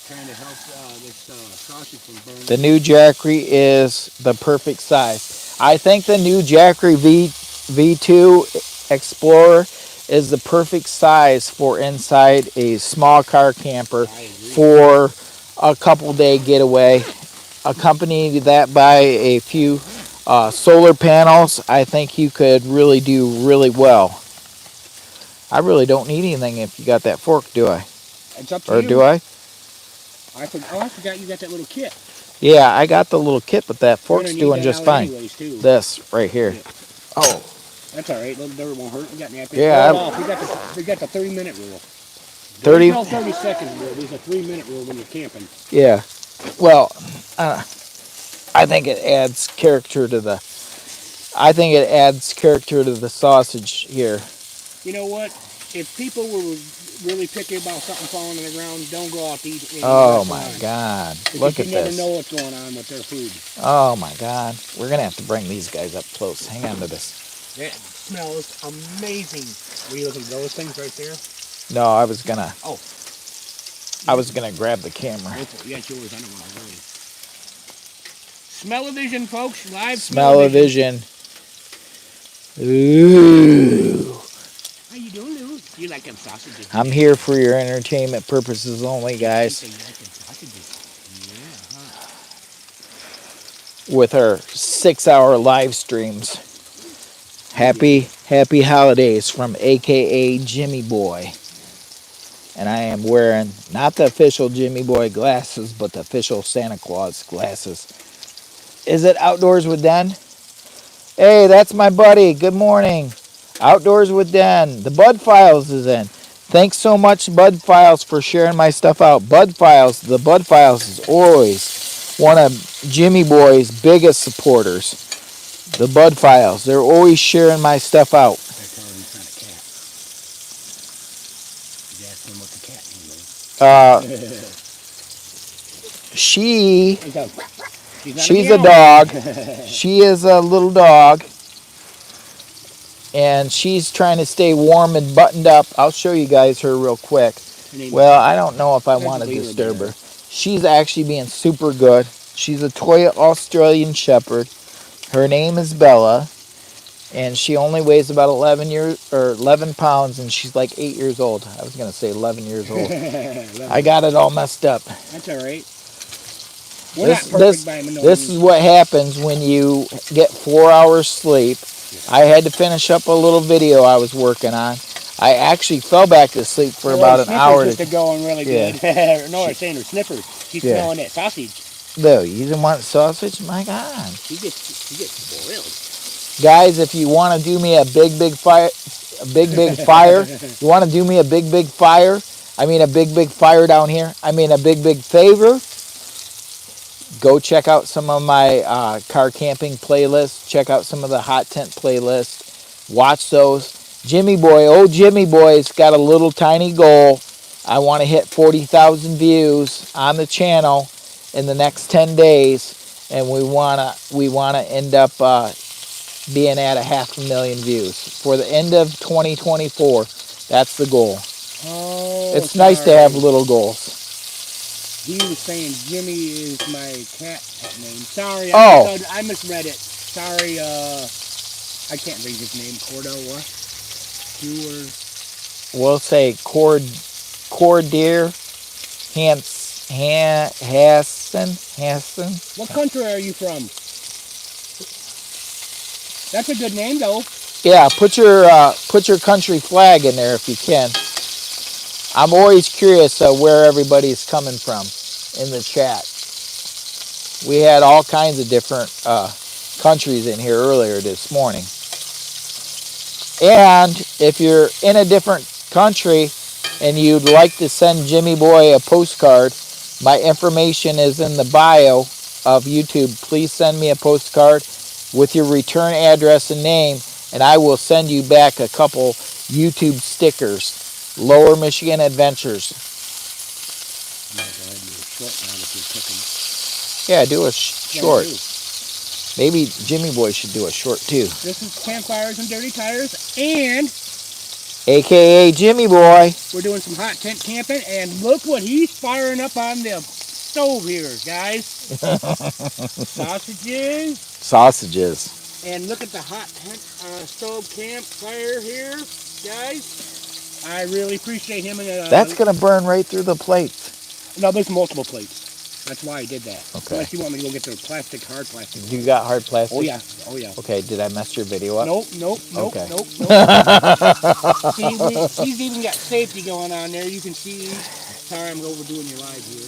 trying to help this sausage from burning. The new Jackery is the perfect size. I think the new Jackery V2 Explorer is the perfect size for inside a small car camper for a couple day getaway. Accompany that by a few solar panels. I think you could really do really well. I really don't need anything if you got that fork, do I? It's up to or you. do I? I forgot you got that little kit. Yeah, I got the little kit, but that fork's doing just fine. Anyways, too. This right here. Yeah. Oh. That's all right. Little dirt won't hurt. You got napkins. Yeah. We got the 30-minute rule. 30. There's no 30-second rule. There's a 3-minute rule when you're camping. Yeah. Well, I think it adds character to the. I think it adds character to the sausage here. You know what? If people were really picky about something falling on the ground, don't go out to eat. Oh my God! Look at this. You never this. know what's going on with their food. Oh my God! We're gonna have to bring these guys up close. Hang on to this. That smells amazing. Were you looking at those things right there? No, I was gonna. Oh. I was gonna grab the camera. Yeah, it's yours. I don't want to worry. Smell-o-vision, folks. Live Smell-o-vision. Ooh. How you doing, Lou? You like them sausages? I'm here for your entertainment purposes only, guys. You like them sausages? Yeah. With our 6-hour live streams. Happy holidays from AKA Jimmy Boy. And I am wearing not the official Jimmy Boy glasses, but the official Santa Claus glasses. Is it Outdoors with Den? Hey, that's my buddy. Good morning. Outdoors with Den. The Bud Files is in. Thanks so much, Bud Files, for sharing my stuff out. Bud Files, the Bud Files is always one of Jimmy Boy's biggest supporters. The Bud Files. They're always sharing my stuff out. That's already not a cat. You asked him what the cat name was. She's a dog. She is a little dog. And she's trying to stay warm and buttoned up. I'll show you guys her real quick. Well, I don't know if I want to disturb her. She's actually being super good. She's a toy Australian Shepherd. Her name is Bella. And she only weighs about 11 pounds, and she's like 8 years old. I was going to say 11 years old. I got it all messed up. That's all right. This is what happens when you get 4 hours sleep. I had to finish up a little video I was working on. I actually fell back to sleep for about an hour. Sniffers are going really good. No, I'm saying her sniffers. She's smelling that sausage. No, you didn't want sausage? My God. She gets boiled. Guys, if you want to do me a big fire, you want to do me a big fire, I mean a big fire down here, I mean a big favor, go check out some of my car camping playlists, check out some of the hot tent playlists, watch those. Jimmy Boy, old Jimmy Boy's got a little tiny goal. I want to hit 40,000 views on the channel in the next 10 days, and we wanna end up being at 500,000 views for the end of 2024. That's the goal. Oh, It's nice to have little goals. He was saying Jimmy is my cat name. Sorry, Oh. I misread it. Sorry, I can't read his name. Cordell, We'll say Cordeer Hassan. What country are you from? That's a good name, though. Yeah, put your country flag in there if you can. I'm always curious where everybody's coming from in the chat. We had all kinds of different countries in here earlier this morning. And if you're in a different country and you'd like to send Jimmy Boy a postcard, my information is in the bio of YouTube. Please send me a postcard with your return address and name, and I will send you back a couple YouTube stickers. Lower Michigan Adventures. Yeah, do a short. Maybe Jimmy Boy should do a short too. This is Campfires and Dirty Tires, and AKA Jimmy Boy. We're doing some hot tent camping, and look what he's firing up on the stove here, guys. Sausages. And look at the hot tent stove campfire here, guys. I really appreciate him. That's going to burn right through the plates. No, there's multiple plates. That's why I did that. Okay. Unless you want me to go get the hard plastic. You got hard plastic? Oh, yeah. Oh, yeah. Okay, did I mess your video up? Nope. Okay. Nope. See, he's even got safety going on there. You can see. Sorry, I'm overdoing your live here.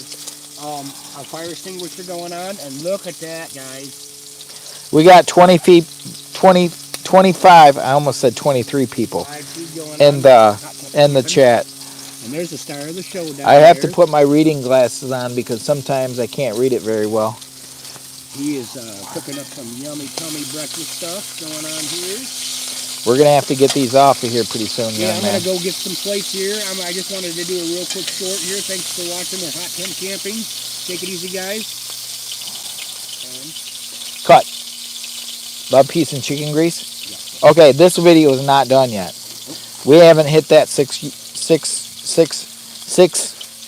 A fire extinguisher going on, and look at that, guys. We got 20 feet, 25, I almost said 23 people in the chat. And there's the star of the show down I have there. to put my reading glasses on because sometimes I can't read it very well. He is cooking up some yummy tummy breakfast stuff going on here. We're going to have to get these off of here pretty soon, yeah, young man. I'm going to go get some plates here. I just wanted to do a real quick short here. Thanks for watching the Hot Tent Camping. Take it easy, guys. Cut. Love, peace, and chicken grease? Yeah. Okay, this video is not done yet. We haven't hit that 6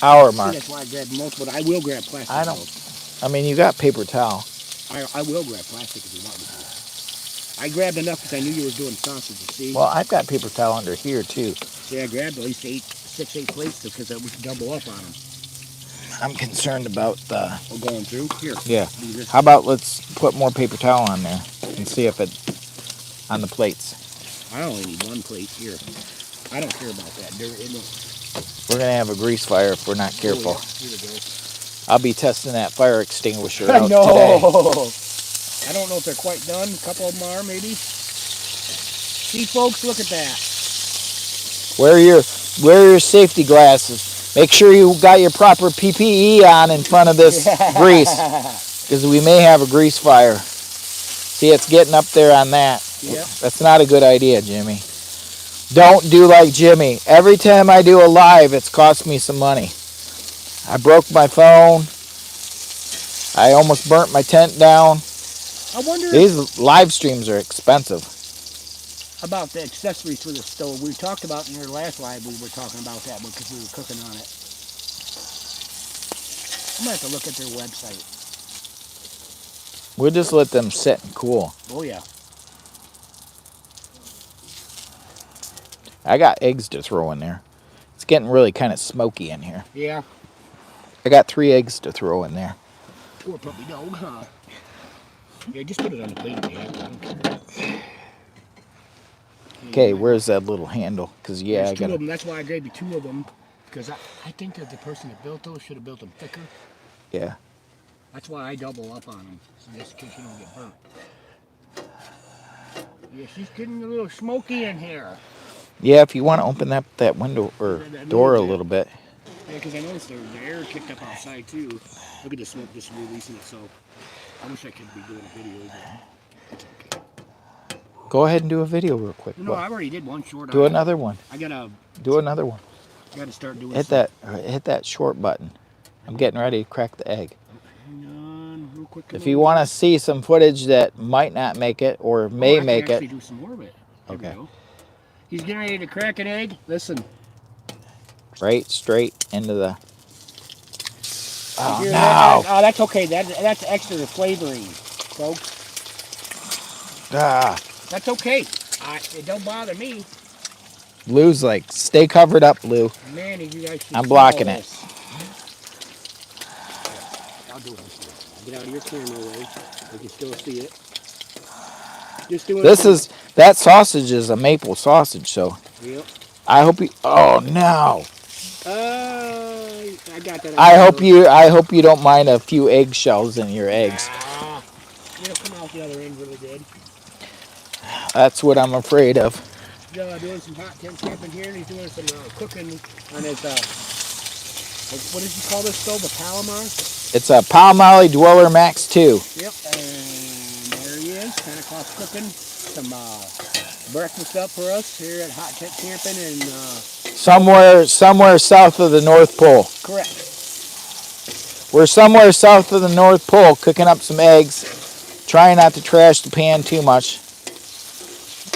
hour mark. See, that's why I grabbed multiple. I will grab plastic. I mean, you got paper towel. I will grab plastic if you want me to. I grabbed enough because I knew you were doing sausages, see? Well, I've got paper towel under here, too. See, I grabbed at least 6, 8 plates because we could double up on them. I'm concerned about the... We're going through? Here. Yeah. How about let's put more paper towel on there and see if it... on the plates. I only need one plate here. I don't care about that. We're going to have a grease fire if we're not careful. Oh, yeah. Here we go. I'll be testing that fire extinguisher out today. I don't know if they're quite done. A couple of them are, maybe. See, folks, look at that. Wear your safety glasses. Make sure you got your proper PPE on in front of this grease, because we may have a grease fire. See, it's getting up there on that. Yep. That's not a good idea, Jimmy. Don't do like Jimmy. Every time I do a live, it's cost me some money. I broke my phone. I almost burnt my tent down. I wonder these live streams are expensive. About the accessories for the stove. We talked about in your last live, we were talking about that because we were cooking on it. I'm going to have to look at their website. We'll just let them sit and cool. Oh, yeah. I got eggs to throw in there. It's getting really kind of smoky in here. Yeah. I got 3 eggs to throw in there. Poor puppy dog, huh? Yeah, just put it on the plate if you have to. I don't care. Okay, where's that little handle? Because, yeah, There's 2 of them. That's why I gave you 2 of them. Because I think that the person that built those should have built them thicker. Yeah. That's why I double up on them. So just in case you don't get burnt. Yeah, she's getting a little smoky in here. Yeah, if you want to open that window or door a little bit. Yeah, because I noticed the air kicked up outside too. Look at the smoke just releasing it. So I wish I could be doing a video, but it's okay. Go ahead and do a video real quick. No, I already did one short. Do another one. I got a... Do another one. Got to start doing Hit that short button. I'm getting ready to crack the egg. Hang on, real quick. If you want to see some footage that might not make it or may make it. I can actually do some more of it. There Okay. we go. He's getting ready to crack an egg. Listen. Right straight into the. Oh, no. no. Oh, that's okay. That's extra flavoring, folks. Ah. That's okay. It don't bother me. Lou's like, stay covered up, Lou. Man, you guys should I'm blocking it. I'll do it this way. I'll get out of your camera way. I can still see it. Just doing that sausage is a maple sausage, so. Yep. I hope you. Oh no. I got that. I hope you don't mind a few eggshells in your eggs. It'll come out the other end really good. That's what I'm afraid of. Doing some hot tent camping here, and he's doing some cooking on his what did you call this stove? A Palomar? It's a Palomar Dweller Max 2. Yep, and there he is, Santa Claus cooking some breakfast up for us here at Hot Tent Camping and somewhere south of the North Pole. Correct. We're somewhere south of the North Pole cooking up some eggs, trying not to trash the pan too much.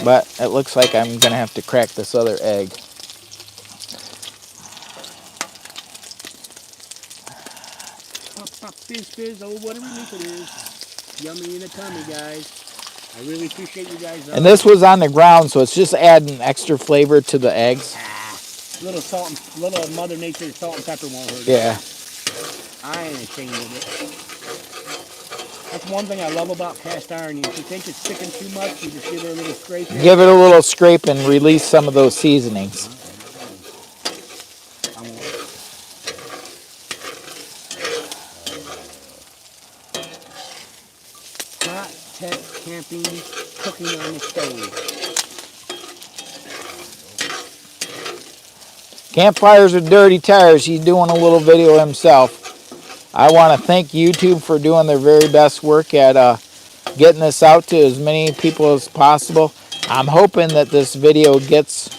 But it looks like I'm going to have to crack this other egg. Pop, fizz, oh, whatever you think it is. Yummy in the tummy, guys. I really appreciate you guys. And this was on the ground, so it's just adding extra flavor to the eggs. Little salt, little Mother Nature salt and pepper won't hurt. Yeah. I ain't ashamed of it. That's one thing I love about cast iron. If you think it's sticking too much, you just give it a little scrape. Give it a little scrape and release some of those seasonings. Hot tent camping, cooking on the stove. Campfires are dirty tires. He's doing a little video himself. I want to thank YouTube for doing their very best work at getting this out to as many people as possible. I'm hoping that this video gets,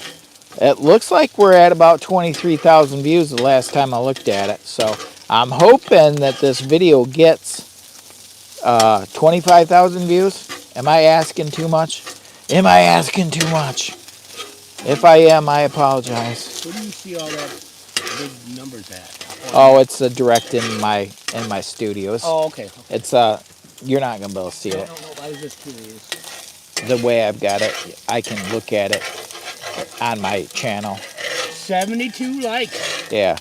it looks like we're at about 23,000 views the last time I looked at it. So I'm hoping that this video gets 25,000 views. Am I asking too much? Am I asking too much? If I am, I apologize. Where do you see all that big numbers at? Oh, it's direct in my studios. Oh, okay. It's you're not gonna be able to see it. No, I was just curious. The way I've got it, I can look at it on my channel. 72 likes. Yeah.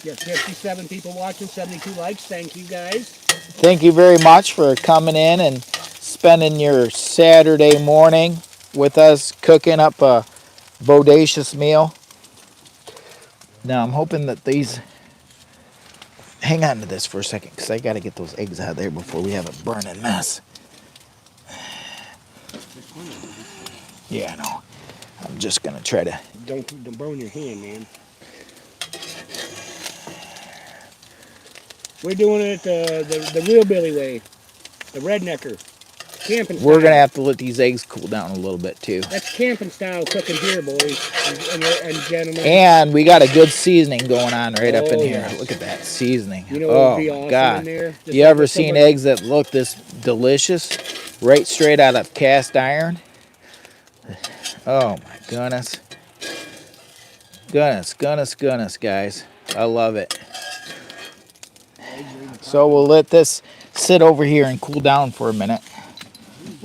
Yeah, 57 people watching, 72 likes. Thank you, guys. Thank you very much for coming in and spending your Saturday morning with us cooking up a bodacious meal. Now I'm hoping that these, hang on to this for a second because I got to get those eggs out of there before we have a burning mess. Yeah, I know. I'm just going to try to. Don't burn your hand, man. We're doing it the real Billy way, the rednecker. Camping style. We're going to have to let these eggs cool down a little bit too. That's camping style cooking here, boys and gentlemen. And we got a good seasoning going on right up in here. Yes. Look at that seasoning. You know what would be awesome God. in there? You ever seen eggs that look this delicious? Right straight out of cast iron? Oh my goodness. Goodness, guys. I love it. So we'll let this sit over here and cool down for a minute.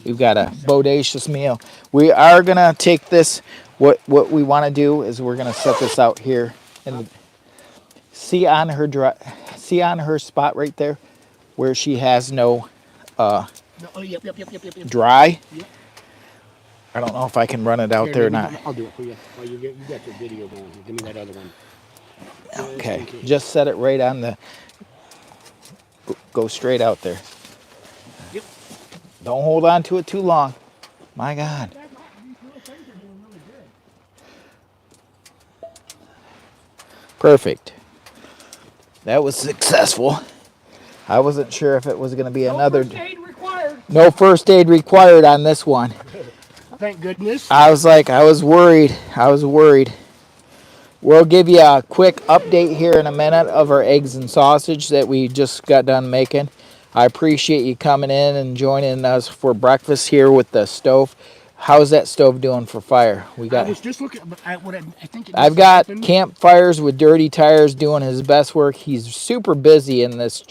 We've got a bodacious meal. We are gonna take this. What we want to do is we're gonna set this out here and see on her spot right there where she has no Yep. dry. Yep. I don't know if I can run it out there or not. I'll do it for you. Well, you got your video going. Give me that other one. Okay, just set it right on the. Go straight out there. Yep. Don't hold on to it too long. My God. Perfect. That was successful. I wasn't sure if it was going to be another. No first aid required. No first aid required on this one. thank goodness. I was like, I was worried. We'll give you a quick update here in a minute of our eggs and sausage that we just got done making. I appreciate you coming in and joining us for breakfast here with the stove. How's that stove doing for fire? I was just looking at what I think it needs I've to got happen. Campfires with Dirty Tires doing his best work. He's super busy in this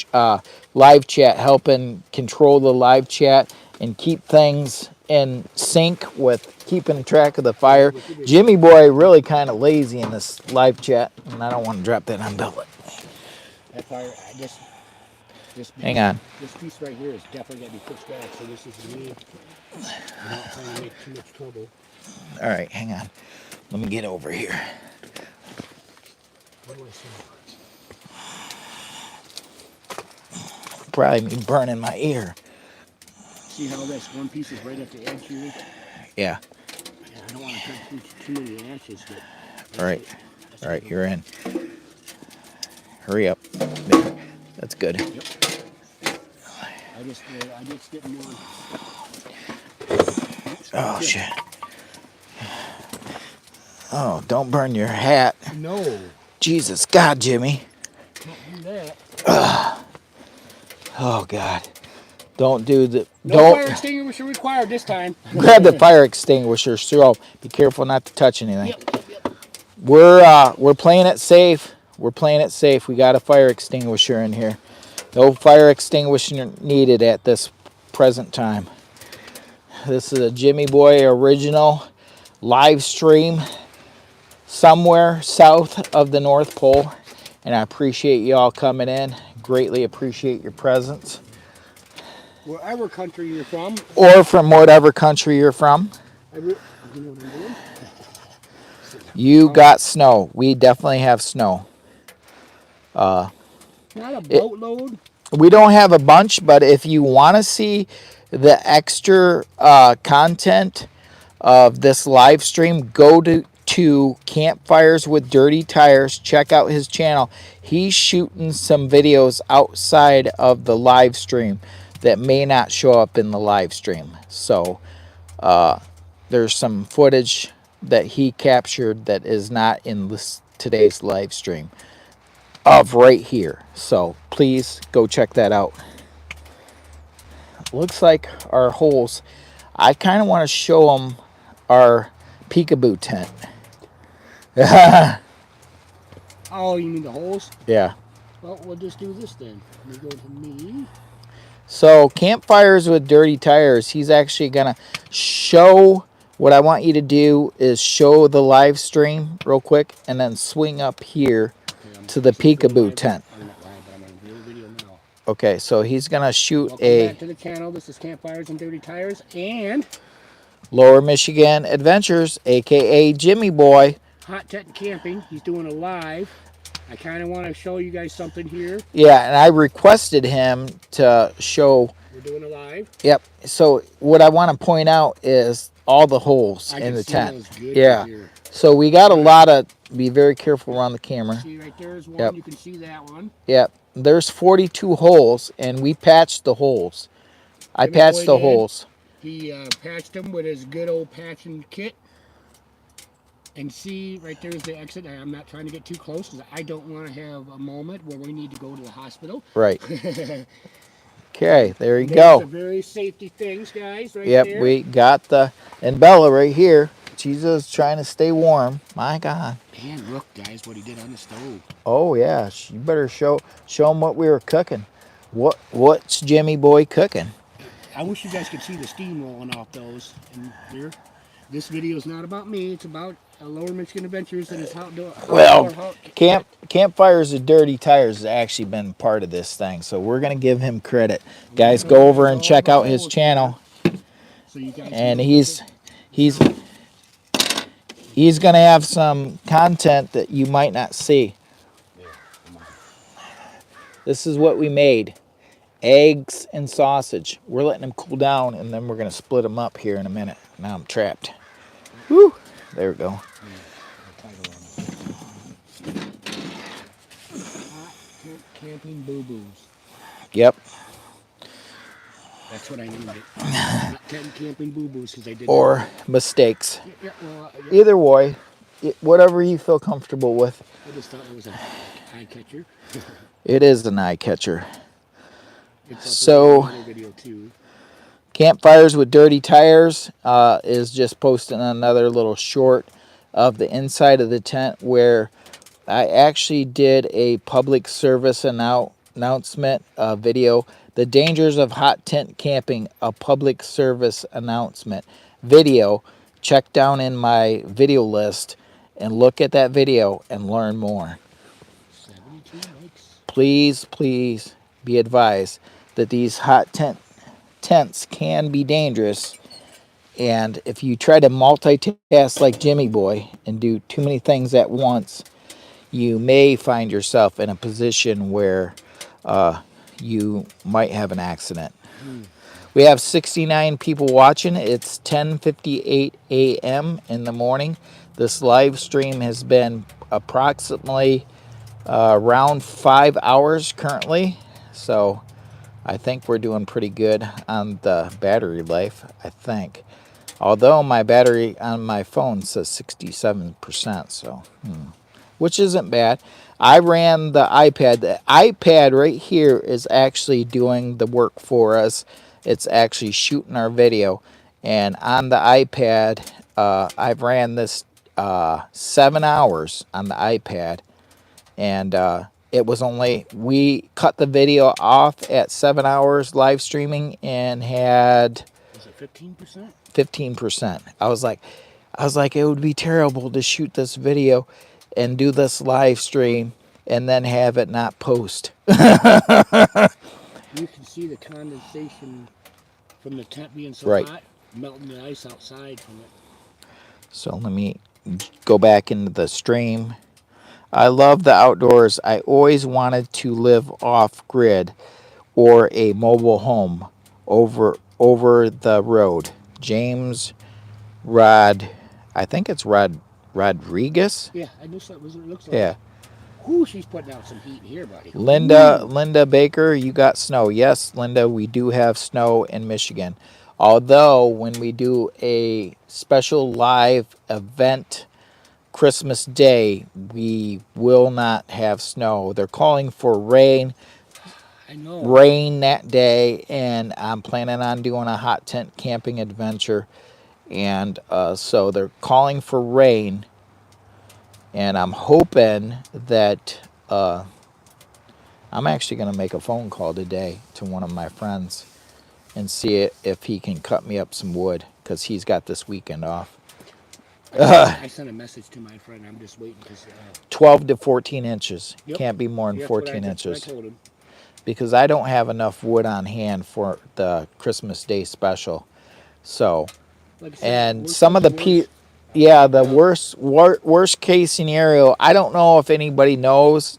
live chat, helping control the live chat and keep things in sync with keeping track of the fire. Jimmy Boy really kind of lazy in this live chat, and I don't want to drop that umbrella. That fire, Hang on. This piece right here is definitely got to be pushed back. So this is me not trying to make too much trouble. All right, hang on. Let me get over here. What do I say? Probably be burning my ear. See how this one piece is right at the edge here? Yeah. Yeah, I don't want to cut through too many ashes, but. All right. All right, you're in. Hurry up. There. That's good. Yep. I just didn't want. Oh, shit. Oh, don't burn your hat. No. Jesus, God, Jimmy. Can't do that. Oh, God. Don't do the... No fire extinguisher required this time. Grab the fire extinguisher, so be careful not to touch anything. Yep. We're playing it safe. We got a fire extinguisher in here. No fire extinguisher needed at this present time. This is a Jimmy Boy original live stream somewhere south of the North Pole, and I appreciate you all coming in. Greatly appreciate your presence. Wherever country you're from. Or from whatever country you're from. You know what I'm doing? You got snow. We definitely have snow. Not a boatload. We don't have a bunch, but if you want to see the extra content of this live stream, go to Campfires with Dirty Tires. Check out his channel. He's shooting some videos outside of the live stream that may not show up in the live stream. So there's some footage that he captured that is not in today's live stream of right here. So please go check that out. Looks like our holes. I kind of want to show them our peekaboo tent. Oh, you mean the holes? Yeah. Well, we'll just do this then. Let me go to me. So Campfires with Dirty Tires, he's actually going to show, what I want you to do is show the live stream real quick and then swing up here to the peekaboo tent. I'm not live, but I'm on a real video now. Okay, so he's going to shoot Welcome back to the channel. This is Campfires and Dirty Tires and Lower Michigan Adventures, a.k.a. Jimmy Boy. Hot Tent Camping. He's doing a live. I kind of want to show you guys something here. Yeah, and I requested him to show. We're doing a live. Yep. So what I want to point out is all the holes in the tent. Yeah. Here. So we got a lot of. Be very careful around the camera. See right there is one. Yep. You can see that one. Yep. There's 42 holes, and we patched the holes. I patched the holes. He patched them with his good old patching kit. And see, right there is the exit. I'm not trying to get too close because I don't want to have a moment where we need to go to the hospital. Right. Okay, there you go. The very safety things, guys, right there. there. We got and Bella right here. Jesus trying to stay warm. My God. And look, guys, what he did on the stove. Oh, yeah. You better show him what we were cooking. What's Jimmy Boy cooking? I wish you guys could see the steam rolling off those. And here, this video is not about me. It's about Lower Michigan Adventures and his Campfires of Dirty Tires has actually been part of this thing, so we're gonna give him credit. Guys, go over and check out his channel. So you guys and he's gonna have some content that you might not see. This is what we made. Eggs and sausage. We're letting them cool down, and then we're gonna split them up here in a minute. Now I'm trapped. Woo! There we go. Hot Tent Camping Boo-Boos. Yep. That's what I named it. Not tent camping boo-boos because I did that. or mistakes. Yeah, well, yeah, Either way, whatever you feel comfortable with. I just thought it was a eye catcher. It is an eye catcher. It's uploaded So, another video too. Campfires with Dirty Tires is just posting another little short of the inside of the tent where I actually did a public service announcement video. The dangers of hot tent camping, a public service announcement video. Check down in my video list and look at that video and learn more. 72 likes. Please, please be advised that these hot tents can be dangerous. And if you try to multitask like Jimmy Boy and do too many things at once, you may find yourself in a position where you might have an accident. We have 69 people watching. It's 10:58 a.m. in the morning. This live stream has been approximately around 5 hours currently. So I think we're doing pretty good on the battery life, I think. Although my battery on my phone says 67%, so which isn't bad. I ran the iPad. The iPad right here is actually doing the work for us. It's actually shooting our video. And on the iPad, I've ran this 7 hours on the iPad. And it was only, we cut the video off at 7 hours live streaming and had Was it 15%? 15%. I was like, it would be terrible to shoot this video and do this live stream and then have it not post. You can see the condensation from the tent being so Right. hot, melting the ice outside from it. So let me go back into the stream. I love the outdoors. I always wanted to live off grid or a mobile home over the road. James I think it's Rodriguez. Yeah, I knew something. It looks like. Yeah. Ooh, she's putting out some heat here, buddy. Linda Baker, you got snow. Yes, Linda, we do have snow in Michigan. Although when we do a special live event Christmas Day, we will not have snow. They're calling for rain. I know. Rain that day, and I'm planning on doing a hot tent camping adventure. And so they're calling for rain. And I'm hoping that I'm actually going to make a phone call today to one of my friends and see if he can cut me up some wood because he's got this weekend off. I sent a message to my friend. I'm just waiting to see. 12 to 14 inches. Yep. Can't be more than That's 14 that's inches. what I told him. Because I don't have enough wood on hand for the Christmas Day special. So, Like I said, and worst some of comes the to worst. the worst case scenario, I don't know if anybody knows.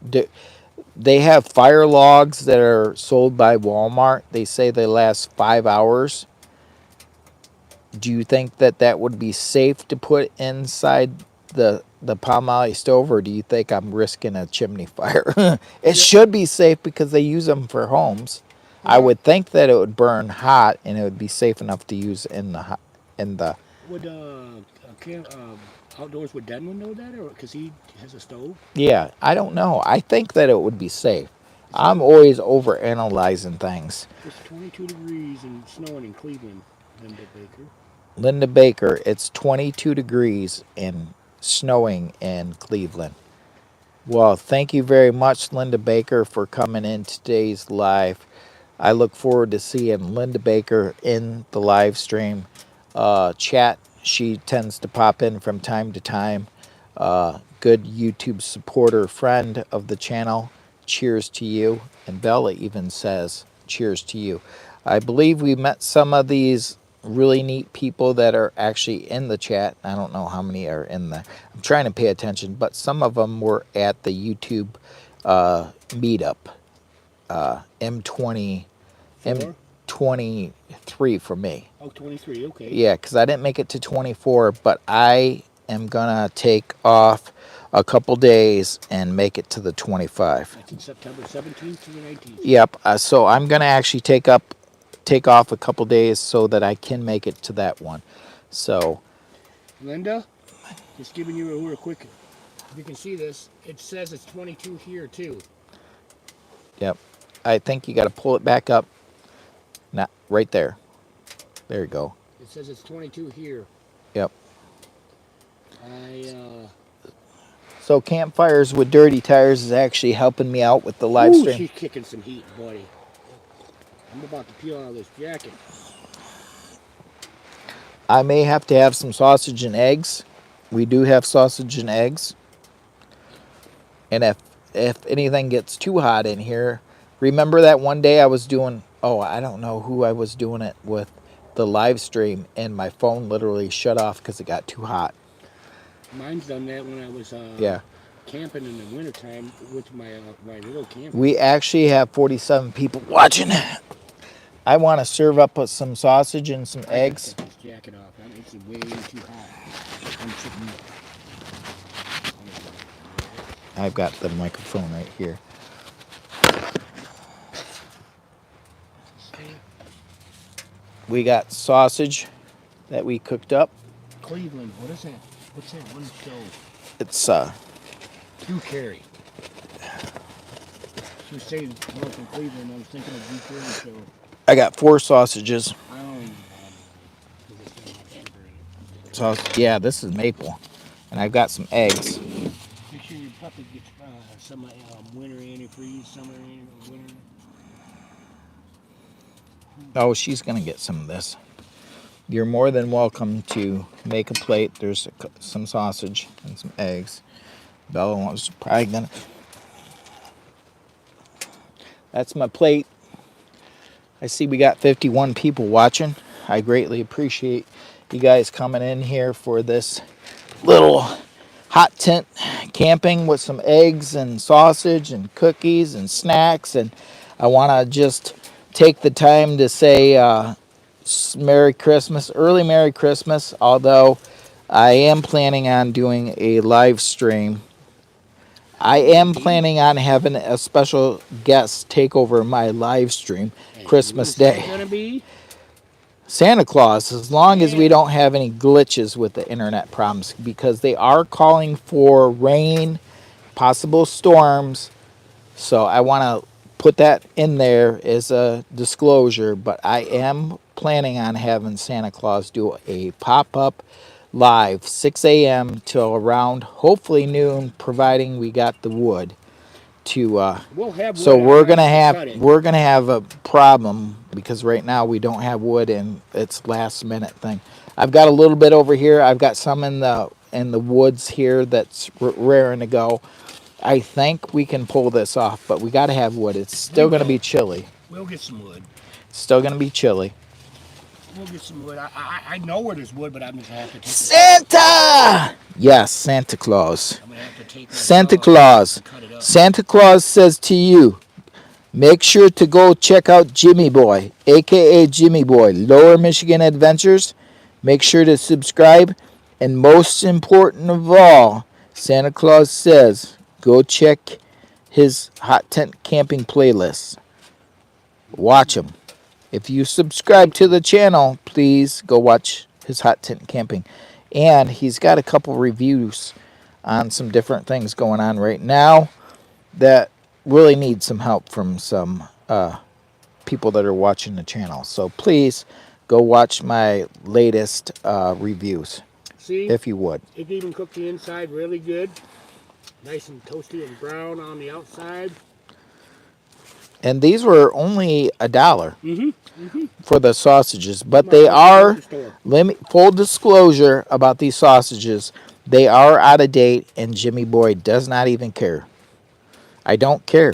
They have fire logs that are sold by Walmart. They say they last 5 hours. Do you think that would be safe to put inside the Palmolive stove, or do you think I'm risking a chimney fire? It should be safe because they use them for homes. I would think that it would burn hot and it would be safe enough to use in the. Would outdoors with Denman know that, or because he has a stove? Yeah, I don't know. I think that it would be safe. I'm always over analyzing things. It's 22 degrees and snowing in Cleveland. Linda Baker, it's 22 degrees and snowing in Cleveland. Well, thank you very much, Linda Baker, for coming in today's live. I look forward to seeing Linda Baker in the live stream chat. She tends to pop in from time to time. Good YouTube supporter, friend of the channel. Cheers to you. And Bella even says, cheers to you. I believe we met some of these really neat people that are actually in the chat. I don't know how many are in the. I'm trying to pay attention, but some of them were at the YouTube meetup. M20, M23 for me. Oh, 23, okay. Yeah, because I didn't make it to 24, but I am gonna take off a couple days and make it to the 25. That's in September 17th to the 19th. Yep. So I'm gonna actually take take off a couple days so that I can make it to that one. So, Linda, just giving you a real quick. If you can see this, it says it's 22 here too. yep. I think you got to pull it back up. Not right there. There you go. It says it's 22 here. Yep. I So campfires with dirty tires is actually helping me out with the live Ooh, stream. she's kicking some heat, buddy. I'm about to peel out of this jacket. I may have to have some sausage and eggs. We do have sausage and eggs. And if anything gets too hot in here, remember that one day I was doing, oh, I don't know who I was doing it with, the live stream, and my phone literally shut off because it got too hot. Mine's done that when I was Yeah. camping in the wintertime with my little camper. We actually have 47 people watching. I want to serve up with some sausage and some eggs. I gotta take this jacket off. It's way too hot. I'm sitting. I've got the microphone right here. We got sausage that we cooked up. Cleveland, what is that? What's that one show? It's Drew Carey. She was saying north in Cleveland. I was thinking of Drew Carey show. I got 4 sausages. I don't even So yeah, this is maple, and I've got some eggs. Make sure your puppy gets some winter antifreeze, summer winter. Oh, she's gonna get some of this. You're more than welcome to make a plate. There's some sausage and some eggs. Bella was probably gonna. That's my plate. I see we got 51 people watching. I greatly appreciate you guys coming in here for this little hot tent camping with some eggs and sausage and cookies and snacks. And I want to just take the time to say Merry Christmas, early Merry Christmas, although I am planning on doing a live stream. I am planning on having a special guest take over my live stream Christmas Day. Gonna be? Santa Claus, as long as we don't have any glitches with the internet problems, because they are calling for rain, possible storms. So I want to put that in there as a disclosure, but I am planning on having Santa Claus do a pop-up live 6 a.m. till around hopefully noon, providing we got the wood to We'll have so wood we're out gonna there to have a problem because right now we don't have wood and it's last minute thing. I've got a little bit over here. I've got some in the woods here that's raring to go. I think we can pull this off, but we got to have wood. It's still going to be chilly. We'll get some wood. Still going to be chilly. We'll get some wood. I know where there's wood, but I'm just gonna have to take Santa! Yes, Santa Claus. I'm gonna have to take Santa Claus. and cut it up. Santa Claus says to you, make sure to go check out Jimmy Boy, aka Jimmy Boy, Lower Michigan Adventures. Make sure to subscribe. And most important of all, Santa Claus says, go check his hot tent camping playlist. Watch him. If you subscribe to the channel, please go watch his hot tent camping. And he's got a couple reviews on some different things going on right now that really need some help from some people that are watching the channel. So please go watch my latest reviews. See, if you would. it even cooked the inside really good. Nice and toasty and brown on the outside. And these were only $1 for the sausages, but Come on, they let's go are, to the store. full disclosure about these sausages, they are out of date, and Jimmy Boy does not even care. I don't care.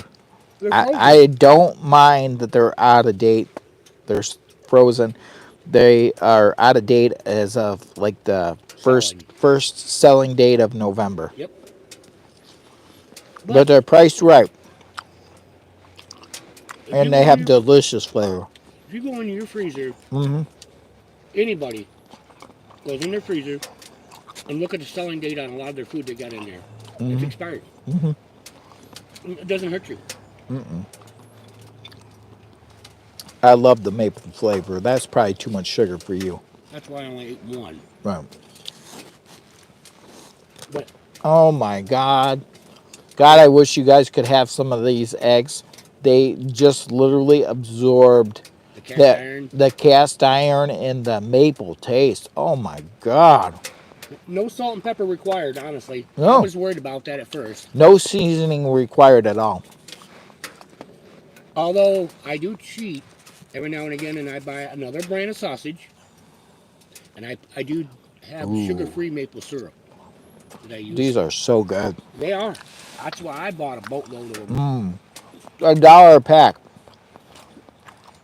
They're frozen. I don't mind that they're out of date. They're frozen. They are out of date as of like the first selling date of November. Yep. But they're priced right, If and you they go have in your- delicious flavor. If you go into your freezer, Mm-hmm. anybody goes in their freezer and look at the selling date on a lot of their food they got in there. It's expired. It doesn't hurt you. I love the maple flavor. That's probably too much sugar for you. That's why I only ate one. Right. But Oh my God. God, I wish you guys could have some of these eggs. They just literally absorbed the cast iron, the cast iron and the maple taste. Oh my God. no salt and pepper required, honestly. I No. was worried about that at first. No seasoning required at all. Although I do cheat every now and again and I buy another brand of sausage. And I do have sugar-free maple syrup that I use. These are so good. They are. That's why I bought a boatload of them. $1 a pack.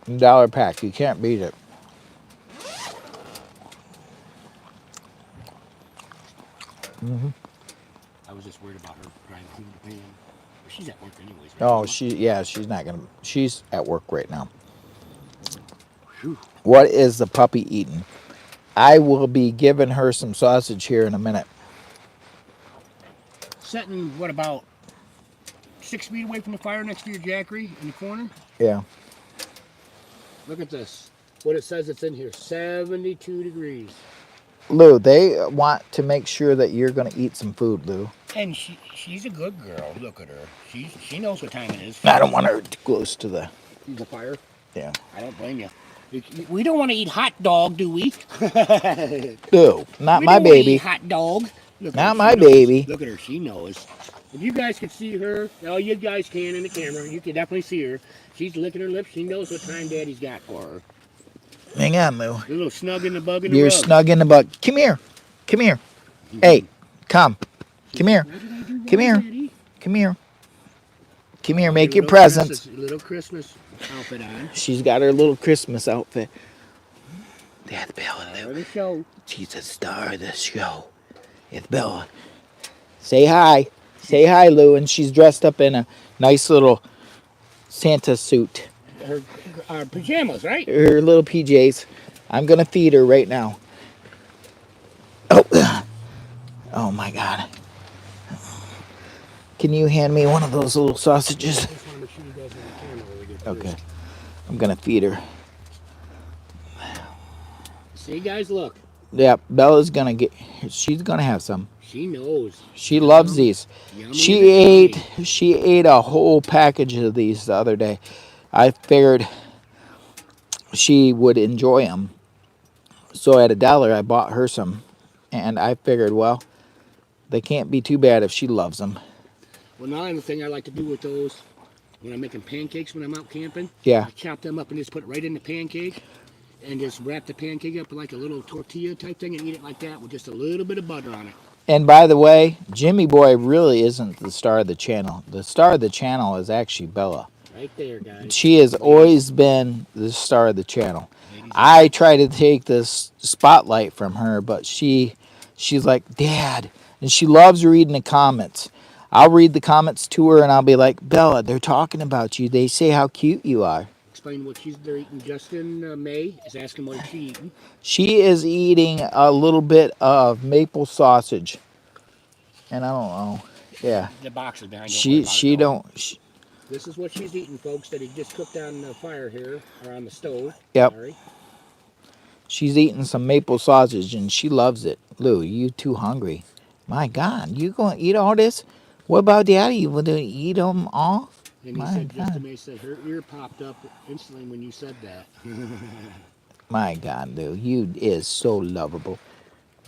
$1 a pack. You can't beat it. I was just worried about her trying to clean the pan. She's at work anyways. Right, Oh, Mama? she's not gonna. She's at work right now. Whew. What is the puppy eating? I will be giving her some sausage here in a minute. Setting, what, about 6 feet away from the fire next to your Jackery in the corner? Yeah. Look at this. What it says it's in here, 72 degrees. Lou, they want to make sure that you're going to eat some food, Lou. And she's a good girl. Look at her. She knows what time it is. I don't want her too close to the fire. Yeah. I don't blame you. We don't want to eat hot dog, do we? No, not we my don't baby. Eat hot dog. Look not her, my knows. baby. Look at her. She knows. If you guys could see her, oh, you guys can in the camera. You can definitely see her. She's licking her lips. She knows what time Daddy's got for her. Hang on, Lou. A little snug in the bug in the You're rug. snug in the bug. Come here. Come here. Hey, come. Come here. Come here. Daddy? Come here. Come here. Oh, Make your presents. Little Christmas outfit on. She's got her little Christmas outfit. That's Bella, Lou. The show. She's the star of the show. It's Bella. Say hi. Say hi, Lou. And she's dressed up in a nice little Santa suit. Her pajamas, right? Her little PJs. I'm going to feed her right now. Oh. Oh, my God. Can you hand me one of those little sausages? I just want to make sure you guys are on the camera when we get Okay. I'm going to feed her. See, guys, look. Yeah, Bella's going to get... She's going to have some. She knows. She loves these. Yummy She ate a whole package of these the other day. I figured she would enjoy them. So at $1, I bought her some. And I figured, well, they can't be too bad if she loves them. Well, now another thing I like to do with those, when I'm making pancakes when I'm out camping, Yeah. I chop them up and just put it right in the pancake and just wrap the pancake up like a little tortilla type thing and eat it like that with just a little bit of butter on it. And by the way, Jimmy Boy really isn't the star of the channel. The star of the channel is actually Bella. Right there, guys. She has always been the star of the channel. I try to take this spotlight from her, but she's like, Dad. And she loves reading the comments. I'll read the comments to her and I'll be like, Bella, they're talking about you. They say how cute you are. Explain what they're eating. Justin May is asking what she's eating. She is eating a little bit of maple sausage. And I don't know. Yeah. The box is behind. She don't. This is what she's eating, folks, that he just cooked on the fire here, or on the stove. Yep. Sorry. She's eating some maple sausage and she loves it. Lou, you too hungry. My God, you going to eat all this? What about Daddy? You want to eat them all? And he said, Justin May said her ear popped up instantly when you said that. My God, Lou, you is so lovable.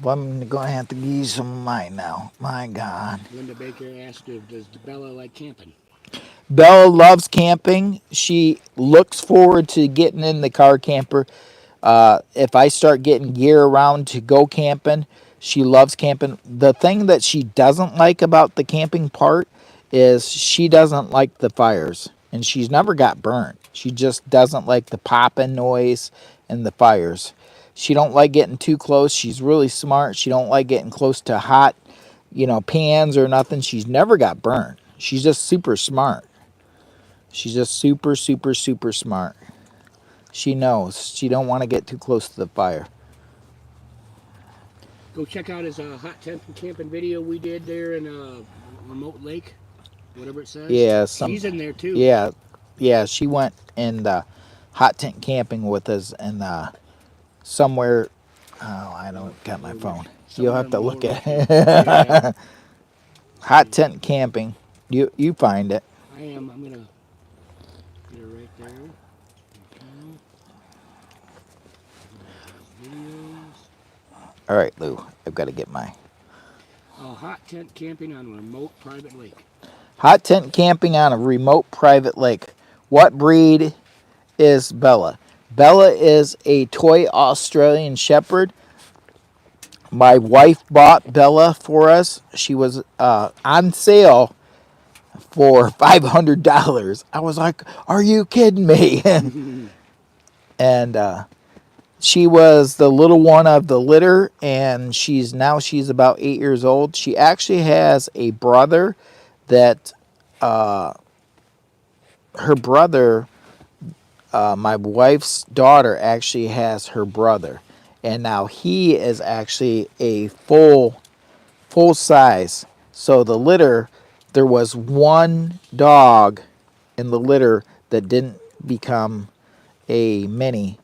Well, I'm going to have to give you some of mine now. My God. Linda Baker asked if does Bella like camping? Bella loves camping. She looks forward to getting in the car camper. If I start getting gear around to go camping, she loves camping. The thing that she doesn't like about the camping part is she doesn't like the fires. And she's never got burnt. She just doesn't like the popping noise and the fires. She don't like getting too close. She's really smart. She don't like getting close to hot, pans or nothing. She's never got burnt. She's just super smart. She's just super, super, super smart. She knows. She don't want to get too close to the fire. Go check out his hot camping video we did there in remote lake, whatever it says. Yeah, she's in there too. Yeah, she went and hot tent camping with us and somewhere. Oh, I don't got my phone. You'll have to look at it. Yeah. Hot tent camping. You find it. I am. I'm gonna get it right there. Okay. His videos. All right, Lou. I've got to get my Hot tent camping on a remote private lake. hot tent camping on a remote private lake. What breed is Bella? Bella is a toy Australian Shepherd. My wife bought Bella for us. She was on sale for $500. I was like, "Are you kidding me?" And she was the little one of the litter, and she's about 8 years old. She actually has a brother that her brother, my wife's daughter, actually has her brother, and now he is actually a full size. So the litter, there was one dog in the litter that didn't become a mini,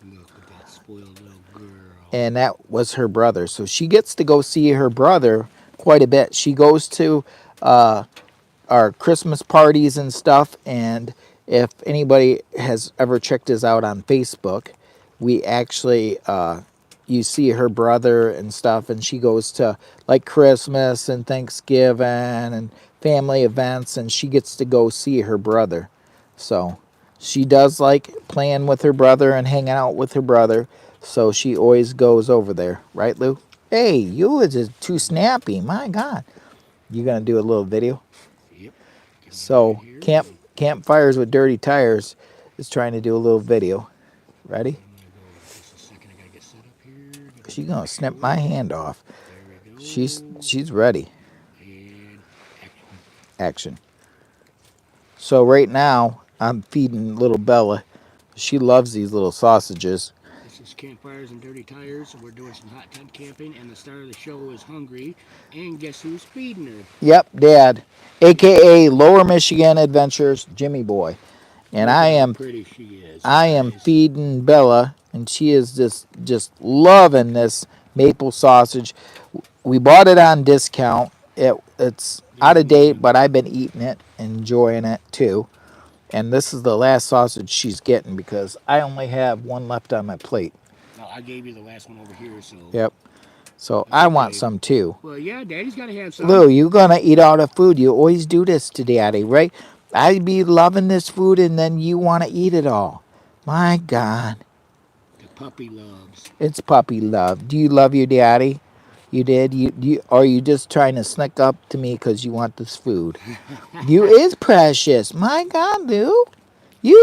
Look at that spoiled little girl. and that was her brother. So she gets to go see her brother quite a bit. She goes to our Christmas parties and stuff, and if anybody has ever checked us out on Facebook, we actually you see her brother and stuff, and she goes to like Christmas and Thanksgiving and family events, and she gets to go see her brother. So she does like playing with her brother and hanging out with her brother, so she always goes over there, right, Lou? Hey, you was just too snappy. My God, you gonna do a little video? Yep. So campfires with dirty tires is trying to do a little video. Ready? I'm gonna go just a second. I gotta get set up here. She's gonna snip my hand off. There we go. She's ready. And action. Action. So right now I'm feeding little Bella. She loves these little sausages. This is Campfires and Dirty Tires, and we're doing some hot tent camping, and the star of the show is Hungry, and guess who's feeding her? Yep, Dad, aka Lower Michigan Adventures Jimmy Boy, and Look I at how am pretty she is. Guys. feeding Bella, and she is just loving this maple sausage. We bought it on discount. It's out of date, but I've been eating it, enjoying it too. And this is the last sausage she's getting because I only have one left on my plate. Well, I gave you the last one over here, so. Yep. So That's I want okay. some too. Well, yeah, Daddy's got to have some. Lou, you gonna eat all the food. You always do this to Daddy, right? I be loving this food and then you want to eat it all. My God. The puppy loves. It's puppy love. Do you love your daddy? You did? You or you just trying to sneak up to me because you want this food? You is precious. My God, Lou. You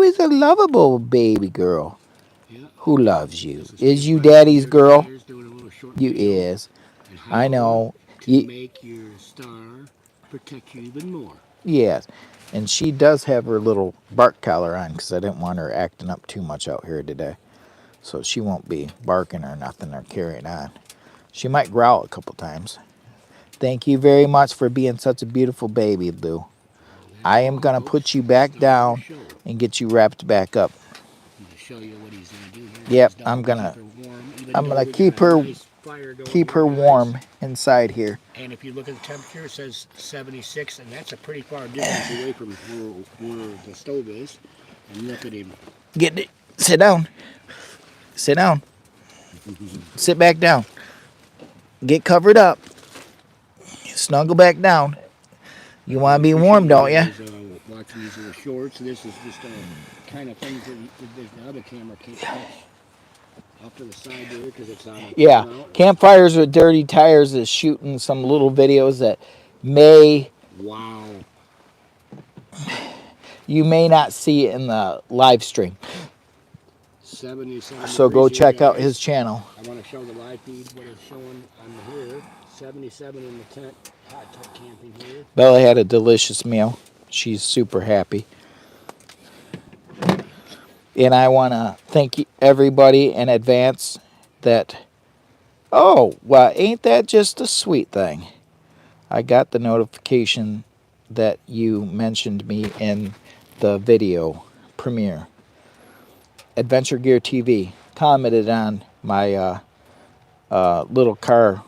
is a lovable baby girl. Yeah. Who loves you? This Is you Campfires and daddy's Dirty girl? Tires doing a little short You video is. on I how know. to You, make your star protect you even more. yes. And she does have her little bark collar on because I didn't want her acting up too much out here today. So she won't be barking or nothing or carrying on. She might growl a couple times. Thank you very much for being such a beautiful baby, Lou. I am going to put you back down and get you wrapped back up. I'm going to show you what he's going to do here. Yep, His dog I'm going to keep her warm, even I'm though going we to keep got a her nice fire going here, guys. warm inside here. And if you look at the temperature, it says 76, and that's a pretty far distance away from where the stove is. And look at him. Get it. Sit down. Sit down. Sit back down. Get covered up. Snuggle back down. You want to be warm, don't you? Watching these little shorts. This is just kind of things that the other camera can't catch off to the side there because it's on. Yeah. Campfires with Dirty Tires is shooting some little videos that Wow. you may not see in the live stream. 77. So go check out guys. his channel. I want to show the live feed what it's showing on here. 77 in the tent, hot tent camping here. Bella had a delicious meal. She's super happy. And I want to thank everybody in advance that, oh, well, ain't that just a sweet thing? I got the notification that you mentioned me in the video premiere. Adventure Gear TV commented on my little car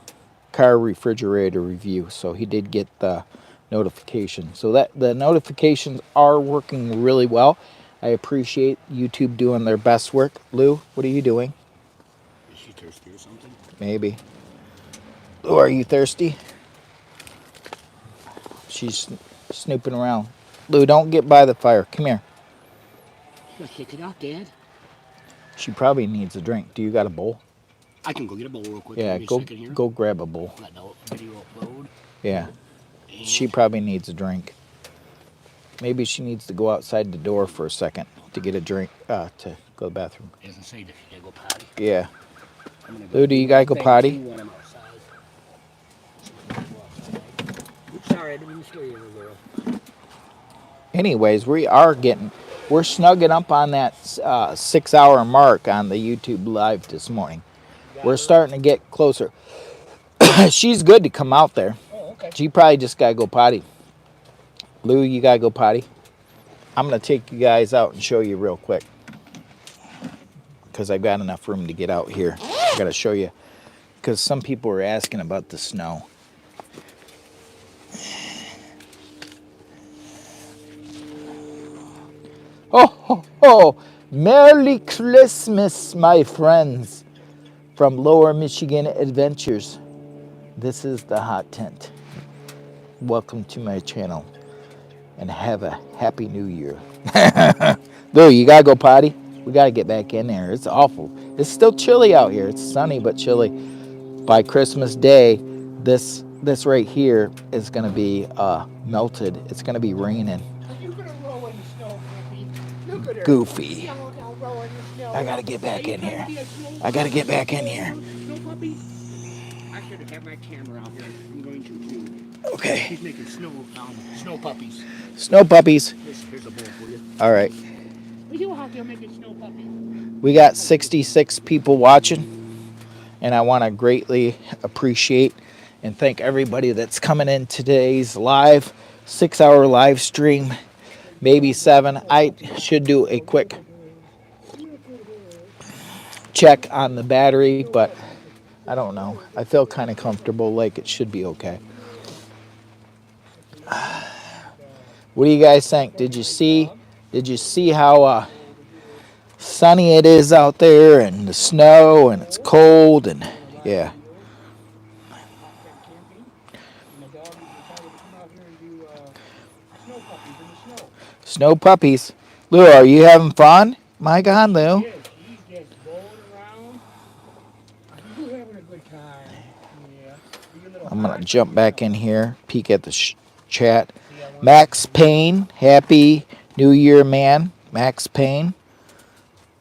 refrigerator review, so he did get the notification. So that the notifications are working really well. I appreciate YouTube doing their best work. Lou, what are you doing? Is she thirsty or something? Maybe. Lou, are you thirsty? She's snooping around. Lou, don't get by the fire. Come here. You gotta kick it out, Dad. She probably needs a drink. Do you got a bowl? I can go get a bowl real quick. Yeah, Give me a second here. go grab a bowl. Let the video upload. Yeah, And she probably needs a drink. Maybe she needs to go outside the door for a second to get a drink, to go to the bathroom. it doesn't say that she gotta go potty. Yeah. I'm gonna Lou, do you do gotta my go thing, potty? too, when I'm outside. Oops, sorry, I didn't mean to scare you, little girl. Anyways, we're snugging up on that 6-hour mark on the YouTube live this morning. We're starting to get closer. She's good to come out there. Oh, okay. She probably just gotta go potty. Lou, you gotta go potty. I'm gonna take you guys out and show you real quick, because I've got enough room to get out here. I gotta show you, because some people were asking about the snow. Oh, Merry Christmas, my friends, from Lower Michigan Adventures. This is the Hot Tent. Welcome to my channel, and have a Happy New Year. Lou, you gotta go potty? We gotta get back in there. It's awful. It's still chilly out here. It's sunny but chilly. By Christmas Day, this right here is gonna be melted. It's gonna be raining. You're gonna roll in the snow, Goofy. Look at her. Goofy. Now roll in the snow. I gotta get back in here. Be a snow I gotta get back in here. Snow puppy. I should have my camera out here. I'm going to too. Okay. He's making snow puppies. Snow puppies. Here's a bowl for you. All right. We do out there making snow puppies. We got 66 people watching, and I want to greatly appreciate and thank everybody that's coming in today's live 6-hour live stream, maybe 7. I should do a quick check on the battery, but I don't know. I feel kind of comfortable, like it should be okay. What do you guys think? Did you see how sunny it is out there, and the snow, and it's cold, and yeah. Snow puppies. Lou, are you having fun? My God, Lou. Yes, he's just rolling around. You're having a good time. Yeah. I'm going to jump back in here, peek at the chat. Max Payne, Happy New Year, man. Max Payne.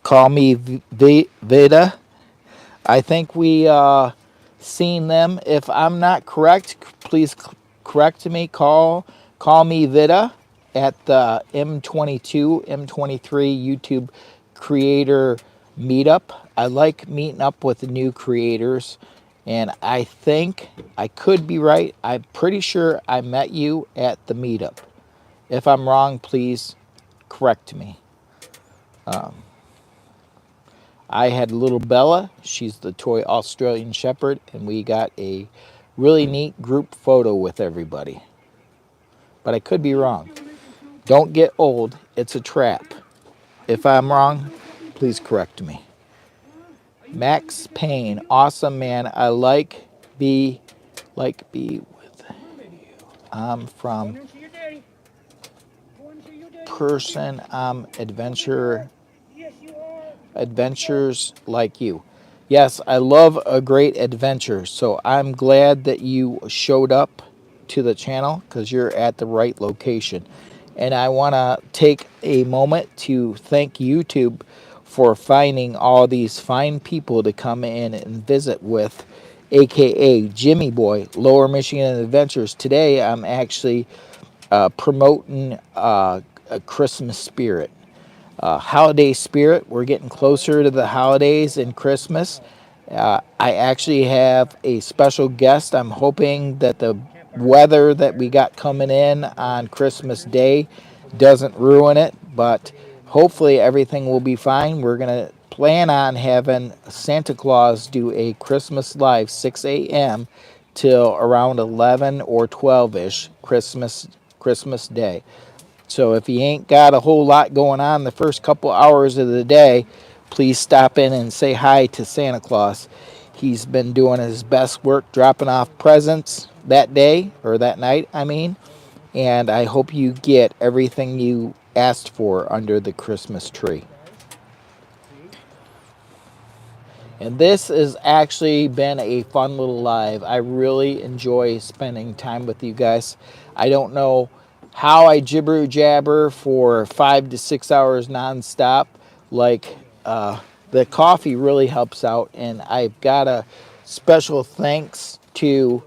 Call me Vida. I think we seen them. If I'm not correct, please correct me. Call me Vida at the M22, M23 YouTube creator meetup. I like meeting up with the new creators, and I think I could be right. I'm pretty sure I met you at the meetup. If I'm wrong, please correct me. I had little Bella. She's the toy Australian Shepherd, and we got a really neat group photo with everybody. But I could be wrong. Don't get old. It's a trap. If I'm wrong, please correct me. Max Payne, awesome man. I like be with you. I'm from person. Adventures like you. Yes, I love a great adventure. So I'm glad that you showed up to the channel, because you're at the right location. And I want to take a moment to thank YouTube for finding all these fine people to come in and visit with, aka Jimmy Boy, Lower Michigan Adventures. Today I'm actually promoting a Christmas spirit. Holiday spirit. We're getting closer to the holidays and Christmas. I actually have a special guest. I'm hoping that the weather that we got coming in on Christmas Day doesn't ruin it, but hopefully everything will be fine. We're going to plan on having Santa Claus do a Christmas live 6 a.m. till around 11 or 12ish Christmas Day. So if you ain't got a whole lot going on the first couple hours of the day, please stop in and say hi to Santa Claus. He's been doing his best work dropping off presents that day, or that night, I mean. And I hope you get everything you asked for under the Christmas tree. And this has actually been a fun little live. I really enjoy spending time with you guys. I don't know how I jibber jabber for 5 to 6 hours nonstop. Like, the coffee really helps out, and I've got a special thanks to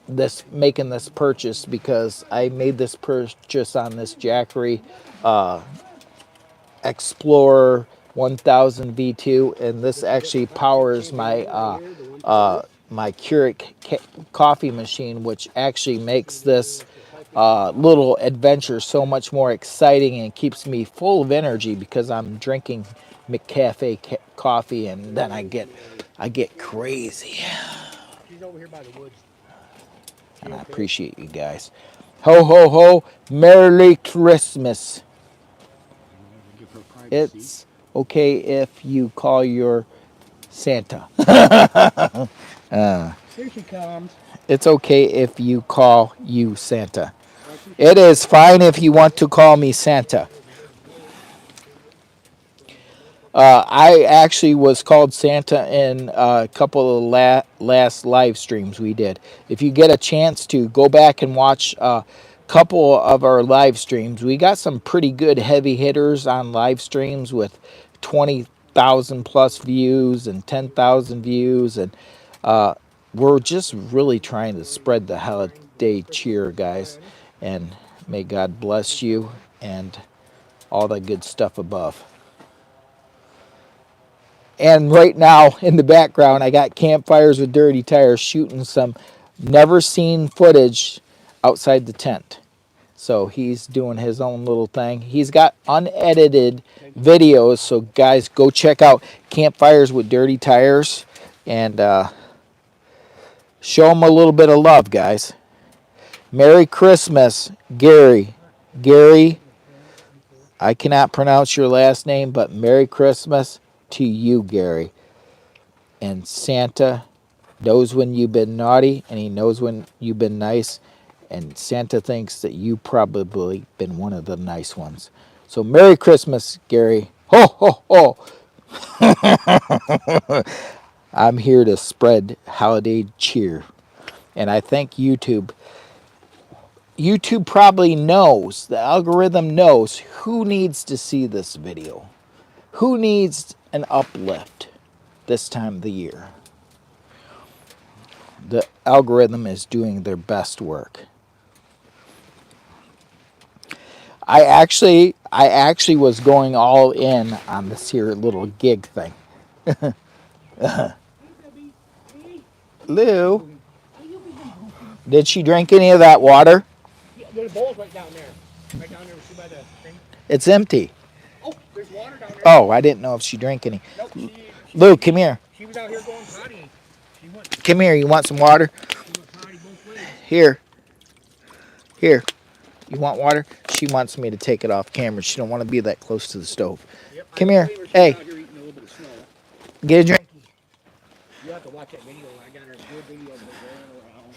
this making this purchase, because I made this purchase on this Jackery Explorer 1000 V2, and this actually powers my my Keurig coffee machine, which actually makes this little adventure so much more exciting and keeps me full of energy, because I'm drinking McCafe coffee, and then I get crazy. She's over here by the woods. And I appreciate you guys. Ho ho ho! Merry Christmas. It's okay if you call your Santa. Here she comes. It's okay if you call you Santa. It is fine if you want to call me Santa. I actually was called Santa in a couple of last live streams we did. If you get a chance to go back and watch a couple of our live streams, we got some pretty good heavy hitters on live streams with 20,000 plus views and 10,000 views. And we're just really trying to spread the holiday cheer, guys. And may God bless you and all the good stuff above. And right now in the background, I got Campfires with Dirty Tires shooting some never seen footage outside the tent. So he's doing his own little thing. He's got unedited videos. So guys, go check out Campfires with Dirty Tires and show him a little bit of love, guys. Merry Christmas, Gary. Gary, I cannot pronounce your last name, but Merry Christmas to you, Gary. And Santa knows when you've been naughty, and he knows when you've been nice, and Santa thinks that you probably been one of the nice ones. So Merry Christmas, Gary. Ho ho ho. I'm here to spread holiday cheer. And I thank YouTube. YouTube probably knows, the algorithm knows who needs to see this video. Who needs an uplift this time of the year? The algorithm is doing their best work. I actually was going all in on this here little gig thing. Lou, did she drink any of that water? Yeah, there's bowls right down there. Right down there, see by the thing? It's empty. Oh, there's water down there. Oh, I didn't know if she drank any. Nope, Lou, come here. she was out here going potty. She went Come here. You want some water? potty both ways. Here. Here. You want water? She wants me to take it off camera. She don't want to be that close to the stove. Yep, Come here. She's Hey. out here eating a little bit of snow. Get a drink. You have to watch that video. I got her a good video of her going around.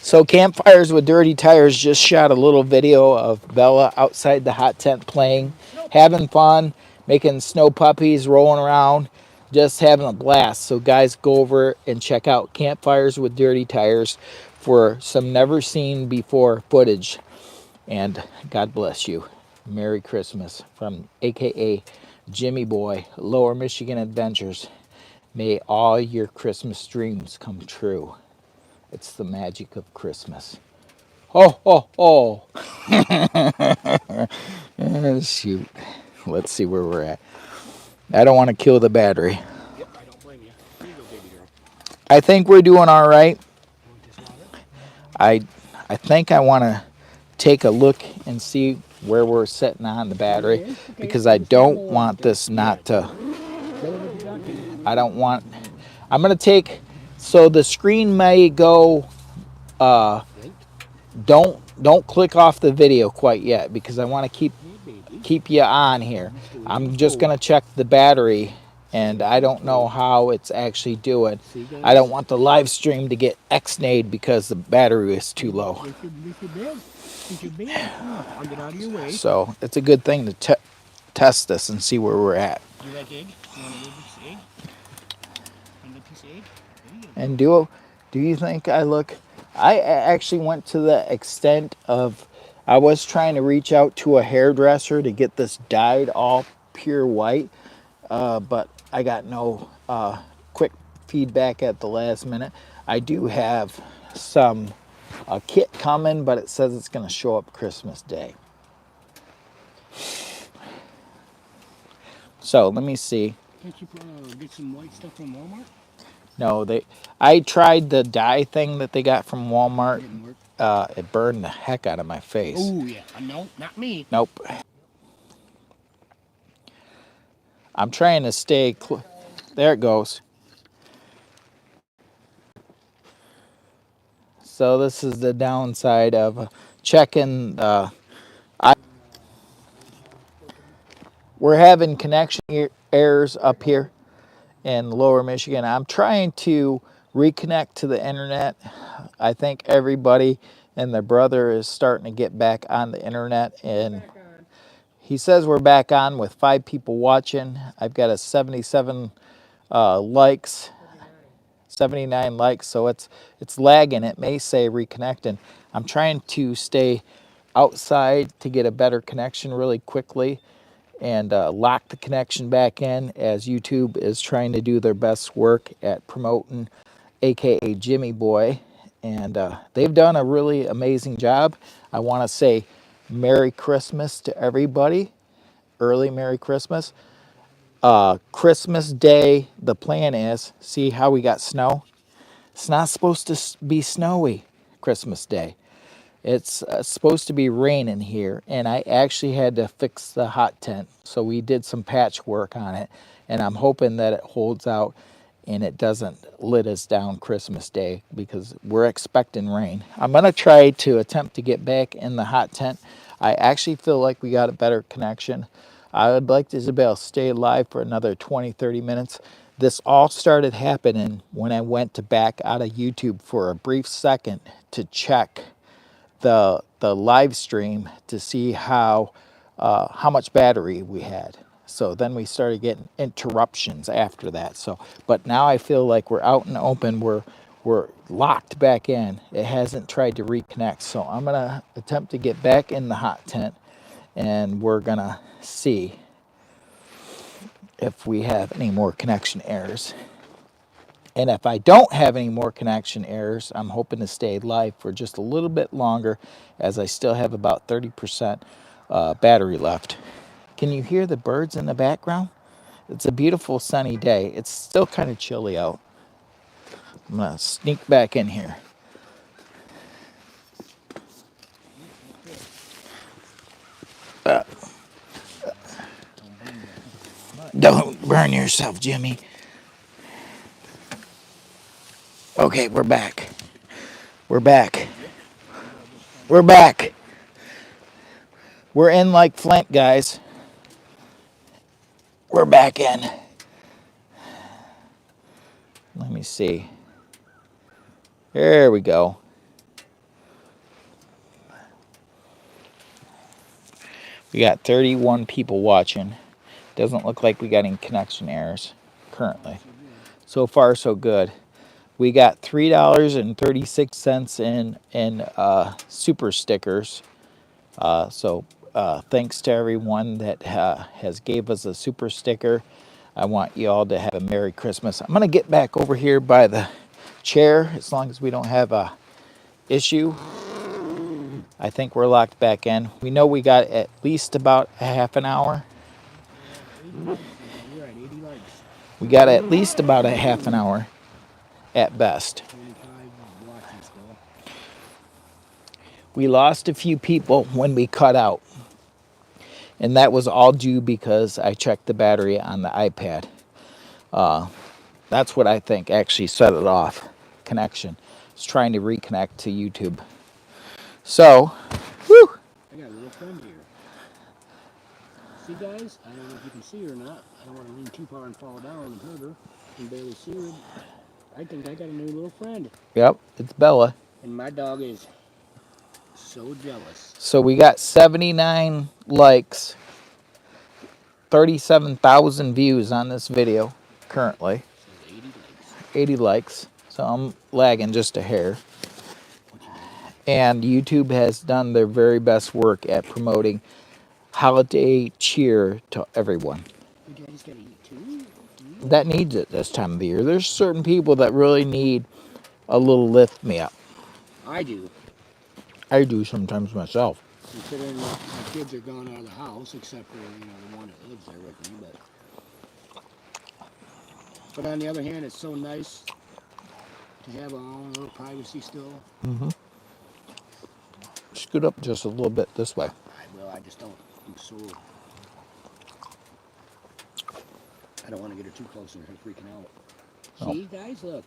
So Campfires with Dirty Tires just shot a little video of Bella outside the hot tent playing, having fun, making snow puppies, rolling around, just having a blast. So guys, go over and check out Campfires with Dirty Tires for some never seen before footage. And God bless you. Merry Christmas from AKA Jimmy Boy, Lower Michigan Adventures. May all your Christmas dreams come true. It's the magic of Christmas. Oh, oh, oh. Shoot. Let's see where we're at. I don't want to kill the battery. Yep, I don't blame you. Here you go, baby girl. I think we're doing all right. Want this water? I think I want to take a look and see where we're sitting on the battery because I don't want this not to. I don't want. I'm gonna take. So the screen may go. Don't click off the video quite yet because I want to keep you on here. I'm just gonna check the battery, and I don't know how it's actually doing. I don't want the live stream to get X-nayed because the battery is too low. I'll get out of your way. So it's a good thing to test this and see where we're at. You like egg? You want a little piece of egg? Want a piece of egg? And do you think I look? I actually went to the extent of I was trying to reach out to a hairdresser to get this dyed all pure white, but I got no quick feedback at the last minute. I do have some kit coming, but it says it's going to show up Christmas Day. So let me see. Can't you get some white stuff from Walmart? No, I tried the dye thing that they got from Walmart. Didn't work. It burned the heck out of my face. Oh yeah, no, not me. Nope. I'm trying to stay. There it goes. So this is the downside of checking. We're having connection errors up here in Lower Michigan. I'm trying to reconnect to the internet. I think everybody and their brother is starting to get back on the internet, and he says we're back on with 5 people watching. I've got a 77 likes, 79 likes, so it's lagging. It may say reconnecting. I'm trying to stay outside to get a better connection really quickly and lock the connection back in as YouTube is trying to do their best work at promoting aka Jimmy Boy, and they've done a really amazing job. I want to say Merry Christmas to everybody. Early Merry Christmas. Christmas Day, the plan is, see how we got snow? It's not supposed to be snowy Christmas Day. It's supposed to be raining here, and I actually had to fix the hot tent. So we did some patchwork on it, and I'm hoping that it holds out and it doesn't let us down Christmas Day because we're expecting rain. I'm going to try to attempt to get back in the hot tent. I actually feel like we got a better connection. I would like Isabel to stay live for another 20-30 minutes. This all started happening when I went to back out of YouTube for a brief second to check the live stream to see how much battery we had. So then we started getting interruptions after that. So, but now I feel like we're out in the open. We're locked back in. It hasn't tried to reconnect. So I'm gonna attempt to get back in the hot tent, and we're gonna see if we have any more connection errors. And if I don't have any more connection errors, I'm hoping to stay live for just a little bit longer as I still have about 30% battery left. Can you hear the birds in the background? It's a beautiful sunny day. It's still kind of chilly out. I'm gonna sneak back in here. Don't burn yourself, Jimmy. Okay, we're back. We're back. We're back. We're in like Flint, guys. We're back in. Let me see. There we go. We got 31 people watching. Doesn't look like we got any connection errors currently. So far, so good. We got $3.36 in super stickers. So thanks to everyone that has gave us a super sticker. I want you all to have a Merry Christmas. I'm going to get back over here by the chair as long as we don't have a issue. I think we're locked back in. We know we got at least about a half an hour. We got at least about a half an hour at best. We lost a few people when we cut out. And that was all due because I checked the battery on the iPad. That's what I think actually set it off. Connection. It's trying to reconnect to YouTube. So, whew. I got a little friend here. See, guys? I don't know if you can see her or not. I don't want to lean too far and fall down and hurt her. You can barely see her. I think I got a new little friend. Yep, it's Bella. And my dog is so jealous. So we got 79 likes, 37,000 views on this video currently. So 80 likes. 80 likes. So I'm lagging just a hair. And YouTube has done their very best work at promoting holiday cheer to everyone. Your daddy's got to eat too? That needs it this time of the year. There's certain people that really need a little lift me up. I do. I do sometimes myself. Considering that my kids are gone out of the house, except for, the one that lives there with me. But on the other hand, it's so nice to have our own little privacy still. Mm-hmm. Scoot up just a little bit this way. I will. I just don't. I'm so. I don't want to get her too close and her freaking out. Oh. See, guys, look.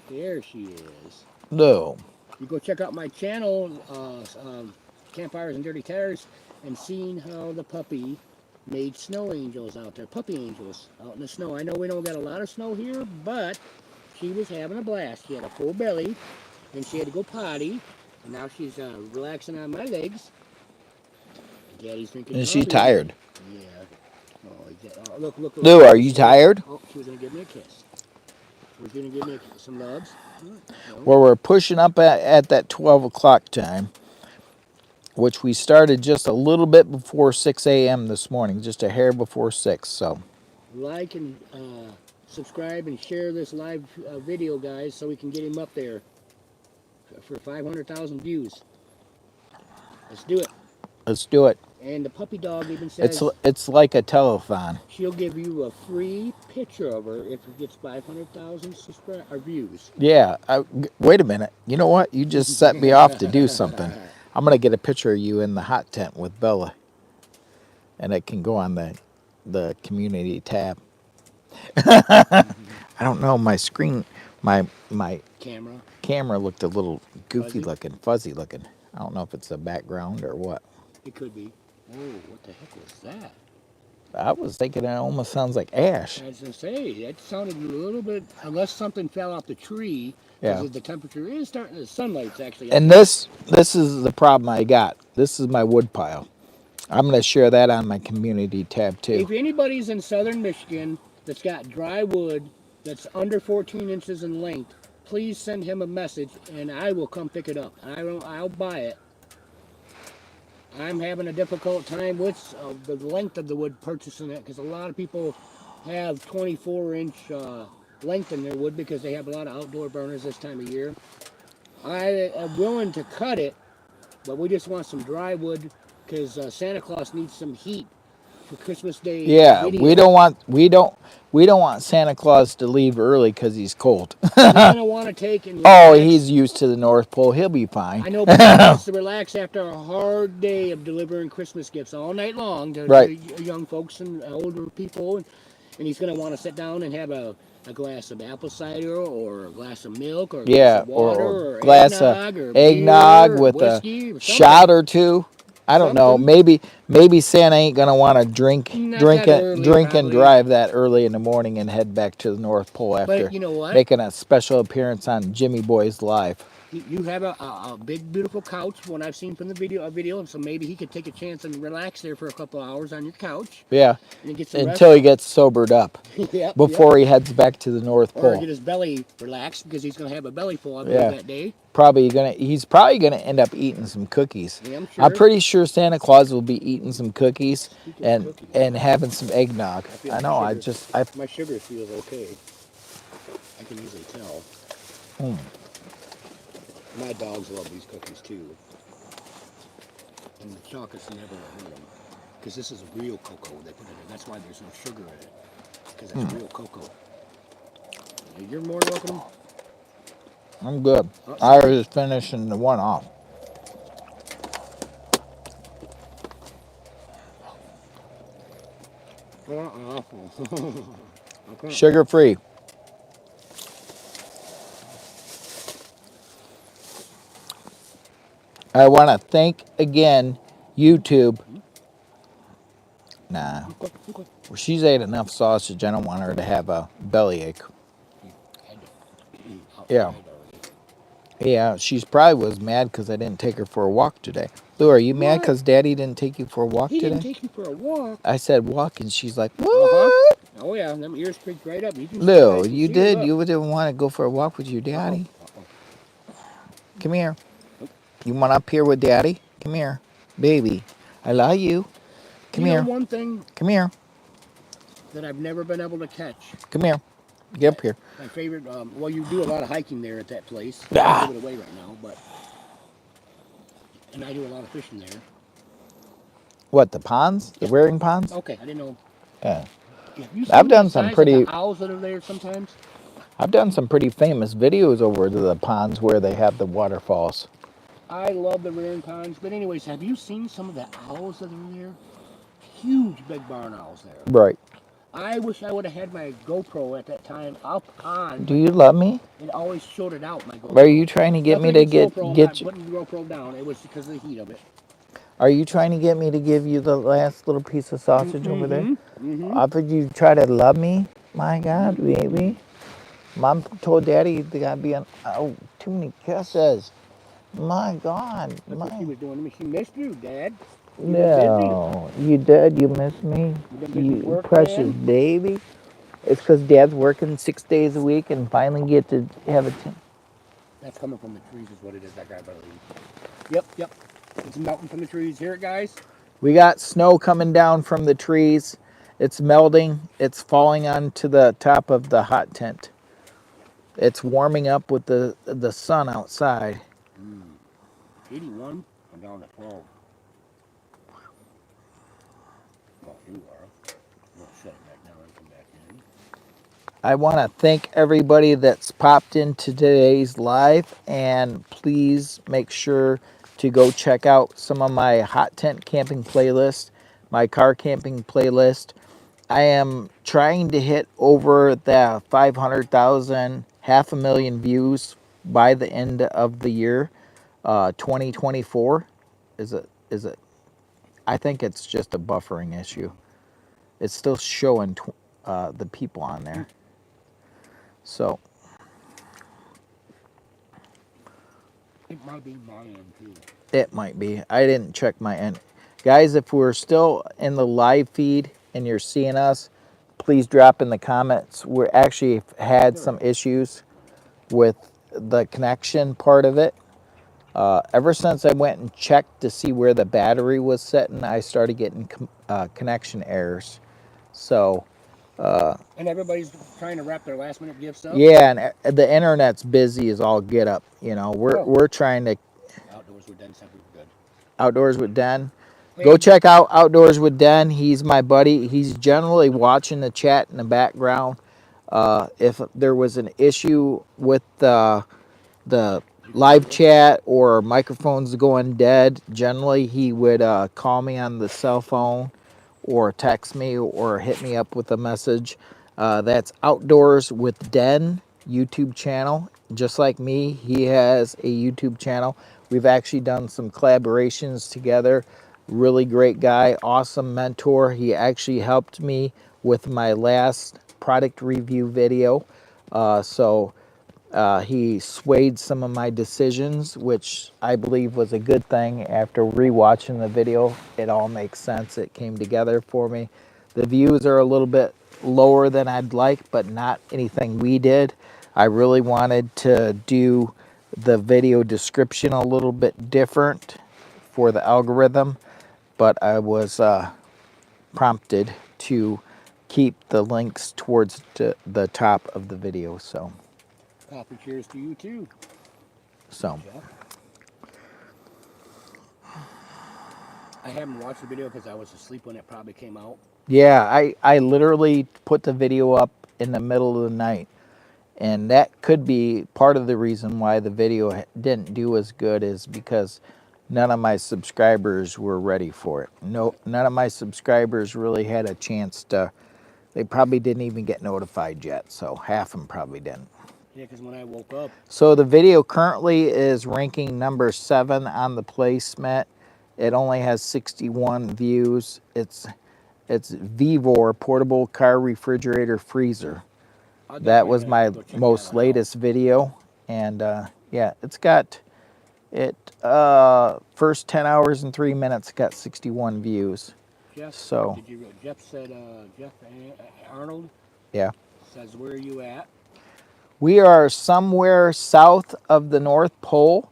There she is. No. You go check out my channel, Campfires and Dirty Tires, and seeing how the puppy made snow angels out there. Puppy angels out in the snow. I know we don't got a lot of snow here, but she was having a blast. She had a full belly, and she had to go potty, and now she's relaxing on my legs. Daddy's drinking. Is she coffee. tired? Yeah. Oh, look. Lou, are you tired? Oh, she was going to give me a kiss. She was going to give me some loves. Well, we're pushing up at that 12 o'clock time, which we started just a little bit before 6 a.m. this morning, just a hair before 6. So, like and subscribe and share this live video, guys, so we can get him up there for 500,000 views. Let's do it. let's do it. And the puppy dog even says It's like a telethon. she'll give you a free picture of her if it gets 500,000 views. Yeah. Wait a minute. You know what? You just set me off to do something. I'm going to get a picture of you in the hot tent with Bella. And it can go on the community tab. I don't know. My screen, my camera looked a little goofy looking, fuzzy looking. I don't know if it's the background or what. It could be. Oh, what the heck was that? I was thinking it almost sounds like ash. I was going to say, it sounded a little bit, unless something fell off the tree, Yeah. because the temperature is starting, the sunlight's actually... And this is the problem I got. This is my wood pile. I'm going to share that on my community tab too. If anybody's in southern Michigan that's got dry wood that's under 14 inches in length, please send him a message and I will come pick it up. I'll buy it. I'm having a difficult time with the length of the wood purchasing it because a lot of people have 24-inch length in their wood because they have a lot of outdoor burners this time of year. I am willing to cut it, but we just want some dry wood because Santa Claus needs some heat for Christmas Day. Yeah, video. we don't want Santa Claus to leave early because he's cold. He's gonna want to take and Oh, relax. he's used to the North Pole. He'll be fine. I know, but he wants to relax after a hard day of delivering Christmas gifts all night long to young folks and older people, and he's gonna want to sit down and have a glass of apple cider or a glass of milk or a glass of water or glass eggnog, of or eggnog beer with or a whiskey or shot or two. I don't know. Something. Maybe Santa ain't gonna want to drink Not that early, and probably. drive that early in the morning and head back to the North Pole after But you know what? making a special appearance on Jimmy Boy's Live. You have a big, beautiful couch, what I've seen from the video, so maybe he could take a chance and relax there for a couple hours on your couch. Yeah, And get some until he gets sobered up yep, before he heads back to the North Or Pole. get his belly relaxed because he's going to have a belly full of that day. He's probably gonna end up eating some cookies. Yeah, I'm sure. I'm pretty sure Santa Claus will be eating some cookies and having some eggnog. I know. My sugar feels okay. I can usually tell. My dogs love these cookies too, and the chocolate's never hurt them because this is real cocoa they put in it. That's why there's no sugar in it because it's real cocoa. You're more than welcome. I'm good. Oh, I was just finishing the one off. Okay. Sugar free. I want to thank again YouTube. Nah, Okay. Okay. well, she's ate enough sausage. I don't want her to have a bellyache. She had to eat Yeah. outside already. Yeah, she's probably was mad because I didn't take her for a walk today. Lou, are you mad What? because Daddy didn't take you for a walk He didn't today? take you for a walk. I said walk, and she's like, Uh-huh. what? Oh, yeah. Them ears pricked right up. You can see it. I Lou, can you see it. did? Look. You didn't want to go for a walk with your Uh-oh. daddy? Uh-oh. Come here. Nope. You want up here with Daddy? Come here. Baby, I love you. Come You know, here. one thing Come here. that I've never been able to catch. Come here. Get up here. My favorite, well, you do a lot of hiking there at that place. You Ah. give it away right now, but, and I do a lot of fishing there. What, the ponds? The Yeah. wearing ponds? Okay, I didn't know. Yeah. Have you I've seen done the some size of the pretty owls that are there sometimes? I've done some pretty famous videos over to the ponds where they have the waterfalls. I love the rearing ponds. But anyways, have you seen some of the owls that are there? Huge big barn owls there. Right. I wish I would have had my GoPro at that time up on. Do you love me? It always showed it out, my GoPro. Are you trying to get me Nothing to against GoPro. I'm not get you? putting the GoPro down. It was because of the heat of it. Are you trying to get me to give you the last little piece of sausage over there? Mm-hmm. Offered you try to love me? My God, baby. Mom told Daddy they gotta be on. Oh, too many kisses. My God. That's what she was doing to me. She missed you, Dad. You've been busy. No, you did. You miss me. You've been busy You working, precious man. baby. It's because Dad's working 6 days a week and finally get to have a. That's coming from the trees is what it is, that guy, I believe. Yep, yep. It's melting from the trees. Hear it, guys? We got snow coming down from the trees. It's melting. It's falling onto the top of the hot tent. It's warming up with the sun outside. 81. I'm down to 12. Well, you are. We'll shut it back down and come back in. I want to thank everybody that's popped into today's live, and please make sure to go check out some of my hot tent camping playlist, my car camping playlist. I am trying to hit over the 500,000, 500,000 views by the end of the year, 2024. Is it? Is it? I think it's just a buffering issue. It's still showing the people on there. So It might be my end, too. it might be. I didn't check my end. Guys, if we're still in the live feed and you're seeing us, please drop in the comments. We actually had some issues with the connection part of it. Ever since I went and checked to see where the battery was sitting, I started getting connection errors. So And everybody's trying to wrap their last minute gifts up. yeah, and the internet's busy as all get up. You know, we're trying to Outdoors with Den said we were good. Outdoors with Den. Hey, Go check out Outdoors with Den. He's my buddy. He's generally watching the chat in the background. If there was an issue with the live chat or microphones going dead, generally he would call me on the cell phone or text me or hit me up with a message. That's Outdoors with Den YouTube channel. Just like me, he has a YouTube channel. We've actually done some collaborations together. Really great guy, awesome mentor. He actually helped me with my last product review video. He swayed some of my decisions, which I believe was a good thing. After rewatching the video, it all makes sense. It came together for me. The views are a little bit lower than I'd like, but not anything we did. I really wanted to do the video description a little bit different for the algorithm, but I was prompted to keep the links towards the top of the video. coffee cheers to you, too. So. Jeff. I haven't watched the video because I was asleep when it probably came out. Yeah, I literally put the video up in the middle of the night. And that could be part of the reason why the video didn't do as good, is because none of my subscribers were ready for it. No, none of my subscribers really had a chance to. They probably didn't even get notified yet, so half of them probably didn't. Yeah, because when I woke up, So the video currently is ranking number 7 on the placement. It only has 61 views. It's Vivor portable car refrigerator freezer. I'll That definitely was gonna have my to go check that most one out. latest video, and yeah, it's got it. First 10 hours and 3 minutes got 61 views. Jeff, So Jeff said, Arnold yeah, says, where are you at? we are somewhere south of the North Pole.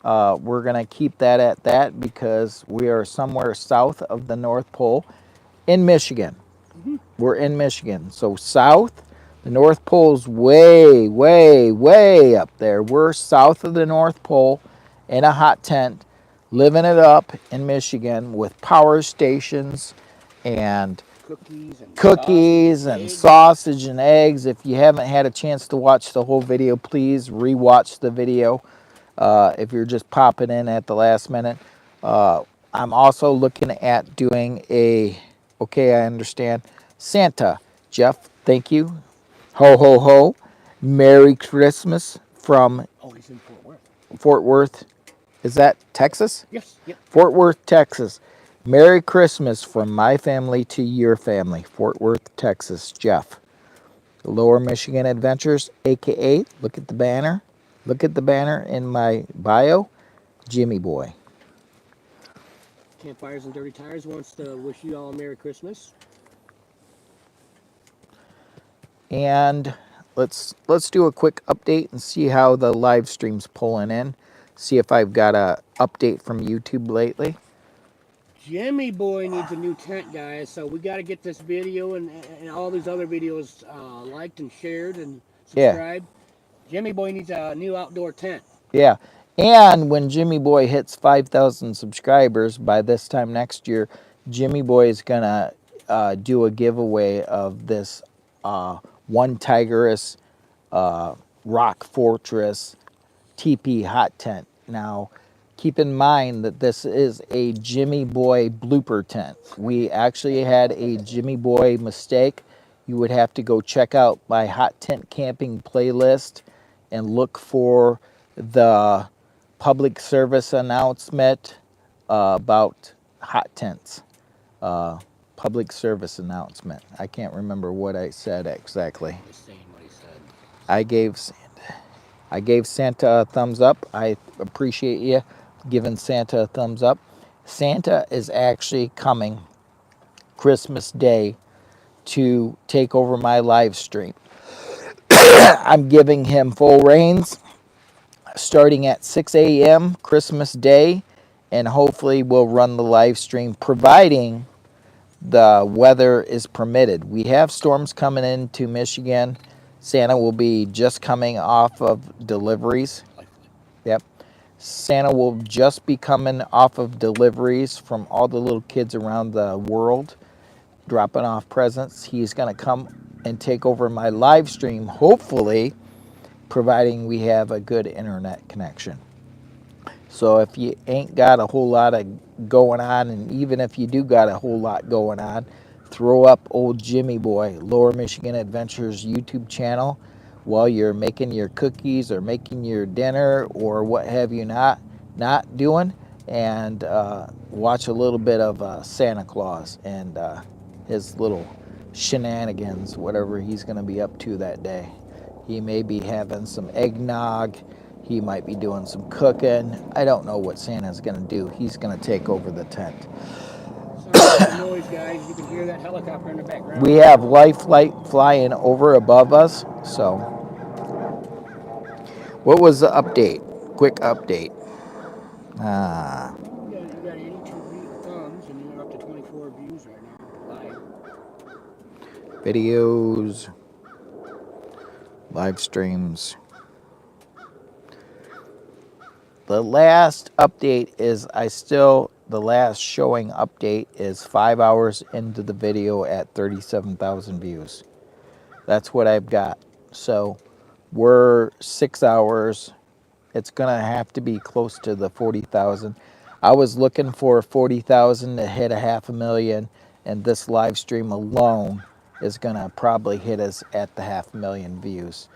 We're going to keep that at that because we are somewhere south of the North Pole in Michigan. We're in Michigan. So south, the North Pole's way, way, way up there. We're south of the North Pole in a hot tent, living it up in Michigan with power stations and Cookies and sausage and eggs. If you haven't had a chance to watch the whole video, please rewatch the video. If you're just popping in at the last minute, I'm also looking at doing a. Okay, I understand. Santa, Jeff, thank you. Ho ho ho. Merry Christmas from Oh, he's in Fort Worth. Fort Worth. Is that Texas? Yes, yep. Fort Worth, Texas. Merry Christmas from my family to your family. Fort Worth, Texas. Jeff. Lower Michigan Adventures, aka, look at the banner. Look at the banner in my bio. Jimmy Boy. Campfires and Dirty Tires wants to wish you all a Merry Christmas. And let's do a quick update and see how the live stream's pulling in. See if I've got a update from YouTube lately. Jimmy Boy needs a new tent, guys. So we got to get this video and all these other videos liked and shared and subscribed. Yeah. Jimmy Boy needs a new outdoor tent. Yeah. And when Jimmy Boy hits 5,000 subscribers by this time next year, Jimmy Boy is going to do a giveaway of this One Tigerus Rock Fortress TP hot tent. Now, keep in mind that this is a Jimmy Boy blooper tent. We actually had a Jimmy Boy mistake. You would have to go check out my hot tent camping playlist and look for the public service announcement about hot tents. Public service announcement. I can't remember what I said exactly. Just saying what he said. I gave Santa a thumbs up. I appreciate you giving Santa a thumbs up. Santa is actually coming Christmas Day to take over my live stream. I'm giving him full reins starting at 6 a.m. Christmas Day, and hopefully we'll run the live stream providing the weather is permitted. We have storms coming into Michigan. Santa will be just coming off of deliveries. Yep. Santa will just be coming off of deliveries from all the little kids around the world, dropping off presents. He's going to come and take over my live stream, hopefully, providing we have a good internet connection. So if you ain't got a whole lot of going on, and even if you do got a whole lot going on, throw up old Jimmy Boy, Lower Michigan Adventures YouTube channel while you're making your cookies or making your dinner or what have you not doing, and watch a little bit of Santa Claus and his little shenanigans, whatever he's going to be up to that day. He may be having some eggnog. He might be doing some cooking. I don't know what Santa's going to do. He's going to take over the tent. Sorry for the noise, guys. You can hear that helicopter in the background. We have life flight flying over above us. So, what was the update? Quick update. You got 82 thumbs, and you're up to 24 views right now, live. Videos, live streams. The last update is the last showing update is 5 hours into the video at 37,000 views. That's what I've got. So we're 6 hours. It's going to have to be close to the 40,000. I was looking for 40,000 to hit a 500,000, and this live stream alone is gonna probably hit us at the 500,000 views.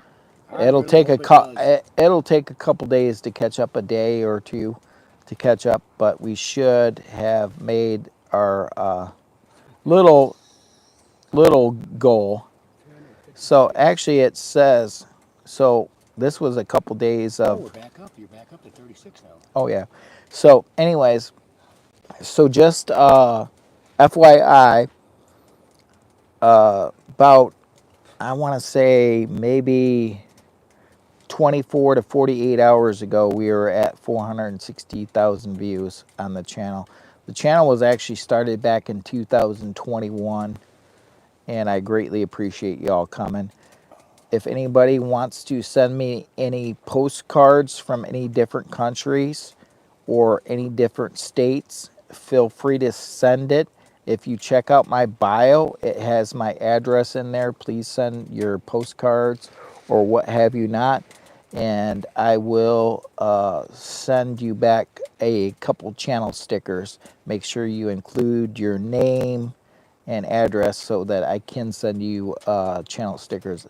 I really hope it does. It'll take a couple days to catch up, a day or two to catch up, but we should have made our little goal. So actually, it says so. This was a couple days Oh, of. we're back up. You're back up to 36 now. Oh yeah. So, anyways, so just FYI, about I want to say maybe 24 to 48 hours ago, we were at 460,000 views on the channel. The channel was actually started back in 2021, and I greatly appreciate y'all coming. If anybody wants to send me any postcards from any different countries or any different states, feel free to send it. If you check out my bio, it has my address in there. Please send your postcards or what have you not, and I will send you back a couple channel stickers. Make sure you include your name and address so that I can send you channel stickers.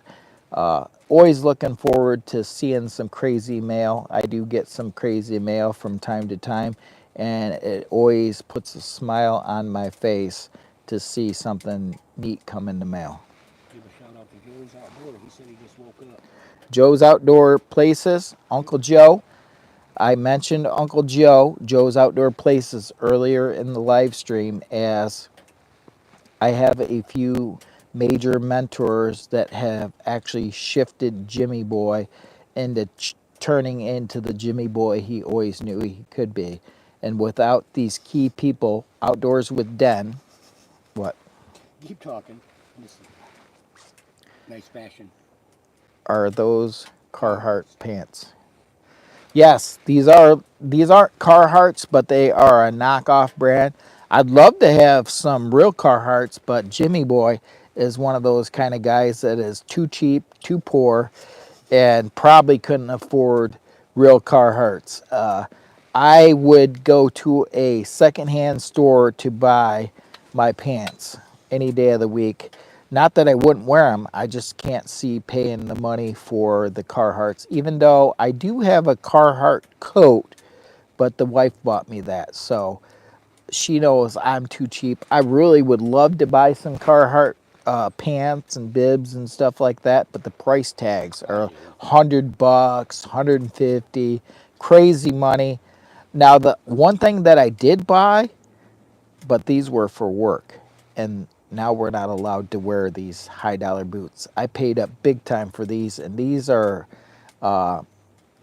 Always looking forward to seeing some crazy mail. I do get some crazy mail from time to time, and it always puts a smile on my face to see something neat come in the mail. Give a shout out to Joe's Outdoor. He said he just woke up. Joe's Outdoor Places, Uncle Joe. I mentioned Uncle Joe, Joe's Outdoor Places, earlier in the live stream, as I have a few major mentors that have actually shifted Jimmy Boy into turning into the Jimmy Boy he always knew he could be. And without these key people, Outdoors with Den, what? Keep talking. Listen. Nice fashion. Are those Carhartt pants? Yes, these aren't Carhartts, but they are a knockoff brand. I'd love to have some real Carhartts, but Jimmy Boy is one of those kind of guys that is too cheap, too poor, and probably couldn't afford real Carhartts. I would go to a secondhand store to buy my pants any day of the week. Not that I wouldn't wear them, I just can't see paying the money for the Carhartts, even though I do have a Carhartt coat, but the wife bought me that, so she knows I'm too cheap. I really would love to buy some Carhartt pants and bibs and stuff like that, but the price tags are $100, $150, crazy money. Now, the one thing that I did buy, but these were for work, and now we're not allowed to wear these high dollar boots. I paid up big time for these, and these are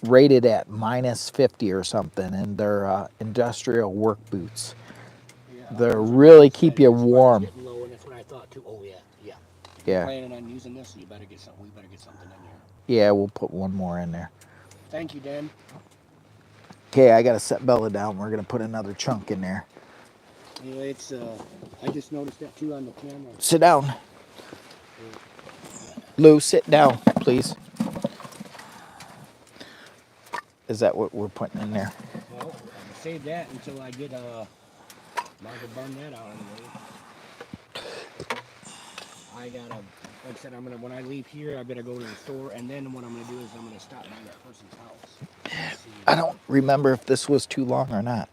rated at -50 or something, and they're industrial work boots. Yeah, They really keep you warm. Getting low, and that's what I thought too. Oh yeah. If Yeah. you're planning on using this, you better get something. We better get something in there. Yeah, we'll put one more in there. Thank you, Dan. Okay, I gotta set Bella down. We're gonna put another chunk in there. Yeah, it's. I just noticed that too on the camera. Sit down. Lou, sit down, please. Is that what we're putting in there? Well, I'm gonna save that until I get might as well burn that out anyway. I gotta, like I said, I'm gonna when I leave here, I better go to the store, and then what I'm gonna do is I'm gonna stop by that person's house. I don't remember if this was too long or not.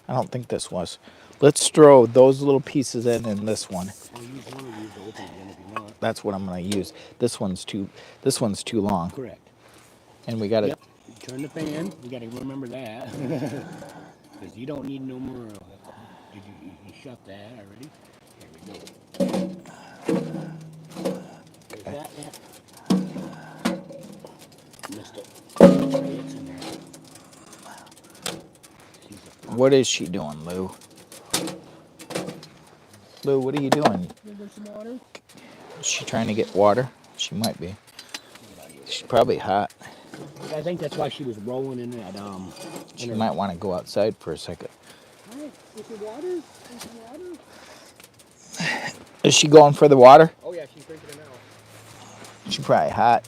I don't think this was. Let's throw those little pieces in this one. I'll use one of these to open it again if you want. That's what I'm gonna use. This one's too long. Correct. And we gotta. Yep. Turn the fan. We gotta remember that. Because you don't need no more. Did you shut that already? There we go. There's that. Missed it. It's in there. What is she doing, Lou? Lou, what are you doing? Some water? Is she trying to get water? She might be. She's probably hot. I think that's why she was rolling in that. She might want to go outside for a second. Hi, is there water? Is there water? Is she going for the water? Oh yeah, she's drinking it now. She's probably hot.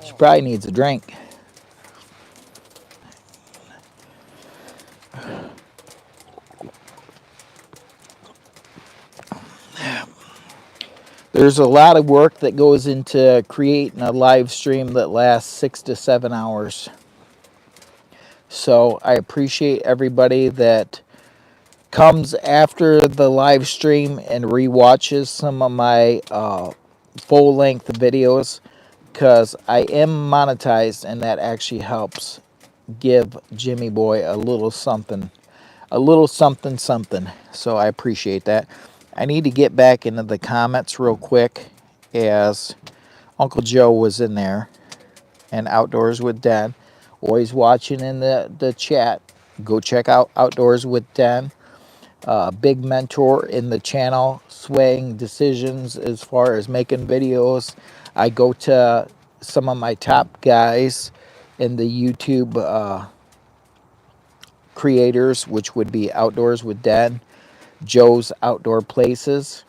She probably needs a drink. There's a lot of work that goes into creating a live stream that lasts 6 to 7 hours. So I appreciate everybody that comes after the live stream and rewatches some of my full-length videos, because I am monetized, and that actually helps give Jimmy Boy a little something, something. So I appreciate that. I need to get back into the comments real quick, as Uncle Joe was in there, and Outdoors with Dan, always watching in the chat. Go check out Outdoors with Dan. Big mentor in the channel, swaying decisions as far as making videos. I go to some of my top guys in the YouTube creators, which would be Outdoors with Dan, Joe's Outdoor Places,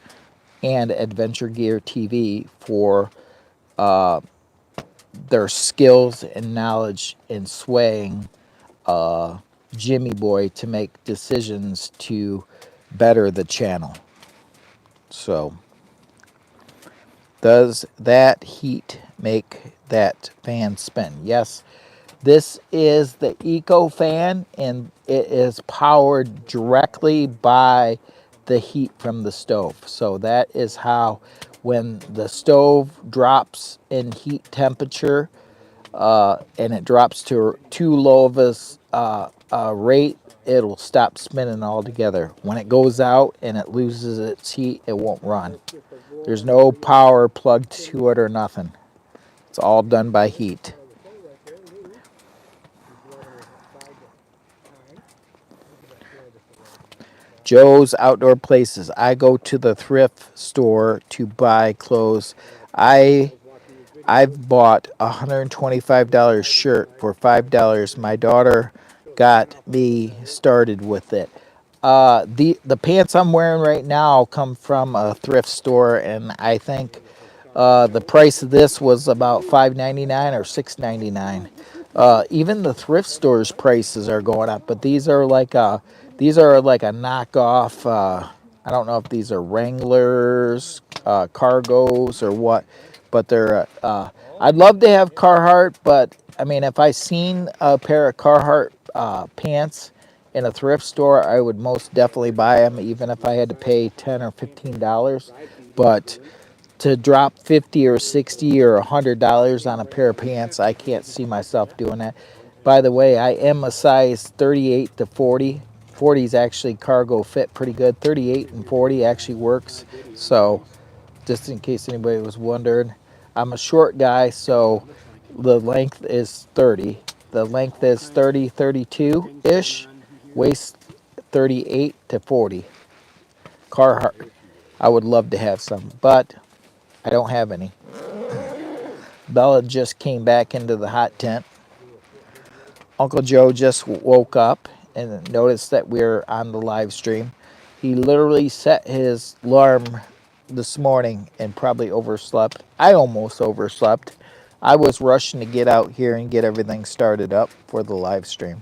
and Adventure Gear TV for their skills and knowledge in swaying Jimmy Boy to make decisions to better the channel. So, does that heat make that fan spin? Yes. This is the Eco Fan, and it is powered directly by the heat from the stove. So that is how, when the stove drops in heat temperature, and it drops to too low of a rate, it'll stop spinning altogether. When it goes out and it loses its heat, it won't run. There's no power plugged to it or nothing. It's all done by heat. Joe's Outdoor Places. I go to the thrift store to buy clothes. I've bought a $125 shirt for $5. My daughter got me started with it. The pants I'm wearing right now come from a thrift store, and I think the price of this was about $5.99 or $6.99. Even the thrift stores prices are going up, but these are like a knockoff. I don't know if these are Wranglers, Cargos, or what, but they're. I'd love to have Carhartt, but I mean, if I seen a pair of Carhartt pants in a thrift store, I would most definitely buy them, even if I had to pay $10 or $15. But to drop 50 or 60 or $100 on a pair of pants, I can't see myself doing that. By the way, I am a size 38 to 40. 40 is actually cargo fit pretty good. 38 and 40 actually works. So just in case anybody was wondering, I'm a short guy, so the length is 30. The length is 30, 32-ish. Waist 38 to 40. Carhartt. I would love to have some, but I don't have any. Bella just came back into the hot tent. Uncle Joe just woke up and noticed that we're on the live stream. He literally set his alarm this morning and probably overslept. I almost overslept. I was rushing to get out here and get everything started up for the live stream.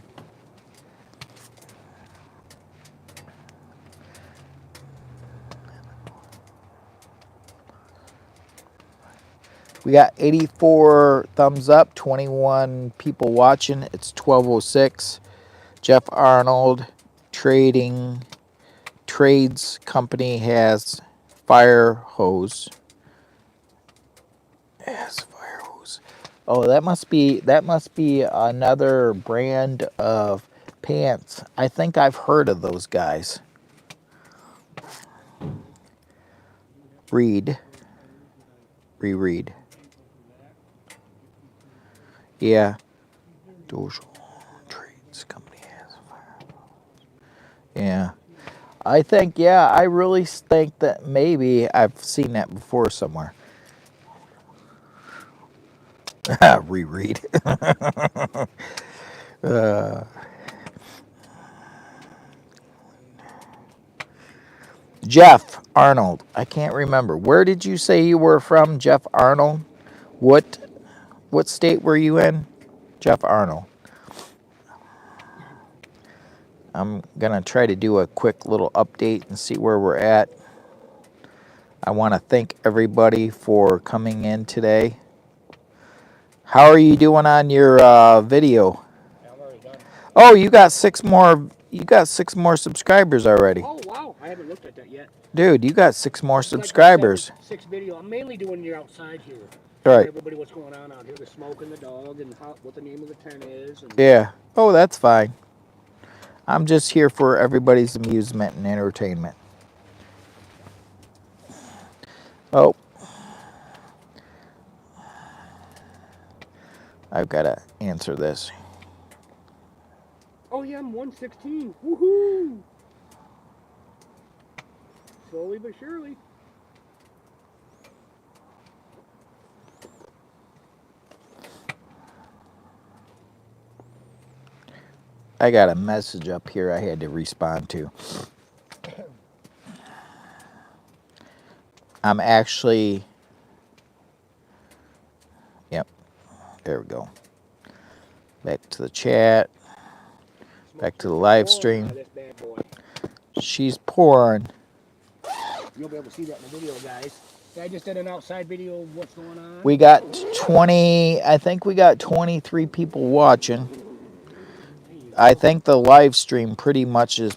We got 84 thumbs up, 21 people watching. It's 12:06. Jeff Arnold Trades Company has fire hose. Yes, fire hose. Oh, that must be another brand of pants. I think I've heard of those guys. Reread. Yeah. Dorsal Trades Company has fire hose. Yeah. I really think that maybe I've seen that before somewhere. Reread. Jeff Arnold. I can't remember. Where did you say you were from, Jeff Arnold? What state were you in, Jeff Arnold? I'm going to try to do a quick little update and see where we're at. I want to thank everybody for coming in today. How are you doing on your video? Yeah, I'm already done. Oh, you got 6 more. You got 6 more subscribers already. Oh wow, I haven't looked at that yet. Dude, you got 6 more This is like subscribers. my sixth video. I'm mainly doing your outside here. Show Right. everybody what's going on out here, the smoke and the dog, and what the name of the tent is. And Yeah. Oh, that's fine. I'm just here for everybody's amusement and entertainment. Oh, I've got to answer this. oh yeah, I'm 116. Woohoo! Slowly but surely. I got a message up here I had to respond to. I'm actually, yep, there we go. Back to the chat, back to the live stream. This bad boy. She's pouring. You'll be able to see that in the video, guys. I just did an outside video of what's going on. We got 20, I think we got 23 people watching. I think the live stream pretty much is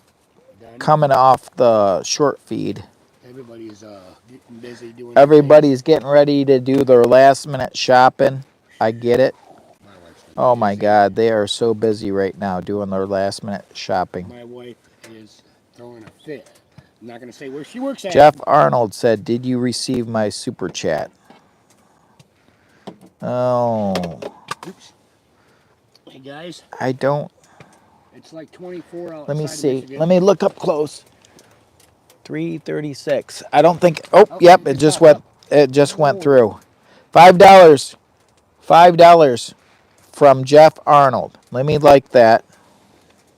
Done. coming off the short feed. Everybody's getting busy doing. Everybody's getting ready to do their last minute shopping. I get it. My wife's been Oh my busy. God, they are so busy right now doing their last minute shopping. My wife is throwing a fit. I'm not gonna say where she works at. Jeff Arnold said, "Did you receive my super chat?" Oh, Oops. Hey guys, I don't. it's like 24 outside. Let me of see. Michigan. Let me look up close. 336. I don't think. Oh, Okay, yep. It it's just popped went. up. It just went Oh. through. $5. $5 from Jeff Arnold. Let me like that.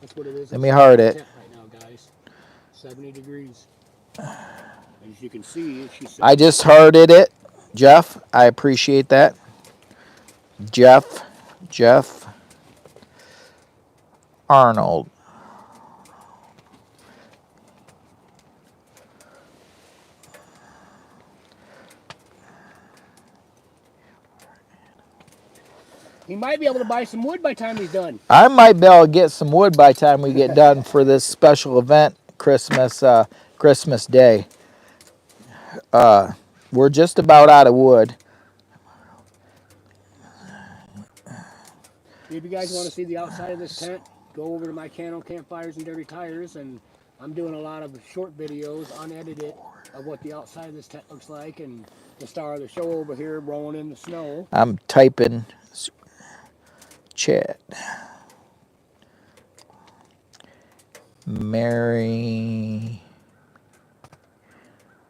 That's what it is. Let me outside heart the it. tent right now, guys. 70 degrees. As you can see, she's. I just hearted it, Jeff. I appreciate that. Jeff Arnold. He might be able to buy some wood by the time he's done. I might be able to get some wood by the time we get done for this special event, Christmas Day. We're just about out of wood. If you guys want to see the outside of this tent, go over to my channel, Campfires and Dirty Tires, and I'm doing a lot of short videos, unedited, of what the outside of this tent looks like, and the star of the show over here rolling in the snow. I'm typing chat. Merry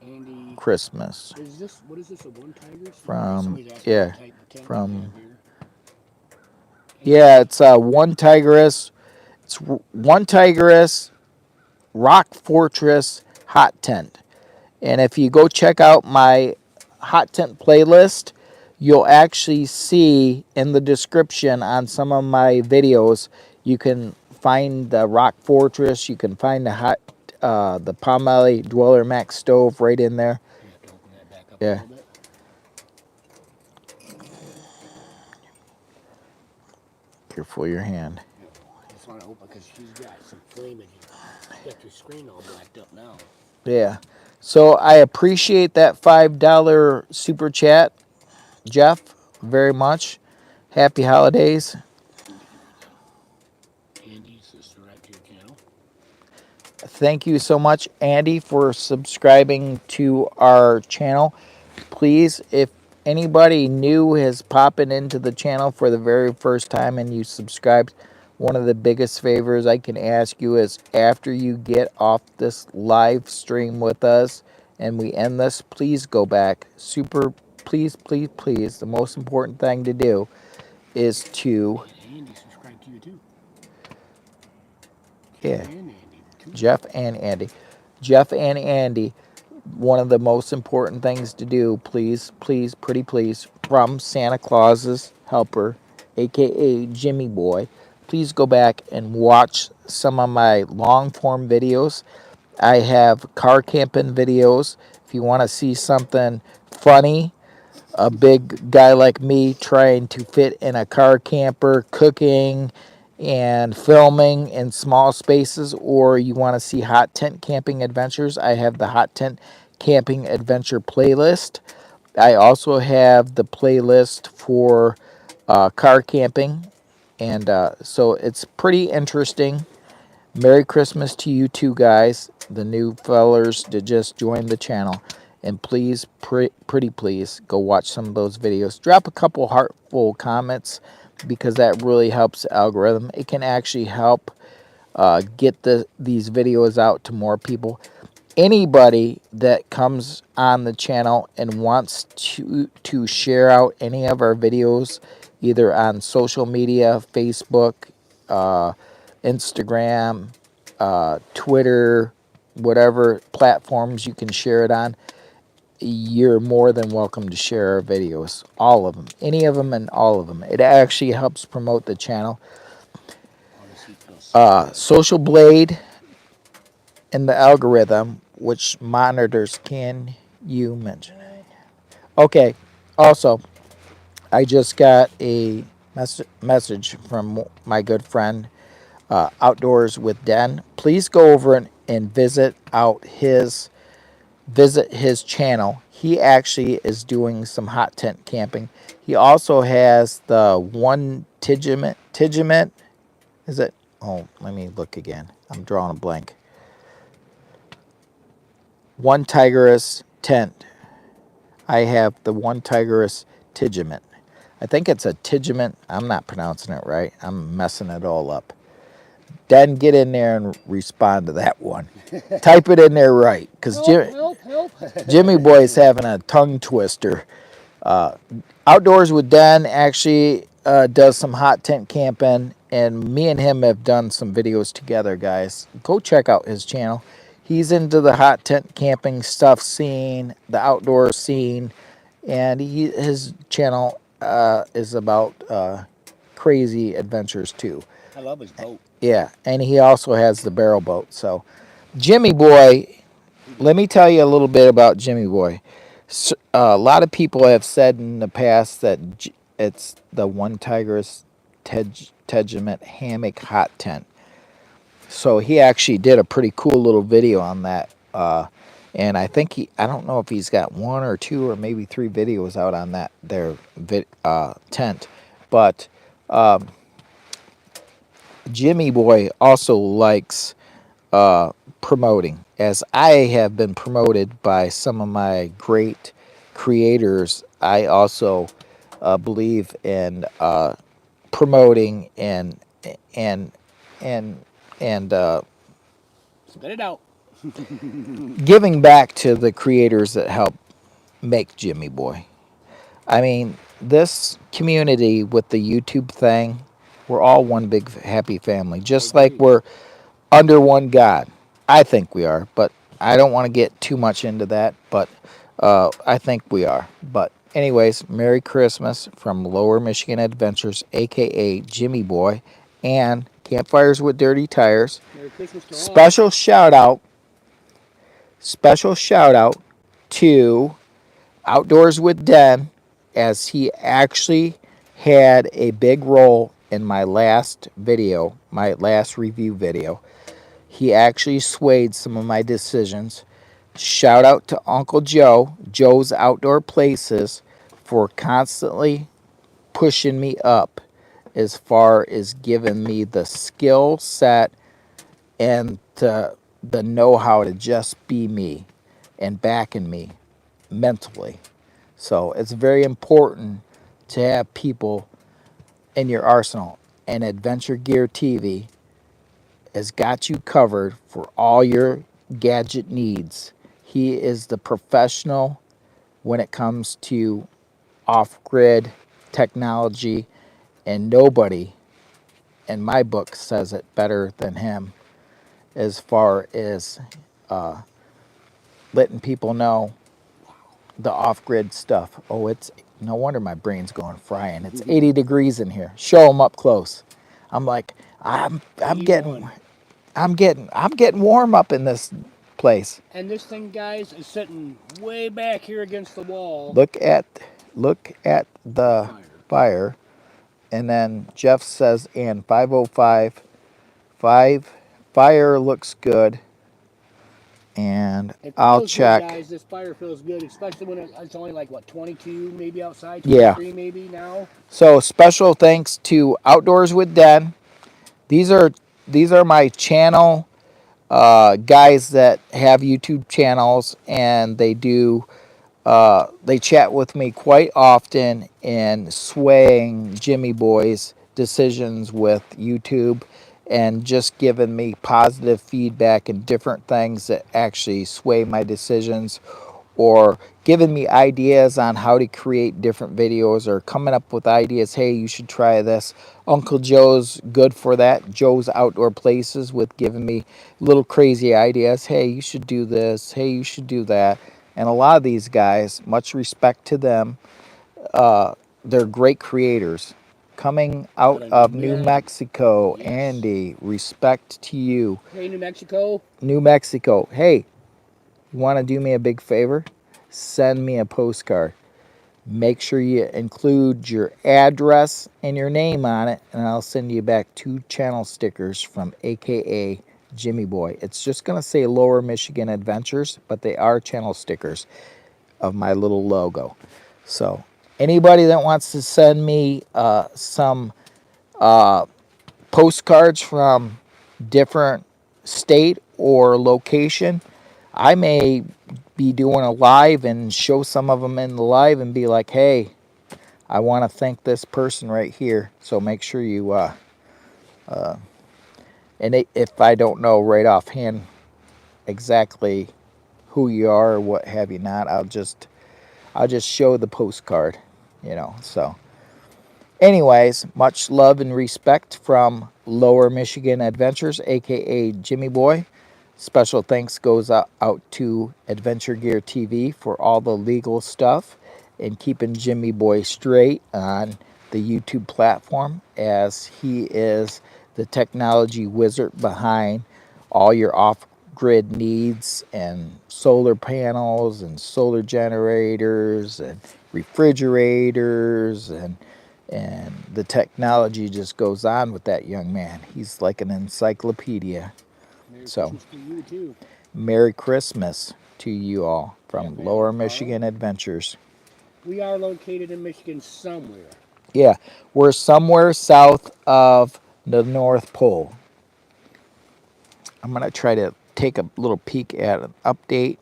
Andy, Christmas is this, what is this, a one Tigers? from, Somebody's asking yeah, what type of tent from, we have here. yeah, it's one Tigress. It's one Tigress Rock Fortress hot tent. And if you go check out my hot tent playlist, you'll actually see in the description on some of my videos, you can find the Rock Fortress, you can find the Palm Dweller Max stove right in there. You have to open that back up Yeah. a little bit. Careful your hand. I just want to open because she's got some flame in here. She's got your screen all blacked up now. Yeah. So I appreciate that $5 super chat, Jeff, very much. Happy holidays. Andy, subscribe to your channel. Thank you so much, Andy, for subscribing to our channel. Please, if anybody new is popping into the channel for the very first time and you subscribed, one of the biggest favors I can ask you is after you get off this live stream with us and we end this, please go back. Please, the most important thing to do is to... Andy, subscribe to you too. Yeah. And Andy, too. Jeff and Andy, one of the most important things to do, please, pretty please, from Santa Claus's helper, aka Jimmy Boy, please go back and watch some of my long form videos. I have car camping videos, If you want to see something funny, a big guy like me trying to fit in a car camper, cooking and filming in small spaces, or you want to see hot tent camping adventures, I have the hot tent camping adventure playlist. I also have the playlist for car camping, and so it's pretty interesting. Merry Christmas to you two guys, the new fellers that just joined the channel. And please, pretty please, go watch some of those videos. Drop a couple heartful comments because that really helps the algorithm. It can actually help get these videos out to more people. Anybody that comes on the channel and wants to share out any of our videos, either on social media, Facebook, uh, Instagram, Twitter, whatever platforms you can share it on, you're more than welcome to share our videos. All of them. Any of them and all of them. It actually helps promote the channel. Social Blade and the algorithm, which monitors can you mention it? Okay. Also, I just got a message from my good friend Outdoors with Den. Please go over and visit his channel. He actually is doing some hot tent camping. He also has the one Tigiment. Is it? Oh, let me look again. I'm drawing a blank. One Tigerus tent. I have the one Tigerus Tigiment. I think it's a Tigiment. I'm not pronouncing it right. I'm messing it all up. Then get in there and respond to that one. Type it in there right, because Help. Jimmy Boy's having a tongue twister. Outdoors with Dan actually does some hot tent camping, and me and him have done some videos together, guys. Go check out his channel. He's into the hot tent camping stuff scene, the outdoor scene, and his channel is about crazy adventures too. I love his boat. Yeah, and he also has the barrel boat. So, Jimmy Boy, let me tell you a little bit about Jimmy Boy. A lot of people have said in the past that it's the one Tiger's Tegiment hammock hot tent. So he actually did a pretty cool little video on that. And I think I don't know if he's got one or two or maybe three videos out on that tent. But Jimmy Boy also likes promoting, as I have been promoted by some of my great creators. I also believe in promoting and and and Spit it out. giving back to the creators that help make Jimmy Boy. I mean, this community with the YouTube thing, we're all one big happy family, just like we're under one God. I think we are, but I don't want to get too much into that, but I think we are. But anyways, Merry Christmas from Lower Michigan Adventures, aka Jimmy Boy, and Campfires with Dirty Tires. Merry Christmas to all. Special shout out to Outdoors with Den, as he actually had a big role in my last video, my last review video. He actually swayed some of my decisions. Shout out to Uncle Joe, Joe's Outdoor Places, for constantly pushing me up as far as giving me the skill set and the know-how to just be me and backing me mentally. So it's very important to have people in your arsenal. And Adventure Gear TV has got you covered for all your gadget needs. He is the professional when it comes to off-grid technology, and nobody in my book says it better than him as far as letting people know the off-grid stuff. Oh, it's no wonder my brain's going frying. It's 80 degrees in here. Show them up close. I'm like, I'm getting warm up in this place. And this thing, guys, is sitting way back here against the wall. Look at the fire. And then Jeff says, and 505, 5 fire looks good. And It I'll feels check. good, guys. This fire feels good, especially when it's only like, what, 22 maybe outside? Yeah. 23 maybe now? So special thanks to Outdoors with Den. These are my channel guys that have YouTube channels, and they chat with me quite often in swaying Jimmy Boy's decisions with YouTube and just giving me positive feedback and different things that actually sway my decisions, or giving me ideas on how to create different videos, or coming up with ideas. Hey, you should try this. Uncle Joe's good for that. Joe's Outdoor Places, with giving me little crazy ideas. Hey, you should do this. Hey, you should do that. And a lot of these guys, much respect to them, they're great creators. Coming out of New Mexico, Yes. Andy, respect to you. Hey, New Mexico. New Mexico. Hey, you want to do me a big favor? Send me a postcard. Make sure you include your address and your name on it, and I'll send you back 2 channel stickers from AKA Jimmy Boy. It's just going to say Lower Michigan Adventures, but they are channel stickers of my little logo. So anybody that wants to send me some postcards from different state or location, I may be doing a live and show some of them in the live and be like, hey, I want to thank this person right here. So make sure you and if I don't know right offhand exactly who you are or what have you not, I'll just show the postcard, So anyways, much love and respect from Lower Michigan Adventures, aka Jimmy Boy. Special thanks goes out to Adventure Gear TV for all the legal stuff and keeping Jimmy Boy straight on the YouTube platform, as he is the technology wizard behind all your off-grid needs, and solar panels and solar generators and refrigerators, and the technology just goes on with that young man. He's like an encyclopedia. Merry So, Christmas to you, too. Merry Christmas to you all from Yeah, Lower Michigan Adventures. We are located in Michigan somewhere. Yeah, we're somewhere south of the North Pole. I'm going to try to take a little peek at an update.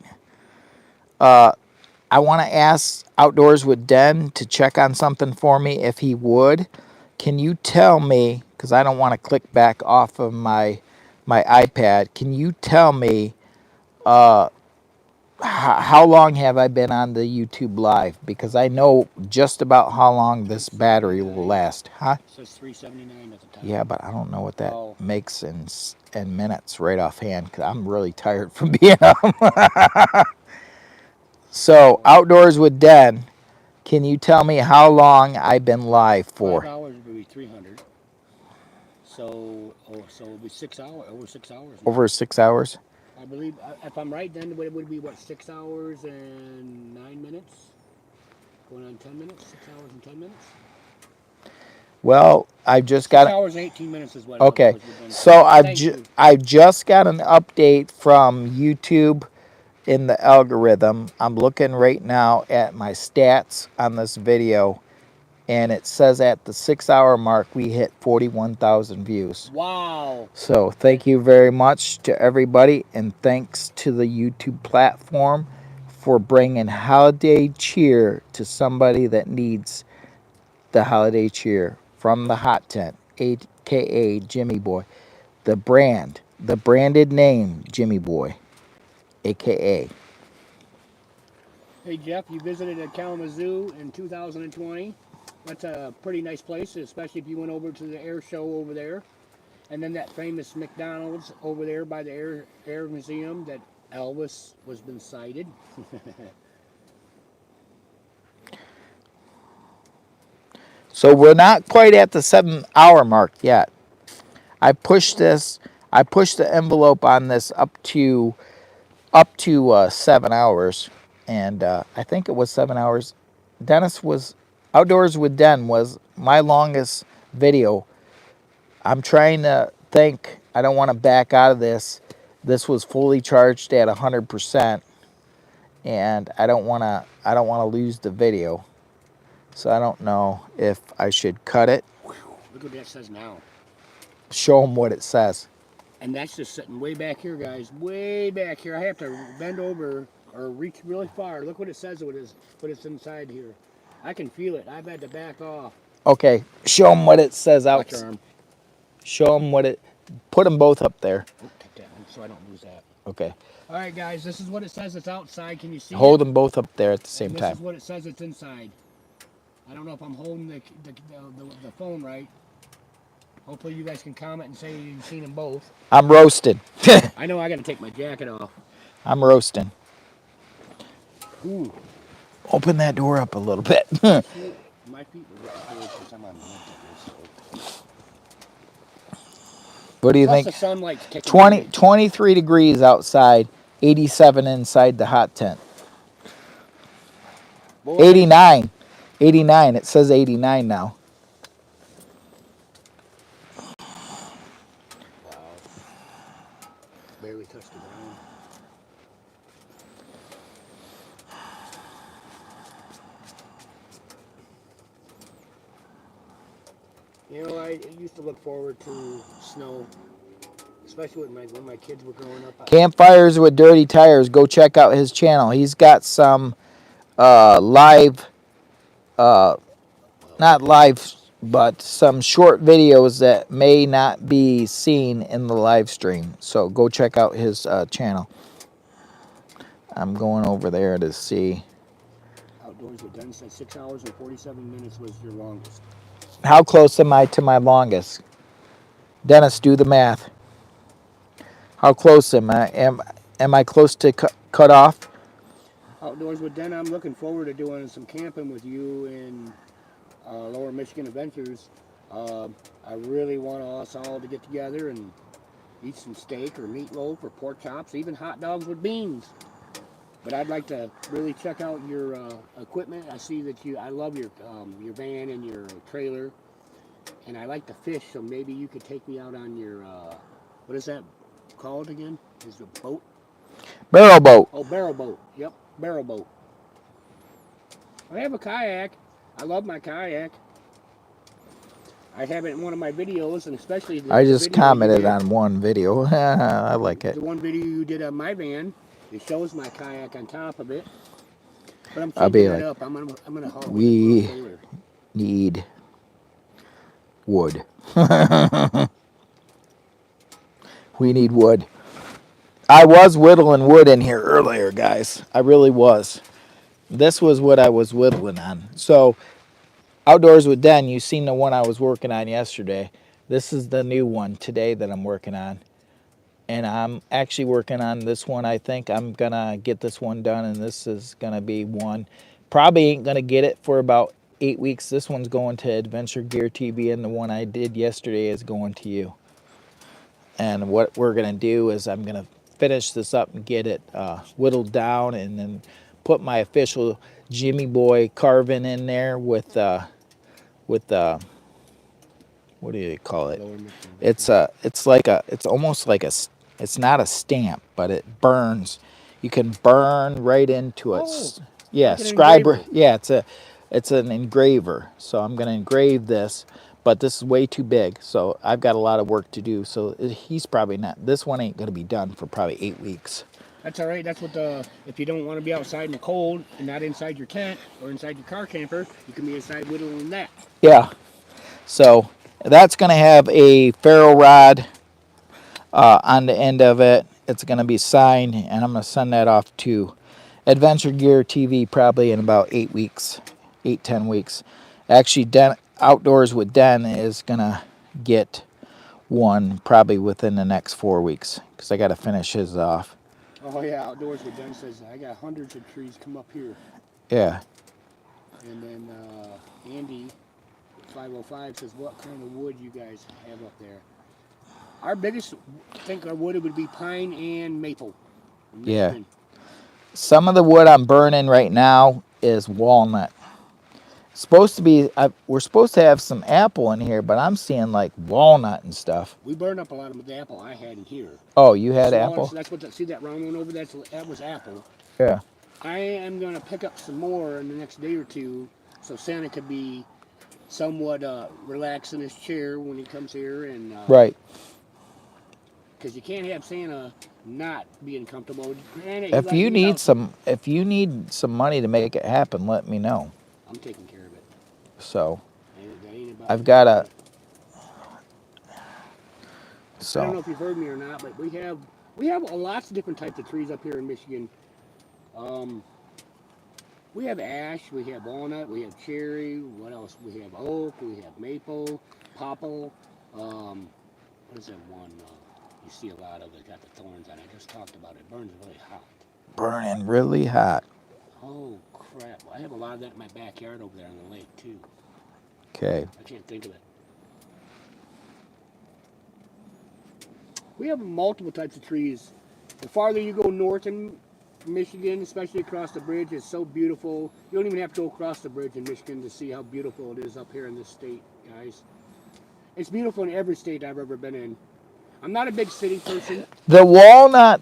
I want to ask Outdoors with Den to check on something for me if he would. Can you tell me, because I don't want to click back off of my iPad, can you tell me how long have I been on the YouTube live? Because I know just about how long this battery will last. Huh? It says 379 at the time. Yeah, but I don't know what that Oh. makes in minutes right offhand, because I'm really tired from being up. So, Outdoors with Den, can you tell me how long I've been live for? 5 hours would be 300. So it'll be 6 hours, over 6 hours. Now. Over 6 hours? I believe, if I'm right, then it would be, what, 6 hours and 9 minutes? Going on 10 minutes? 6 hours and 10 minutes? Well, I've just 6 got... hours and 18 minutes is what. Okay, so I've just got an update from YouTube in the algorithm. I'm looking right now at my stats on this video, and it says at the 6 hour mark we hit 41,000 views. Wow. So thank you very much to everybody, and thanks to the YouTube platform for bringing holiday cheer to somebody that needs the holiday cheer from the Hot Tent, aka Jimmy Boy. The branded name Jimmy Boy, aka. Hey Jeff, you visited Kalamazoo in 2020. That's a pretty nice place, especially if you went over to the air show over there. And then that famous McDonald's over there by the Air Museum that Elvis was been sighted. So we're not quite at the 7 hour mark yet. I pushed the envelope on this up to up to 7 hours, and I think it was 7 hours. Dennis was Outdoors with Den was my longest video. I'm trying to think. I don't want to back out of this. This was fully charged at 100%, and I don't want to lose the video. So I don't know if I should cut it. Look what that says now. Show them what it says. And that's just sitting way back here, guys. Way back here. I have to bend over or reach really far. Look what it says. What it's inside here. I can feel it. I've had to back off. Okay, show them what it says out. Watch your arm. Show them what it. Put them both up there. Oh, take that one so I don't lose that. Okay. All right, guys. This is what it says. It's outside. Can you see? Hold it? them both up there at the same And time. This is what it says. It's inside. I don't know if I'm holding the phone right. Hopefully you guys can comment and say you've seen them both. I'm roasting. I know I got to take my jacket off. I'm roasting. Ooh. Open that door up a little bit. My feet were cold since I'm on the What do you Plus think? the sun likes kicking 23 degrees outside, 87 inside the hot tent. Boy, 89. 89. It says 89 now. Wow. Barely touched the ground. You know, I used to look forward to snow, especially when my kids were growing up. Campfires with Dirty Tires. Go check out his channel. He's got some live, not live, but some short videos that may not be seen in the live stream. So go check out his channel. I'm going over there to see. Outdoors with Den said 6 hours and 47 minutes was your longest. How close am I to my longest? Dennis, do the math. How close am I? Am I close to cut off? Outdoors with Den, I'm looking forward to doing some camping with you in Lower Michigan Adventures. I really want us all to get together and eat some steak or meatloaf or pork chops, even hot dogs with beans. But I'd like to really check out your equipment. I see that I love your van and your trailer, and I like to fish. So maybe you could take me out on your what is that called again? Is it a boat? Barrel boat. Oh, barrel boat. Yep, barrel boat. I have a kayak. I love my kayak. I have it in one of my videos, and especially I just commented on one video. I like it. The one video you did on my van. It shows my kayak on top of it. But I'm I'll be changing like, it up. I'm gonna haul it we with a trailer. need wood. We need wood. I was whittling wood in here earlier, guys. I really was. This was what I was whittling on. So, Outdoors with Den, you seen the one I was working on yesterday. This is the new one today that I'm working on. And I'm actually working on this one. I think I'm going to get this one done, and this is going to be one. Probably ain't going to get it for about 8 weeks. This one's going to Adventure Gear TV, and the one I did yesterday is going to you. And what we're going to do is I'm going to finish this up and get it whittled down, and then put my official Jimmy Boy carving in there with what do you call it? It's almost like it's not a stamp, but it burns. You can burn right into it. Oh, Yeah, like an scriber. engraver. Yeah, it's an engraver. So I'm gonna engrave this, but this is way too big. So I've got a lot of work to do. So he's probably not. This one ain't gonna be done for probably 8 weeks. That's all right. That's what if you don't want to be outside in the cold and not inside your tent or inside your car camper, you can be inside whittling that. Yeah. So that's gonna have a ferro rod on the end of it. It's going to be signed, and I'm going to send that off to Adventure Gear TV probably in about 8 weeks, 10 weeks. Actually, Outdoors with Den is going to get one probably within the next 4 weeks because I got to finish his off. Oh yeah, Outdoors with Den says I got hundreds of trees come up here. Yeah. And then Andy 505 says, what kind of wood you guys have up there? Our biggest, I think our wood would be pine and maple. in Yeah. Michigan. Some of the wood I'm burning right now is walnut. Supposed to be, we're supposed to have some apple in here, but I'm seeing like walnut and stuff. We burned up a lot of the apple I had in here. Oh, you The had smaller, apple? so that's what see that round one over. That was apple. Yeah. I am gonna pick up some more in the next day or two, so Santa could be somewhat relaxed in his chair when he comes here, and Right. because you can't have Santa not being comfortable. Granted, he If likes you to get need out. some money to make it happen, let me know. I'm taking care of it. So That ain't about I've me. got a I don't so know if you've heard me or not, but we have lots of different types of trees up here in Michigan. Um, we have ash, we have walnut, we have cherry. What else? We have oak, we have maple, popple. What is that one? You see a lot of it. Got the thorns on it. I just talked about it. Burns really hot. burning really hot. Oh crap! I have a lot of that in my backyard over there on the lake too. Okay. I can't think of it. We have multiple types of trees. The farther you go north in Michigan, especially across the bridge, is so beautiful. You don't even have to go across the bridge in Michigan to see how beautiful it is up here in this state, guys. It's beautiful in every state I've ever been in. I'm not a big city person. The walnut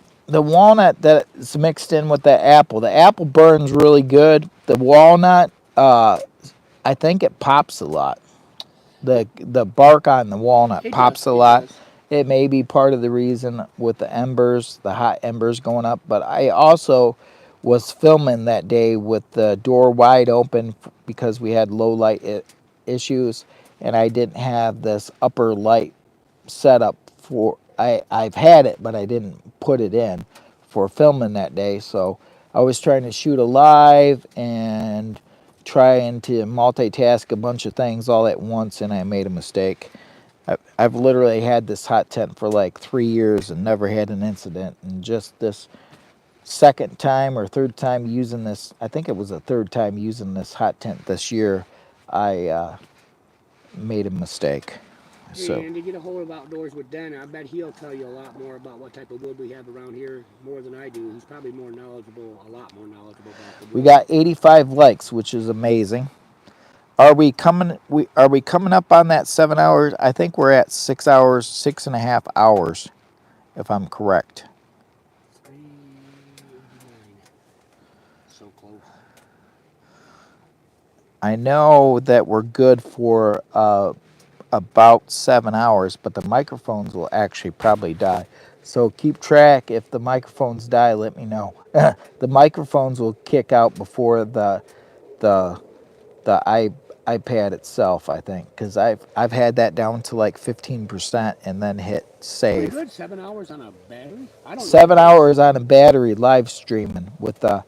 that's mixed in with the apple. The apple burns really good. The walnut, I think it pops a lot. The bark on the walnut It pops does. a It lot. does. It may be part of the reason with the embers, the hot embers going up. But I also was filming that day with the door wide open because we had low light issues, and I didn't have this upper light set up for. I've had it, but I didn't put it in for filming that day. So I was trying to shoot a live and trying to multitask a bunch of things all at once, and I made a mistake. I've literally had this hot tent for like 3 years and never had an incident. And just this second time or third time using this, I think it was the third time using this hot tent this year, I made a mistake. So And to get a hold of Outdoors with Den, I bet he'll tell you a lot more about what type of wood we have around here more than I do. He's probably more knowledgeable, a lot more knowledgeable about the we wood. got 85 likes, which is amazing. Are we coming? Are we coming up on that 7 hours? I think we're at 6 hours, 6.5 hours, if I'm correct. 389. So close. I know that we're good for about 7 hours, but the microphones will actually probably die. So keep track. If the microphones die, let me know. The microphones will kick out before the the iPad itself, I think, because I've had that down to like 15% and then hit Pretty save. good. 7 hours on a battery? I don't know. 7 hours on a battery live streaming with the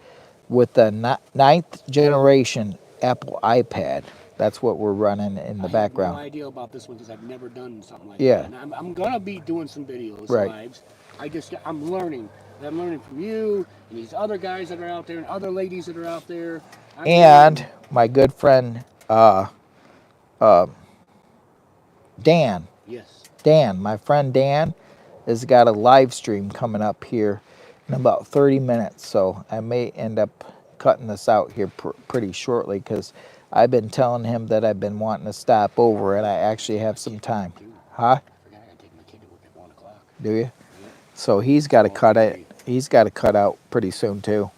ninth generation Apple iPad. That's what we're running in the I have no background. idea about this one because I've never done something like that. Yeah, And I'm gonna be doing some videos, right. lives. I'm learning. I'm learning from you and these other guys that are out there and other ladies that are out there. I'm And learning. my good friend Dan, Yes. my friend Dan, has got a live stream coming up here in about 30 minutes. So I may end up cutting this out here pretty shortly because I've been telling him that I've been wanting to stop over and I actually My have some kid to time. work too. Huh? I forgot I gotta take my kid to work at 1 o'clock. Do you? Yep. So he's It's got to cut it. 12:30. He's got to cut out pretty soon too.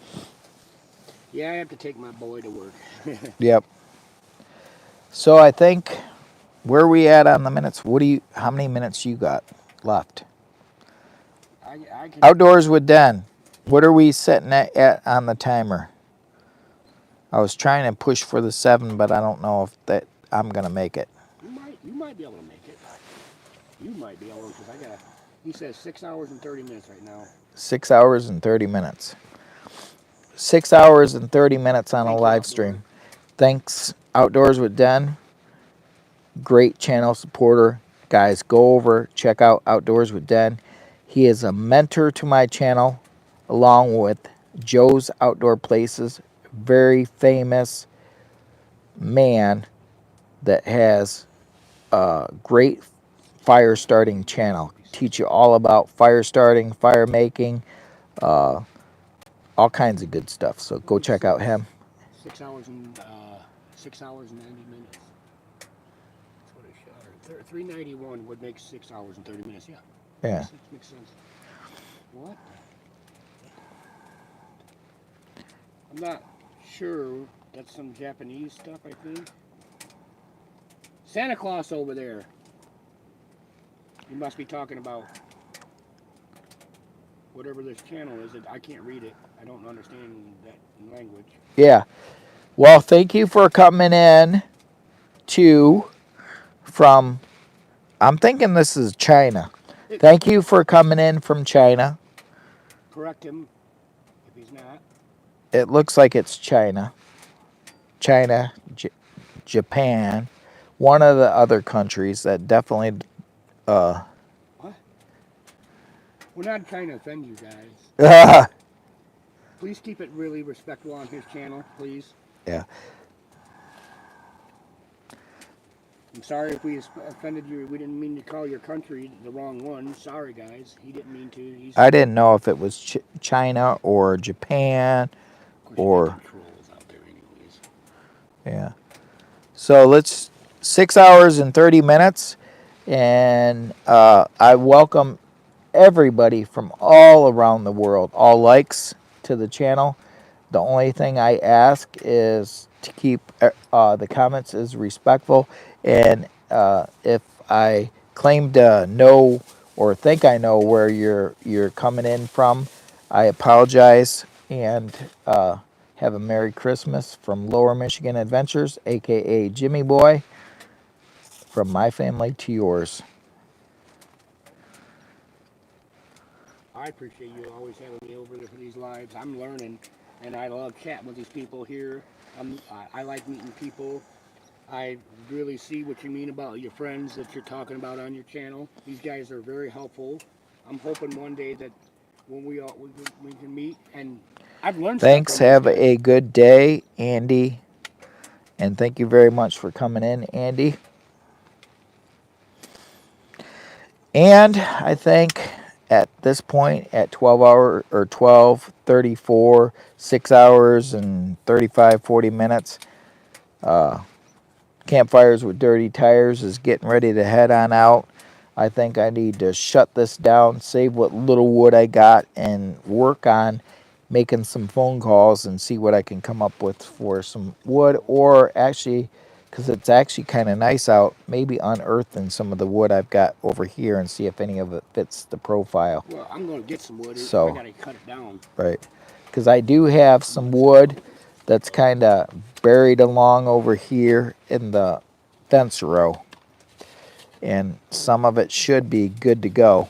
Yeah, I have to take my boy to work. Yep. So I think where are we at on the minutes? How many minutes you got left? I can. Outdoors with Den. What are we setting at on the timer? I was trying to push for the 7, but I don't know if that I'm gonna make it. You might be able to make it. You might be able to because I got. He says 6 hours and 30 minutes right now. 6 hours and 30 minutes. 6 hours and 30 minutes on a Thank you, live Outdoor. stream. Thanks, Outdoors with Den. Great channel supporter. Guys, go over, check out Outdoors with Den. He is a mentor to my channel, along with Joe's Outdoor Places. Very famous man that has a great fire starting channel. Teach you all about fire starting, fire making, all kinds of good stuff. So go check out him. 6 hours and 6 hours and 90 minutes. That's what it shot. 391 would make 6 hours and 30 minutes. Yeah. Yeah. Makes sense. What? I'm not sure. That's some Japanese stuff, I think. Santa Claus over there. You must be talking about whatever this channel is. I can't read it. I don't understand that language. Yeah. Well, thank you for coming in from, I'm thinking this is China. Thank you for coming in from China. Correct him if he's not. It looks like it's China. China, Japan, one of the other countries that definitely. What? We're not trying to offend you guys. Please keep it really respectful on his channel, please. Yeah. I'm sorry if we offended you. We didn't mean to call your country the wrong one. Sorry, guys. He didn't mean to. I didn't know if it was China or Japan or. Trolls out there, anyways. Yeah. So let's 6 hours and 30 minutes, and I welcome everybody from all around the world. All likes to the channel. The only thing I ask is to keep the comments as respectful, and if I claim to know or think I know where you're coming in from, I apologize, and have a Merry Christmas from Lower Michigan Adventures, aka Jimmy Boy, from my family to yours. I appreciate you always having me over there for these lives. I'm learning, and I love chatting with these people here. I like meeting people. I really see what you mean about your friends that you're talking about on your channel. These guys are very helpful. I'm hoping one day that when we can meet, and I've learned. Thanks. Have a good day, Andy, and thank you very much for coming in, Andy. And I think at this point, at 12:34, 6 hours and 40 minutes, Campfires with Dirty Tires is getting ready to head on out. I think I need to shut this down, save what little wood I got, and work on making some phone calls and see what I can come up with for some wood, or actually, because it's actually kind of nice out, maybe unearthing some of the wood I've got over here and see if any of it fits the profile. Well, I'm going to get some wood. So, I got to cut it down. Right. Because I do have some wood that's kind of buried along over here in the fence row. And some of it should be good to go.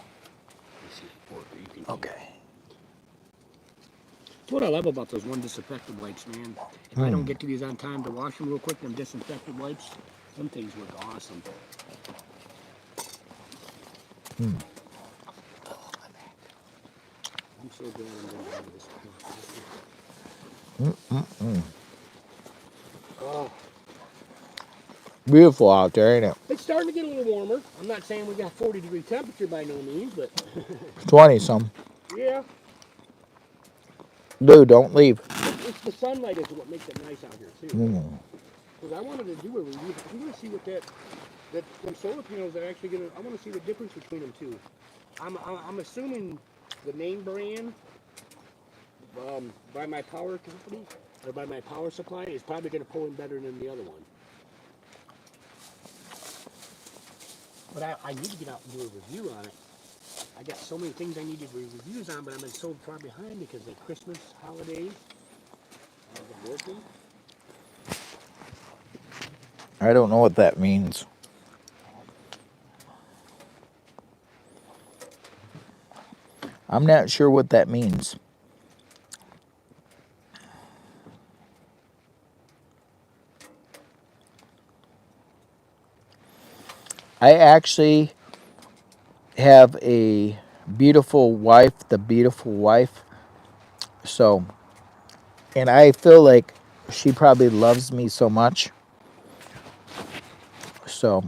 Okay. That's what I love about those one disinfectant wipes, man. If I don't get to these on time to wash them real quick, them disinfectant wipes, some things look awesome. I'm so glad I'm going to have this. Oh. Beautiful out there, ain't it? It's starting to get a little warmer. I'm not saying we got 40-degree temperature by no means, but 20 some. Yeah. Dude, don't leave. It's the sunlight is what makes it nice out here too. Because I wanted to do a review. I'm going to see what them solar panels are actually going to. I want to see the difference between them two. I'm assuming the name brand by my power company or by my power supply is probably going to pull in better than the other one. But I need to get out and do a review on it. I got so many things I need to do reviews on, but I've been so far behind because of Christmas, holidays. I've been working. I don't know what that means. I'm not sure what that means. I actually have a beautiful wife, the beautiful wife. So, and I feel like she probably loves me so much. So,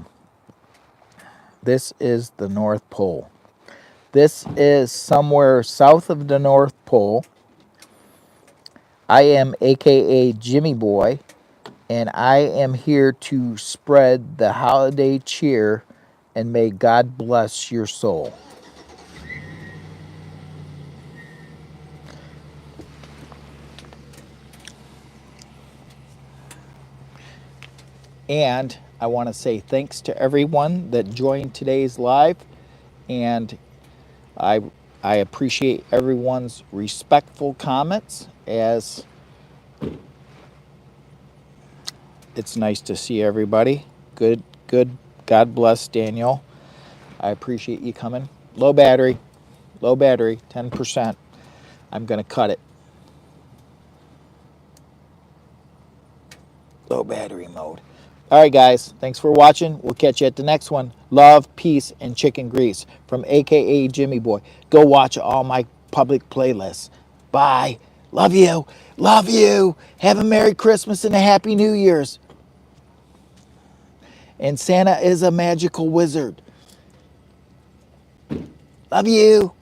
this is the North Pole. This is somewhere south of the North Pole. I am AKA Jimmy Boy, and I am here to spread the holiday cheer, and may God bless your soul. And I want to say thanks to everyone that joined today's live, and I I appreciate everyone's respectful comments, as it's nice to see everybody. Good. God bless Daniel. I appreciate you coming. Low battery, 10%. I'm going to cut it. Low battery mode. All right, guys. Thanks for watching. We'll catch you at the next one. Love, peace, and chicken grease from AKA Jimmy Boy. Go watch all my public playlists. Bye. Love you. Love you. Have a Merry Christmas and a Happy New Year's. And Santa is a magical wizard. Love you.